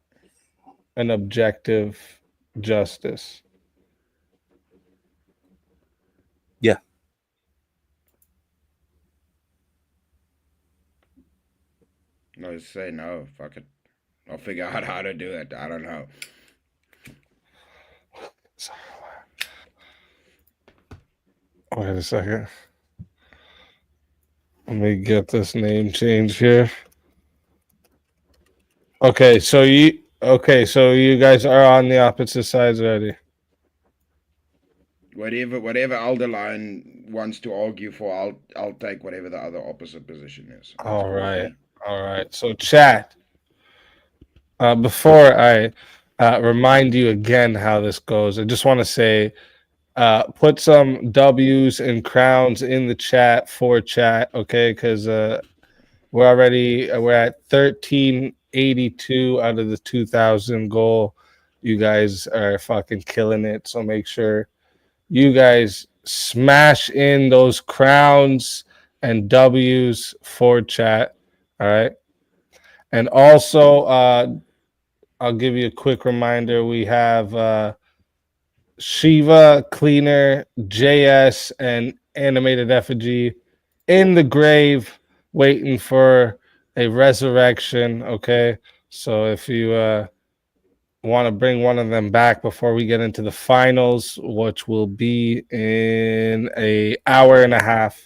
objective justice? Yeah. No, say no. Fuck it. I'll figure out how to do it. I don't know. Wait a second. Let me get this name change here. Okay, so you guys are on the opposite sides already. Whatever Alderline wants to argue for, I'll take whatever the other opposite position is. All right. So chat. Before I remind you again how this goes, I just want to say, put some W's and crowns in the chat for chat, okay? Because we're at 1382 out of the 2000 goal. You guys are fucking killing it. So make sure you guys smash in those crowns and W's for chat. All right. And also, I'll give you a quick reminder. We have Shiva, Cleaner, JS, and Animated Effigy in the grave waiting for a resurrection. Okay. So if you want to bring one of them back before we get into the finals, which will be in an hour and a half.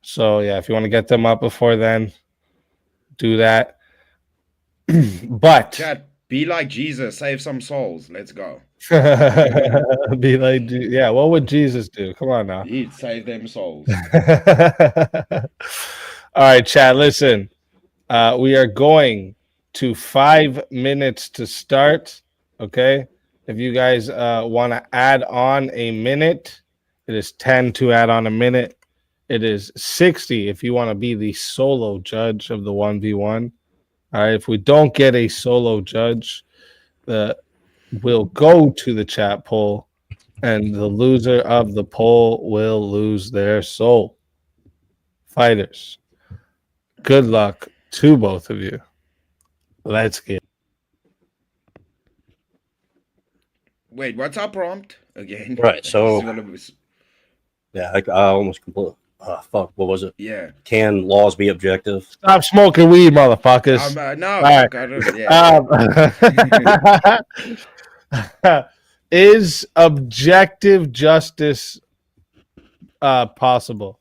So yeah, if you want to get them up before then, do that. But chat, be like Jesus, save some souls. Let's go. Be like, yeah, what would Jesus do? Come on now. He'd save them souls. All right, chat, listen. We are going to 5 minutes to start. Okay. If you guys want to add on a minute, it is 10 to add on a minute. It is 60 if you want to be the solo judge of the 1v1. All right. If we don't get a solo judge, we'll go to the chat poll, and the loser of the poll will lose their soul. Fighters, good luck to both of you. Let's get. Wait, what's our prompt again? Right. So, yeah, I almost completely. Fuck. What was it? Yeah. Can laws be objective? Stop smoking weed, motherfuckers. No. All right. Is objective justice possible?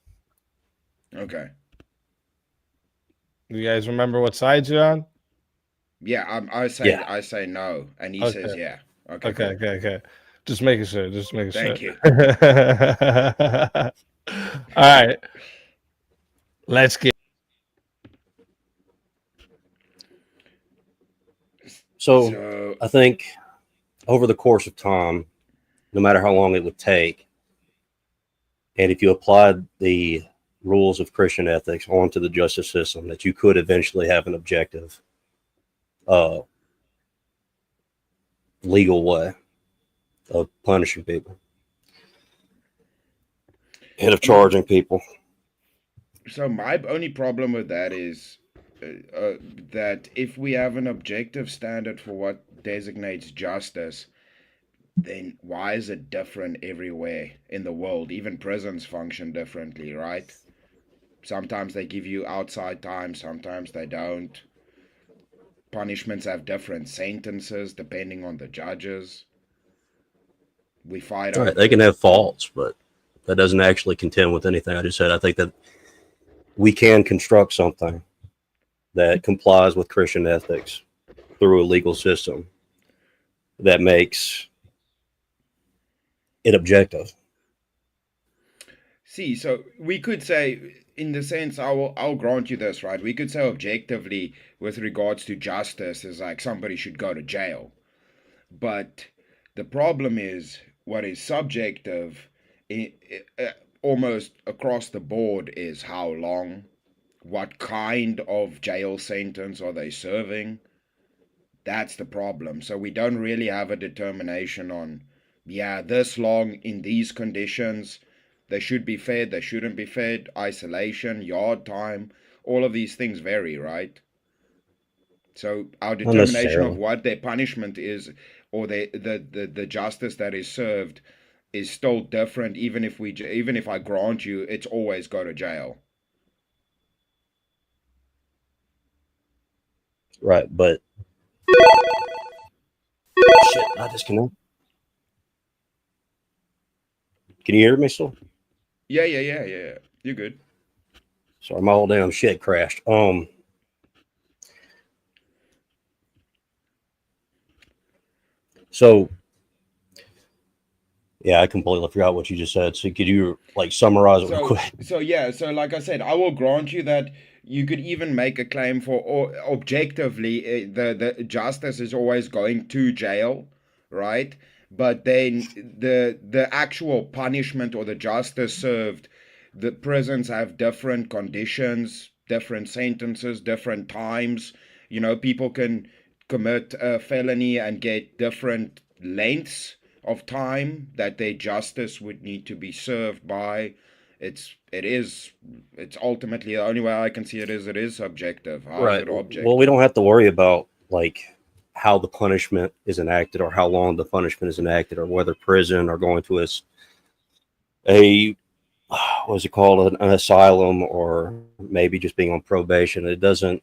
Okay. You guys remember what sides you're on? Yeah, I say no, and he says yeah. Okay. Just making sure. Thank you. All right. Let's get. So I think over the course of time, no matter how long it would take, and if you applied the rules of Christian ethics onto the justice system, that you could eventually have an objective, legal way of punishing people and of charging people. So my only problem with that is that if we have an objective standard for what designates justice, then why is it different everywhere in the world? Even prisons function differently, right? Sometimes they give you outside time, sometimes they don't. Punishments have different sentences depending on the judges. We fight Right, over they can have faults, but that doesn't actually contend with anything I just said. I think that we can construct something that complies with Christian ethics through a legal system that makes it objective. See, so we could say, in the sense, I'll grant you this, right? We could say objectively, with regards to justice, is like somebody should go to jail. But the problem is, what is subjective, almost across the board, is how long, what kind of jail sentence are they serving. That's the problem. So we don't really have a determination on, yeah, this long in these conditions. They should be fed, they shouldn't be fed, isolation, yard time, all of these things vary, right? So our determination of what their punishment is, or the justice that is served, is still different. Even if I grant you, it's always go to jail. Right, but shit, I disconnect. Can you hear me still? Yeah. You're good. Sorry, my whole damn shit crashed. So yeah, I completely forgot what you just said. So could you like summarize it real quick? So like I said, I will grant you that you could even make a claim for, or objectively, the justice is always going to jail, right? But then the actual punishment or the justice served, the prisons have different conditions, different sentences, different times. You know, people can commit a felony and get different lengths of time that their justice would need to be served by. It's ultimately, the only way I can see it is subjective. How is it objective? Well, we don't have to worry about like how the punishment is enacted, or how long the punishment is enacted, or whether prison or going to a what's it called, an asylum, or maybe just being on probation. It doesn't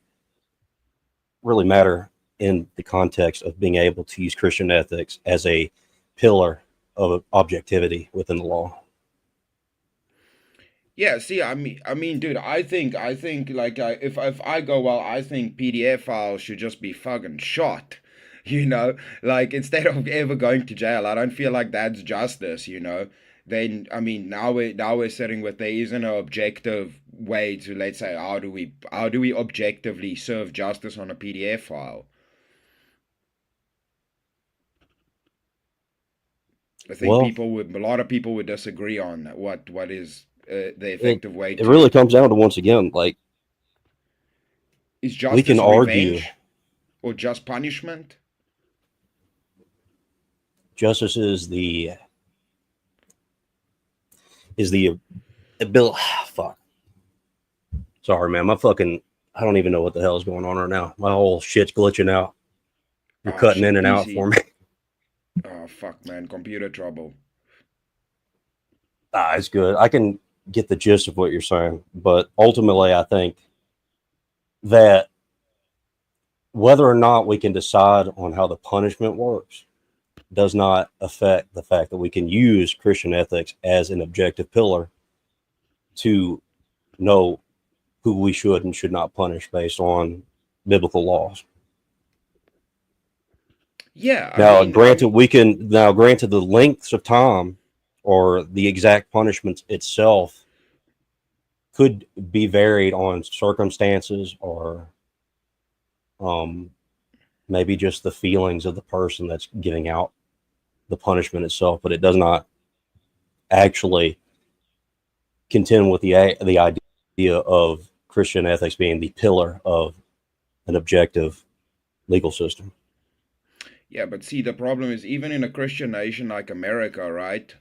really matter in the context of being able to use Christian ethics as a pillar of objectivity within the law. Yeah, see, I mean, dude, I think like if I go, well, I think PDF files should just be fucking shot, you know, like instead of ever going to jail. I don't feel like that's justice, you know. Then I mean, now we're sitting with, there isn't an objective way to, let's say, how do we objectively serve justice on a PDF file? I think a lot of people would disagree on what is the effective way. It really comes down to, once again, like, is justice we can argue or just punishment? Justice is the ability. Fuck. Sorry, man. I don't even know what the hell is going on right now. My whole shit's glitching out. You're cutting in and out for me. Oh fuck, man! Computer trouble. It's good. I can get the gist of what you're saying, but ultimately, I think that whether or not we can decide on how the punishment works does not affect the fact that we can use Christian ethics as an objective pillar to know who we should and should not punish based on biblical laws. Yeah. Granted, the lengths of time or the exact punishments itself could be varied on circumstances, or maybe just the feelings of the person that's giving out the punishment itself, but it does not actually contend with the idea of Christian ethics being the pillar of an objective legal system. Yeah, but see, the problem is even in a Christian nation like America, right?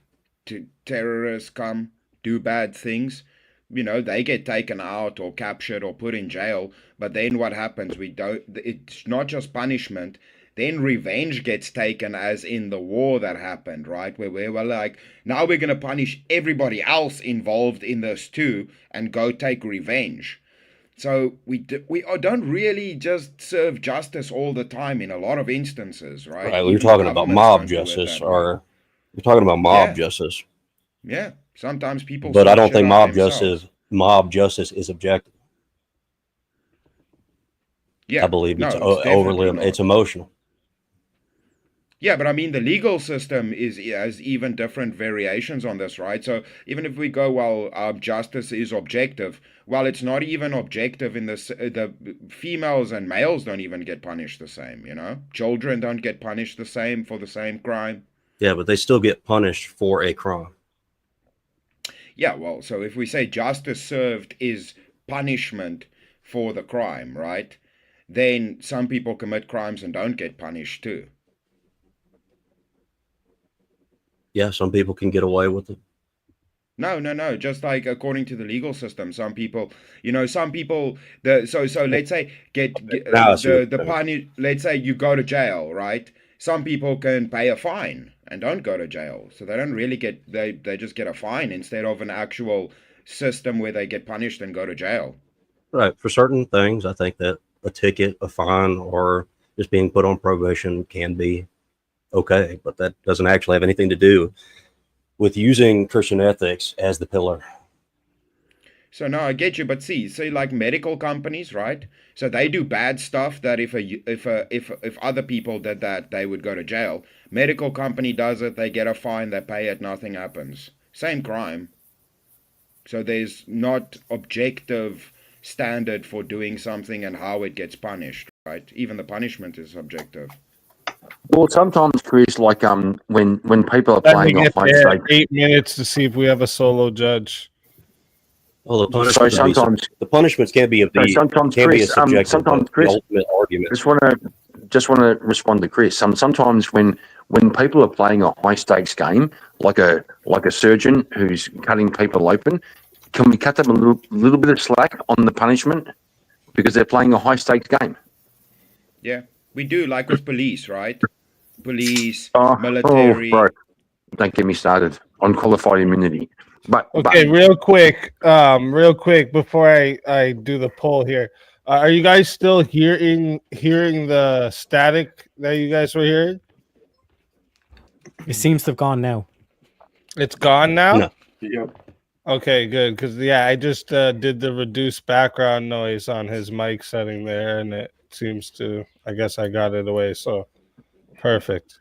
Terrorists come, do bad things, they get taken out or captured or put in jail. But then what happens? It's not just punishment. Then revenge gets taken, as in the war that happened, right? Where we're like, now we're going to punish everybody else involved in this too and go take revenge. So we don't really just serve justice all the time in a lot of instances, right? Right. We're Even talking about governments mob don't do it justice, that or way. we're talking about mob Yeah. justice. Yeah, sometimes people. But I sort don't shit think out mob justice is objective. Yeah, I believe no, it's it's overly, definitely it's not. emotional. Yeah, but I mean, the legal system has even different variations on this, right? So even if we go, well, justice is objective, well, it's not even objective in this. The females and males don't even get punished the same, Children don't get punished the same for the same crime. Yeah, but they still get punished for a crime. Yeah, well, so if we say justice served is punishment for the crime, right? Then some people commit crimes and don't get punished too. Yeah, some people can get away with it. No. Just like according to the legal system, some people, so let's say let's say you go to jail, right? Some people can pay a fine and don't go to jail, so they don't really get they just get a fine instead of an actual system where they get punished and go to jail. Right. For certain things, I think that a ticket, a fine, or just being put on probation can be okay, but that doesn't actually have anything to do with using Christian ethics as the pillar. So no, I get you, but see, like medical companies, right? So they do bad stuff that if other people did that, they would go to jail. Medical company does it, they get a fine, they pay it, nothing happens. Same crime. So there's not objective standard for doing something and how it gets punished, right? Even the punishment is subjective. Well, sometimes, Chris, like when people are Let me playing get off high there. stakes, 8 minutes to see if we have a solo judge. Well, the So punishments, sometimes- the punishments can't be so sometimes, can't be a Chris, subjective, sometimes, but Chris, the ultimate argument. just want to respond to Chris. Sometimes when people are playing a high stakes game, like a surgeon who's cutting people open, can we cut them a little bit of slack on the punishment because they're playing a high stakes game? Yeah, we do, like with police, right? Police, Oh, military. bro, don't get me started on qualified immunity. But Okay, real quick, before I do the poll here, are you guys still hearing the static that you guys were hearing? It seems to have gone now. It's gone now. No. Yep. Okay, good. Because I just did the reduced background noise on his mic setting there, and it seems to. I guess I got it away. So perfect.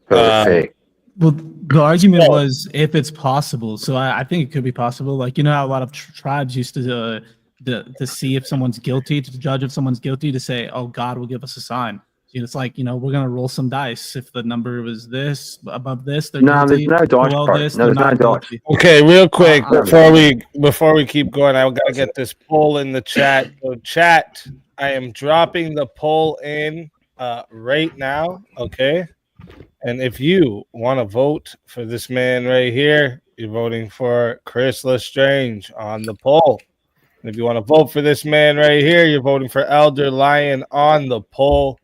Perfect. Well, the argument was if it's possible. So I think it could be possible. Like, how a lot of tribes used to see if someone's guilty, to judge if someone's guilty, to say, oh, God will give us a sign. It's like, we're going to roll some dice. If the number was this, above this, they're No, guilty. there's no dice, Below bro. this, No, they're there's no not dice. guilty. Okay, real quick before we keep going, I gotta get this poll in the chat. So chat, I am dropping the poll in right now. Okay, and if you want to vote for this man right here, you're voting for Chris Lestrange on the poll. And if you want to vote for this man right here, you're voting for Elder Lion on the poll.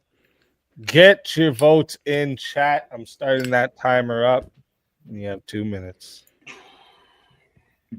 Get your votes in chat. I'm starting that timer up. You have 2 minutes.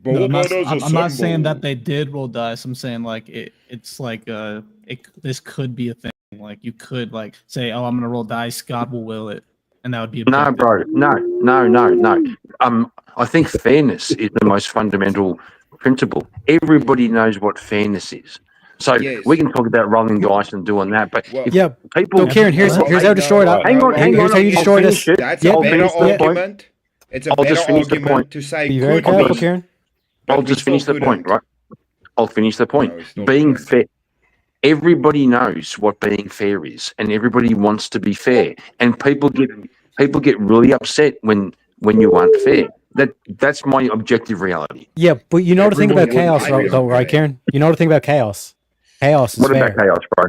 No, I'm not saying that they did roll dice. I'm saying like it's like this could be a thing. Like you could like say, oh, I'm gonna roll dice. God will it, and that would be No, objective. bro. No. I think fairness is the most fundamental principle. Everybody knows what fairness is. So we can talk about rolling dice and doing that, but if Yeah. people. So Kieran, here's how to destroy that. Hang on. Here's how you I'll destroy this. finish it. That's Yeah. a I'll better finish the point. argument. It's a I'll better just finish the argument point. to say Be very could careful, be, Kieran. I'll but we just finish still the point, couldn't. right? I'll finish the point. No, it's not Being correct. fair. Everybody knows what being fair is, and everybody wants to be fair. And people get really upset when you aren't fair. That's my objective reality. Yeah, but you know the thing about Everyone chaos, wouldn't though, right, Kieran? You know the thing about chaos. Chaos is What fair. about chaos, bro?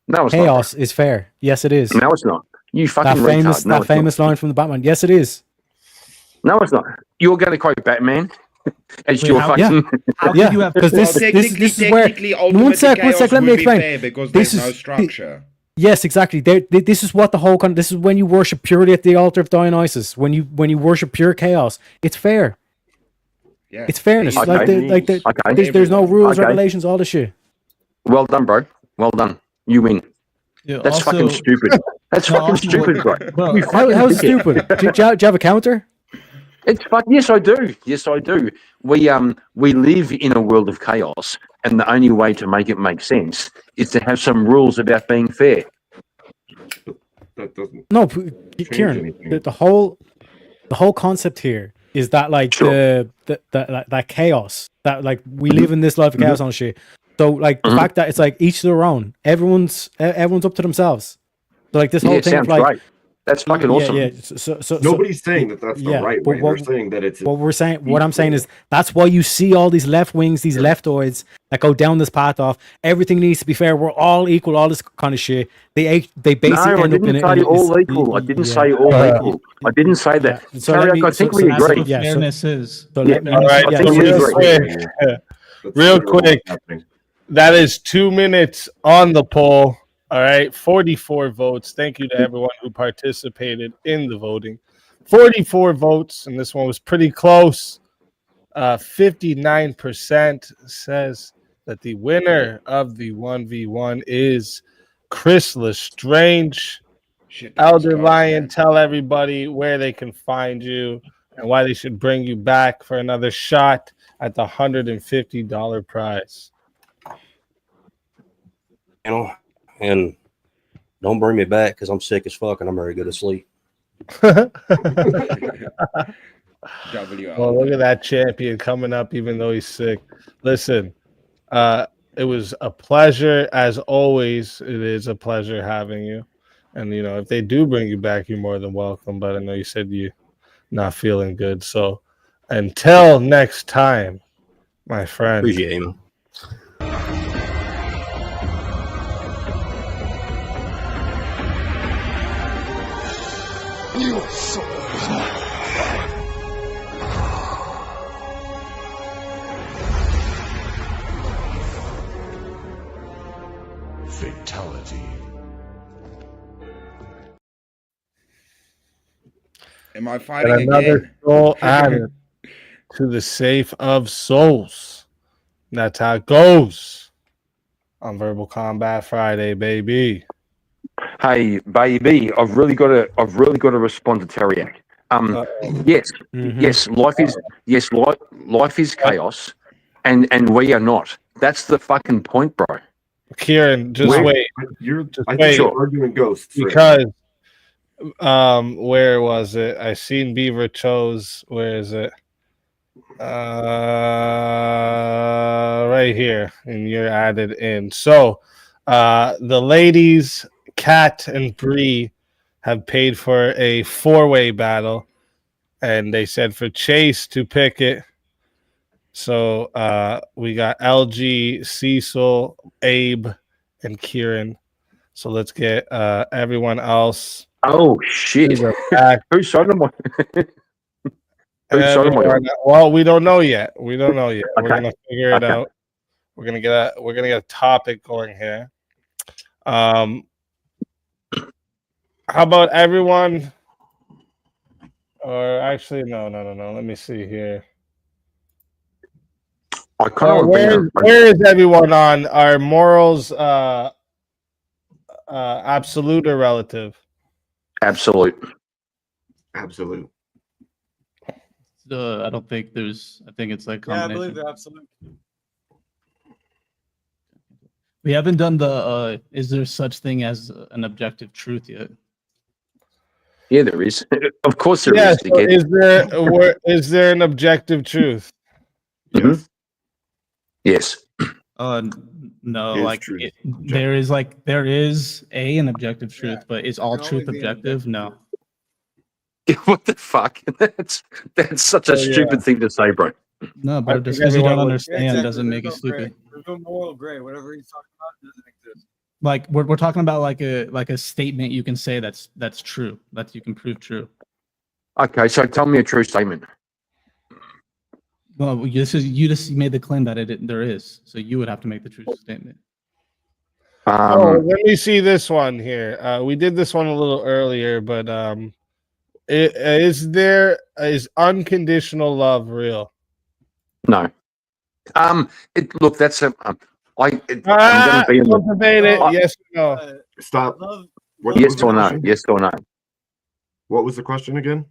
No, it's Chaos is fair. Yes, it is. not. Bro. No, it's not. You That fucking famous, retard. No, that it's not. famous line from the Batman. Yes, it is. No, it's not. You're going to quote Batman as Wait, your how- fucking. How Yeah, can you have? because Well, this is where. technically, One ultimately, sec, chaos let me would be explain. fair because This there's no is- structure. Yes, exactly. This is what the whole this is when you worship purely at the altar of Dionysus. When you worship pure chaos, it's fair. Yeah. It's fairness. Okay. Okay. There's no rules, Okay. regulations, all this shit. Well done, bro. Well done. You win. Yeah, That's also- fucking stupid. That's No, fucking also- stupid, bro. Bro, You How, fucking how's dickhead. stupid? Do you have a counter? It's fuck. Yes, I do. Yes, I do. We live in a world of chaos, and the only way to make it make sense is to have some rules about being fair. That doesn't. No, change Kieran. anything. The whole concept here is that like Sure. that chaos, that like we live in this life of chaos on shit. So like the Mhm. fact that it's like each to their own. Everyone's up to themselves. So like this Yeah, whole it thing of sounds like great. That's fucking awesome. Yeah. So Nobody's saying that that's the yeah, right but way. They're saying that it's. what I'm saying is that's why you see all these left wings, these leftoids that go down this path of everything needs to be fair. We're all equal, all this kind of shit. They basically No, I end up didn't in say all equal. I didn't say all equal. I didn't say that. So let Tariq, me- I think so- we so- That's agree. what Yeah, so- fairness is. So Yeah. let me, All right, I so think we real agree. quick, That's real literally quick, what's happening. that is 2 minutes on the poll. All right, 44 votes. Thank you to everyone who participated in the voting. 44 votes, and this one was pretty close. 59% says that the winner of the 1v1 is Chris Lestrange. Shit, that was Elder close, Lion, man. tell everybody where they can find you and why they should bring you back for another shot at the $150 prize. And don't bring me back because I'm sick as fuck and I'm ready to go to sleep. Well, WL. look at that champion coming up, even though he's sick. Listen, it was a pleasure, as always. It is a pleasure having you. And, you know, if they do bring you back, you're more than welcome. But I know you said you're not feeling good. So until next time, my friend. Appreciate it, man. You so Fatality. Am I And fighting another again? soul added to the safe of souls. That's how it goes on Verbal Combat Friday, baby. Hey, baby, I've really got to respond to Teriak. Yes, yes, life is chaos, and we are not. That's the fucking point, bro. Kieran, just Wait. wait. I think wait. you're arguing ghosts. right? Because where was it? I seen Beaver chose. Where is it? Right here, and you're added in. So the ladies, Kat and Bree, have paid for a 4-way battle, and they said for Chase to pick it. So we got LG, Cecil, Abe, and Kieran. So let's get everyone else. Oh shit! Whose side am I? Whose side am I on? Well, we don't know yet. We don't know yet. We're Okay. gonna figure it Okay. out. We're gonna get a topic going here. How about everyone? Or actually, no. Let me see here. I kind of where is everyone on? Are morals absolute or relative? Absolute. Absolute. I don't think there's. I think it's like Yeah, I combination. believe they're absolute. We haven't done the. Is there such thing as an objective truth yet? Yeah, there is. Of course there Yeah. is. So dickhead. is there an objective truth? Mhm. Yes. No, Is like truth there is an objective truth, but is all truth objective? No. What the fuck? That's such a So, yeah. stupid thing to say, bro. No, I but think just because you don't everyone was- understand doesn't make you There's no gray. stupid. There's no moral gray. Whatever he's talking about doesn't exist. Like we're talking about like a statement you can say that's true, that you can prove true. Okay, so tell me a true statement. Well, you just made the claim that there is, so you would have to make the true statement. Oh, let me see this one here. We did this one a little earlier, but is unconditional love real? No. Look, that's a. I'm Ah, gonna be in don't debate it. Yes or no? Stop. What Yes was the or no? question? Yes or no? What was the question again?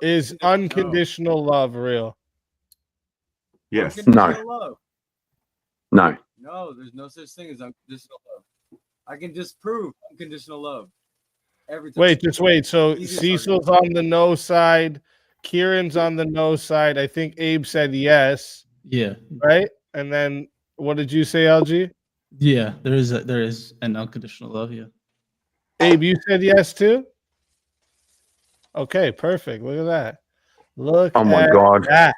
Is unconditional love real? Yes. Unconditional love. No. No, there's no such thing as unconditional love. I can disprove unconditional love every time. Wait, just wait. So Easiest Cecil's on the no side, Kieran's on the no side. I think Abe said yes. Yeah. Right? And then what did you say, LG? Yeah, there is an unconditional love. Yeah. Abe, you said yes too? Okay, perfect. Look at that. Look Oh my at god. that.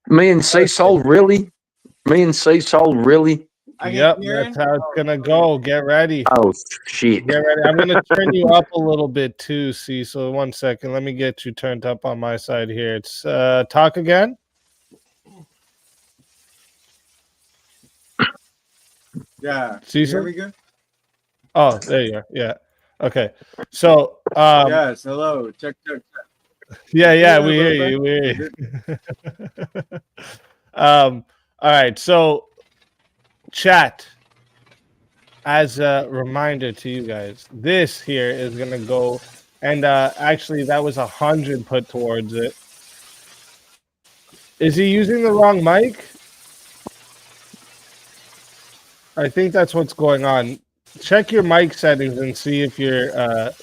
Me and Seasoul, really? Me and Seasoul, really? Yep, that's how it's gonna go. Get ready. Oh shit. Get ready. I'm gonna turn you up a little bit too, Cecil. 1 second. Let me get you turned up on my side here. It's talk again. Yeah. Cecil? Here we go. Oh, there you are. Yeah. Okay. So Yes. Hello. Check. yeah, we hear you. We hear you. All right. So chat, as a reminder to you guys, this here is gonna go, and actually that was 100 put towards it. Is he using the wrong mic? I think that's what's going on. Check your mic settings and see if you're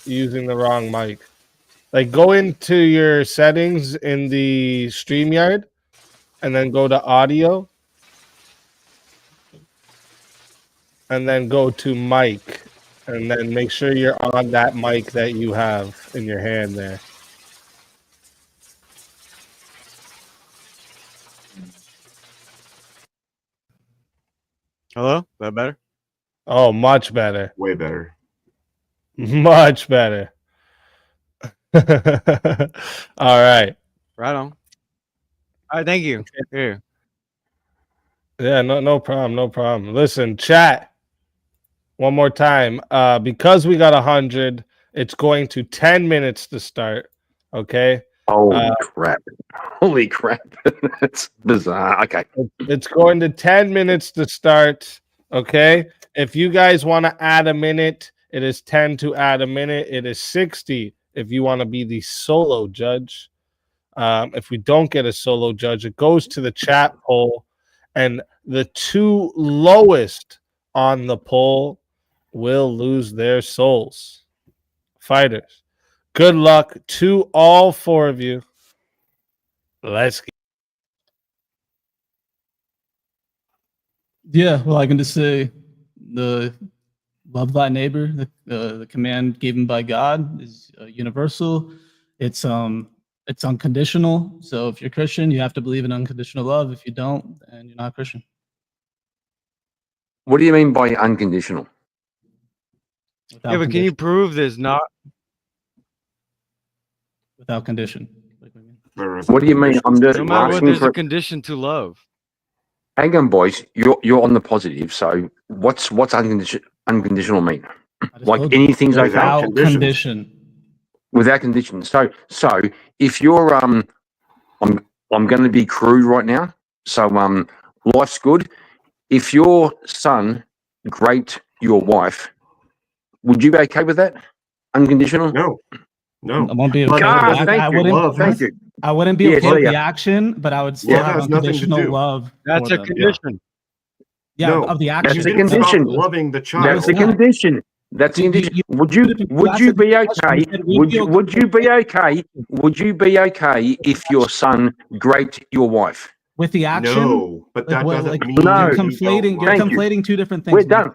using the wrong mic. Like, go into your settings in the StreamYard and then go to audio. And then go to mic. And then make sure you're on that mic that you have in your hand there. Hello? Is that better? Oh, much better. Way better. Much better. All right. Right on. All right, thank you. Here. Yeah, no problem, no problem. Listen, chat. One more time. Because we got 100, it's going to 10 minutes to start. Okay. Holy crap. Holy crap. That's bizarre. Okay. It's going to 10 minutes to start. Okay. If you guys want to add a minute, it is 10 to add a minute. It is 60 if you want to be the solo judge. If we don't get a solo judge, it goes to the chat poll, and the two lowest on the poll will lose their souls. Fighters, good luck to all four of you. Let's get. Yeah, well, I can just say the love thy neighbor, the command given by God is universal. It's unconditional. So if you're Christian, you have to believe in unconditional love. If you don't, then you're not Christian. What do you mean by unconditional? Yeah, but can you prove there's not? Without condition. What do you mean? I'm just No matter what, asking there's for. a condition to love. Hang on, boys. You're on the positive. So what's unconditional mean? Like anything's okay. Without condition. Without condition. So if you're I'm going to be crude right now. So life's good. If your son raped your wife, would you be okay with that? Unconditional? No. I won't be okay. God, with that. thank I you. wouldn't. Love, thank you. I wouldn't be Yeah, okay so with yeah. the action, but I would still Love have has nothing to unconditional do. love. That's for a them. condition. Yeah, No, of the you action. That's a didn't stop condition. loving the child. That's a condition. That's a condition. Would you be okay? Would you be okay? Would you be okay if your son raped your wife? With the action? No, but that doesn't mean No. You're conflating. You're Thank you. conflating two different things. We're man. done.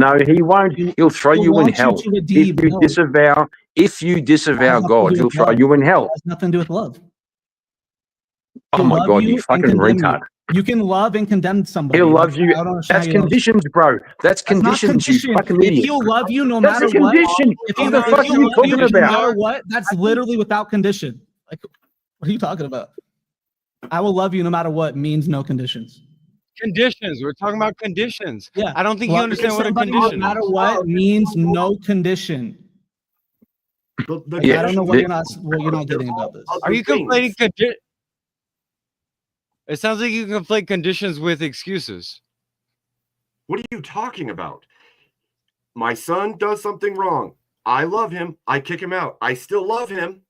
No, he won't. He'll throw He'll you in want you hell. to redeem. No. If you disavow Has nothing to God, do he'll with throw love. you in hell. It has nothing to do with love. Oh He'll my love god, you and fucking condemn retard. You can love and condemn somebody. He'll love you. I don't understand That's how you love- conditions, bro. That's That's not conditions, you condition. fucking If idiot. he'll love you no That's a matter what, condition. if What he the if fuck he'll are you love talking no about? matter what, that's literally without condition. Like, what are you talking about? I will love you no matter what means no conditions. Conditions. We're talking about conditions. Yeah. I don't think you Loving understand what a somebody condition no matter is. what means no condition. Like, I don't know what you're not getting about this. Are you conflating It sounds like you conflate conditions with excuses. What are you talking about? My son does something wrong. I love him. I kick him out. I still love him.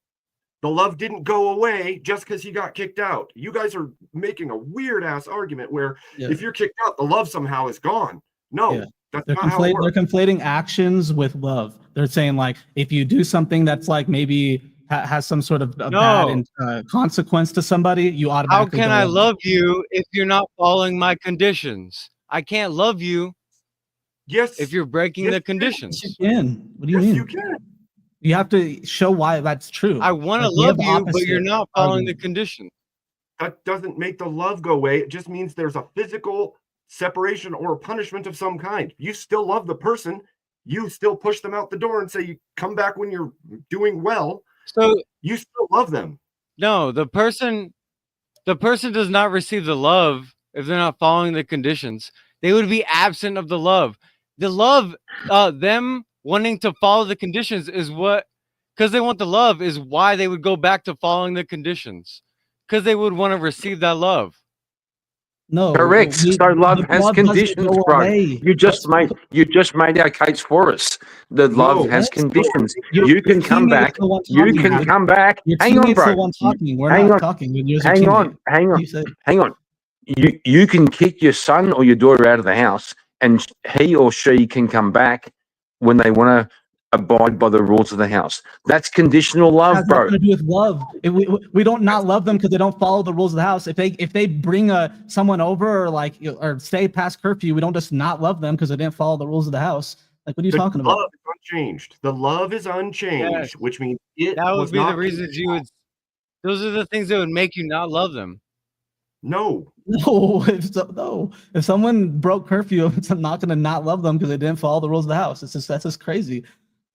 The love didn't go away just because he got kicked out. You guys are making a weird ass argument where if you're kicked out, the love somehow is gone. No, that's They're not how it they're works. conflating actions with love. They're saying like if you do something that's like maybe has some sort of a bad consequence to somebody, you How automatically. can don't I love them. love you if you're not following my conditions? I can't love you if you're breaking the conditions. You can. What do you mean? You can. You have to show why that's true. I want to Like, we have love the you, but you're opposite not following the argument. conditions. That doesn't make the love go away. It just means there's a physical separation or a punishment of some kind. You still love the person. You still push them out the door and say you come back when you're doing well. So you still love them. No, the person does not receive the love if they're not following the conditions. They would be absent of the love. The love, them wanting to follow the conditions is what, because they want the love, is why they would go back to following the conditions, because they would want to receive that love. No, Correct. So love has doesn't conditions, go bro. away. You just made our case for us. The love has conditions. You can come back. You can come back. Hang on, bro. We're not talking. You're a Hang on. teammate. Hang on. You said- Hang on. You can kick your son or your daughter out of the house, and he or she can come back when they want to abide by the rules of the house. That's conditional love, has bro. nothing to do with love. We don't not love them because they don't follow the rules of the house. If they bring someone over or stay past curfew, we don't just not love them because they didn't follow the rules of the house. Like, what are you talking about? Love is unchanged. The love is unchanged, Yes. which means it That would was be the not reasons you would. Those are the things that would make you not love them. No. No, if someone broke curfew, I'm not gonna not love them because they didn't follow the rules of the house. That's just crazy.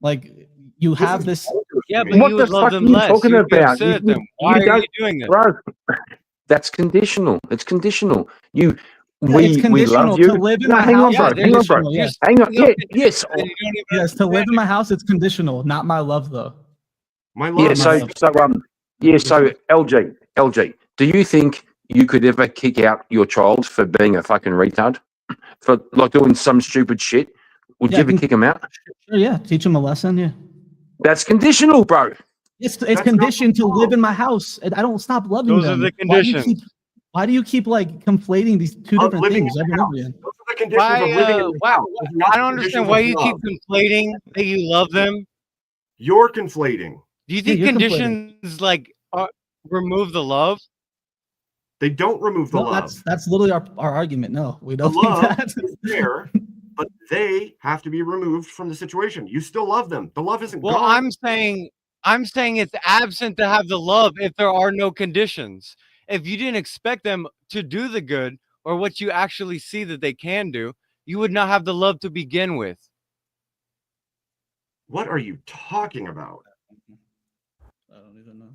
Like, you have this. Yeah, but What you the would love fuck them are you less. talking You'd be about? upset at them. Why are you don't- doing this? Bro, that's conditional. It's conditional. Yeah, We it's love conditional you. to live in No, my hang on, house. bro. It's Hang on, bro. conditional, yes. Hang on. Yeah, yes. Yes, to live in my house, it's conditional, not my love though. My Yeah. So LG. Do you think you could ever kick out your child for being a fucking retard, for like doing some stupid shit? Would Yeah, you I ever can- kick him out? Sure, yeah, teach them a lesson. Yeah, That's conditional, bro. it's conditioned to live in my house. And I don't stop loving Those are them. the Why do you conditions. Why do you keep like conflating these two different living things in over the and house. over again? Those are the conditions Why? of living in the Why? house. Those are not I the don't understand conditions why of you keep love. conflating that you love them. You're conflating. Do you think you're conditions remove the love? They don't remove the No, love. that's literally our argument. No, we The don't think love that. is there, but they have to be removed from the situation. You still love them. The love isn't Well, gone. I'm saying it's absent to have the love if there are no conditions. If you didn't expect them to do the good or what you actually see that they can do, you would not have the love to begin with. What are you talking about?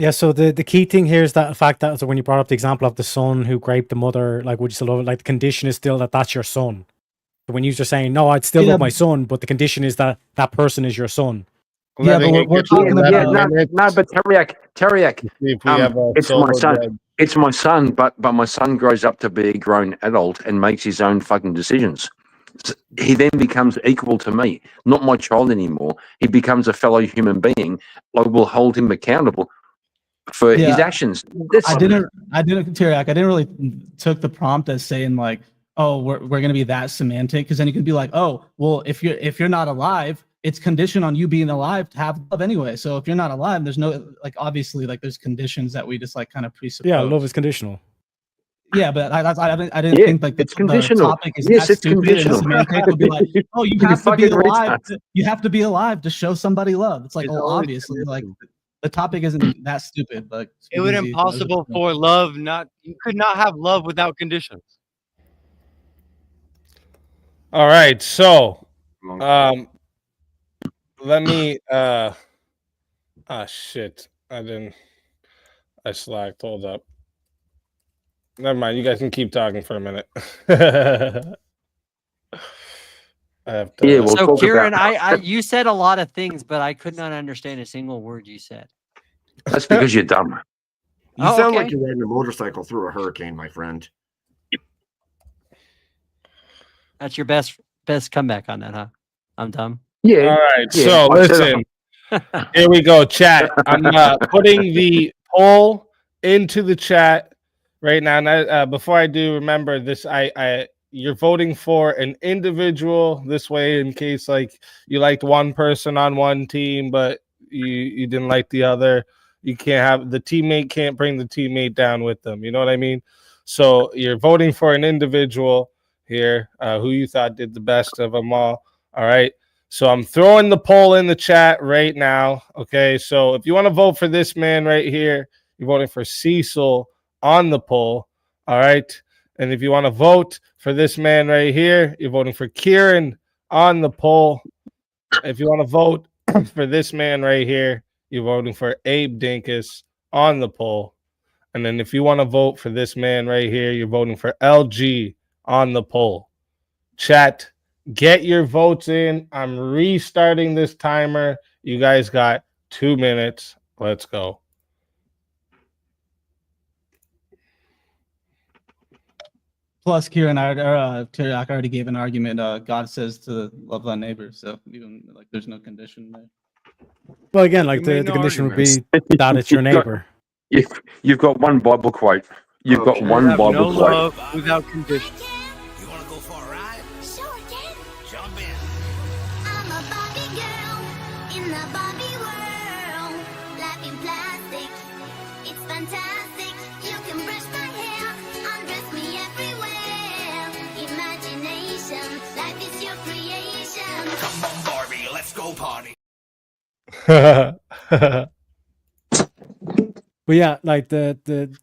Yeah, so the key thing here is that the fact that, so when you brought up the example of the son who raped the mother, like, would you still love it? Like, the condition is still that that's your son. But when you're saying, no, I'd still Yeah, love my son, but the condition is that that person is your son. Yeah, but we're talking about. No, but Teriak, If we have a it's my solo son. dead. It's my son, but my son grows up to be a grown adult and makes his own fucking decisions. He then becomes equal to me, not my child anymore. He becomes a fellow human being. I will hold him accountable for his Yeah. actions. I didn't, Tiriak, I didn't really took the prompt as saying like, oh, we're gonna be that semantic, because then you could be like, oh, well, if you're not alive, it's conditioned on you being alive to have love anyway. So if you're not alive, there's no, like, obviously, like, there's conditions that we just like kind of presuppose. Yeah, love is conditional. Yeah, but I didn't Yeah, think like it's the conditional. topic is Yes, that it's stupid and conditional. semantic would be like, oh, you You have to be fucking alive. retard. You have to be alive to show somebody love. It's like, It's oh, always obviously, like The topic isn't that stupid. Like It would speakeasy, impossible for love not. You could not have love without conditions. All right, so let me shit. I slacked. Hold up. Never mind. You guys can keep talking for a minute. I have to, Yeah, we'll So talk Kieran, about- you said a lot of things, but I could not understand a single word you said. That's because you're dumb. You Oh, sound okay. like you're riding a motorcycle through a hurricane, my friend. That's your best comeback on that, huh? I'm dumb. Yeah. All right, Yeah, so I said listen. Here we go, chat. I'm putting the poll into the chat right now. And before I do, remember this: you're voting for an individual this way, in case like you liked one person on one team, but you didn't like the other. You can't have the teammate can't bring the teammate down with them. You know what I mean? So you're voting for an individual here, who you thought did the best of them all. All right. So I'm throwing the poll in the chat right now. Okay. So if you want to vote for this man right here, you're voting for Cecil on the poll. All right. And if you want to vote for this man right here, you're voting for Kieran on the poll. If you want to vote for this man right here, you're voting for Abe Dinkus on the poll. And then if you want to vote for this man right here, you're voting for LG on the poll. Chat, get your votes in. I'm restarting this timer. You guys got 2 minutes. Let's go. Plus, Kieran, Tyriak already gave an argument. God says to love thy neighbor, so even like there's no condition there. Well, again, like You the made no condition would be arguments. that it's your You've got- neighbor. You've got one Bible quote. You've got You one have Bible no quote. love without conditions. You wanna go for a ride? Sure, Ken. Jump in. I'm a Barbie girl in the Barbie world. Life in plastic, it's fantastic. You can brush my hair, undress me everywhere. Imagination, life is your creation. Come on, Barbie, let's go party. But yeah, like the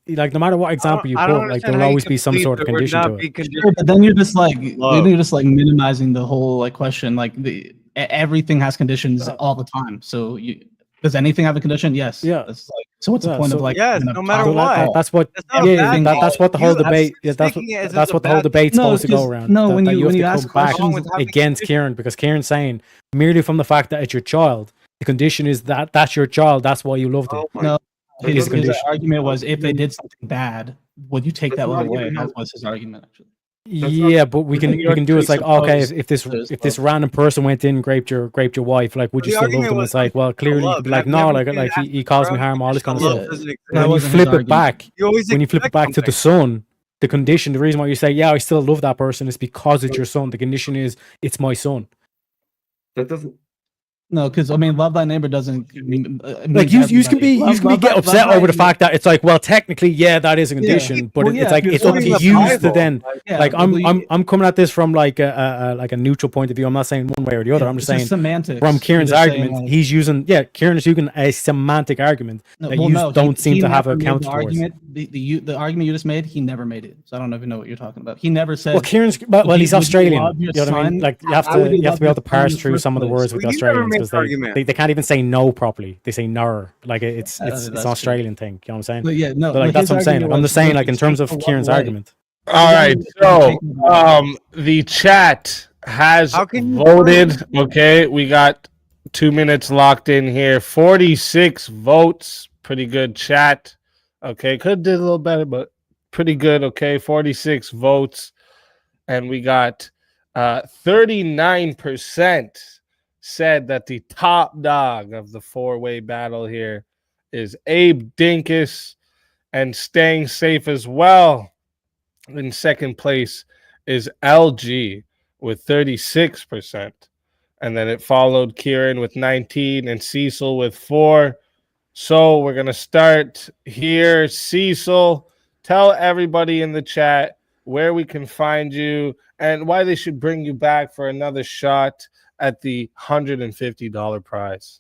like no matter what example you I don't put, like understand there'll how you always can be some believe sort of there would condition not to be it. conditions. Sure, but then you're just like Love. minimizing the whole like question. Like everything has conditions all the time. So does anything have a condition? Yes. Yeah. It's like, so what's the Yeah, point so- of like? Yes, kind of no matter talking what. about it? That's what. That's not Yeah, bad. that's what the whole You- debate. Yeah, that's taking it as that's a what the whole bad- debate's No, supposed to go because- around. no, that, when that you have to ask come back questions with having against Kieran, because Kieran's saying merely from the fact that it's your child, the condition is that that's your child. That's why you loved it. No, Is his the condition. argument was if they did something bad, would you take that love away? That was his argument, actually. Yeah, but we can do it's like okay, if this random person went in and raped your wife, like would you The still love argument them? was It's like well, clearly you love. could be like Have you no, ever like seen he caused me harm, all this kind of Love stuff. doesn't exist. That When you wasn't his flip it argument. back, You always when you flip it expect back to the something. son, the condition, the reason why you say yeah, I still love that person is because it's your son. The condition is it's my son. That doesn't. No, because I mean, love thy neighbor doesn't Like you can be get upset over the fact that it's like well technically yeah that is a condition but Well, yeah, it's like if it's you're up to reading the you to Bible, then yeah, like well, you- I'm coming at this from like a neutral point of view. I'm not saying one way or the other. I'm just it's saying semantics. from Kieran's You're just saying, argument like- he's using Kieran is using a semantic argument that you don't seem to have a count towards. argument. The argument you just made, he never made it. So I don't even know what you're talking about. He never said. Well, Kieran's well would he's you Australian. love your You know what I mean? son? Like you have How would to you be love able to your son in parse the through first some of the place? words with the Well, you never Australians made because the argument. they can't even say no properly. They say ner. Like it's That's an true. Australian thing. You know what I'm saying? But yeah, no, But like but that's his what I'm saying. argument Like, I'm was just saying look, like in it's terms of taken one Kieran's way. argument. All right, so the chat has How can you voted. Okay, we got 2 minutes locked in here. 46 votes. Pretty good chat. Okay, could have did a little better, but pretty good. Okay, 46 votes, and we got 39% said that the top dog of the four-way battle here is Abe Dinkus, and staying safe as well. In second place is LG with 36%. And then it followed Kieran with 19 and Cecil with 4. So we're going to start here. Cecil, tell everybody in the chat where we can find you and why they should bring you back for another shot at the $150 prize.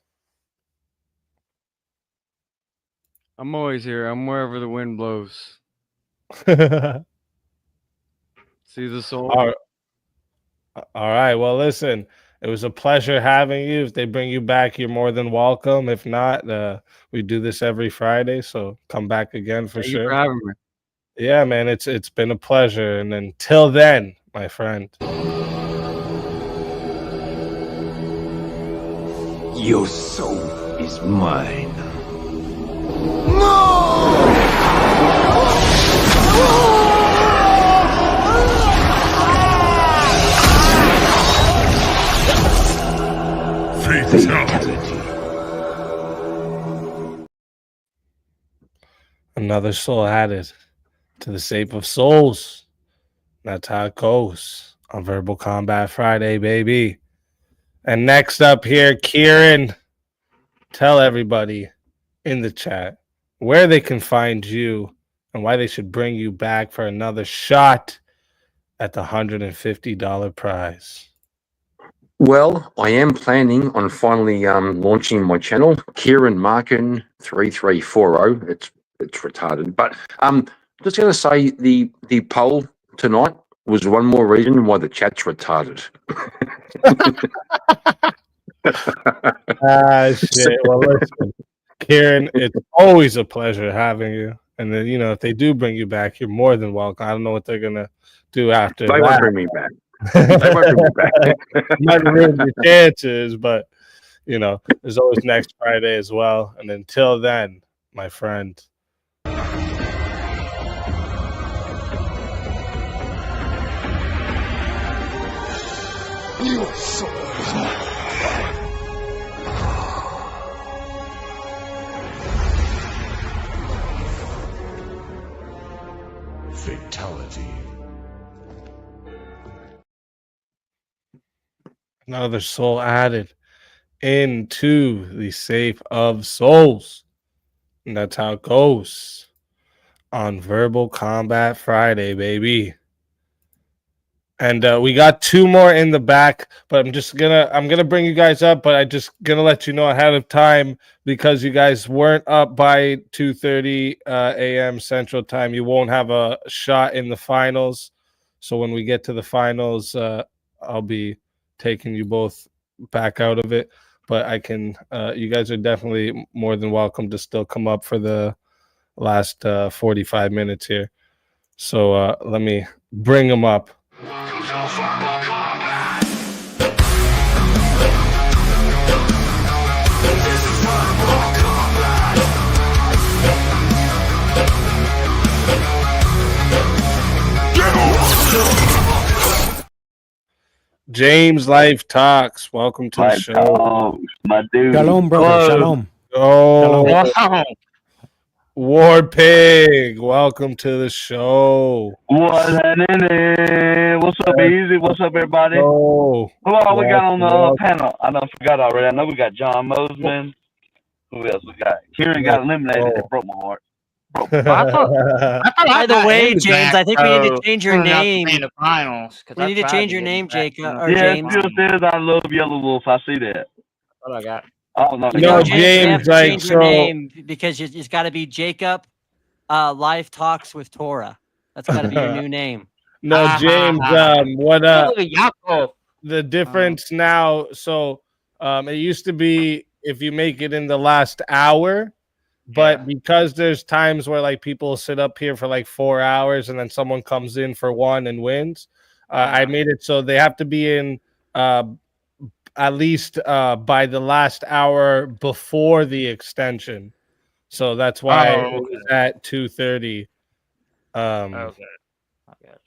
I'm always here. I'm wherever the wind blows. See the soul. All right. Well, listen, it was a pleasure having you. If they bring you back, you're more than welcome. If not, we do this every Friday, so come back again for Thank you sure. for having me. Yeah, man, it's been a pleasure. And until then, my friend. Your soul is mine. Another soul added to the Save of Souls. That's how it goes on Verbal Combat Friday, baby. And next up here, Kieran, tell everybody in the chat where they can find you and why they should bring you back for another shot at the $150 prize. Well, I am planning on finally launching my channel, Kieran Markin 3340. It's retarded, but just going to say the poll tonight was one more reason why the chat's retarded. Shit. Well, listen, Kieran, it's always a pleasure having you. And then, if they do bring you back, you're more than welcome. I don't know what they're going to do after They that. won't bring me back. They won't bring me back. Might ruin your chances, but, there's always next Friday as well. And until then, my friend. Your soul is mine. Fatality. Another soul added into the Save of Souls. And that's how it goes on Verbal Combat Friday, baby. And we got two more in the back, but I'm gonna bring you guys up, but I just gonna let you know ahead of time because you guys weren't up by 2:30 a.m. Central Time. You won't have a shot in the finals. So when we get to the finals, I'll be taking you both back out of it. But I can. You guys are definitely more than welcome to still come up for the last 45 minutes here. So let me bring them up. James Life Talks, welcome to the show. My dude. Shalom, brother. Shalom. Oh, Shalom. War Pig, welcome to the show. What's happening? What's up, Easy? What's up, everybody? Oh, Who all we got on the welcome. panel? I don't forgot already. I know we got John Mosman. Who else we got? Kieran got eliminated. That broke my heart. By the way, James, I think we need to change your name. In the finals. We need to change your name, Jacob. Or Yeah, James. it still says I love Yellow Wolf. I see that. What I got? Oh no, No, James, you have James, to like, change your so- name because it's got to be Jacob. Life Talks with Torah. That's got to be your new name. No, James, what Yaakov. the difference now? So it used to be if you make it in the last hour, but because there's times where like people sit up here for like 4 hours and then someone comes in for one and wins, I made it so they have to be in at least by the last hour before the extension. So that's why it was at 2:30.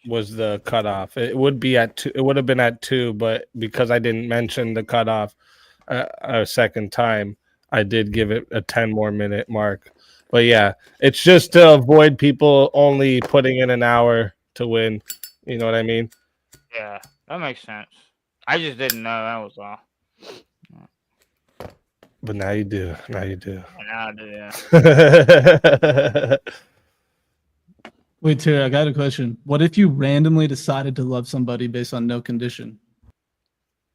Was the cutoff? It would be at 2. It would have been at 2, but because I didn't mention the cutoff a second time, I did give it a 10 more minute mark. But yeah, it's just to avoid people only putting in an hour to win. You know what I mean? Yeah, that makes sense. I just didn't know, that was all. But now you do. Now you do. Now I do, yeah. Wait, Terry, I got a question. What if you randomly decided to love somebody based on no condition?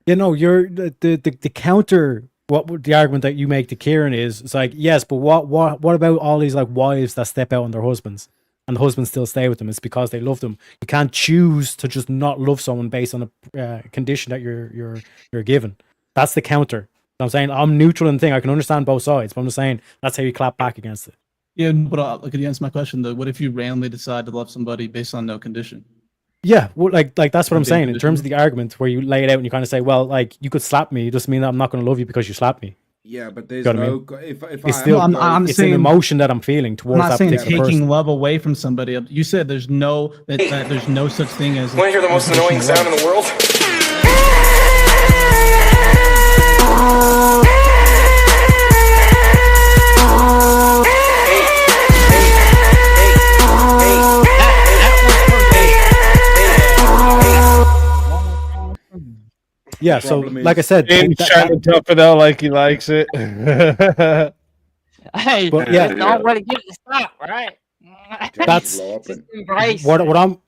You're the counter the argument that you make to Kieran is, it's like, yes, but what about all these like wives that step out on their husbands and the husbands still stay with them? It's because they love them. You can't choose to just not love someone based on a condition that you're given. That's the counter. I'm saying I'm neutral in the thing. I can understand both sides, but I'm just saying that's how you clap back against it. Yeah, but could you answer my question though? What if you randomly decide to love somebody based on no condition? Yeah, well, like that's what I'm Okay, saying in terms of the argument where you lay it out and you kind of say, well, like you could slap me, it doesn't mean that I'm not going to love you because you slapped me. Yeah, but there's You know what I no. mean? If It's I still have to go- it's an emotion that I'm feeling I'm towards not that saying particular taking person. love away from somebody. You said there's no that there's no such thing as. Want to hear the most annoying sound in the world? Yeah, so like I said, James trying to tough it out like he likes it. Hey, But yeah. don't let it get to stop, right? That's Just embrace what it. I'm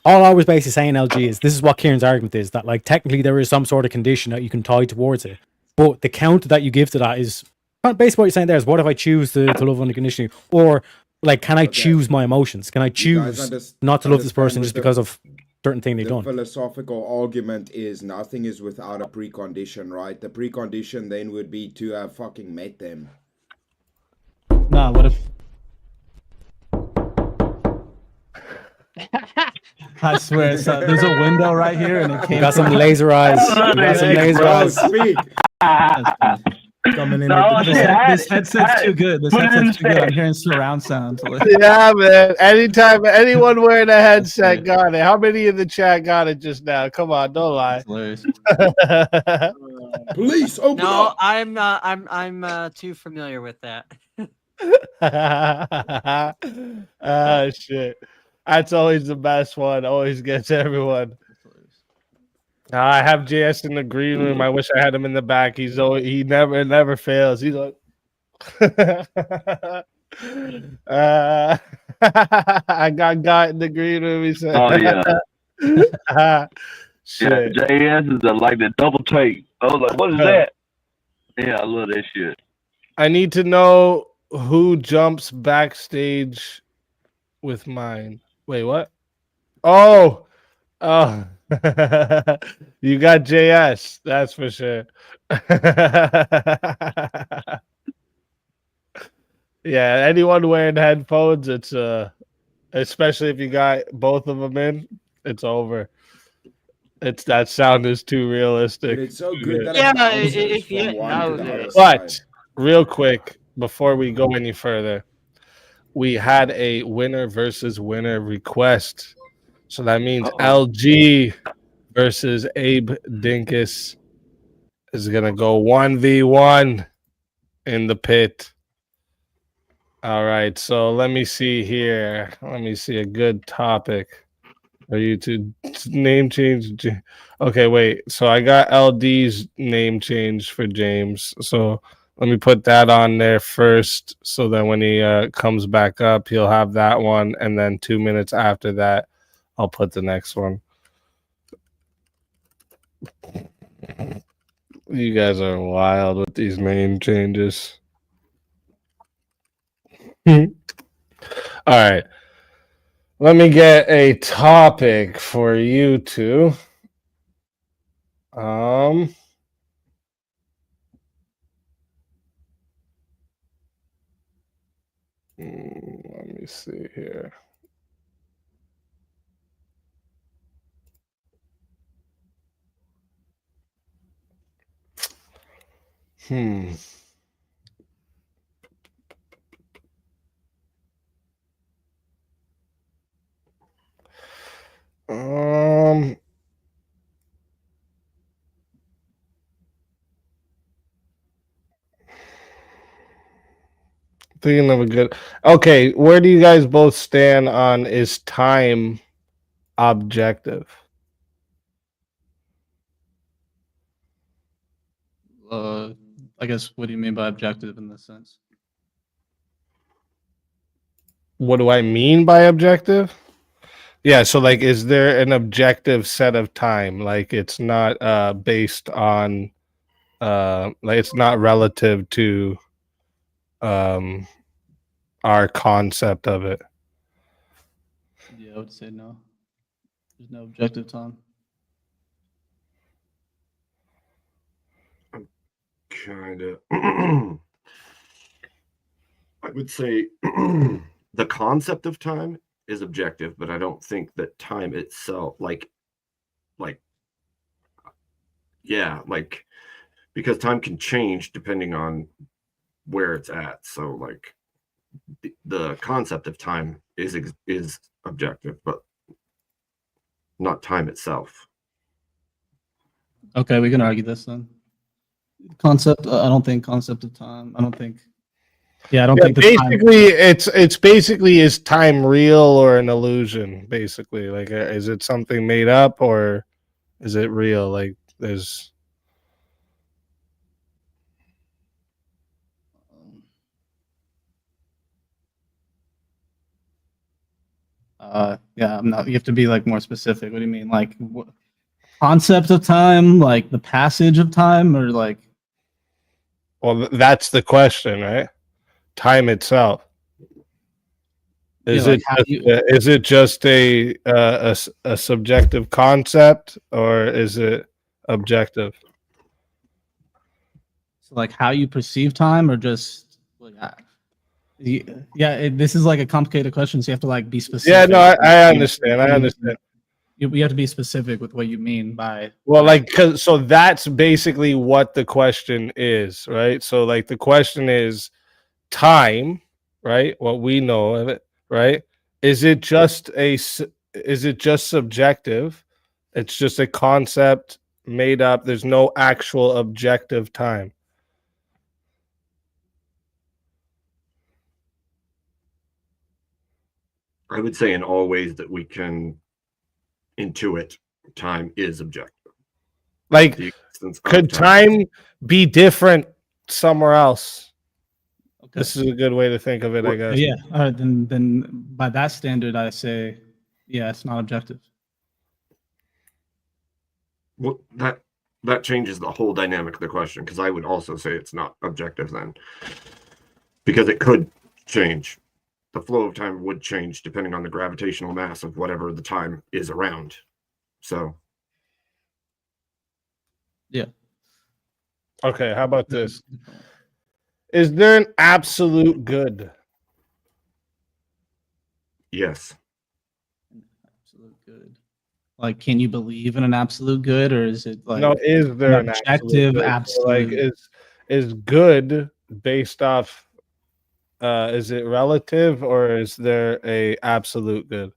all I was basically saying, LG, is this is what Kieran's argument is, that like technically there is some sort of condition that you can tie towards it, but the counter that you give to that is basically what you're saying there is, what if I choose to love unconditionally, or like can I choose my emotions? Can I choose not to love this person just because of certain thing they've The done? philosophical argument is nothing is without a precondition, right? The precondition then would be to have fucking met them. Nah, what if? I swear, there's a window right here, and it came. You got some laser eyes. You got some laser eyes. Coming in. No, This headset's too good. This headset's too good. I'm hearing surround sound. Yeah, man. Anytime anyone wearing a headset got it. How many in the chat got it just now? Come on, don't lie. Police, open No, I'm too familiar with that. Shit. That's always the best one. Always gets everyone. I have JS in the green room. I wish I had him in the back. He never fails. He's like I got in the green room, he said. Oh, yeah. Shit. Yeah, JS is like the double take. I was like, what is that? Yeah, I love that shit. I need to know who jumps backstage with mine. Wait, what? Oh. You got JS, that's for sure. Yeah, anyone wearing headphones, it's especially if you got both of them in, it's over. It's that sound is too realistic. But it's so good that Yeah, it bounces if you from one know to the other this. But side. real quick, before we go any further, we had a winner versus winner request. So that means LG versus Abe Dinkus is gonna go 1v1 in the pit. All right, so let me see here. Let me see a good topic for you to name change. Okay, wait. So I got LD's name change for James. So let me put that on there first, so that when he comes back up, he'll have that one, and then 2 minutes after that, I'll put the next one. You guys are wild with these name changes. All right. Let me get a topic for you two. Let me see here. Thinking of a good. Okay, where do you guys both stand on is time objective? I guess, what do you mean by objective in this sense? What do I mean by objective? Yeah, so like, is there an objective set of time? Like, it's not based on like it's not relative to our concept of it. Yeah, I would say no. There's no objective time. Kind of. I would say the concept of time is objective, but I don't think that time itself, like, yeah, like, because time can change depending on where it's at. So, like, the concept of time is objective, but not time itself. Okay, we can argue this then. Concept. I don't think concept of time. I don't think. Yeah, I don't think the time. basically it's basically, is time real or an illusion? Basically, like, is it something made up or is it real? Like, there's Yeah, I'm not. You have to be like more specific. What do you mean? Like what, concept of time, like the passage of time, or like? well, that's the question, right? Time itself. Is Yeah, like how do you- is it just a subjective concept or is it objective? So like how you perceive time, or just like, this is like a complicated question, so you have to like be specific. Yeah, no, I understand. I understand. You have to be specific with what you mean by. Well, like, so that's basically what the question is, right? So, like, the question is time, right? What we know of it, right? Is it just subjective? It's just a concept made up. There's no actual objective time. I would say in all ways that we can intuit, time is objective. Like, The existence of could time be different somewhere else? This is a good way to think of it, I guess. Yeah. All right. Then by that standard, I say, yeah, it's not objective. Well, that changes the whole dynamic of the question, because I would also say it's not objective then, because it could change. The flow of time would change depending on the gravitational mass of whatever the time is around. So, yeah. Okay, how about this? Is there an absolute good? Yes. Absolute good. Like, can you believe in an absolute good, or is it like No, is there an objective good? So, absolute? like, is good based off? Is it relative or is there a absolute good?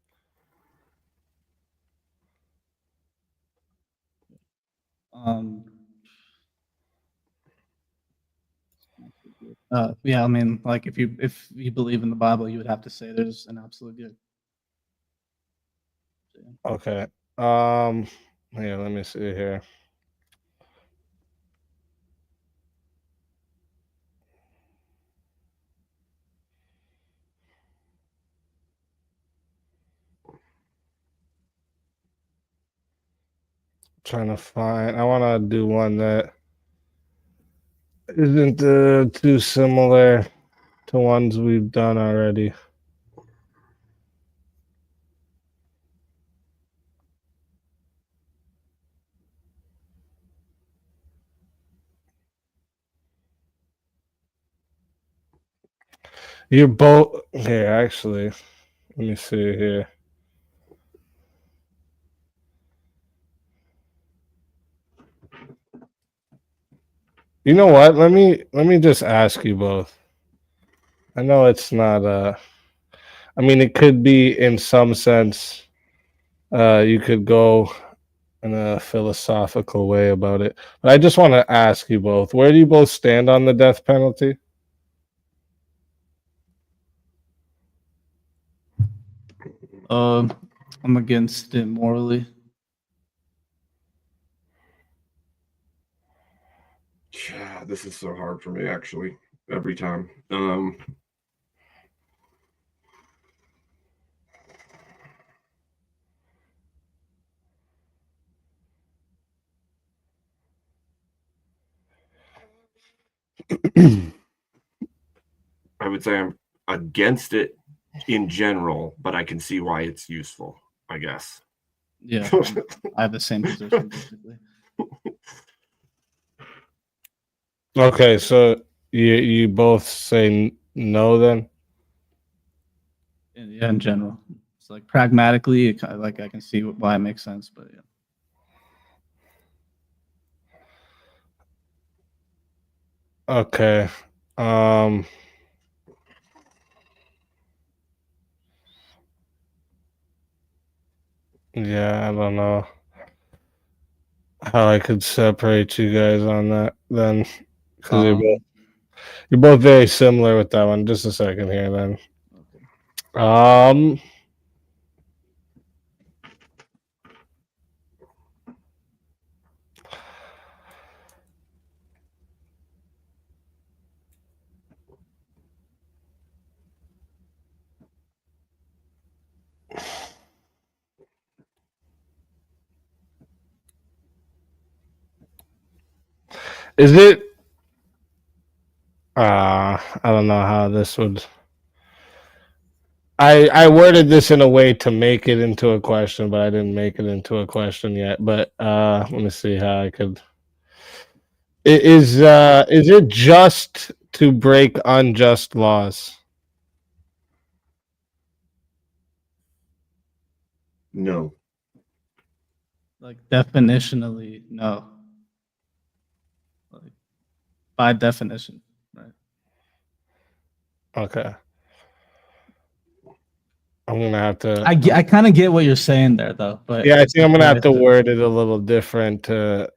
Yeah, I mean, like if you believe in the Bible, you would have to say there's an absolute good. Okay. Here, let me see here. Trying to find. I want to do one that isn't too similar to ones we've done already. You're both here, actually. Let me see here. You know what? Let me just ask you both. I know it's not I mean, it could be in some sense you could go in a philosophical way about it. But I just want to ask you both, where do you both stand on the death penalty? I'm against it morally. Yeah, this is so hard for me actually every time. I would say I'm against it in general, but I can see why it's useful, I guess. Yeah, I have the same position basically. Okay, so you both say no then? Yeah, in general, it's like pragmatically, like I can see why it makes sense, but yeah. Okay. Yeah, I don't know how I could separate you guys on that then, because you're both very similar with that one. Just a second here, then. Is it? I don't know how this would. I worded this in a way to make it into a question, but I didn't make it into a question yet. But let me see how I could. Is it just to break unjust laws? No. Like definitionally, no. Like, by definition, right? Okay. I'm gonna have to. I kind of get what you're saying there, though. But Yeah, I think I'm gonna have to word it a little different to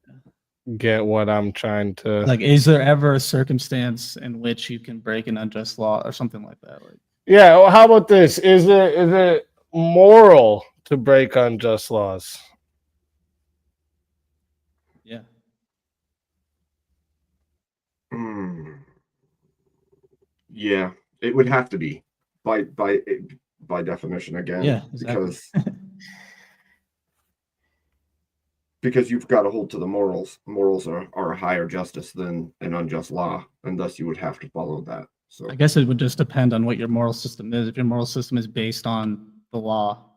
get what I'm trying to. Like, is there ever a circumstance in which you can break an unjust law or something like that? Like, Yeah. Well, how about this? Is it moral to break unjust laws? yeah. Yeah, it would have to be by definition again. Yeah, exactly. because you've got to hold to the morals. Morals are a higher justice than an unjust law, and thus you would have to follow that. So I guess it would just depend on what your moral system is. If your moral system is based on the law,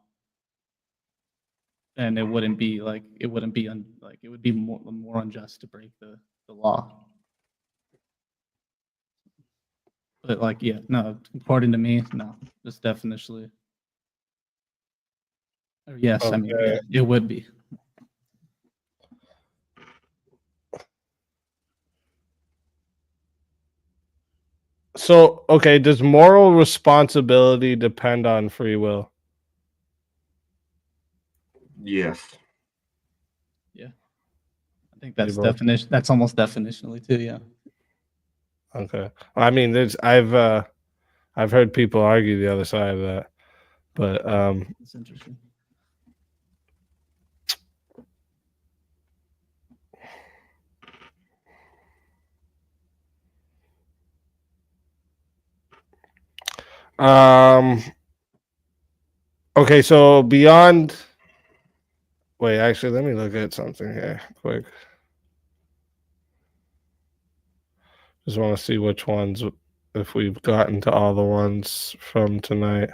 then it wouldn't be like it would be more unjust to break the law. But like, yeah, no, according to me, no, just definitionally. Or yes, I mean, yeah, it would be. So, okay, does moral responsibility depend on free will? Yes. Yeah. I think that's definition. That's almost definitionally too. Yeah. Okay. I mean, I've heard people argue the other side of that, but It's interesting. Okay, so beyond. Wait, actually, let me look at something here quick. Just want to see which ones, if we've gotten to all the ones from tonight.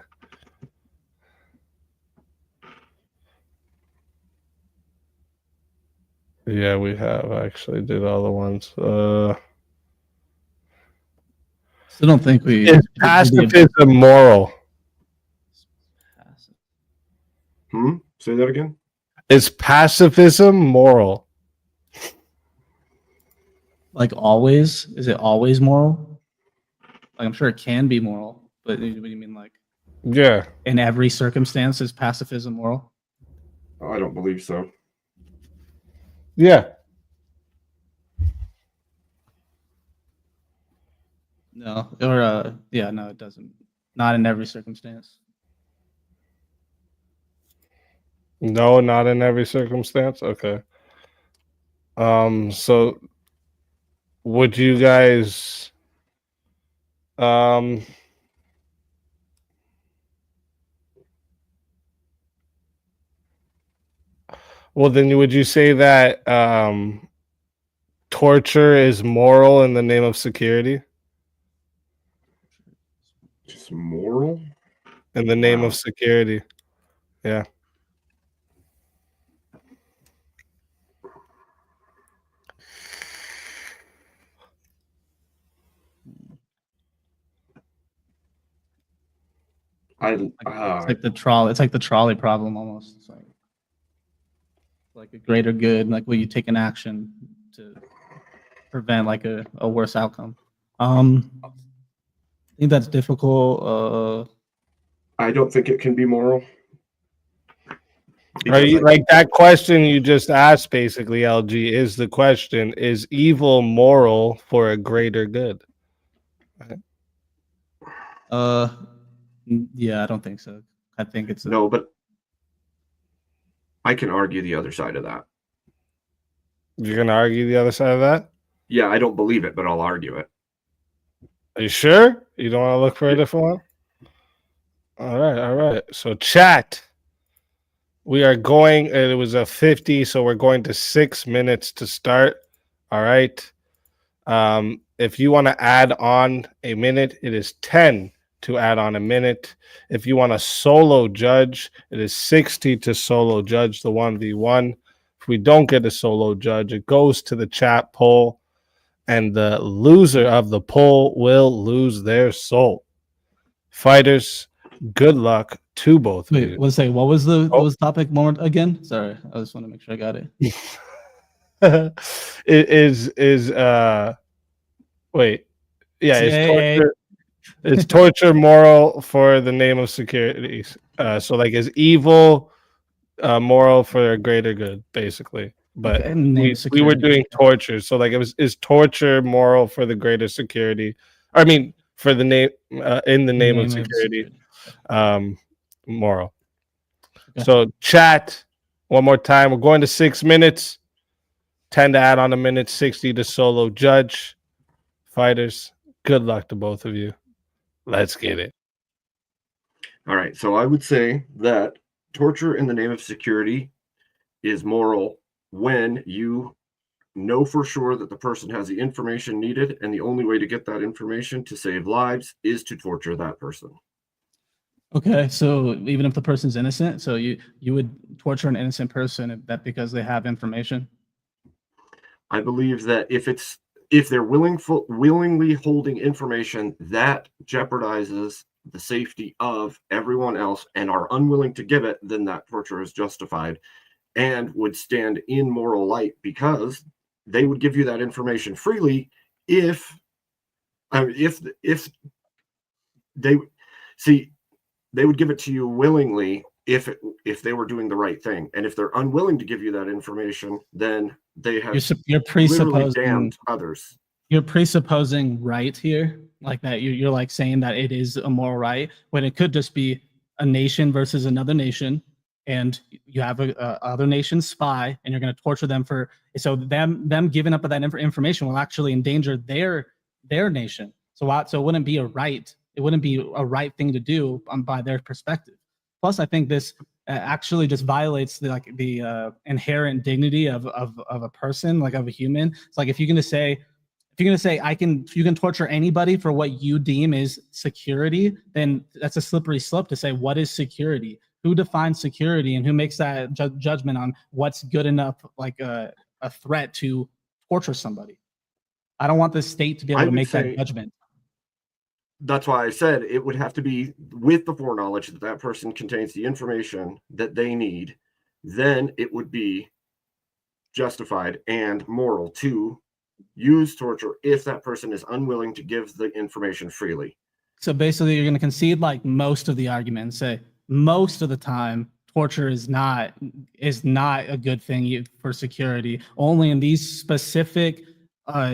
Yeah, we have actually did all the ones. Still don't think we. Is pacifism moral? Say that again. Is pacifism moral? Like always, is it always moral? Like I'm sure it can be moral, but what do you mean like? Yeah. In every circumstance, is pacifism moral? I don't believe so. Yeah. No, or yeah, no, it doesn't. Not in every circumstance. No, not in every circumstance. Okay. So would you guys well then would you say that torture is moral in the name of security? Just moral? In the name Wow. of security. Yeah. It's like the trolley. It's like the trolley problem almost. It's like a greater good. Like, will you take an action to prevent like a worse outcome? I think that's difficult. I don't think it can be moral. Are you, like that question you just asked, basically, LG, is the question: is evil moral for a greater good? Yeah, I don't think so. I think it's No, but I can argue the other side of that. You're gonna argue the other side of that? Yeah, I don't believe it, but I'll argue it. Are you sure? You don't want to look for a different one? All right. So chat. We are going, it was a 50, so we're going to 6 minutes to start. All right. If you want to add on a minute, it is 10 to add on a minute. If you want to solo judge, it is 60 to solo judge the 1v1. If we don't get a solo judge, it goes to the chat poll, and the loser of the poll will lose their soul. Fighters, good luck to both of you. Wait, let's say what was the topic more again? Sorry, I just want to make sure I got it. Is torture moral for the name of security? So like, is evil moral for a greater good, basically? But Okay, we were doing torture, so like, is torture moral for the greater security? I mean, for the name in the name of security, moral. Okay. So chat one more time. We're going to 6 minutes. 10 to add on a minute. 60 to solo judge. Fighters, good luck to both of you. Let's get it. All right. So I would say that torture in the name of security is moral when you know for sure that the person has the information needed, and the only way to get that information to save lives is to torture that person. Okay, so even if the person's innocent, so you would torture an innocent person because they have information? I believe that if they're willingly holding information that jeopardizes the safety of everyone else and are unwilling to give it, then that torture is justified and would stand in moral light, because they would give you that information freely if they would give it to you willingly if they were doing the right thing. And if they're unwilling to give you that information, then they have You're presupposing damned others. You're presupposing right here, like that. You're like saying that it is a moral right when it could just be a nation versus another nation, and you have a other nation's spy, and you're going to torture them for. So them giving up that information will actually endanger their nation. So it wouldn't be a right. It wouldn't be a right thing to do by their perspective. Plus, I think this actually just violates the inherent dignity of a person, like of a human. It's like if you're gonna say you can torture anybody for what you deem is security, then that's a slippery slope to say what is security. Who defines security, and who makes that judgment on what's good enough, like a threat to torture somebody? I don't want the state to be able to make that judgment. That's why I said it would have to be with the foreknowledge that that person contains the information that they need. Then it would be justified and moral to use torture if that person is unwilling to give the information freely. So basically, you're going to concede like most of the argument and say most of the time torture is not a good thing for security. Only in these specific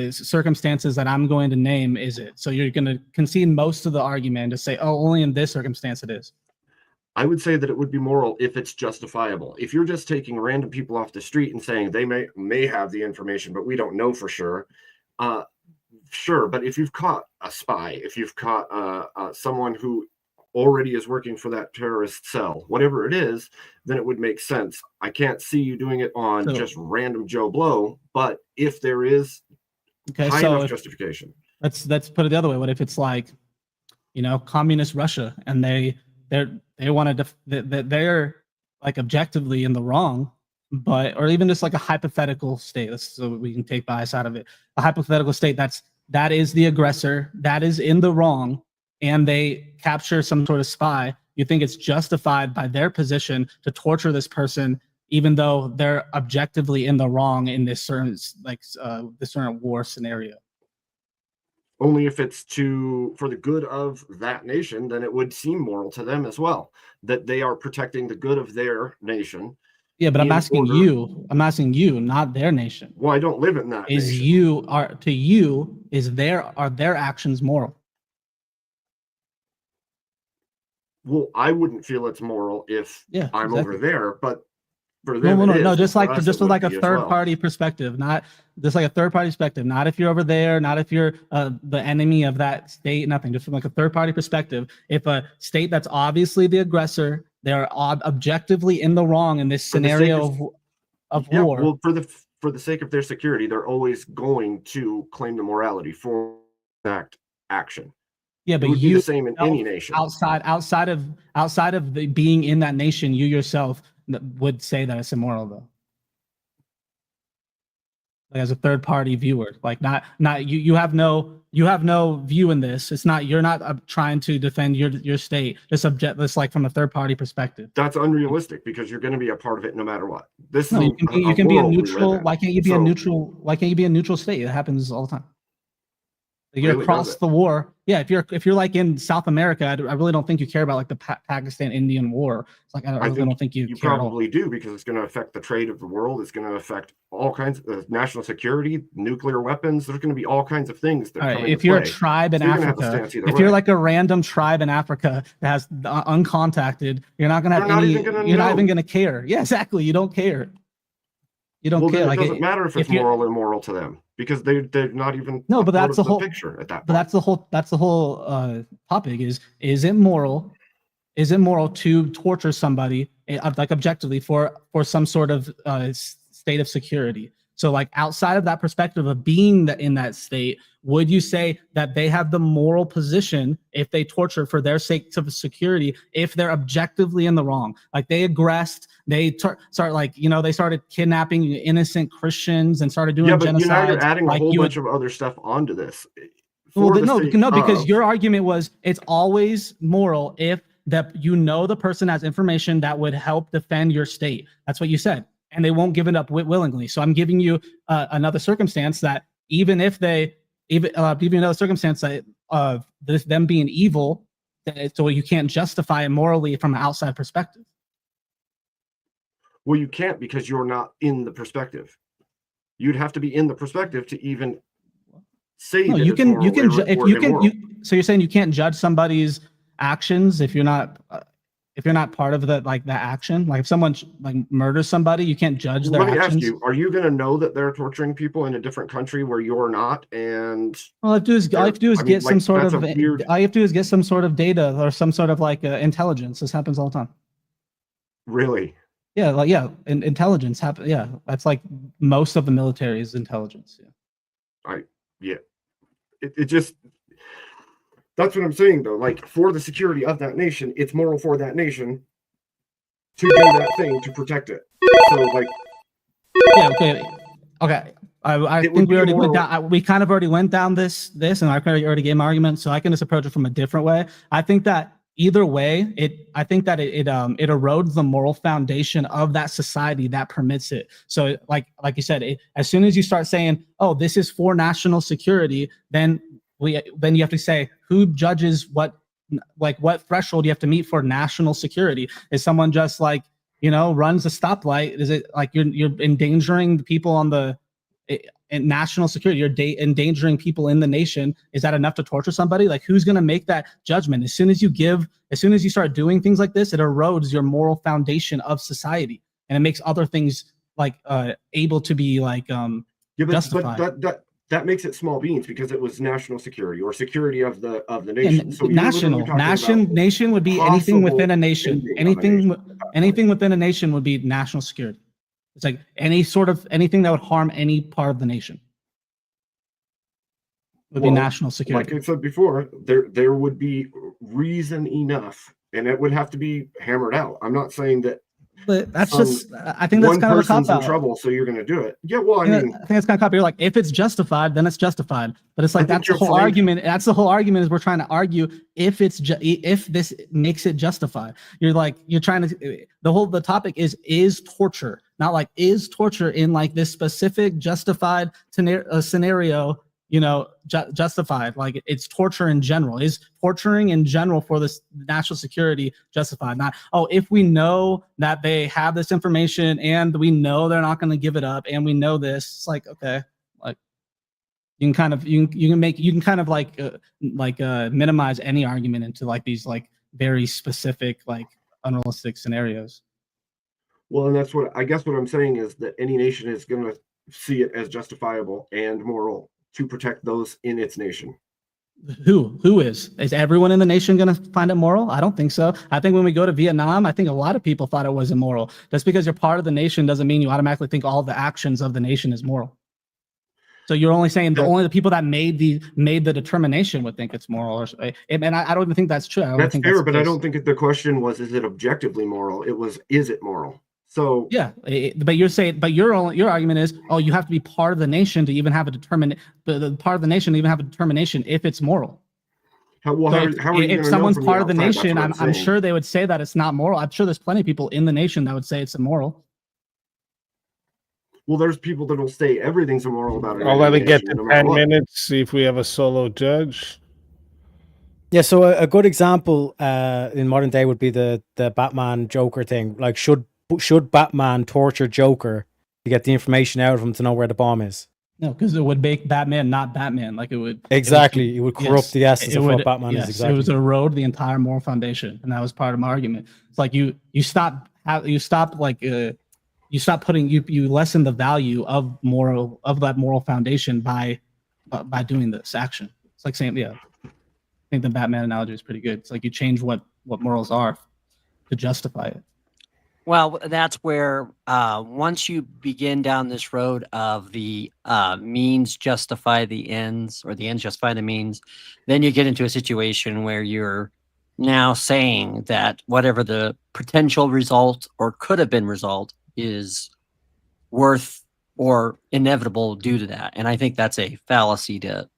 circumstances that I'm going to name is it. So you're going to concede most of the argument to say, oh, only in this circumstance it is. I would say that it would be moral if it's justifiable. If you're just taking random people off the street and saying they may have the information, but we don't know for sure. Sure, but if you've caught a spy, if you've caught someone who already is working for that terrorist cell, whatever it is, then it would make sense. I can't see you doing it on So- just random Joe Blow, but if there is Okay, high so enough if- justification. let's put it the other way. What if it's like, you know, communist Russia, and they want to they're like objectively in the wrong, but or even just like a hypothetical state. So we can take bias out of it. A hypothetical state that is the aggressor, that is in the wrong, and they capture some sort of spy. You think it's justified by their position to torture this person, even though they're objectively in the wrong in this certain this certain war scenario? Only if it's for the good of that nation, then it would seem moral to them as well, that they are protecting the good of their nation. Yeah, but I'm in asking order- you, not their nation. Well, I don't live in that Is nation. are their actions moral? Well, I wouldn't feel it's moral if Yeah, I'm exactly. over there, but for them, No, it is, just and like for us, just it with would like a be as third well. party perspective, not just like a third party perspective, not if you're over there, not if you're the enemy of that state, nothing, just from like a third party perspective. If a state that's obviously the aggressor, they're objectively in the wrong in this For the sake scenario of Yeah, war. well, for the sake of their security, they're always going to claim the morality for that action. Yeah, It but would be you the same in any nation. outside of the being in that nation, you yourself would say that it's immoral, though. Like as a third party viewer, like not you have no view in this. It's not, you're not trying to defend your state. This like from a third party perspective. That's unrealistic because you're going to be a part of it no matter what. This No, is you can be a world we live neutral. in. Why can't you be a So- neutral? Why can't you be a neutral state? It happens all the time. You're Really, across does it? the war. Yeah, if you're like in South America, I really don't think you care about like the Pakistan Indian War. It's like I really don't think you care at all. probably do because it's going to affect the trade of the world. It's going to affect all kinds of national security, nuclear weapons. There's going to be all kinds of things that All come right, into if you're a play. tribe in So you're gonna have to Africa, stance either if way. you're like a random tribe in Africa that has uncontacted, you're not gonna have You're not any. even gonna You're not know. even gonna care. Yeah, exactly. You don't care. You don't Well, care. then Like it doesn't matter if it's you're- moral or immoral to them because they're not even No, but a part that's of the whole picture at that But point. that's the whole topic is it moral? Is it moral to torture somebody like objectively for some sort of state of security? So like outside of that perspective of being in that state, would you say that they have the moral position if they torture for their sake of security, if they're objectively in the wrong? Like they aggressed, they start like, you know, they started kidnapping innocent Christians and started doing Yeah, but now you're genocides. adding a like whole you would- bunch of other stuff onto this. well, For the no, sake because of- your argument was it's always moral if that you know the person has information that would help defend your state. That's what you said, and they won't give it up willingly. So I'm giving you another circumstance that even another circumstance that them being evil, so you can't justify it morally from an outside perspective. Well, you can't because you're not in the perspective. You'd have to be in the perspective to even say No, that you it's can moral you can or- if or you can immoral. so you're saying you can't judge somebody's actions if you're not part of the action. Like if someone like murders somebody, you can't judge their Let me actions. ask you: are you going to know that they're torturing people in a different country where you're not? And All I have to do is get some sort that's of a weird. all you have to do is get some sort of data or some sort of intelligence. This happens all the time. Really? Yeah, intelligence happen. Yeah, that's like most of the military's intelligence. Yeah. It just. That's what I'm saying, though. Like for the security of that nation, it's moral for that nation to do that thing to protect it. So, like, Yeah. Okay. I It would think we be already went moral- down. We kind of already went down this, and I already gave my argument, so I can just approach it from a different way. I think that either way, it erodes the moral foundation of that society that permits it. So, like you said, as soon as you start saying, "Oh, this is for national security," then you have to say who judges what threshold you have to meet for national security. Is someone just runs a stoplight? Is it like you're endangering the people on the in national security? You're endangering people in the nation. Is that enough to torture somebody? Like who's going to make that judgment? As soon as you start doing things like this, it erodes your moral foundation of society, and it makes other things able to be yeah, but justified. that makes it small beans because it was national security or security of the nation. And So you're literally talking about nation would be anything possible within a nation. ending of a Anything within a nation would be national security. It's like anything that would harm any part of the nation would be Well, national security. Like I said before, there would be reason enough, and it would have to be hammered out. I'm not saying that. But that's just, I think that's one kind of a person's cop in out. trouble, so you're going to do it. Yeah, well, I Yeah, mean, I think it's kind of copy. You're like, if it's justified, then it's justified. But it's like think that's the you're whole fine. argument. That's the whole argument is we're trying to argue if if this makes it justified. You're trying to the topic is torture, not like is torture in like this specific justified scenario. Justified. Like it's torture in general. Is torturing in general for this national security justified? Not, oh, if we know that they have this information and we know they're not going to give it up and we know this, it's like, okay, like you can kind of minimize any argument into like these like very specific, like unrealistic scenarios. well, and that's what I'm saying is that any nation is going to see it as justifiable and moral to protect those in its nation. Who is everyone in the nation going to find it moral? I don't think so. I think when we go to Vietnam, I think a lot of people thought it was immoral. Just because you're part of the nation doesn't mean you automatically think all the actions of the nation is moral. So you're only saying only the people that made the determination would think it's moral, and I don't even think that's true. That's fair, but I don't think the question was, is it objectively moral? It was, is it moral? So yeah, but you're saying, your argument is, oh, you have to be part of the nation to even have a the part of the nation to even have a determination if it's moral. How are you if someone's part of the nation, I'm sure they would say that it's not moral. I'm sure there's plenty of people in the nation that would say it's immoral. Well, there's people that will say everything's immoral about it. I'll let it get to 10 minutes, see if we have a solo judge. Yeah, so a good example in modern day would be the Batman Joker thing. Like, should Batman torture Joker to get the information out of him to know where the bomb is? No, because it would make Batman not Batman. Like it would exactly. It would corrupt the essence of what Batman is. Exactly. It would erode the entire moral foundation, and that was part of my argument. It's like you lessen the value of that moral foundation by doing this action. It's like saying, yeah, I think the Batman analogy is pretty good. It's like you change what morals are to justify it. Well, that's where once you begin down this road of the means justify the ends or the ends justify the means, then you get into a situation where you're now saying that whatever the potential result or could have been result is worth or inevitable due to that. And I think that's a fallacy to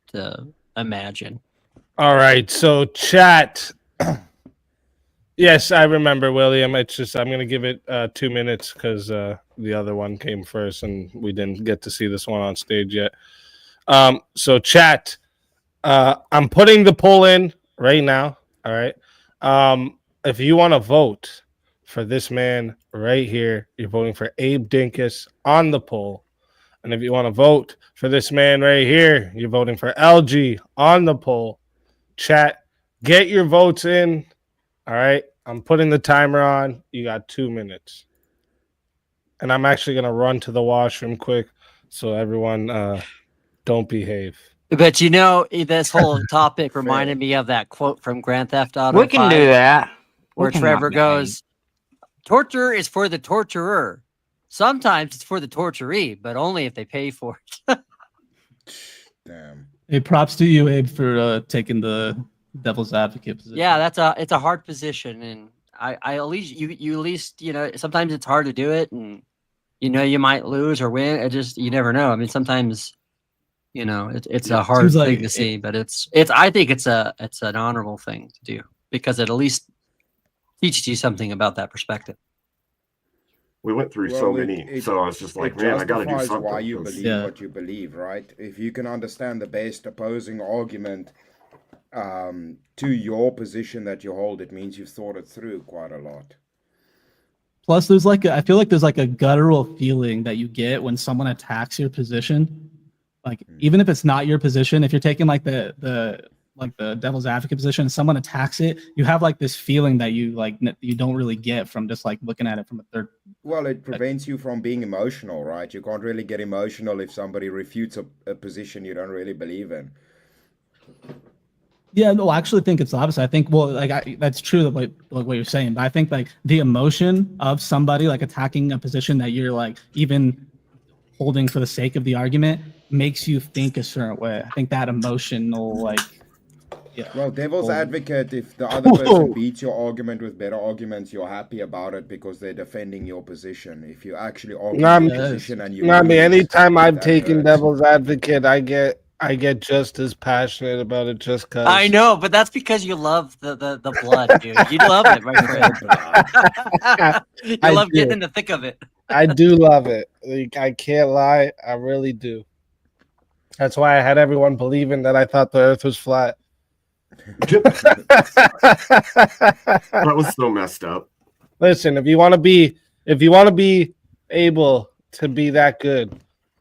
imagine. All right, so chat. Yes, I remember, William. It's just I'm going to give it 2 minutes because the other one came first and we didn't get to see this one on stage yet. So chat, I'm putting the poll in right now. All right. If you want to vote for this man right here, you're voting for Abe Dinkus on the poll. And if you want to vote for this man right here, you're voting for LG on the poll. Chat, get your votes in. All right. I'm putting the timer on. You got 2 minutes. And I'm actually going to run to the washroom quick. So everyone don't behave. But this whole topic reminded me of that quote from Grand Theft Auto. We can 5, do that. where Trevor goes, "Torture is for the torturer. Sometimes it's for the torturee, but only if they pay for it." Damn. Hey, props to you, Abe, for taking the devil's advocate position. Yeah, it's a hard position, and I at least you at least sometimes it's hard to do it, and you might lose or win. It just you never know. I mean, sometimes it's a hard thing to see, but I think it's an honorable thing to do because it at least teaches you something about that perspective. We went through so many, so I was just like, man, I got to do something. Why you believe what you believe, right? If you can understand the best opposing argument to your position that you hold, it means you've thought it through quite a lot. Plus, there's I feel like there's like a guttural feeling that you get when someone attacks your position. Like even if it's not your position, if you're taking like the like the devil's advocate position and someone attacks it, you have like this feeling that you like you don't really get from just like looking at it from a third. Well, it prevents you from being emotional, right? You can't really get emotional if somebody refutes a position you don't really believe in. Yeah, no, I actually think it's the opposite. I think, well, like that's true, like what you're saying, but I think like the emotion of somebody like attacking a position that you're like even holding for the sake of the argument makes you think a certain way. I think that emotional like. Yeah. Well, devil's advocate, if the other person beats your argument with better arguments, you're happy about it because they're defending your position. If you actually argue your position and you lose, anytime I've that taken hurts. devil's advocate, I get just as passionate about it just because. I know, but that's because you love the blood, dude. You love it, right? You love getting in the thick of it. I do love it. Like, I can't lie. I really do. That's why I had everyone believing that I thought the earth was flat. That was so messed up. Listen, if you want to be able to be that good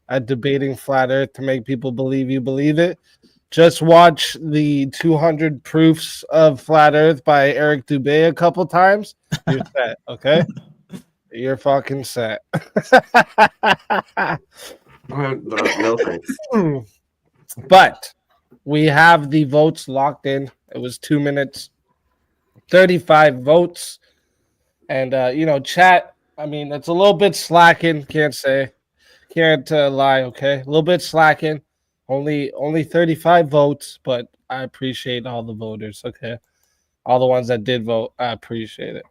at debating flat earth to make people believe you believe it, just watch the 200 proofs of flat earth by Eric Dubé a couple times. You're set, okay? You're fucking set. No thanks. But we have the votes locked in. It was 2 minutes, 35 votes. And, chat, I mean, it's a little bit slacking. Can't lie, okay? A little bit slacking. Only 35 votes, but I appreciate all the voters, okay? All the ones that did vote, I appreciate it.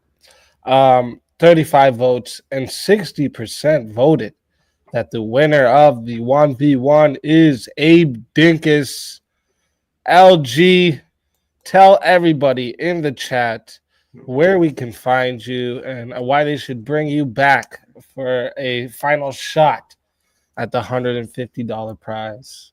35 votes and 60% voted that the winner of the 1v1 is Abe Dinkus. LG, tell everybody in the chat where we can find you and why they should bring you back for a final shot at the $150 prize.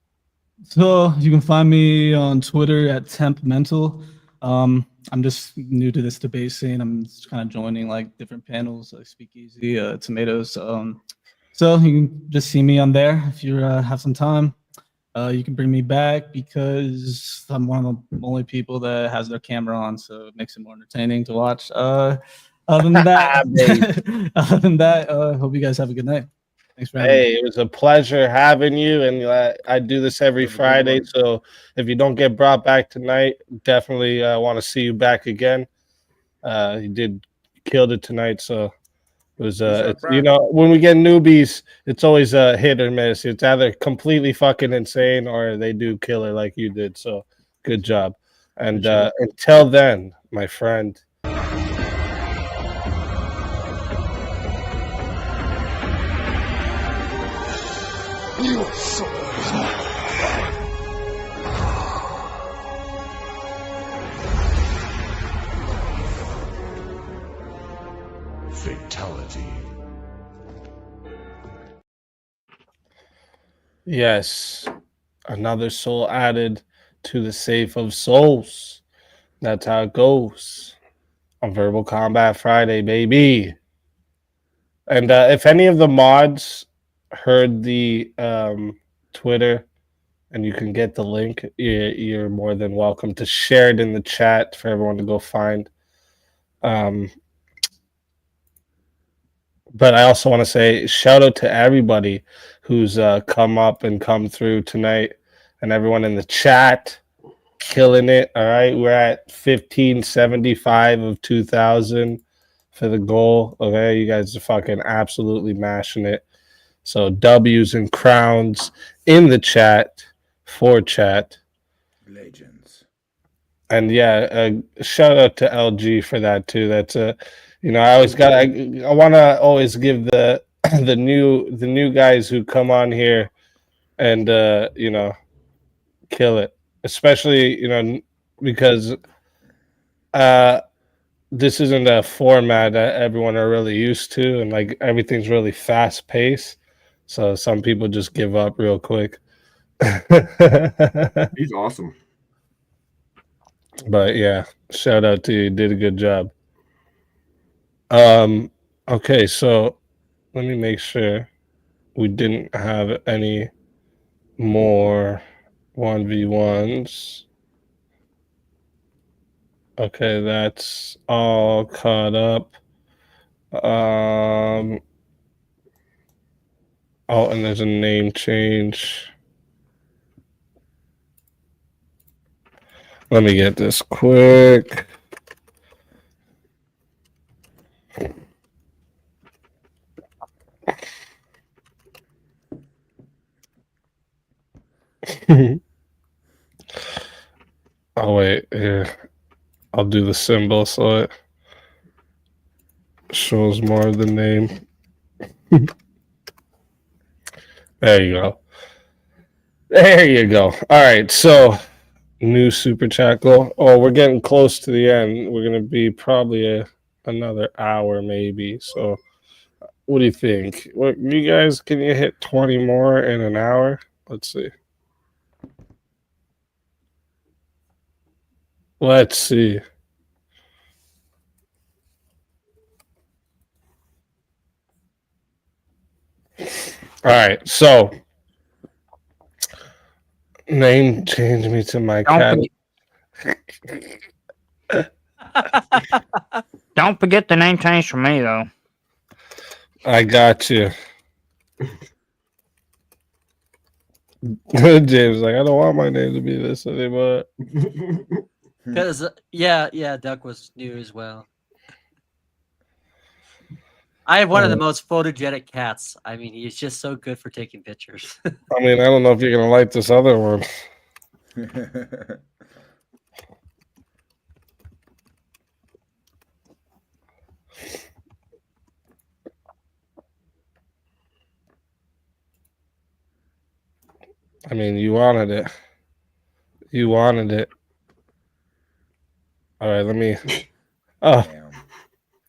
So you can find me on Twitter at Temp Mental. I'm just new to this debate scene. I'm just kind of joining like different panels, like Speakeasy, Tomatoes. So you can just see me on there if you have some time. You can bring me back because I'm one of the only people that has their camera on, so it makes it more entertaining to watch. Other than that, hope you guys have a good night. Thanks for having me. Hey, it was a pleasure having you, and I do this every Friday. So if you don't get brought back tonight, definitely want to see you back again. You killed it tonight, so it was when we get newbies, it's always a hit or miss. It's either completely fucking insane or they do killer like you did. So good job. And until then, my friend. Your soul is mine. Fatality. Yes, another soul added to the safe of souls. That's how it goes on Verbal Combat Friday, baby. And if any of the mods heard the Twitter and you can get the link, you're more than welcome to share it in the chat for everyone to go find. But I also want to say shout out to everybody who's come up and come through tonight and everyone in the chat killing it. All right, we're at 1575 of 2000 for the goal. Okay, you guys are fucking absolutely mashing it. So W's and crowns in the chat for chat. Legends. And yeah, shout out to LG for that too. That's I always I want to always give the new guys who come on here and kill it, especially because this isn't a format that everyone are really used to, and like everything's really fast paced, so some people just give up real quick. He's awesome. But yeah, shout out to you, did a good job. Okay, so let me make sure we didn't have any more 1v1s. Okay, that's all caught up. Oh, and there's a name change. Let me get this quick. Oh wait, here. I'll do the symbol so it shows more of the name. There you go. There you go. All right, so new super chat goal. Oh, we're getting close to the end. We're gonna be probably another hour, maybe. So, what do you think? What you guys? Can you hit 20 more in an hour? Let's see. Let's see. All right, so name change me to my cat. Don't forget the name change for me though. I got you. James, like, I don't want my name to be this anymore. Because yeah, Duck was new as well. I have one of the most photogenic cats. I mean, he's just so good for taking pictures. I mean, I don't know if you're gonna like this other one. I mean, you wanted it. You wanted it. All right, let me. Oh,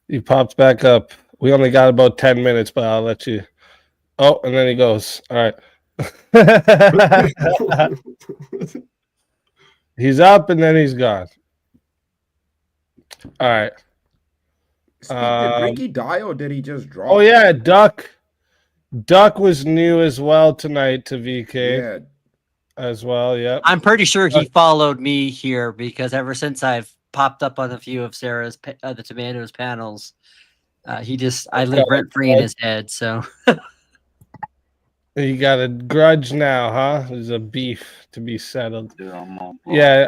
he pops back up. We only got about 10 minutes, but I'll let you. Oh, and then he goes. All right. He's up and then he's gone. All right. Did Ricky die or did he just drop? Oh yeah, Duck. Duck was new as well tonight to VK. Yeah. As well, yeah. I'm pretty sure he followed me here because ever since I've popped up on a few of Sarah's the Tomatoes panels, I live rent free in his head. So you got a grudge now, huh? There's a beef to be settled. Yeah,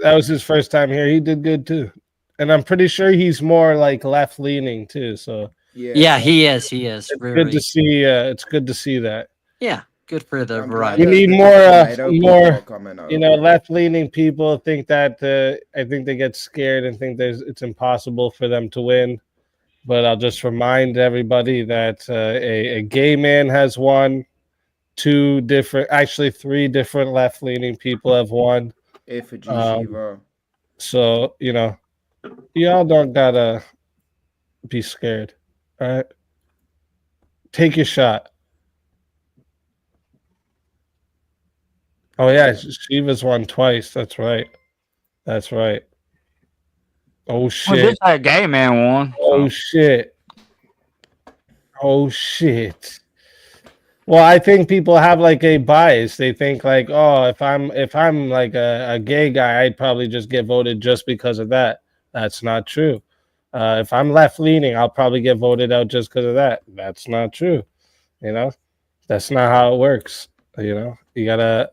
that was his first time here. He did good too, and I'm pretty sure he's more like left leaning too. So yeah, he is. He is. It's good to see. It's good to see that. Yeah, good for the variety. We need more, left-leaning people think that. I think they get scared and think it's impossible for them to win. But I'll just remind everybody that a gay man has won. 3 different left-leaning people have won. Effigy Shiva. So y'all don't gotta be scared. All right, take your shot. Oh yeah, Shiva's won twice. That's right. That's right. Oh shit! Well, just like a gay man won. Oh shit! Oh shit! Well, I think people have like a bias. They think like, oh, if I'm like a gay guy, I'd probably just get voted just because of that. That's not true. If I'm left leaning, I'll probably get voted out just because of that. That's not true. That's not how it works. You gotta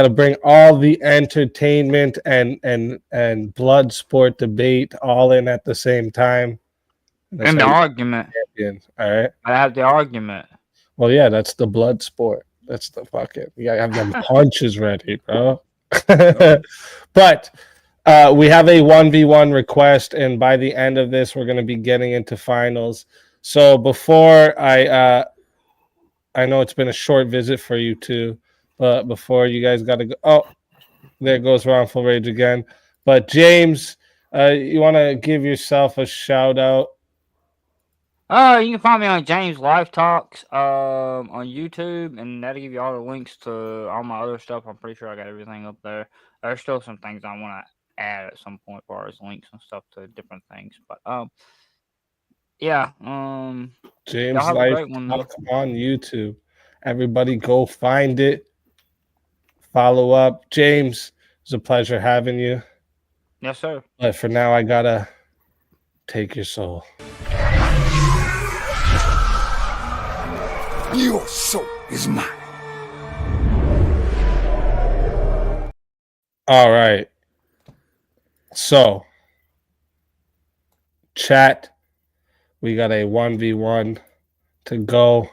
bring all the entertainment and blood sport debate all in at the same time. And the argument. All right. I have the argument. Well, yeah, that's the blood sport. That's the fucking. You gotta have them punches ready, bro. But we have a 1v1 request, and by the end of this, we're gonna be getting into finals. So before I know it's been a short visit for you two. But before you guys got to go, oh, there goes Wrongful Rage again. But James, you want to give yourself a shout out? You can find me on James Life Talks on YouTube, and that'll give you all the links to all my other stuff. I'm pretty sure I got everything up there. There's still some things I want to add at some point, as far as links and stuff to different things. But yeah, James Life Talks on YouTube. Everybody, go find it. Follow up. James, it's a pleasure having you. Yes, sir. But for now, I gotta take your soul. Your soul is mine. All right. So, chat, we got a 1v1 to go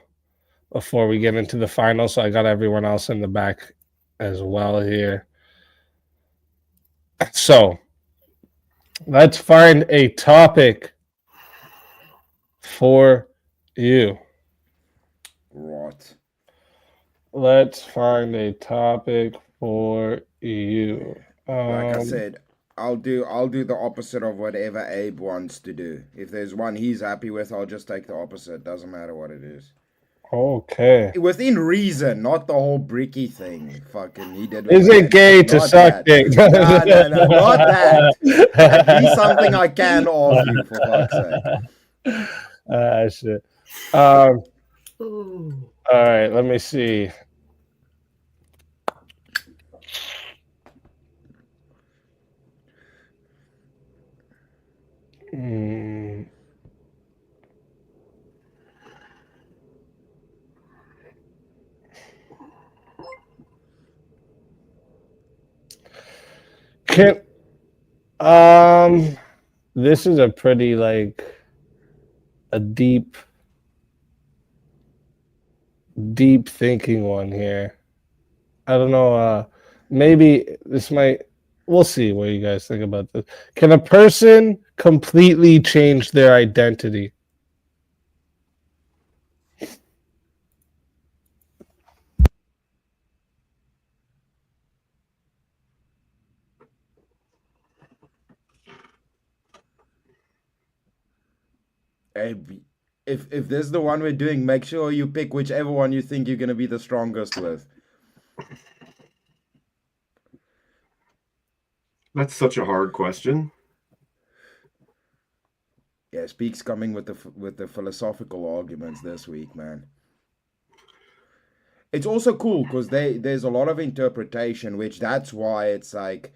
before we get into the final. So I got everyone else in the back as well here. So, let's find a topic for you. Right. Let's find a topic for you. Like I said, I'll do the opposite of whatever Abe wants to do. If there's one he's happy with, I'll just take the opposite. Doesn't matter what it is. Okay. Within reason, not the whole bricky thing. Fucking he did. Is it gay to Not suck that. dick? No, not that. At least something I can argue, for fuck's sake. Shit. All right, let me see. Can this is a pretty like a deep thinking one here. I don't know, maybe this might, we'll see what you guys think about this. Can a person completely change their identity? Abe, if this is the one we're doing, make sure you pick whichever one you think you're gonna be the strongest with. That's such a hard question. Yeah, Speak's coming with the philosophical arguments this week, man. It's also cool because there's a lot of interpretation, which that's why it's like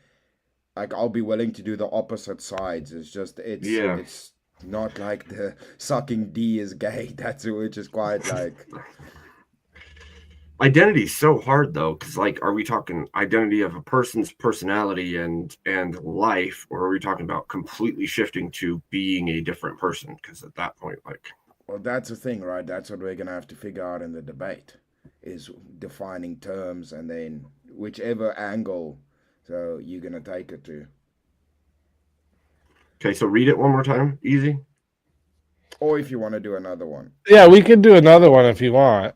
I'll be willing to do the opposite sides. It's just it's not like the sucking D is gay. That's which is quite like. Identity is so hard though, because like, are we talking identity of a person's personality and life, or are we talking about completely shifting to being a different person? Because at that point, like, well, that's the thing, right? That's what we're gonna have to figure out in the debate, is defining terms and then whichever angle so you're gonna take it to. okay, so read it one more time, easy. Or if you want to do another one. Yeah, we could do another one if you want.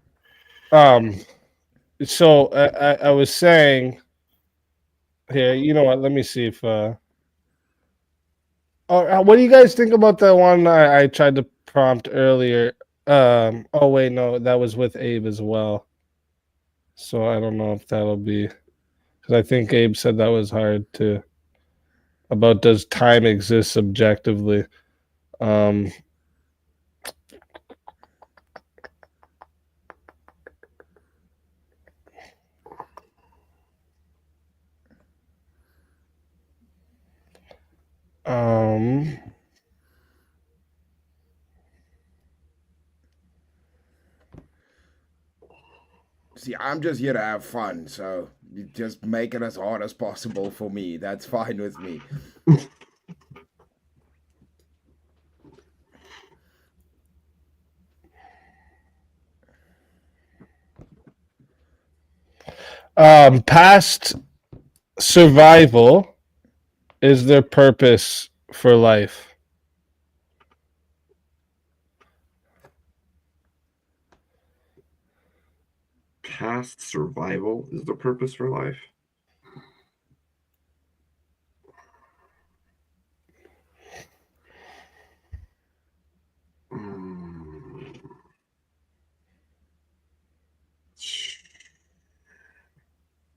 So I was saying here, you know what? Let me see if. What do you guys think about the one I tried to prompt earlier? Oh wait, no, that was with Abe as well. So I don't know if that'll be, because I think Abe said that was hard too. About does time exist subjectively? See, I'm just here to have fun, so you just make it as hard as possible for me. That's fine with me. Past survival is their purpose for life. Past survival is the purpose for life.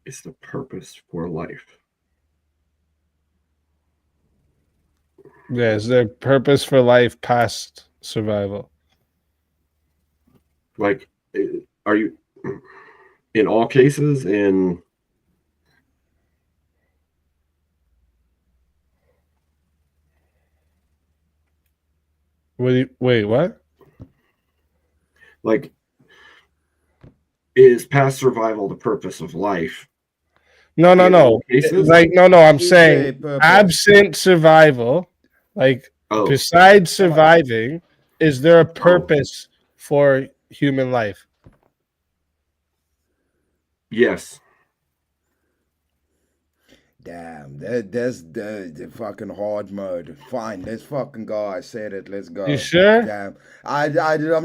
It's the purpose for life. Yeah, is their purpose for life past survival? Like, are you in all cases in? Wait, what? Like, is past survival the purpose of life? No. In all cases? Like, no. I'm Is saying there purpose? absent survival, like Oh. besides surviving, is there a purpose for human life? Yes. Damn, that's the fucking hard mode. Fine, let's fucking go. I said it. Let's go. You sure? Damn, I'm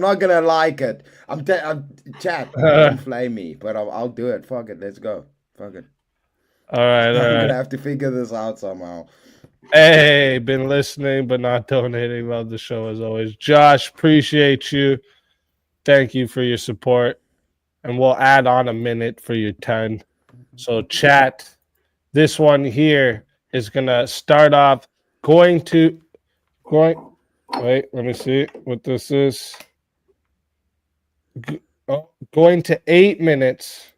not gonna like it. I'm chat. Don't flame me, but I'll do it. Fuck it. Let's go. Fuck it. All right, I'm all gonna right. have to figure this out somehow. Hey, been listening but not donating. Love the show as always. Josh, appreciate you. Thank you for your support. And we'll add on a minute for your 10. So chat, this one here is gonna start off wait, let me see what this is. Going to 8 minutes.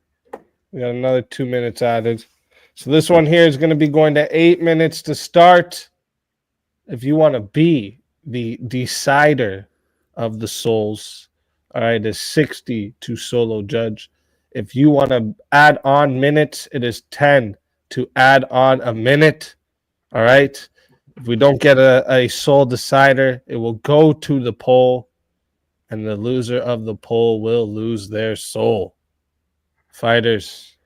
We got another 2 minutes added. So this one here is going to be going to 8 minutes to start. If you want to be the decider of the souls, all right, it's 60 to solo judge. If you want to add on minutes, it is 10 to add on a minute. All right. If we don't get a soul decider, it will go to the poll, and the loser of the poll will lose their soul. Fighters,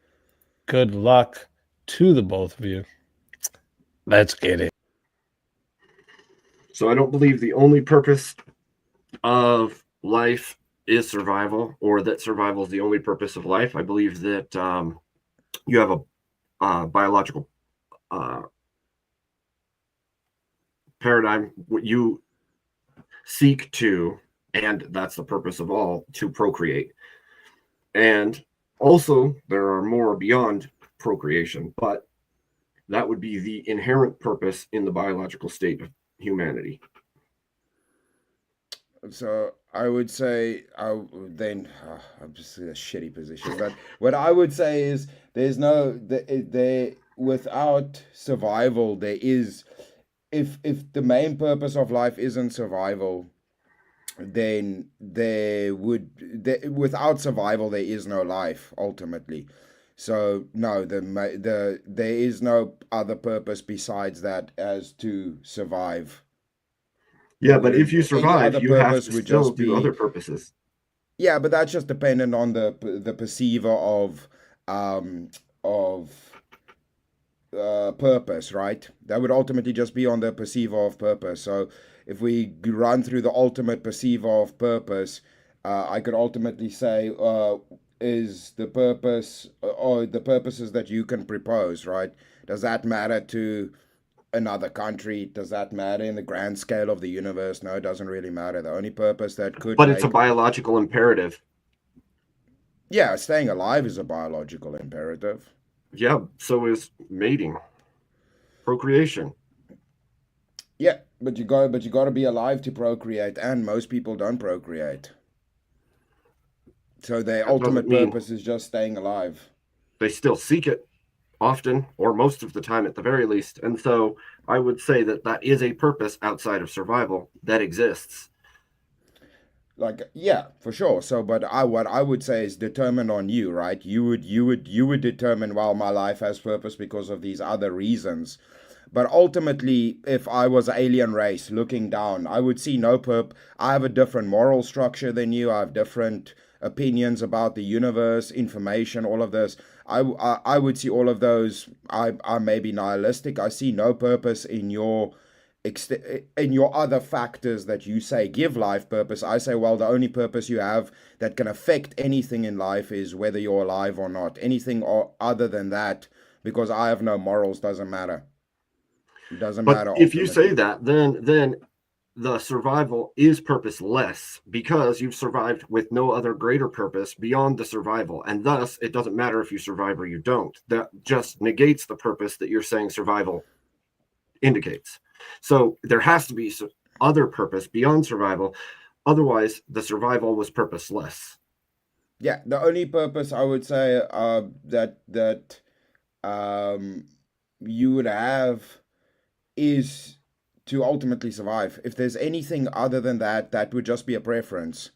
good luck to the both of you. Let's get it. So I don't believe the only purpose of life is survival, or that survival is the only purpose of life. I believe that you have a biological paradigm, what you seek to, and that's the purpose of all, to procreate. And also, there are more beyond procreation, but that would be the inherent purpose in the biological state of humanity. So I would say I'm just in a shitty position. But what I would say is there's no without survival there is, if the main purpose of life isn't survival, then without survival there is no life ultimately. So no, there is no other purpose besides that as to survive. Yeah, but if you Any survive, other you have purpose to would still just do be- other purposes. Yeah, but that's just dependent on the perceiver of purpose, right? That would ultimately just be on the perceiver of purpose. So if we run through the ultimate perceiver of purpose, I could ultimately say is the purpose or the purposes that you can propose, right? Does that matter to another country? Does that matter in the grand scale of the universe? No, it doesn't really matter. The only purpose that could But it's a make- biological imperative. Yeah, staying alive is a biological imperative. Yeah, so is mating, procreation. Yeah, but you got to be alive to procreate, and most people don't procreate. So their That ultimate doesn't mean- purpose is just staying alive. They still seek it often, or most of the time at the very least. And so I would say that that is a purpose outside of survival that exists. Like, yeah, for sure. So, but what I would say is determined on you, right? You would determine, well, my life has purpose because of these other reasons. But ultimately, if I was an alien race looking down, I would see no I have a different moral structure than you. I have different opinions about the universe, information, all of this. I would see all of those. I may be nihilistic. I see no purpose in your other factors that you say give life purpose. I say, well, the only purpose you have that can affect anything in life is whether you're alive or not. Anything other than that, because I have no morals, doesn't matter. It doesn't matter. But if you say ultimately. that, then the survival is purposeless because you've survived with no other greater purpose beyond the survival. And thus, it doesn't matter if you survive or you don't. That just negates the purpose that you're saying survival indicates. So there has to be some other purpose beyond survival. Otherwise, the survival was purposeless. Yeah, the only purpose I would say that you would have is to ultimately survive. If there's anything other than that, that would just be a preference.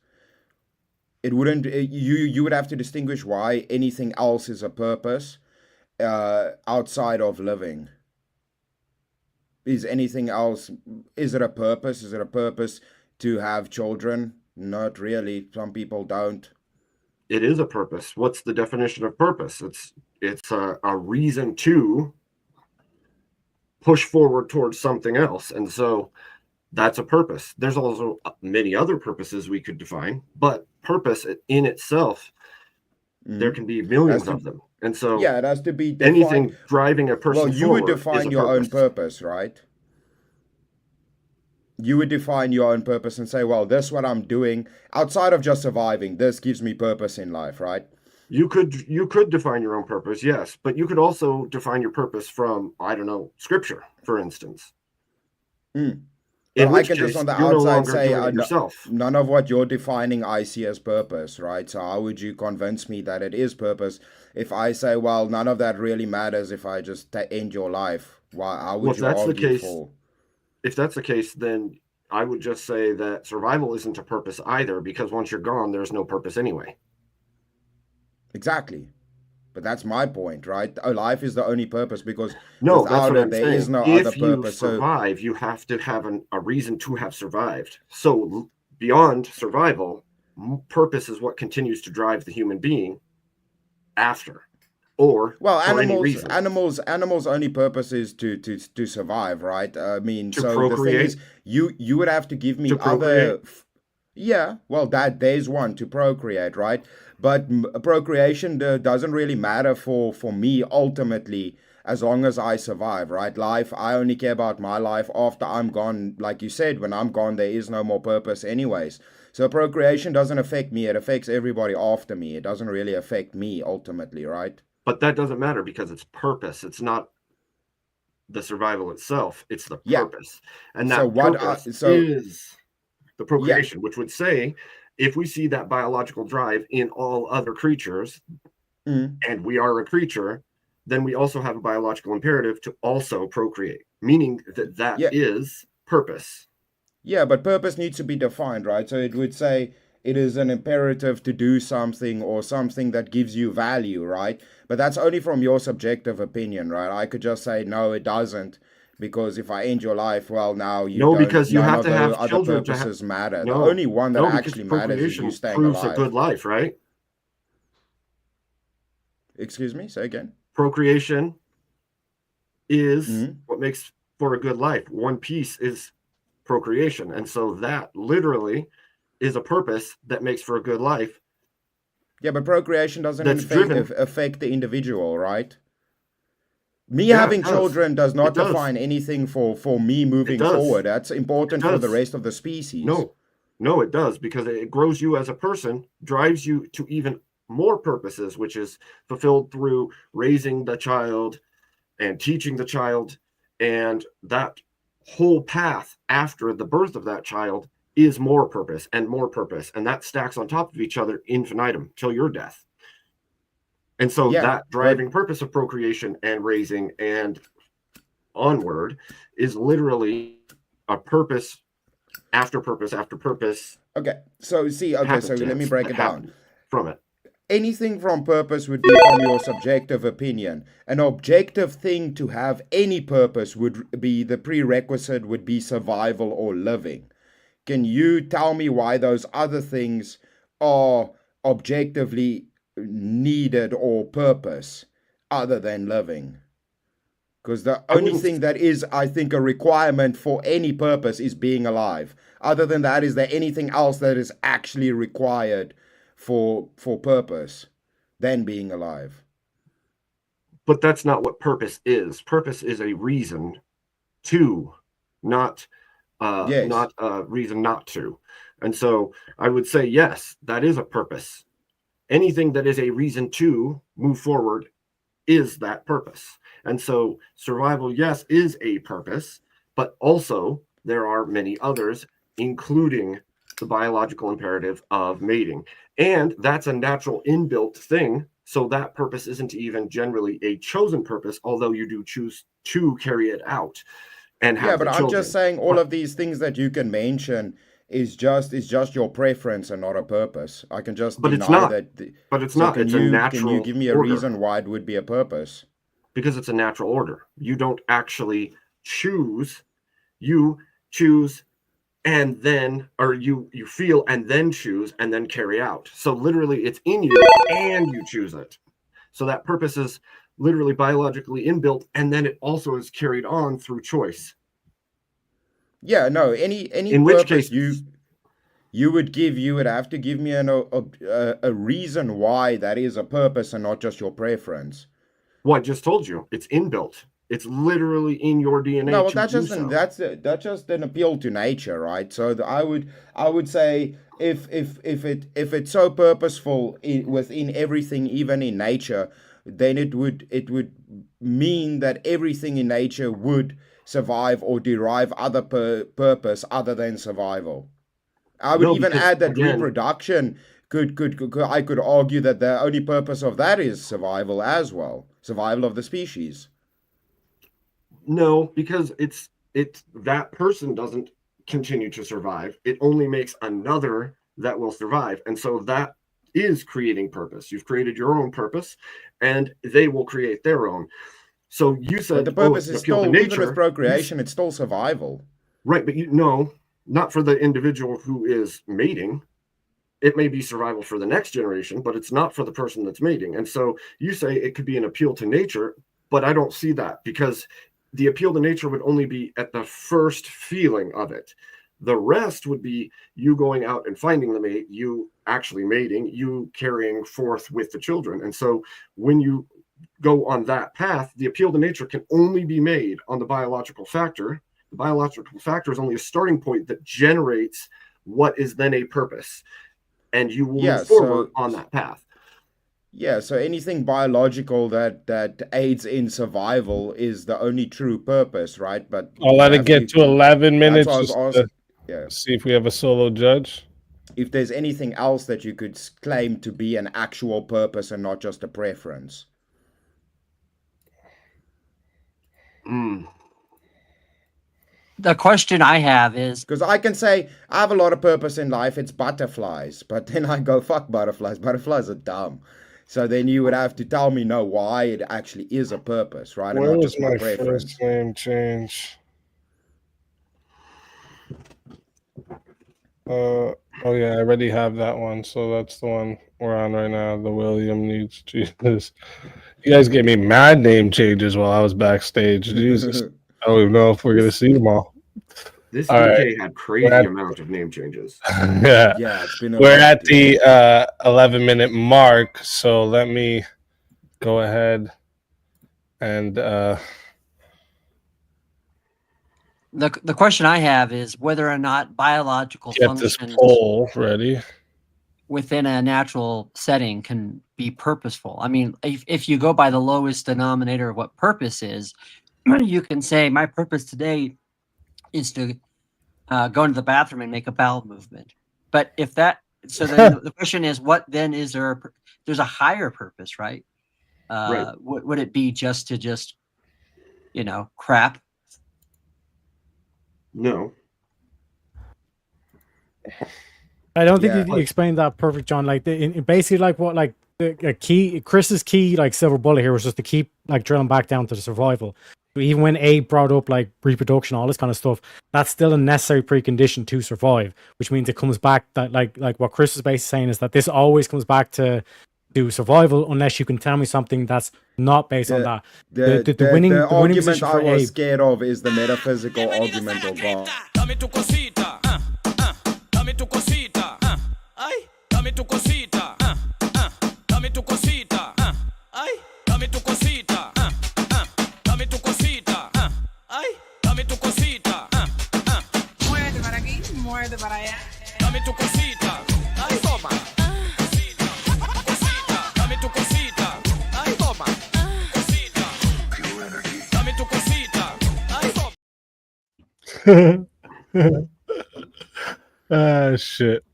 It wouldn't. You would have to distinguish why anything else is a purpose outside of living. Is anything else? Is it a purpose? Is it a purpose to have children? Not really. Some people don't. It is a purpose. What's the definition of purpose? It's a reason to push forward towards something else, and so that's a purpose. There's also many other purposes we could define, but purpose in itself, there can be millions of them, and so yeah, it has to be defined. Anything driving a person. Well, you would define your own purpose, right? You would define your own purpose and say, well, this is what I'm doing outside of just surviving. This gives me purpose in life, right? You could define your own purpose, yes, but you could also define your purpose from, I don't know, scripture, for instance. In which I can case, just on the you're no outside longer say doing it yourself. none of what you're defining I see as purpose, right? So how would you convince me that it is purpose if I say, well, none of that really matters if I just end your life? Why? How would you argue for? If that's the case, then I would just say that survival isn't a purpose either, because once you're gone, there's no purpose anyway. Exactly. But that's my point, right? Life is the only purpose, because no, that's without what it, I'm there saying. is no If other you purpose. survive, you have to have a reason to have survived. So beyond survival, purpose is what continues to drive the human being after. Or well, for any reason. animals' only purpose is to survive, right? I mean, To so procreate? the thing is, you would have to give me To other. procreate? Yeah, well, there's one, to procreate, right? But procreation doesn't really matter for me ultimately, as long as I survive, right? Life, I only care about my life after I'm gone. Like you said, when I'm gone, there is no more purpose anyways. So procreation doesn't affect me. It affects everybody after me. It doesn't really affect me ultimately, right? But that doesn't matter because it's purpose. It's not the survival itself. It's the Yeah. purpose. And that So what? purpose So is the procreation, which would say if we see that biological drive in all other creatures, and we are a creature, then we also have a biological imperative to also procreate, meaning that is purpose. Yeah, but purpose needs to be defined, right? So it would say it is an imperative to do something or something that gives you value, right? But that's only from your subjective opinion, right? I could just say, no, it doesn't. Because if I end your life, well, now you No, don't, because you none have of to the have other children to purposes matter. No, The only one that no, because actually matters is you procreation staying proves alive. a good life, right? Excuse me, say again. Procreation is what makes for a good life. One piece is procreation. And so that literally is a purpose that makes for a good life. Yeah, but procreation doesn't That's driven. affect the individual, right? Me Yeah, having it does. children does not It does. define anything for me moving does. forward. That's important It for the does. rest of the species. No, it does, because it grows you as a person, drives you to even more purposes, which is fulfilled through raising the child and teaching the child. And that whole path after the birth of that child is more purpose and more purpose. And that stacks on top of each other infinitum till your death. And so that driving purpose of procreation and raising and onward is literally a purpose after purpose after purpose. Okay, so see, okay, so let me break it down. From it. Anything from purpose would be from your subjective opinion. An objective thing to have any purpose would be the prerequisite would be survival or living. Can you tell me why those other things are objectively needed or purpose other than living? Because the only thing that is, I think, a requirement for any purpose is being alive. Other than that, is there anything else that is actually required for purpose than being alive? But that's not what purpose is. Purpose is a reason to, not not a reason not to. And so I would say, yes, that is a purpose. Anything that is a reason to move forward is that purpose. And so survival, yes, is a purpose, but also there are many others, including the biological imperative of mating. And that's a natural inbuilt thing. So that purpose isn't even generally a chosen purpose, although you do choose to carry it out. and have Yeah, but the I'm children. just saying all of these things that you can mention is just your preference and not a purpose. I can just But deny it's not. that. But it's So not. can It's you a can natural you give me a order. reason why it would be a purpose? Because it's a natural order. You don't actually choose. You choose and then, or you feel and then choose and then carry out. So literally it's in you and you choose it. So that purpose is literally biologically inbuilt, and then it also is carried on through choice. Yeah, no, any In which purpose case- you would have to give me a reason why that is a purpose and not just your preference. Well, I just told you, it's inbuilt. It's literally in your DNA. No, well, to that's do just so. that's just an appeal to nature, right? So I would say if it's so purposeful within everything, even in nature, then it would mean that everything in nature would survive or derive other purpose other than survival. I would No, even because, add that again- reproduction I could argue that the only purpose of that is survival as well, survival of the species. No, because it's that person doesn't continue to survive. It only makes another that will survive. And so that is creating purpose. You've created your own purpose, and they will create their own. So you said But the purpose it's is appeal to still, even nature. with procreation, it's still survival. Right, but no, not for the individual who is mating. It may be survival for the next generation, but it's not for the person that's mating. And so you say it could be an appeal to nature, but I don't see that, because the appeal to nature would only be at the first feeling of it. The rest would be you going out and finding the mate, you actually mating, you carrying forth with the children. And so when you go on that path, the appeal to nature can only be made on the biological factor. The biological factor is only a starting point that generates what is then a purpose. And you will move forward on that path. Yeah, so anything biological that aids in survival is the only true purpose, right? But I'll let it get to 11 minutes. That's Just what I was to asking. Yeah. see if we have a solo judge. If there's anything else that you could claim to be an actual purpose and not just a preference. The question I have is, because I can say I have a lot of purpose in life, it's butterflies, but then I go, fuck butterflies. Butterflies are dumb. So then you would have to tell me no why it actually is a purpose, right? And Where not was just my preference. first name change? Oh yeah, I already have that one, so that's the one we're on right now. The William needs Jesus. You guys gave me mad name changes while I was backstage. Jesus, I don't even know if we're gonna see them all. This All DK right. had crazy We're at- amount of name changes. Yeah, it's been we're at the 11-minute mark, so let me go ahead and the question I have is whether or not biological get this functions poll ready. within a natural setting can be purposeful. I mean, if you go by the lowest denominator of what purpose is, you can say my purpose today is to go into the bathroom and make a bowel movement. But if that, so then the question is, what then is there? There's a higher purpose, right? Right. Would it be just to crap? No. I don't think Yeah. you explained that perfect, John. Like basically, like what, like the key, Chris's key, like silver bullet here was just to keep like drilling back down to the survival. So even when Abe brought up like reproduction, all this kind of stuff, that's still a necessary precondition to survive. Which means it comes back that like what Chris is basically saying is that this always comes back to survival unless you can tell me something that's not based on that. The winning argument position I for was Abe. scared of is the metaphysical argument of God. Dame tu cosita, dame tu cosita, ay, dame tu cosita, dame tu cosita, ay, dame tu cosita, dame tu cosita, ay, dame tu cosita, Muévete para aquí, muévete para allá. dame tu cosita, ay, toma. Cosita, dame tu cosita, ay, toma. Cosita, dame tu cosita, ay, toma. Ah, shit.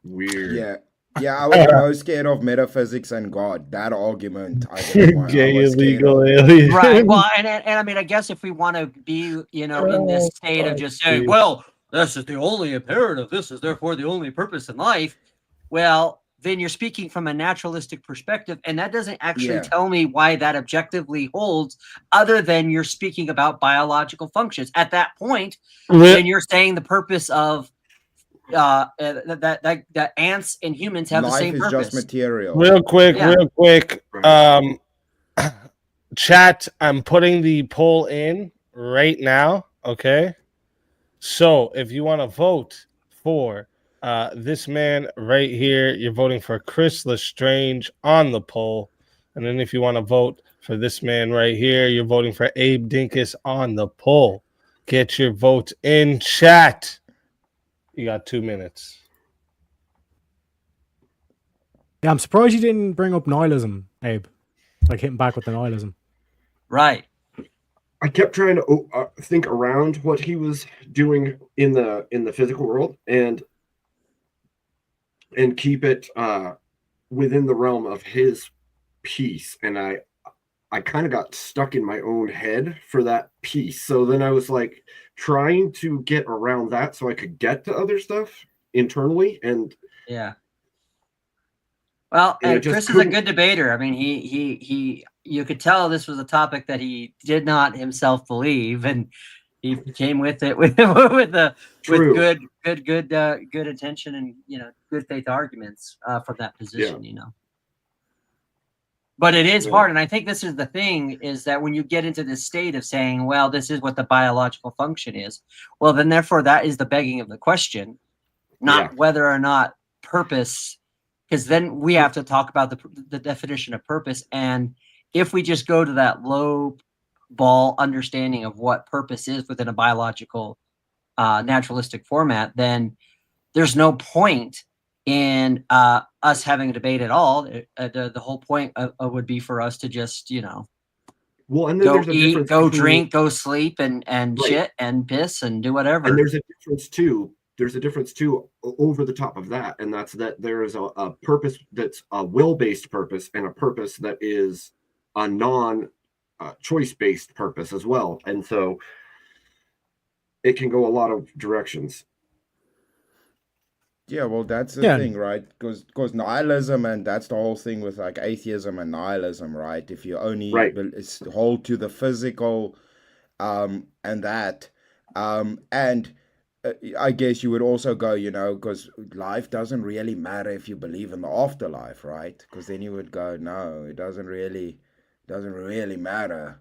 Weird. Yeah. Yeah, I was most scared of metaphysics and God. That argument, I didn't want. I Gay was scared illegal of. alien. Right. Well, and I mean, I guess if we want to be, you know, in this state of just saying, well, this is the only imperative, this is therefore the only purpose in life, well, then you're speaking from a naturalistic perspective, and that doesn't actually Yeah. tell me why that objectively holds, other than you're speaking about biological functions. At that point, then you're saying the purpose of that ants and humans have the Life same is purpose. just material. Real quick, Yeah. real quick. Chat, I'm putting the poll in right now. Okay. So if you want to vote for this man right here, you're voting for Chris Lestrange on the poll. And then if you want to vote for this man right here, you're voting for Abe Dinkus on the poll. Get your votes in chat. You got 2 minutes. Yeah, I'm surprised you didn't bring up nihilism, Abe. Like hitting back with the nihilism. Right. I kept trying to think around what he was doing in the physical world and keep it within the realm of his piece. And I kind of got stuck in my own head for that piece. So then I was like trying to get around that so I could get to other stuff internally. And yeah. Well, And it and just Chris is a couldn't- good debater. I mean, he you could tell this was a topic that he did not himself believe, and he came with it with True. good intention and, you know, good faith arguments from that position, you know. But it is hard, and I think this is the thing, is that when you get into this state of saying, well, this is what the biological function is, well, then therefore that is the begging of the question, not whether or not purpose, because then we have to talk about the definition of purpose. And if we just go to that low ball understanding of what purpose is within a biological naturalistic format, then there's no point in us having a debate at all. The whole point would be for us to just, you know, well, and then go there's a eat, difference go between- drink, go sleep, and Right. shit and piss and do whatever. And there's a difference too. There's a difference too over the top of that, and that's that there is a purpose that's a will-based purpose and a purpose that is a non-choice-based purpose as well. And so it can go a lot of directions. Yeah, well, that's the Yeah. thing, right? Because nihilism, and that's the whole thing with like atheism and nihilism, right? If you only Right. hold to the physical, and that, and I guess you would also go, you know, because life doesn't really matter if you believe in the afterlife, right? Because then you would go, no, it doesn't really matter.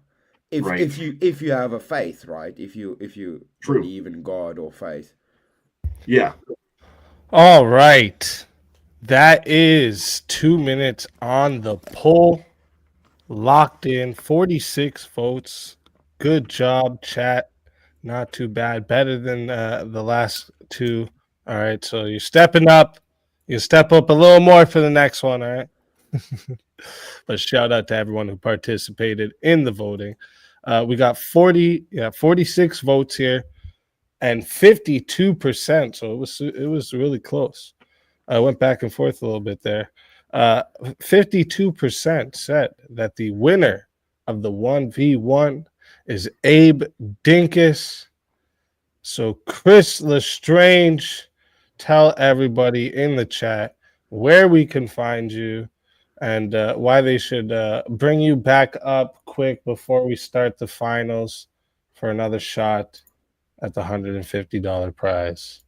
Right. If you have a faith, right? If you True. believe in God or faith. Yeah. All right. That is 2 minutes on the poll. Locked in. 46 votes. Good job, chat. Not too bad. Better than the last two. All right. So you're stepping up. You step up a little more for the next one. All right. But shout out to everyone who participated in the voting. We got 46 votes here. And 52%, so it was really close. I went back and forth a little bit there. 52% said that the winner of the 1v1 is Abe Dinkus. So Chris Lestrange, tell everybody in the chat where we can find you and why they should bring you back up quick before we start the finals for another shot at the $150 prize.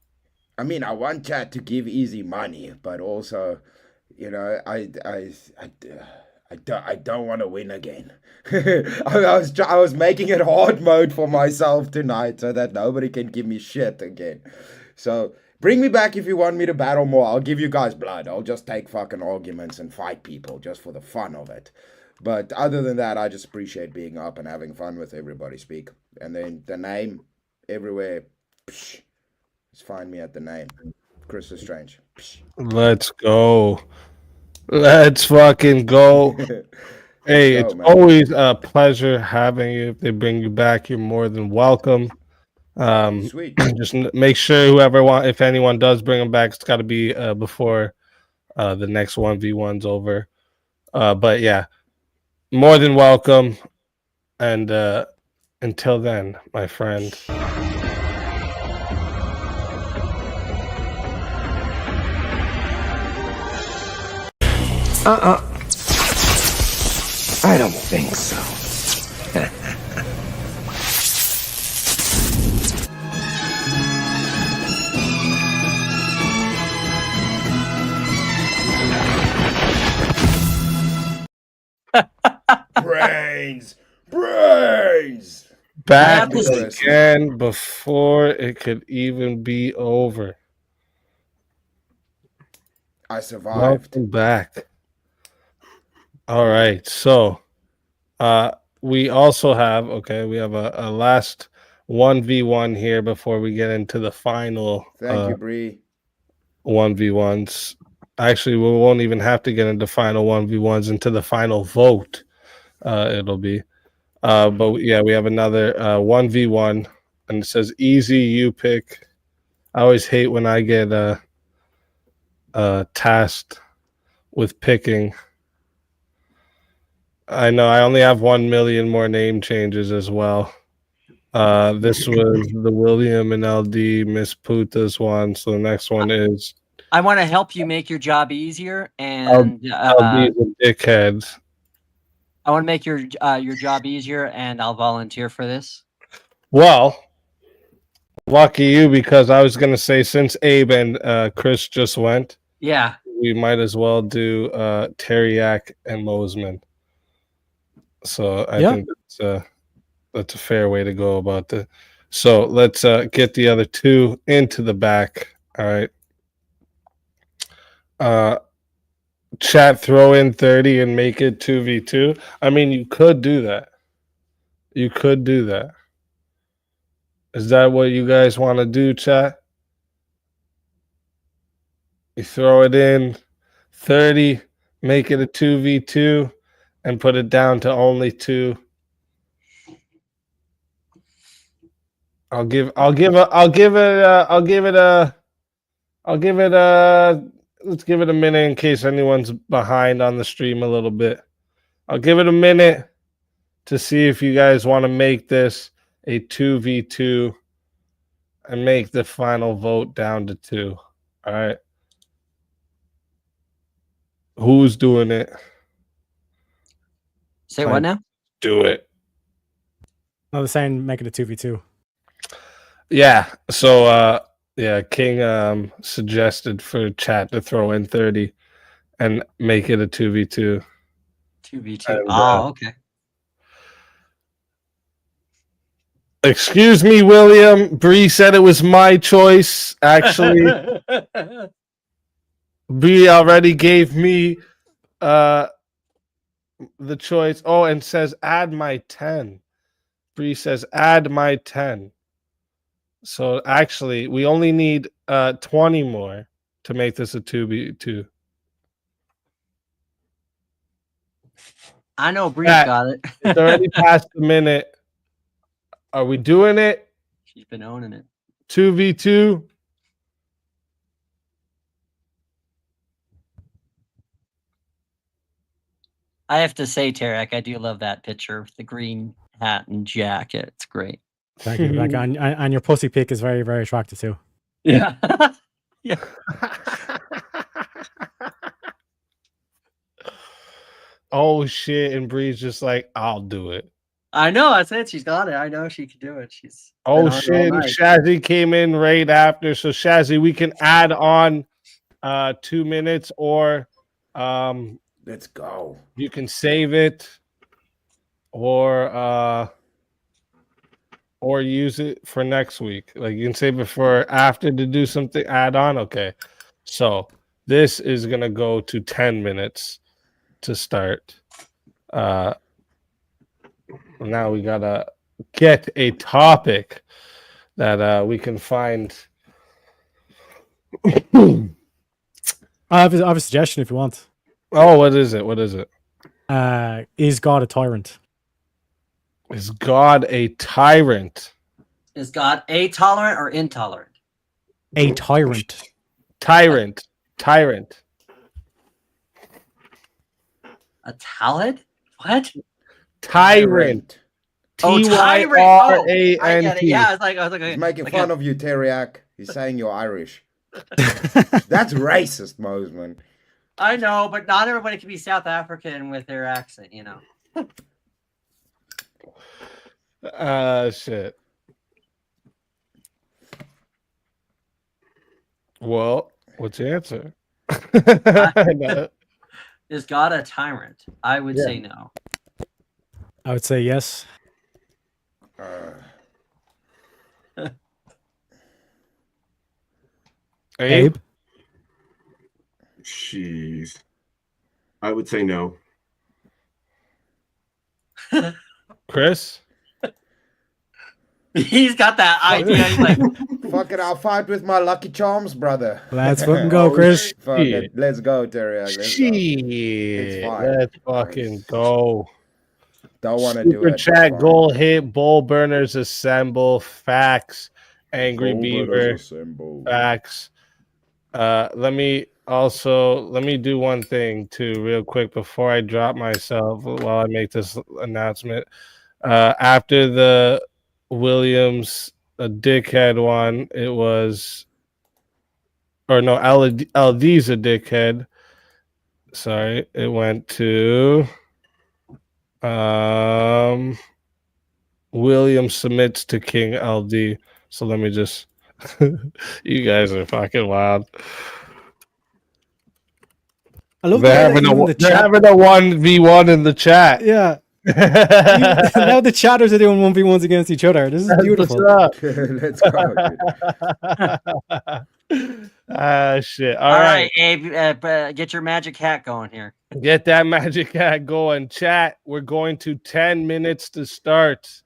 I mean, I want Chad to give easy money, but also, you know, I don't want to win again. I was making it hard mode for myself tonight so that nobody can give me shit again. So bring me back if you want me to battle more. I'll give you guys blood. I'll just take fucking arguments and fight people just for the fun of it. But other than that, I just appreciate being up and having fun with everybody. Speak. And then the name everywhere. Psh, just find me at the name. Chris Lestrange. Psh. Let's go. Let's fucking go. Hey, Let's it's go, man. always a pleasure having you. If they bring you back, you're more than welcome. Sweet. Just make sure if anyone does bring them back, it's got to be before the next 1v1's over. But yeah, more than welcome. And until then, my friend. I don't think so. Brains. Back again before it could even be over. I survived. Welcome back. All right, so we also have we have a last 1v1 here before we get into the final. Thank you, Bree. 1v1s. Actually, we won't even have to get into final 1v1s into the final vote. It'll be. But yeah, we have another 1v1, and it says easy. You pick. I always hate when I get tasked with picking. I know I only have 1 million more name changes as well. This was the William and LD Miss Puta's one. So the next one is I want to help you make your job easier, and LD the dickheads. I want to make your job easier, and I'll volunteer for this. Well, lucky you, because I was gonna say since Abe and Chris just went, Yeah. we might as well do Teriak and Mosman. So I think that's a fair way to go about it. So let's get the other two into the back. All right. Chat, throw in 30 and make it 2v2. I mean, you could do that. You could do that. Is that what you guys want to do, chat? You throw it in 30, make it a 2v2, and put it down to only 2. Let's give it a minute in case anyone's behind on the stream a little bit. I'll give it a minute to see if you guys want to make this a 2v2 and make the final vote down to 2. All right. Who's doing it? Say what now? Do it. I was saying make it a 2v2. Yeah. So yeah, King suggested for chat to throw in 30 and make it a 2v2. 2v2. Oh, okay. Excuse me, William. Bree said it was my choice. Actually, Bree already gave me the choice. Oh, and says add my 10. Bree says add my 10. So actually, we only need 20 more to make this a 2v2. I know Bree's got it. It's already past the minute. Are we doing it? She's been owning it. 2v2. I have to say, Tarek, I do love that picture with the green hat and jacket. It's great. Thank you. Like, and your pussy pic is very, very attractive too. Yeah. Yeah. Oh shit! And Bree's just like, I'll do it. I know. I said she's got it. I know she can do it. She's Oh been on it all shit! night. Shazzy came in right after. So Shazzy, we can add on 2 minutes, or let's go. You can save it, or use it for next week. Like you can save it for after to do something add on. Okay, so this is gonna go to 10 minutes to start. Now we gotta get a topic that we can find. I have a suggestion if you want. Oh, what is it? What is it? Is God a tyrant? Is God a tyrant? Is God atolerant or intolerant? A tyrant. Tyrant. A talent? What? Tyrant. Oh, tyrant. Oh, I get it. Yeah, I was like, He's making like fun a- of you, Teriak. He's saying you're Irish. That's racist, Mosman. I know, but not everybody can be South African with their accent, you know. Shit. Well, what's the answer? No. Is God a tyrant? I would say no. I would say yes. Abe? Jeez. I would say no. Chris? He's got that idea. He's like, Fuck it, I'll fight with my Lucky Charms, brother. Let's fucking go, Chris. Fuck it. Let's go, Teriak. Let's go. Shit. It's fine. Let's fucking go. Don't want to do Super it. chat, goal hit, bowl burners assemble, facts, Angry Bowl Beaver, burners assemble. facts. Let me do one thing too, real quick, before I drop myself while I make this announcement. After the Williams dickhead one, it was, or no, LD's a dickhead. Sorry, it went to William submits to King LD. So let me just you guys are fucking wild. I love they're the having way that they're having a 1v1 in the chat. Yeah. Now the chatters are doing 1v1s against each other. This is beautiful. Let's go. Shit. all right, Abe, get your magic hat going here. Get that magic hat going. Chat, we're going to 10 minutes to start.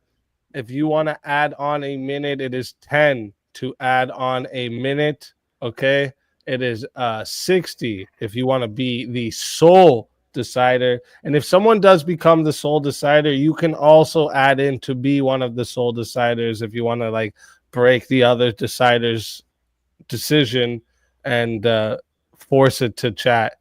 If you want to add on a minute, it is 10 to add on a minute. Okay. It is 60 if you want to be the sole decider. And if someone does become the sole decider, you can also add in to be one of the sole deciders if you want to like break the other decider's decision and force it to chat.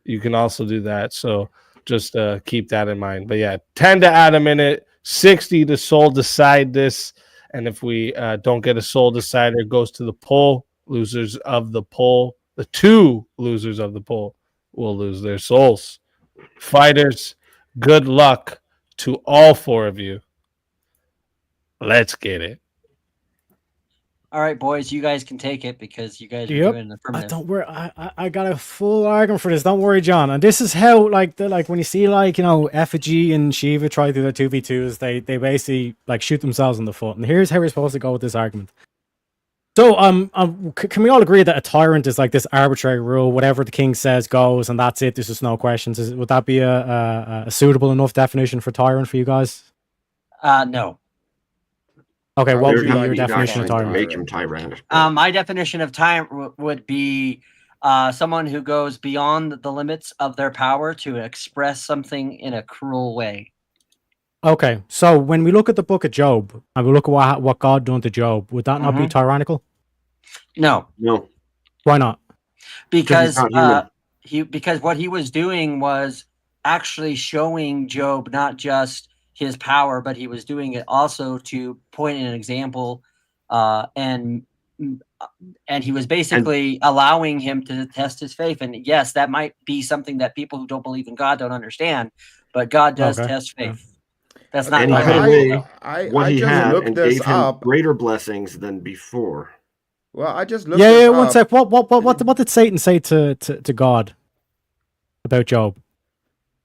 You can also do that. So just keep that in mind. But yeah, 10 to add a minute, 60 to sole decide this. And if we don't get a sole decider, it goes to the poll. Losers of the poll, the two losers of the poll will lose their souls. Fighters, good luck to all four of you. Let's get it. All right, boys, you guys can take it because you guys are Yep. doing the affirmative. Don't worry. I got a full argument for this. Don't worry, John. And this is how like when you see like Effigy and Shiva try to do their 2v2s, they basically like shoot themselves in the foot. And here's how we're supposed to go with this argument. So can we all agree that a tyrant is like this arbitrary rule? Whatever the king says goes, and that's it. There's just no questions. Would that be a suitable enough definition for tyrant for you guys? No. Okay, what would be You're your not definition of going to tyrant? make him tyrant. My definition of tyrant would be someone who goes beyond the limits of their power to express something in a cruel way. Okay, so when we look at the book of Job and we look at what God done to Job, would that not be tyrannical? No. No. Why not? Because he's not because what he was doing was actually showing Job not just his power, but he was doing it also to point an example, and he was basically allowing him to test his faith. And yes, that might be something that people who don't believe in God don't understand, but God does test faith. That's not And he like took away what I he just had looked and this gave him up. greater blessings than before. Well, I just looked Yeah, this one up. sec. What did Satan say to God about Job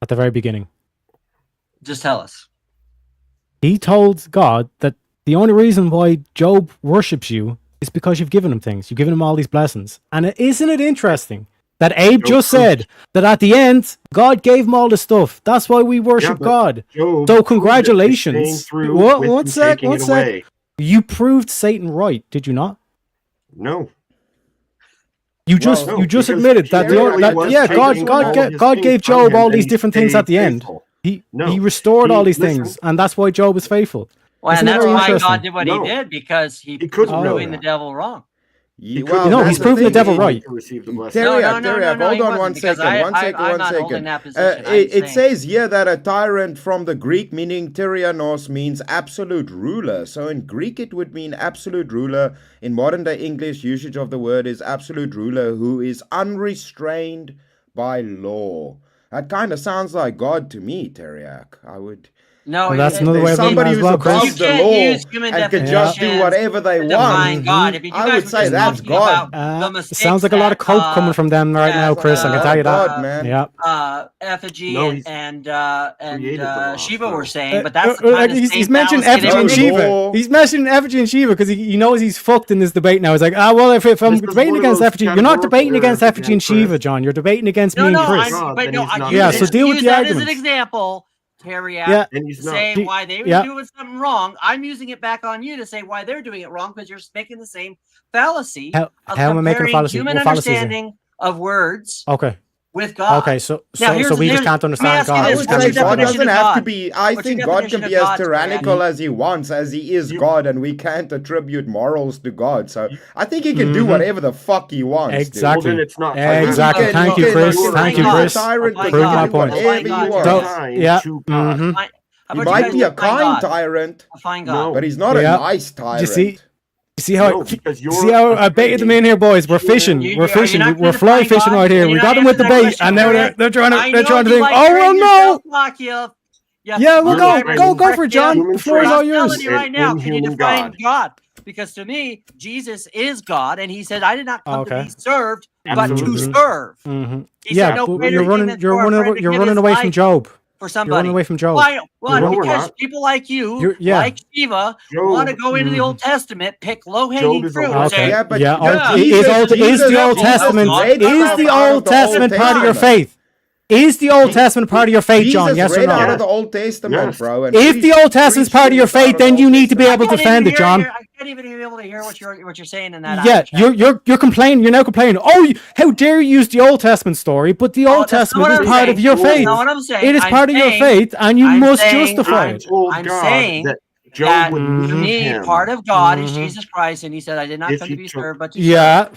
at the very beginning? Just tell us. He told God that the only reason why Job worships you is because you've given him things. You've given him all these blessings. And isn't it interesting that Abe just said that at the end, God gave him all the stuff. That's why we worship but God. Job So proved it by congratulations. staying through with One him sec, taking one it sec. away. You proved Satan right, did you not? No. You just no, you just because admitted that he really was taking all God his gave things from Job him all and these he different things stayed at the end. faithful. He No, restored all these listen. things, and that's why Job is faithful. Well, Isn't and it that's very why interesting? God did what he No. did, because he was couldn't know proving the that. devil wrong. No, he's proven the devil right. Teriak, hold on one second. It says here that a tyrant from the Greek, meaning tyrannos, means absolute ruler. So in Greek it would mean absolute ruler. In modern day English, usage of the word is absolute ruler who is unrestrained by law. That kind of sounds like God to me, Teriak. I would... No, that's another way of somebody who's above the law and can just do definitions whatever they to define want. God. If you I guys would were say just that's talking God. about the mistakes Sounds like a lot of coke coming from them right now, Chris. I can tell you that. God, man. Yeah. Effigy No, and Shiva were saying, but that's the kind of he's same mentioned fallacy they Effigy were and making. Shiva. He's mentioning Effigy and Shiva because he knows he's fucked in this debate now. He's like, well, if I'm debating against Effigy, you're not debating against Effigy and Shiva, John. You're debating against me and Chris. Yeah, so deal with the that as an arguments. example. Teriak, Yeah. saying why they were doing something wrong. I'm using it back on you to say why they're doing it wrong because you're making the same fallacy. How of am I making a comparing fallacy? Human What fallacy is it? understanding of words Okay. with God. Okay, so Now, we just can't understand God. I would say God doesn't have to be. I What's your think God definition can be of as God, tyrannical as he wants, as he is God, and we can't attribute morals to God. So I think he can do whatever the fuck he wants. Exactly. Dude. Exactly. Thank you, Chris. Thank you, Chris. Prove my point. He might be a kind tyrant, but he's not a nice tyrant. You see how I baited them in here, boys? We're fishing. We're fishing. We're fly fishing right here. We got them with the bait, and now they're trying to think. Oh well, no. Yeah, we'll go for it, John. The floor is all yours. I'm telling you right now, can you define God? Because to me, Jesus is God, and he said, "I did not come to be served, but to serve." He said, "No greater thing than for a friend to give his away from life Job. For somebody." You're running away from Job. Why? Well, No, we're because not. people like you, like Shiva, want to go into the Old Testament, pick low-hanging fruit. and say, Is the Old Testament part of your faith? Is the Old Testament part of your faith, John? Yes or read out no? of the Old Testament, bro. And If the Old Testament's part of your faith, then you need to be able to defend it, John. I can't even be able to hear what you're saying in that. Yeah, you're complaining. You're now complaining. Oh, how dare you use the Old Testament story? But the Old Testament is part of your faith. Not what I'm saying. It is part of your faith, and you must justify it. I'm saying that to me, part of God is Jesus Christ, and he said, "I did not come to be served, but to serve." Yeah.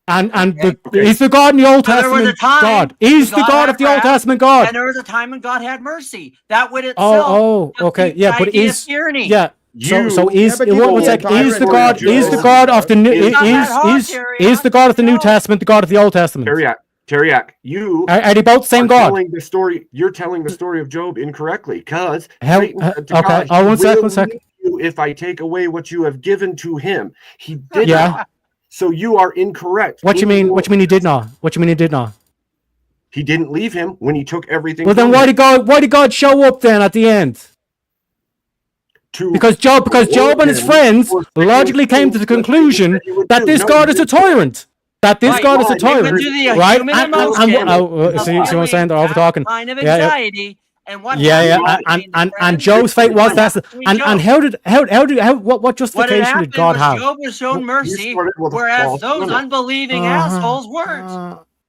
Is the God in the Old Testament God? Is the God of the Old Testament God? And there was a time when God had mercy. That would itself. Okay. Yeah, but is tyranny. yeah. So is the God of the new is the God of the New Testament the God of the Old Testament? Teriak, are they both the same God? You're telling the story of Job incorrectly, because Okay. Oh, one second. If I take away what you have given to him, he did not. So you are incorrect. What you mean? What you mean he did not? What you mean he did not? He didn't leave him when he took everything. Well, then why did God show up then at the end? Because Job and his friends logically came to the conclusion that this God is a tyrant. That this God is a tyrant, right? See what I'm saying? They're over talking. Kind of anxiety. And what and Job's fate was that. And what justification did God have? Job was shown mercy, whereas those unbelieving assholes weren't.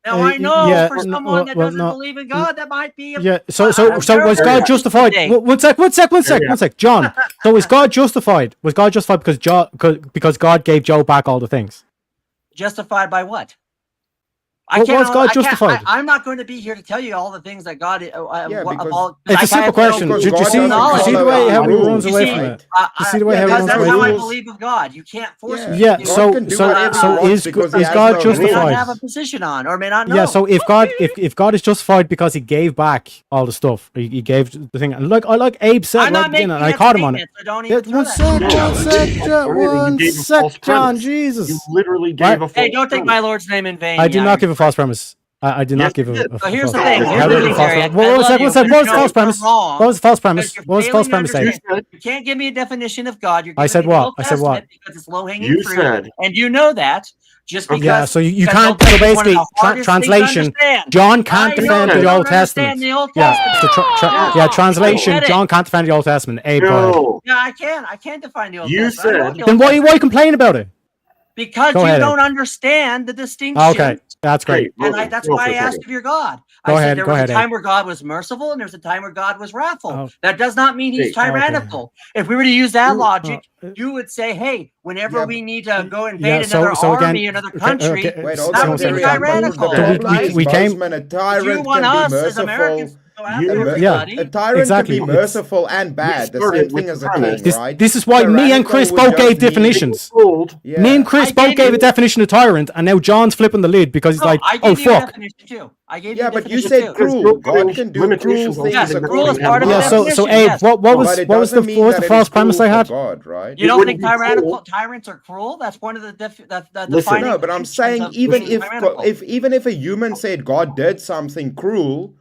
Now I know for someone that doesn't believe in God, that might be. So was God justified? One sec, John. So was God justified? Was God justified because God gave Job back all the things? Justified by what? Was God justified? I'm not going to be here to tell you all the things that God. It's a simple question. Do you see the way how he runs away from it? You see the way how he runs away from it? That's how I it? believe of God. You can't force me. Yeah. So is God justified? May not have a position on, or may not know. Yeah. So if God is justified because he gave back all the stuff, he gave the thing, and I like Abe said right at the beginning, and I caught him on it. One sec, John. Jesus. You literally gave a. Hey, don't take my Lord's name in vain. I did not give a false premise. I did not give a here's false the thing. premise. What was the false premise? What was the false premise? What was the false premise? You can't give me a definition of God. I said what? I said what? Because it's low-hanging fruit, and you know that. Just because. Yeah, so you can't. So basically, translation. John can't defend the Old Testament. Yeah, translation. John can't defend the Old Testament. Abe, go ahead. Yeah, I can. I can't define the Old Testament. Then why complain about it? Because you don't understand the distinction That's great. And that's why I asked if you're God. Go I said ahead, there go was ahead, a time Ed. where God was merciful and there's a time where God was wrathful. Oh. That does not mean he's Okay. tyrannical. If we were to use that logic, you would say, hey, whenever we need to go invade another army, another country, that would be tyrannical. We came. Bozeman, a You tyrant want can us be as merciful. Americans to go after A everybody. tyrant Exactly. can be merciful and bad. The same thing as a king, right? This is why me and Chris both gave definitions. Yeah. Me and Chris both gave a definition of tyrant, and now John's flipping the lid because he's like, I "Oh gave you a fuck." definition too. I gave Yeah, you a but you definition said too. cruel. God can do cruel things. Yes, cruel is part of Yeah. the So definition, Abe, yes. what was But it what was the doesn't mean what was that the it false is premise cruel I for had? God, right? You don't think tyrants are cruel? That's one of the the Listen, defining no, but I'm distinctions saying of even being tyrannical. if a human said God did something cruel,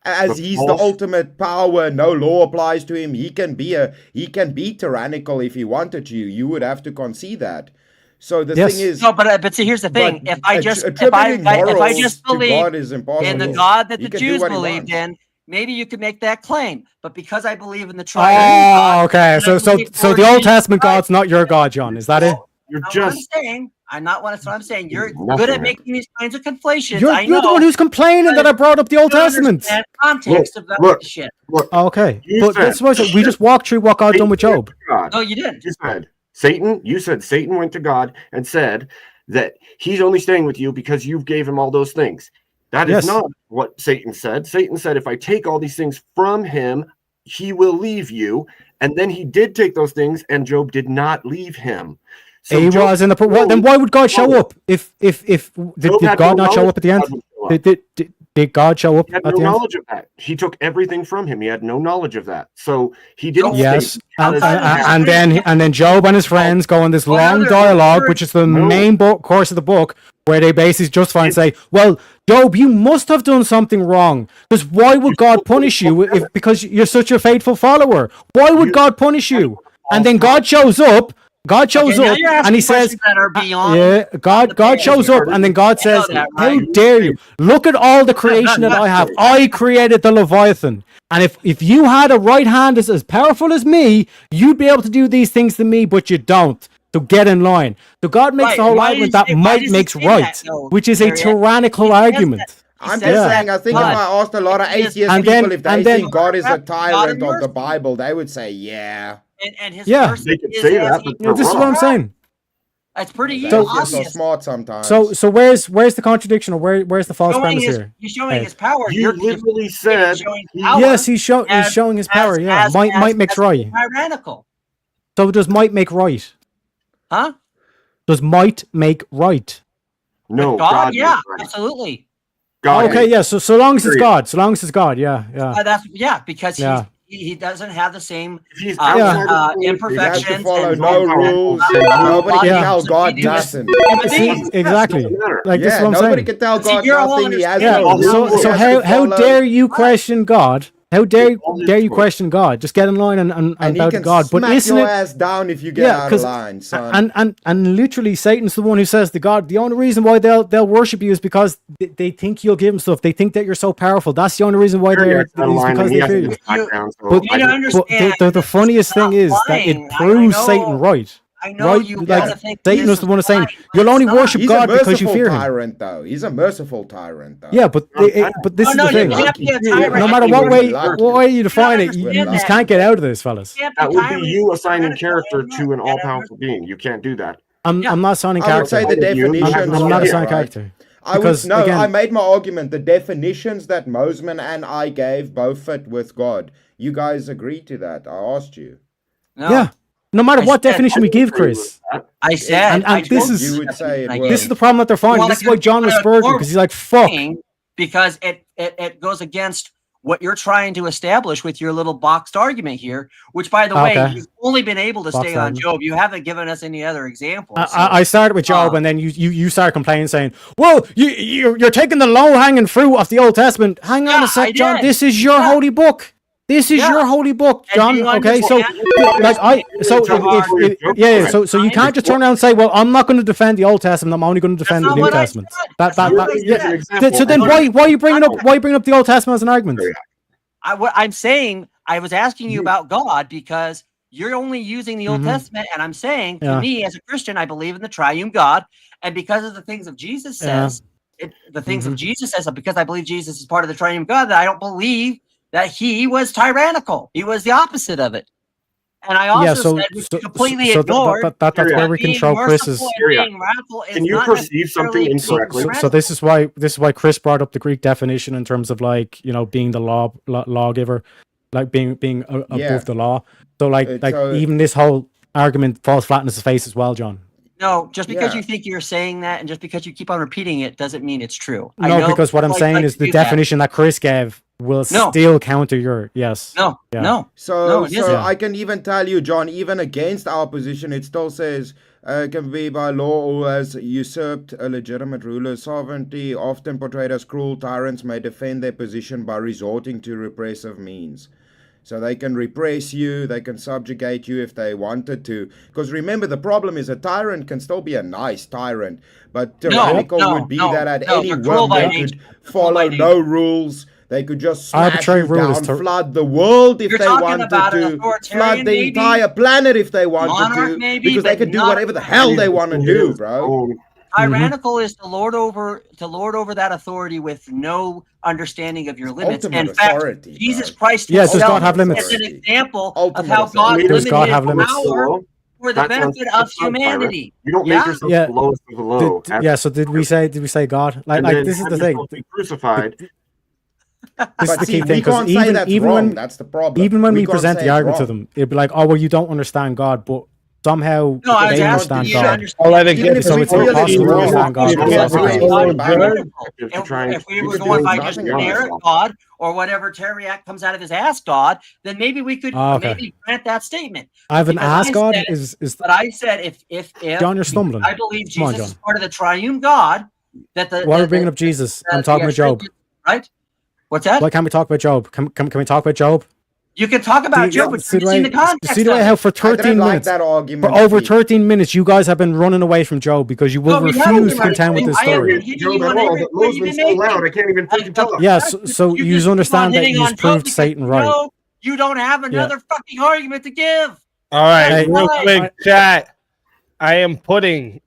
as But he's the false. ultimate power, no law applies to him. He can be tyrannical if he wanted to. You would have to concede that. So the thing is, no, but see, here's the thing. but If I just attributing if I morals just to believe God is impossible. in the God that He the can do Jews what he believed wants. in, maybe you could make that claim. But because I believe in the triune God, Oh, okay. and I So believe the Old 40 Testament God's not your God, John. Is that it? You're Not what just I'm saying. I'm not what I'm saying. You're Nothing, good at man. making these kinds of conflations. You're I know. the one who's complaining that I brought up the Old You don't Testament. understand context of that Look, shit. Okay, You but said- this was we just walked through what God done with Job. God. No, you didn't. You said Satan went to God and said that he's only staying with you because you gave him all those things. That is Yes. not what Satan said. Satan said, if I take all these things from him, he will leave you. And then he did take those things, and Job did not leave him. So He Job was in the. Well, then why would God show up? If did had God no not show knowledge up at the end? God would show up. Did God show up He had at no the end? knowledge of that. He took everything from him. He had no knowledge of that. So he didn't. Yes, stay. and then Job and his friends go on this long dialogue, which is the main course of the book, where they basically justify and say, "Well, Job, you must have done something wrong, because why would God punish you if because you're such a faithful follower? Why would God punish you?" And then God shows up. God shows now up you're asking and he says, questions that are beyond "Yeah, God shows up, and then God You know says, that, how right? dare you? Look at all the creation that I have. I created the Leviathan, and if you had a right hand as powerful as me, you'd be able to do these things to me, but you don't. So get in line." So God makes Right. the whole Why argument does that he- why might does he makes say right, that, though, which is a Harriet? tyrannical argument. I'm says just that, saying, I think if but- I asked a lot of atheist And people then- if they and then- think God is a God tyrant of of the mercy. Bible, they would say, yeah. And his Yeah. mercy They could is say as that, he but Yeah, this is what I'm saying. That's pretty They So- get so obvious. smart sometimes. So where's the contradiction, or where's the false premise here? He's showing Hey. his power. You You're literally said showing he- power. Yes, he's as- showing his power. Yeah, as- might makes as right. Tyrannical, So does might make right? huh? Does might make right? No, God, yeah, makes right. absolutely. God Okay, makes- yeah. So long as it's Period. God, so long as it's God, yeah. That's because Yeah. he doesn't have the same He's outside You have to imperfections. follow and no rules. Nobody can Yeah. tell God Yeah. nothing. Exactly. Like this Yeah, is what I'm nobody saying. can tell See, God you're all nothing. He has Yeah. no rules. So He has how to follow- dare you question God? How dare you question God? Just get in line and And he bow to can God. But smack isn't your it? ass down if you get Yeah, out of 'cause- line, son. And literally, Satan's the one who says to God, the only reason why they'll worship you is because they think you'll give them stuff. They think that you're so powerful. That's the only reason why Sure, they're yeah, is it's out of line, because and he they has fear to you. just back down, so But, I just- the funniest thing is that it lying. I proves know- Satan right. I know Right? you Like gotta think Satan this was the one who's saying lying, but you'll only it's not. worship He's God a because you merciful fear him. tyrant, though. He's a merciful tyrant, though. Yeah, but but this Oh, is no, the you thing. can't be a tyrant No if matter you what really way like what you. way you define it, understand you that. can't get out of this, fellas. Can't be That would be tyrant, you assigning tyrannical, character and to an a- all-powerful being. You can't do that. I'm not assigning I would character. say the definitions. I'm not yeah, assigning right. character. I Because, would no. again- I made my argument. The definitions that Mosman and I gave both fit with God. You guys agreed to that. I asked you. No. Yeah. No matter I what said- definition we give, Chris. I said, And I this told is- you You would say it I was. This is the problem that they're finding. Well, This is why John was because spurred because he's like, fuck. because it goes against what you're trying to establish with your little boxed argument here, which, by the way, Okay. you've only been able to Boxed stay on argument. Job. You haven't given us any other examples. I started with Job, and then you started complaining, saying, "Well, you're taking the low hanging fruit of the Old Testament." Hang on Yeah, a sec, I John. did. This is your Yeah. holy book. This is Yeah. your holy book, And John. you Okay, so understand- like so you can't just turn around and say, "Well, I'm not going to defend the Old Testament. I'm only going to defend the not New what I Testament." said. That That's not what I yeah. said. So then why are you bringing up the Old Testament as an argument? What I'm saying, I was asking you about God because you're only using the Old Mhm. Testament, and I'm saying to Yeah. me as a Christian, I believe in the triune God, and because of the things that Jesus Yeah. says, the things of Jesus says, because I believe Jesus is part of the triune God, that I don't believe that he was tyrannical. He was the opposite of it. And I also said we completely ignored that's where we can throw Chris's. Can you perceive something incorrectly? So this is why Chris brought up the Greek definition in terms of like, you know, being the lawgiver, like being above the law. So like even this whole argument falls flat in his face as well, John. No, just because you think you're saying that, and just because you keep on repeating it, doesn't mean it's true. No, because what I'm saying is the definition that Chris gave will still counter your No. So it isn't. I can even tell you, John, even against our position, it still says can be by law or has usurped a legitimate ruler's sovereignty, often portrayed as cruel tyrants, may defend their position by resorting to repressive means. So they can repress you, they can subjugate you if they wanted to. Because remember, the problem is a tyrant can still be a nice tyrant, but tyrannical would be that at any whim they could follow no rules. They could just smash you down, flood the world if they wanted to, flood the entire planet if they wanted to, because they could do whatever the hell they want to do, bro. Tyrannical is to lord over that authority with no understanding of your limits. In fact, Jesus Christ does God have limits? is an example of how God limited power for the benefit of humanity. You don't make yourself the lowest of the low. So did we say God? Like this is the thing. Crucified. This is the key thing, because that's the problem. Even when we present the argument to them, it'd be like, "Oh, well, you don't understand God," but somehow they understand God. So it's impossible to understand God. If we were going by just generic God or whatever Teriak comes out of his ass God, then maybe we could maybe grant that statement. I have an ass God. But I said if John, you're stumbling. I believe Jesus is part of the triune God. Why are we bringing up Jesus? I'm talking about Job. Right? What's that? Why can't we talk about Job? Can we talk about Job? You can talk about Job, but you've seen the context. See the way how for 13 minutes, for over 13 minutes, you guys have been running away from Job because you will refuse to contend with this story. I can't even tell. Yeah, so you understand that you've proved Satan right. No, you don't have another fucking argument to give. All right, real quick, chat. I am going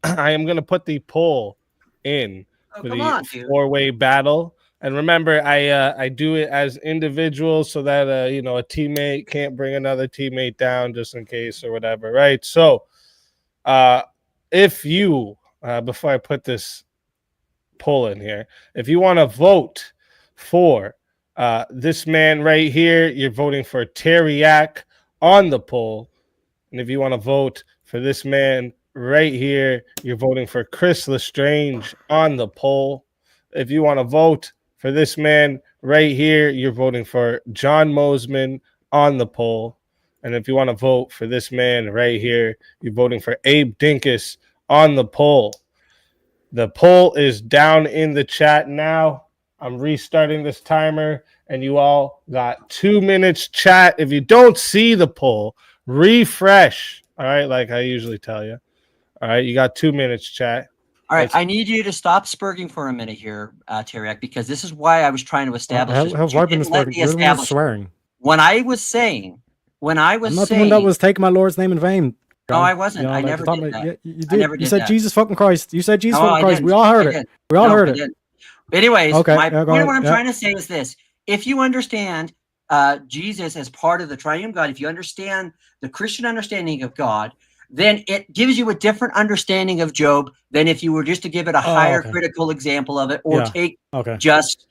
to put the poll in for the four-way battle. And remember, I do it as individuals so that a teammate can't bring another teammate down just in case or whatever, right? So, if you before I put this poll in here, if you want to vote for this man right here, you're voting for Teriak on the poll, and if you want to vote for this man right here, you're voting for Chris Lestrange on the poll. If you want to vote for this man right here, you're voting for John Mosman on the poll. And if you want to vote for this man right here, you're voting for Abe Dinkus on the poll. The poll is down in the chat now. I'm restarting this timer, and you all got 2 minutes chat. If you don't see the poll, refresh. All right, like I usually tell you. All right, you got 2 minutes chat. All right, I need you to stop spurging for a minute here, Teriak, because this is why I was trying to establish. You're swearing. When I was saying, I'm not the one that was taking my Lord's name in vain. No, I wasn't. I never did that. You did. You said Jesus fucking Christ. You said Jesus fucking Christ. We all heard it. We all heard it. Anyways, my point, what I'm trying to say is this: if you understand Jesus as part of the triune God, if you understand the Christian understanding of God, then it gives you a different understanding of Job than if you were just to give it a higher critical example of it, or take just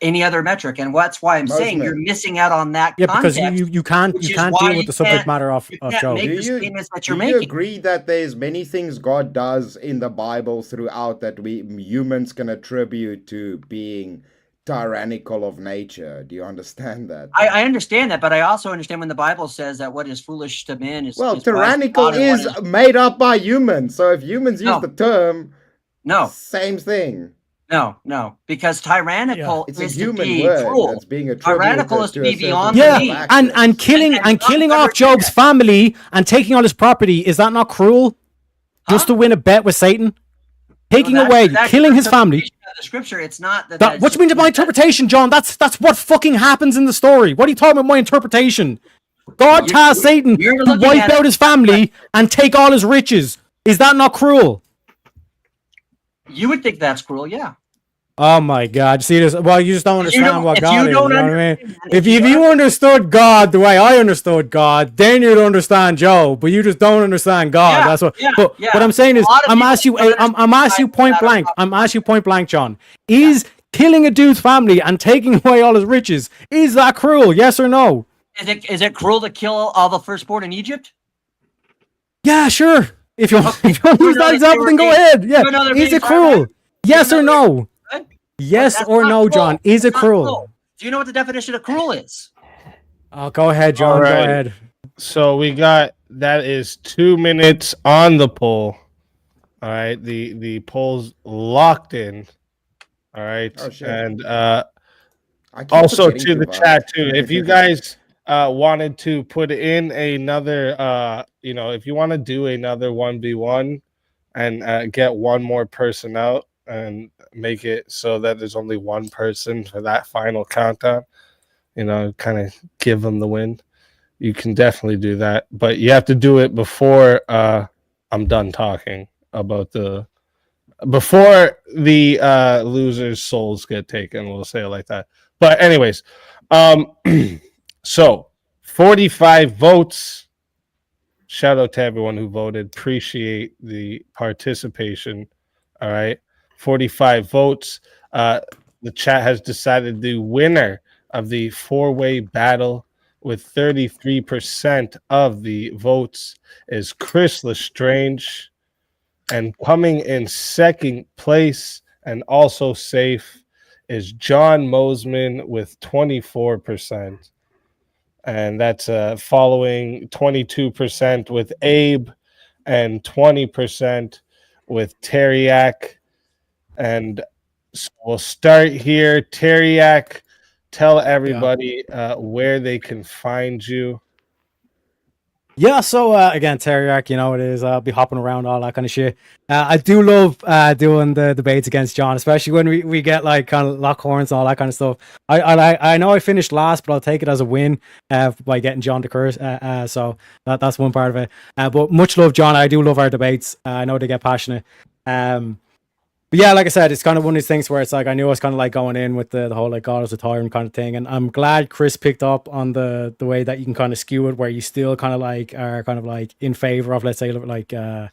any other metric. And that's why I'm saying you're missing out on that. Yeah, because you can't deal with the subject matter of Job. Do you agree that there's many things God does in the Bible throughout that we humans can attribute to being tyrannical of nature? Do you understand that? I understand that, but I also understand when the Bible says that what is foolish to men is tyrannical is made up by humans. So if humans use the term, same thing. No, because tyrannical is a human word cruel. That's being Tyrannical is to be beyond and killing off Job's family and taking all his property, is that not cruel? Just to win a bet with Satan? Taking away, killing his family. The scripture, it's not that. What do you mean by my interpretation, John? That's what fucking happens in the story. What are you talking about? My interpretation? God tasked Satan to wipe out his family and take all his riches. Is that not cruel? You would think that's cruel, yeah. Oh my God! See this? Well, you just don't understand what if God you is. You don't know what I mean? understand- If you understood God the way I understood God, then you'd understand Joe. But you just don't understand God. Yeah, That's what. yeah, but yeah. what I'm saying is, A lot of I'm people asking you. don't I'm asking you point blank. I'm asking you point blank, John. Is killing a dude's family and taking away all his riches, is that cruel? Yes or no? Is it cruel to kill all the firstborn in Egypt? Yeah, sure. If you want to use that know that example, they then go were ahead. Yeah. you know they're Is being it cruel? Yes or no? Good. Yes That's or not no, cruel. John? Is it That's not cruel? Do you know what the definition of cruel is? Oh, go ahead, John. All Go right. ahead. So we got that is 2 minutes on the poll. All right, the poll's locked in. All right, Oh, shit. and I keep also forgetting to to the vote. chat too. If you guys wanted to put in another, if you want to do another 1v1 and get one more person out and make it so that there's only one person for that final countdown, kind of give them the win. You can definitely do that, but you have to do it before I'm done talking about before the losers' souls get taken. We'll say it like that. But anyways, so 45 votes. Shout out to everyone who voted. Appreciate the participation. All right, 45 votes. The chat has decided the winner of the four-way battle with 33% of the votes is Chris Lestrange. And coming in second place and also safe is John Mosman with 24%. And that's following 22% with Abe and 20% with Teriak. And so we'll start here. Teriak, tell everybody where they can find you. Yeah, so again, Teriak, you know it is. I'll be hopping around, all that kind of shit. I do love doing the debates against John, especially when we get like kind of lock horns and all that kind of stuff. I know I finished last, but I'll take it as a win by getting John to curse. So that's one part of it. But much love, John. I do love our debates. I know they get passionate. But yeah, like I said, it's kind of one of these things where it's like I knew I was kind of like going in with the whole like God is a tyrant kind of thing, and I'm glad Chris picked up on the way that you can kind of skew it, where you still kind of like are kind of like in favor of, let's say, like you're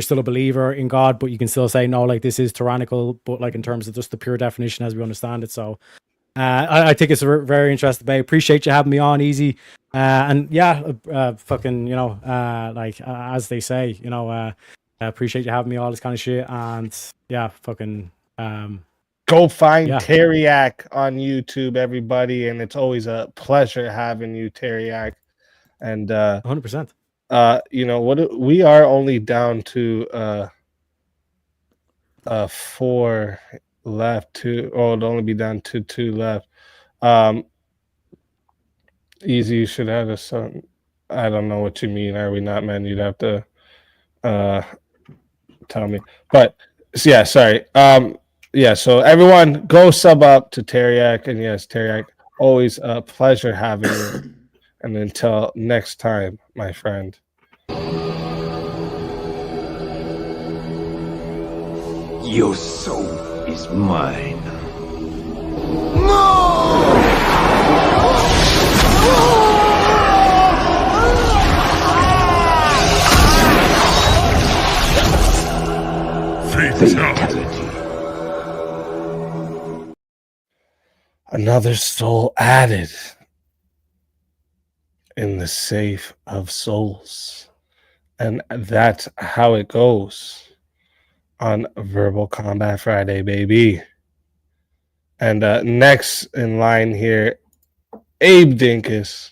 still a believer in God, but you can still say no, like this is tyrannical, but like in terms of just the pure definition as we understand it. So I think it's a very interesting debate. Appreciate you having me on, Easy, and yeah, fucking like as they say, appreciate you having me, all this kind of shit, and yeah, fucking go find Teriak on YouTube, everybody, and it's always a pleasure having you, Teriak. And 100%. What we are only down to 4 left. It'll only be down to 2 left. Easy, you should have a son. I don't know what you mean. Are we not, man? You'd have to tell me. But yeah, sorry. So everyone go sub up to Teriak, and yes, Teriak, always a pleasure having you. And until next time, my friend. Your soul is mine. Fatality. Another soul added in the safe of souls. And that's how it goes on Verbal Combat Friday, baby. And next in line here, Abe Dinkus.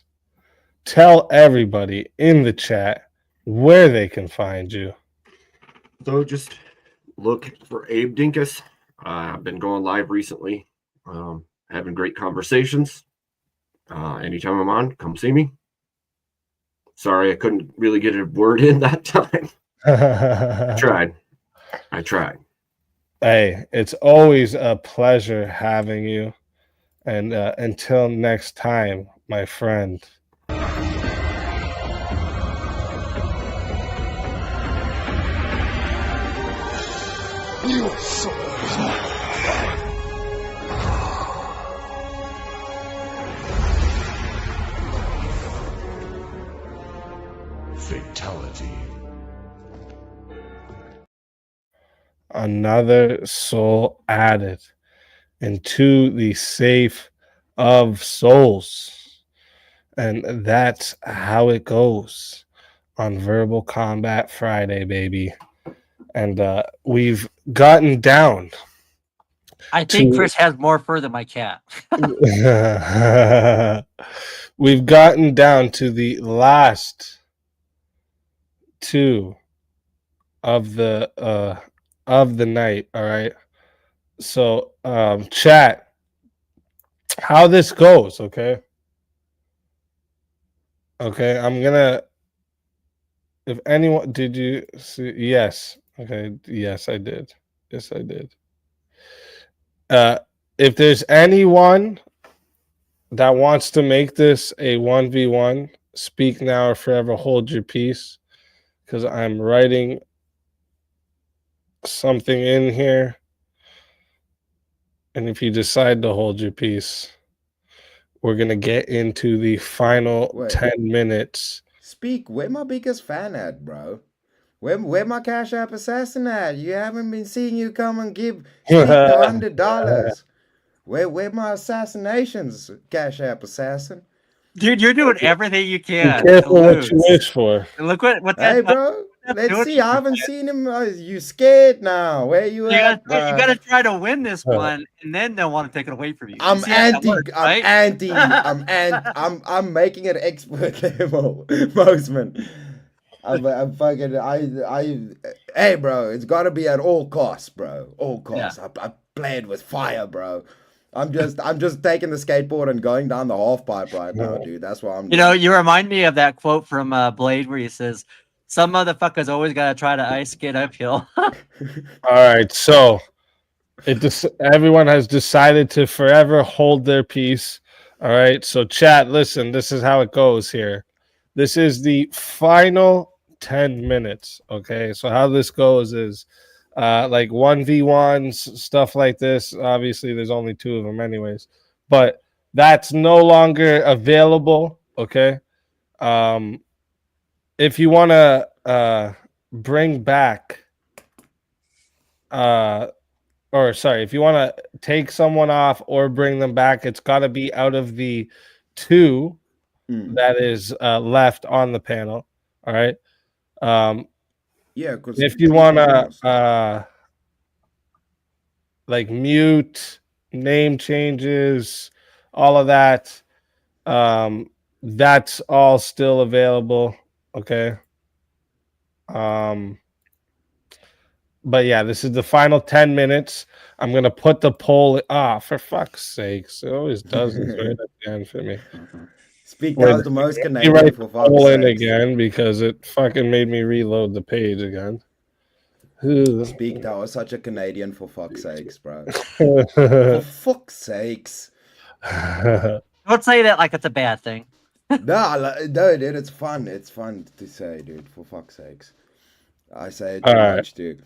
Tell everybody in the chat where they can find you. So just look for Abe Dinkus. I've been going live recently, having great conversations. Anytime I'm on, come see me. Sorry, I couldn't really get a word in that time. I tried. Hey, it's always a pleasure having you. And until next time, my friend. Your soul is mine. Another soul added into the safe of souls. And that's how it goes on Verbal Combat Friday, baby. And we've gotten down. I think to- Chris has more fur than my cat. We've gotten down to the last two of the night. All right. So chat, how this goes, okay? Okay, I'm gonna, if anyone, did you see? Yes. Okay, yes, I did. Yes, I did. If there's anyone that wants to make this a 1v1, speak now or forever hold your peace, because I'm writing something in here. And if you decide to hold your peace, we're going to get into the final Wait. 10 minutes. Speak, where my biggest fan at, bro? Where my Cash App assassin at? You haven't been seeing you come and give Speak the $100. Where my assassinations, Cash App assassin? Dude, you're doing everything you Be can. careful to what you lose. wish for. And look what that. Hey, bro, let's see. I haven't seen him. You scared now? Where you at, bro? You gotta try to win this one, and then they'll want to take it away from you. I'm You see how that anti. works, I'm right? anti. I'm making it expert level, Mosman. I'm fucking. Hey, bro, it's got to be at all costs, bro. All costs. I played with fire, bro. I'm just taking the skateboard and going down the half pipe right now, dude. That's what I'm doing. You know, you remind me of that quote from Blade where he says, "Some motherfuckers always gotta try to ice skate uphill." All right, so everyone has decided to forever hold their peace. All right, so chat, listen, this is how it goes here. This is the final 10 minutes. Okay, so how this goes is like 1v1s, stuff like this. Obviously, there's only 2 of them, anyways, but that's no longer available. Okay, if you want to bring back if you want to take someone off or bring them back, it's got to be out of the 2 that is left on the panel. All right. Yeah, because if you want to like mute, name changes, all of that, that's all still available. Okay. But yeah, this is the final 10 minutes. I'm gonna put the poll. For fuck's sakes, it always does this right at the end for me. Speak, that was the most Canadian Write for the poll in fuck's sakes. again because it fucking made me reload the page again. Ugh. Speak, that was such a Canadian for fuck's sakes, bro. For fuck's sakes. Don't say that like it's a bad thing. No, dude, it's fun. It's fun to say, dude. For fuck's sakes, I say it too All right. much, dude.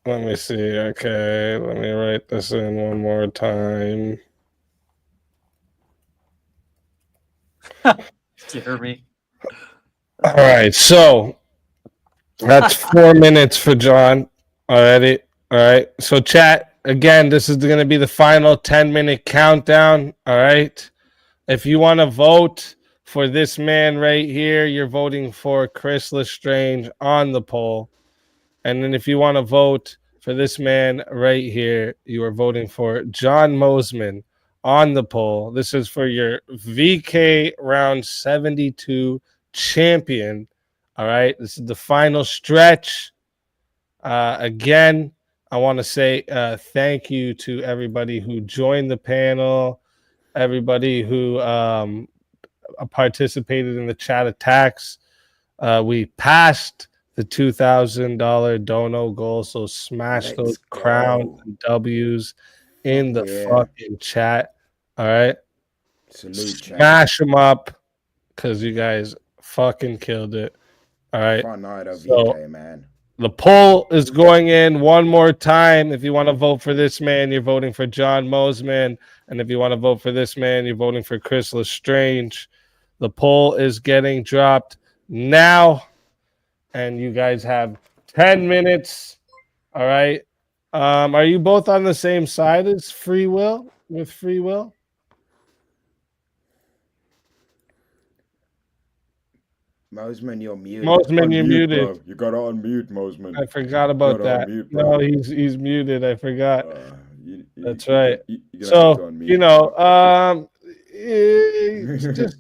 Let me see. Okay, let me write this in one more time. Jeremy. All right, so that's 4 minutes for John already. All right, so chat again. This is going to be the final 10-minute countdown. All right, if you want to vote for this man right here, you're voting for Chris Lestrange on the poll, and then if you want to vote for this man right here, you are voting for John Mosman on the poll. This is for your VK round 72 champion. All right, this is the final stretch. Again, I want to say thank you to everybody who joined the panel, everybody who participated in the chat attacks. We passed the $2,000 dono goal, so smash those crowns and W's in the fucking chat. All right, Salute, chat. smash them up because you guys fucking killed it. All right, Fun night of so VK, man. the poll is going in one more time. If you want to vote for this man, you're voting for John Mosman, and if you want to vote for this man, you're voting for Chris Lestrange. The poll is getting dropped now. and you guys have 10 minutes. All right. Are you both on the same side as free will? With free will? Mosman, you're muted. Mosman, you're Unmute, muted. bro. You gotta unmute, Mosman. I forgot about You gotta that. unmute, bro. No, he's muted. I forgot. That's right. You're gonna have So to unmute. you know, just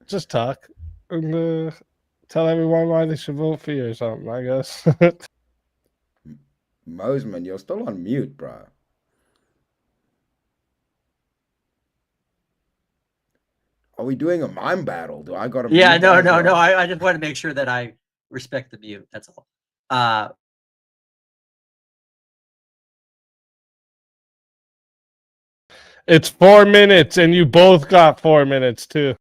just talk and tell everyone why they should vote for you or something. I guess. Mosman, you're still on mute, bro. Are we doing a mime battle? Do I got to? Yeah, no. I just want to make sure that I respect the mute. That's all. It's 4 minutes, and you both got 4 minutes too.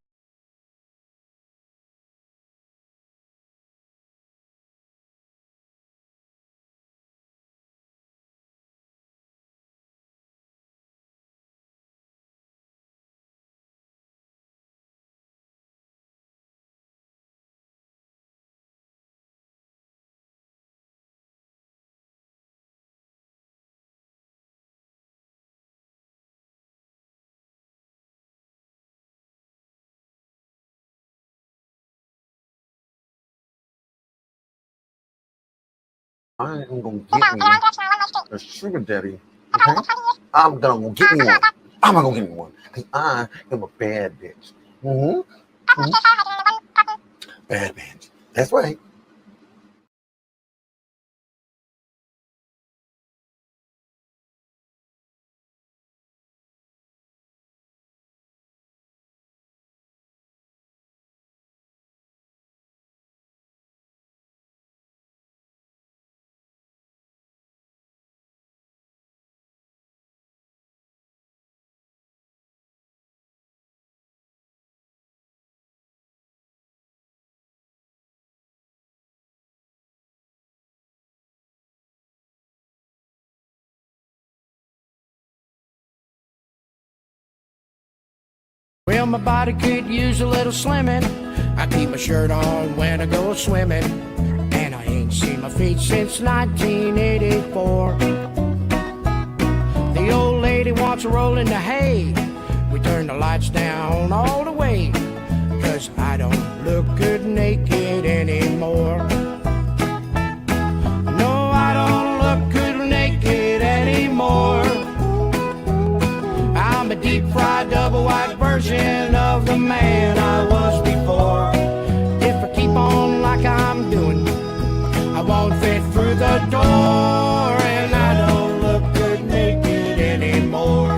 I am gonna get me a sugar daddy. Okay? I'm gonna get me one. I'm gonna get me one. Because I am a bad bitch. Bad bitch. That's right. Well, my body could use a little slimming. I keep my shirt on when I go swimming. And I ain't seen my feet since 1984. The old lady wants to roll in the hay. We turn the lights down all the way. 'Cause I don't look good naked anymore. No, I don't look good naked anymore. I'm a deep fried double wide version of the man I was before. If I keep on like I'm doing, I won't fit through the door, and I don't look good naked anymore.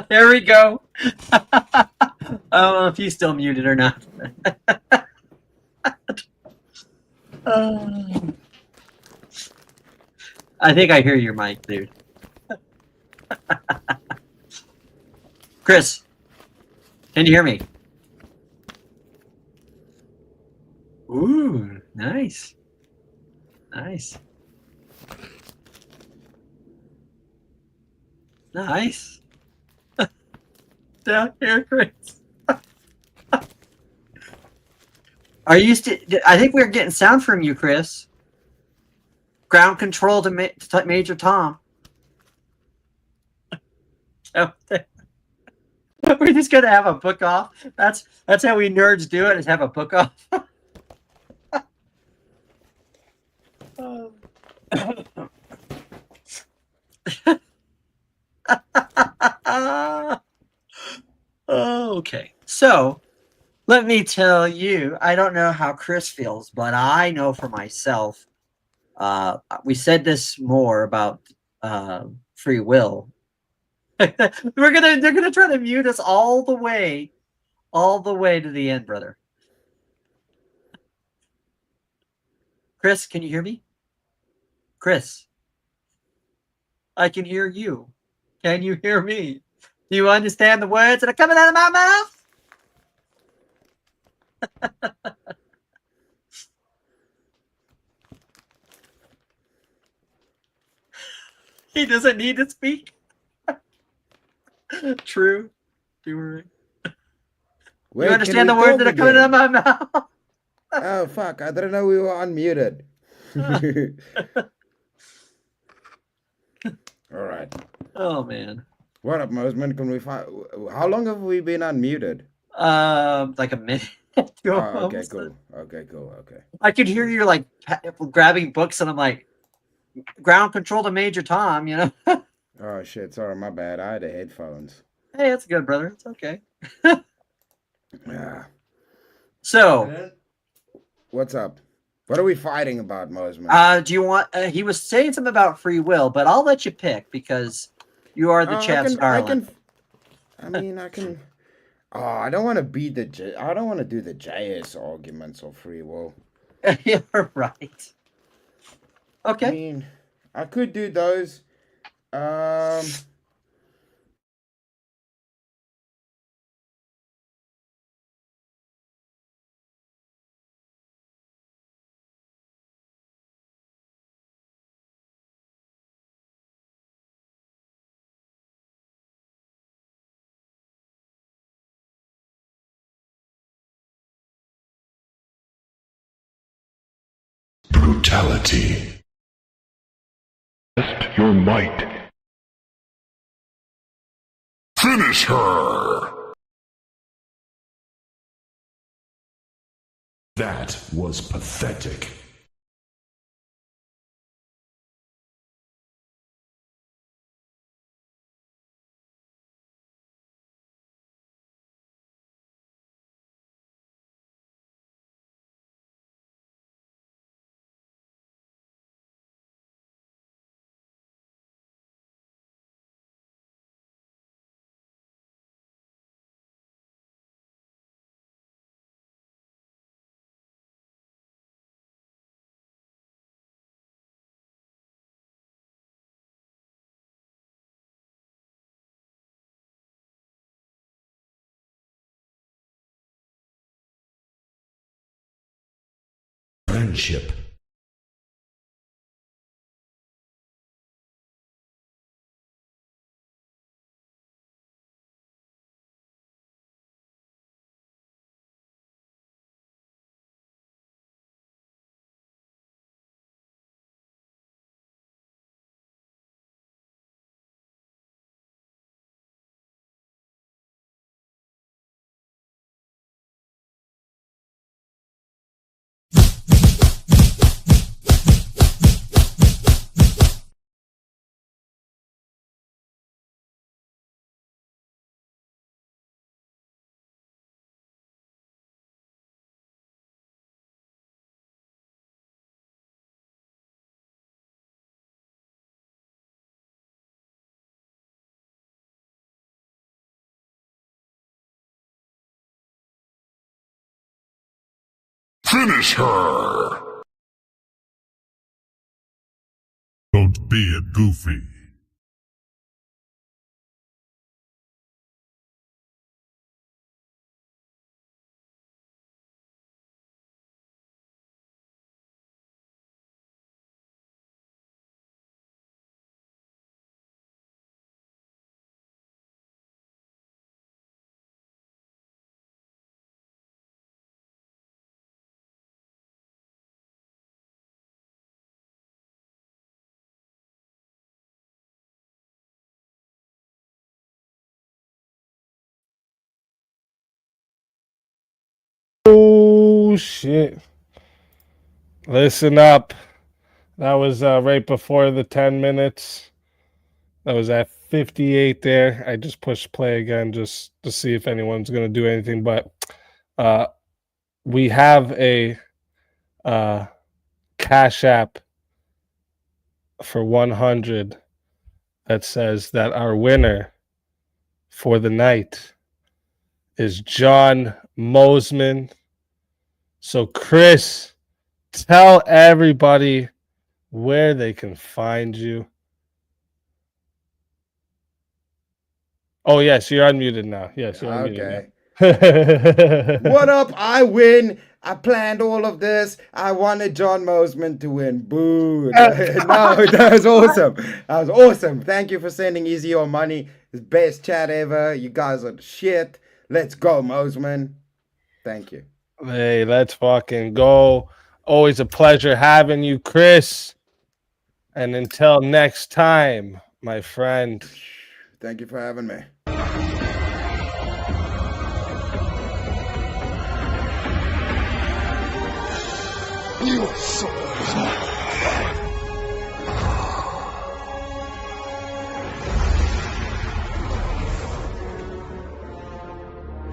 There we go. I don't know if he's still muted or not. I think I hear your mic, dude. Chris, can you hear me? Ooh, nice. Nice. Nice. Down here, Chris. Are you still? I think we're getting sound from you, Chris. Ground control to Major Tom. We're just gonna have a book off. That's how we nerds do it. Is have a book off. Okay, so let me tell you. I don't know how Chris feels, but I know for myself. We said this more about free will. They're gonna try to mute us all the way to the end, brother. Chris, can you hear me? Chris, I can hear you. Can you hear me? Do you understand the words that are coming out of my mouth? He doesn't need to speak. True. You Wait, understand the words that are coming out of my mouth? Oh fuck! I didn't know we were unmuted. All right. Oh man. What up, Mosman? Can we find? How long have we been unmuted? Like a minute. Oh, okay, cool. Okay, cool. Okay. I could hear you like grabbing books, and I'm like, ground control to Major Tom, you know. Oh shit! Sorry, my bad. I had the headphones. Hey, that's good, brother. It's okay. Yeah. So, what's up? What are we fighting about, Mosman? Do you want? He was saying something about free will, but I'll let you pick because you are the chat's darling. I can. Oh, I don't want to be I don't want to do the JS arguments of free will. You're right. Okay. I mean, I could do those. Brutality. Test your might. Finish her! That was pathetic. Friendship. Finish her! Don't be a goofy. shit. Listen up. That was right before the 10 minutes. That was at 58 there. I just pushed play again just to see if anyone's going to do anything. But we have a Cash App for 100 that says that our winner for the night is John Mosman. So, Chris, tell everybody where they can find you. Oh, yes, you're unmuted now. Yes, you're unmuted now. What up? I win. I planned all of this. I wanted John Mosman to win. Boo. No, that was awesome. That was awesome. Thank you for sending Easy Your Money. It's best chat ever. You guys are the shit. Let's go, Mosman. Thank you. Hey, let's fucking go. Always a pleasure having you, Chris. And until next time, my friend. Thank you for having me. You so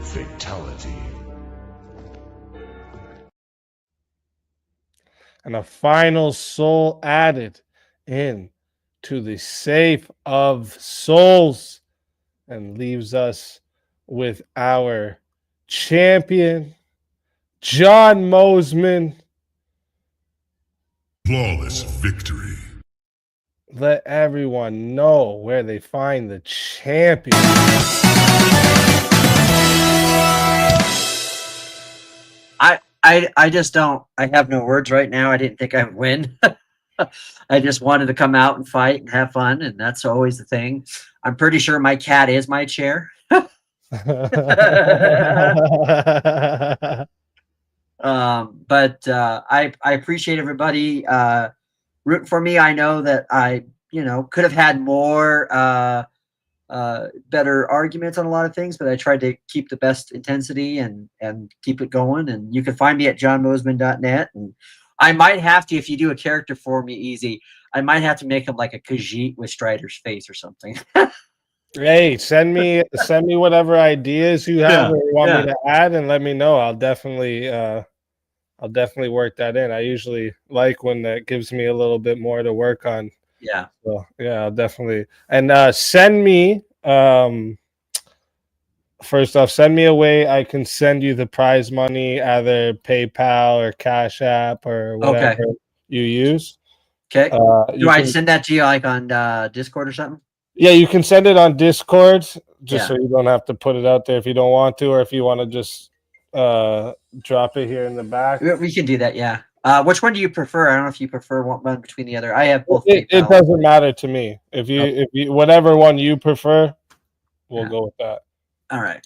Fatality. And a final soul added in to the safe of souls and leaves us with our champion, John Mosman. Flawless victory. Let everyone know where they find the champion. I just don't. I have no words right now. I didn't think I would win. I just wanted to come out and fight and have fun, and that's always the thing. I'm pretty sure my cat is my chair. But I appreciate everybody rooting for me. I know that I could have had more better arguments on a lot of things, but I tried to keep the best intensity and keep it going. And you can find me at johnmosman.net. And I might have to, if you do a character for me, Easy, I might have to make him like a Khajiit with Strider's face or something. Hey, send me whatever ideas you have or you want me to add, and let me know. I'll definitely work that in. I usually like when that gives me a little bit more to work on. Yeah. So yeah, I'll definitely. And send me first off, send me a way I can send you the prize money, either PayPal or Cash App or whatever you use. Okay. Do I can send that to you like on Discord or something? Yeah, you can send it on Discord just so you don't have to put it out there if you don't want to, or if you want to just drop it here in the back. We can do that, yeah. Which one do you prefer? I don't know if you prefer one between the other. I have both. It doesn't matter to me. If you whatever one you prefer, we'll go with that. All right.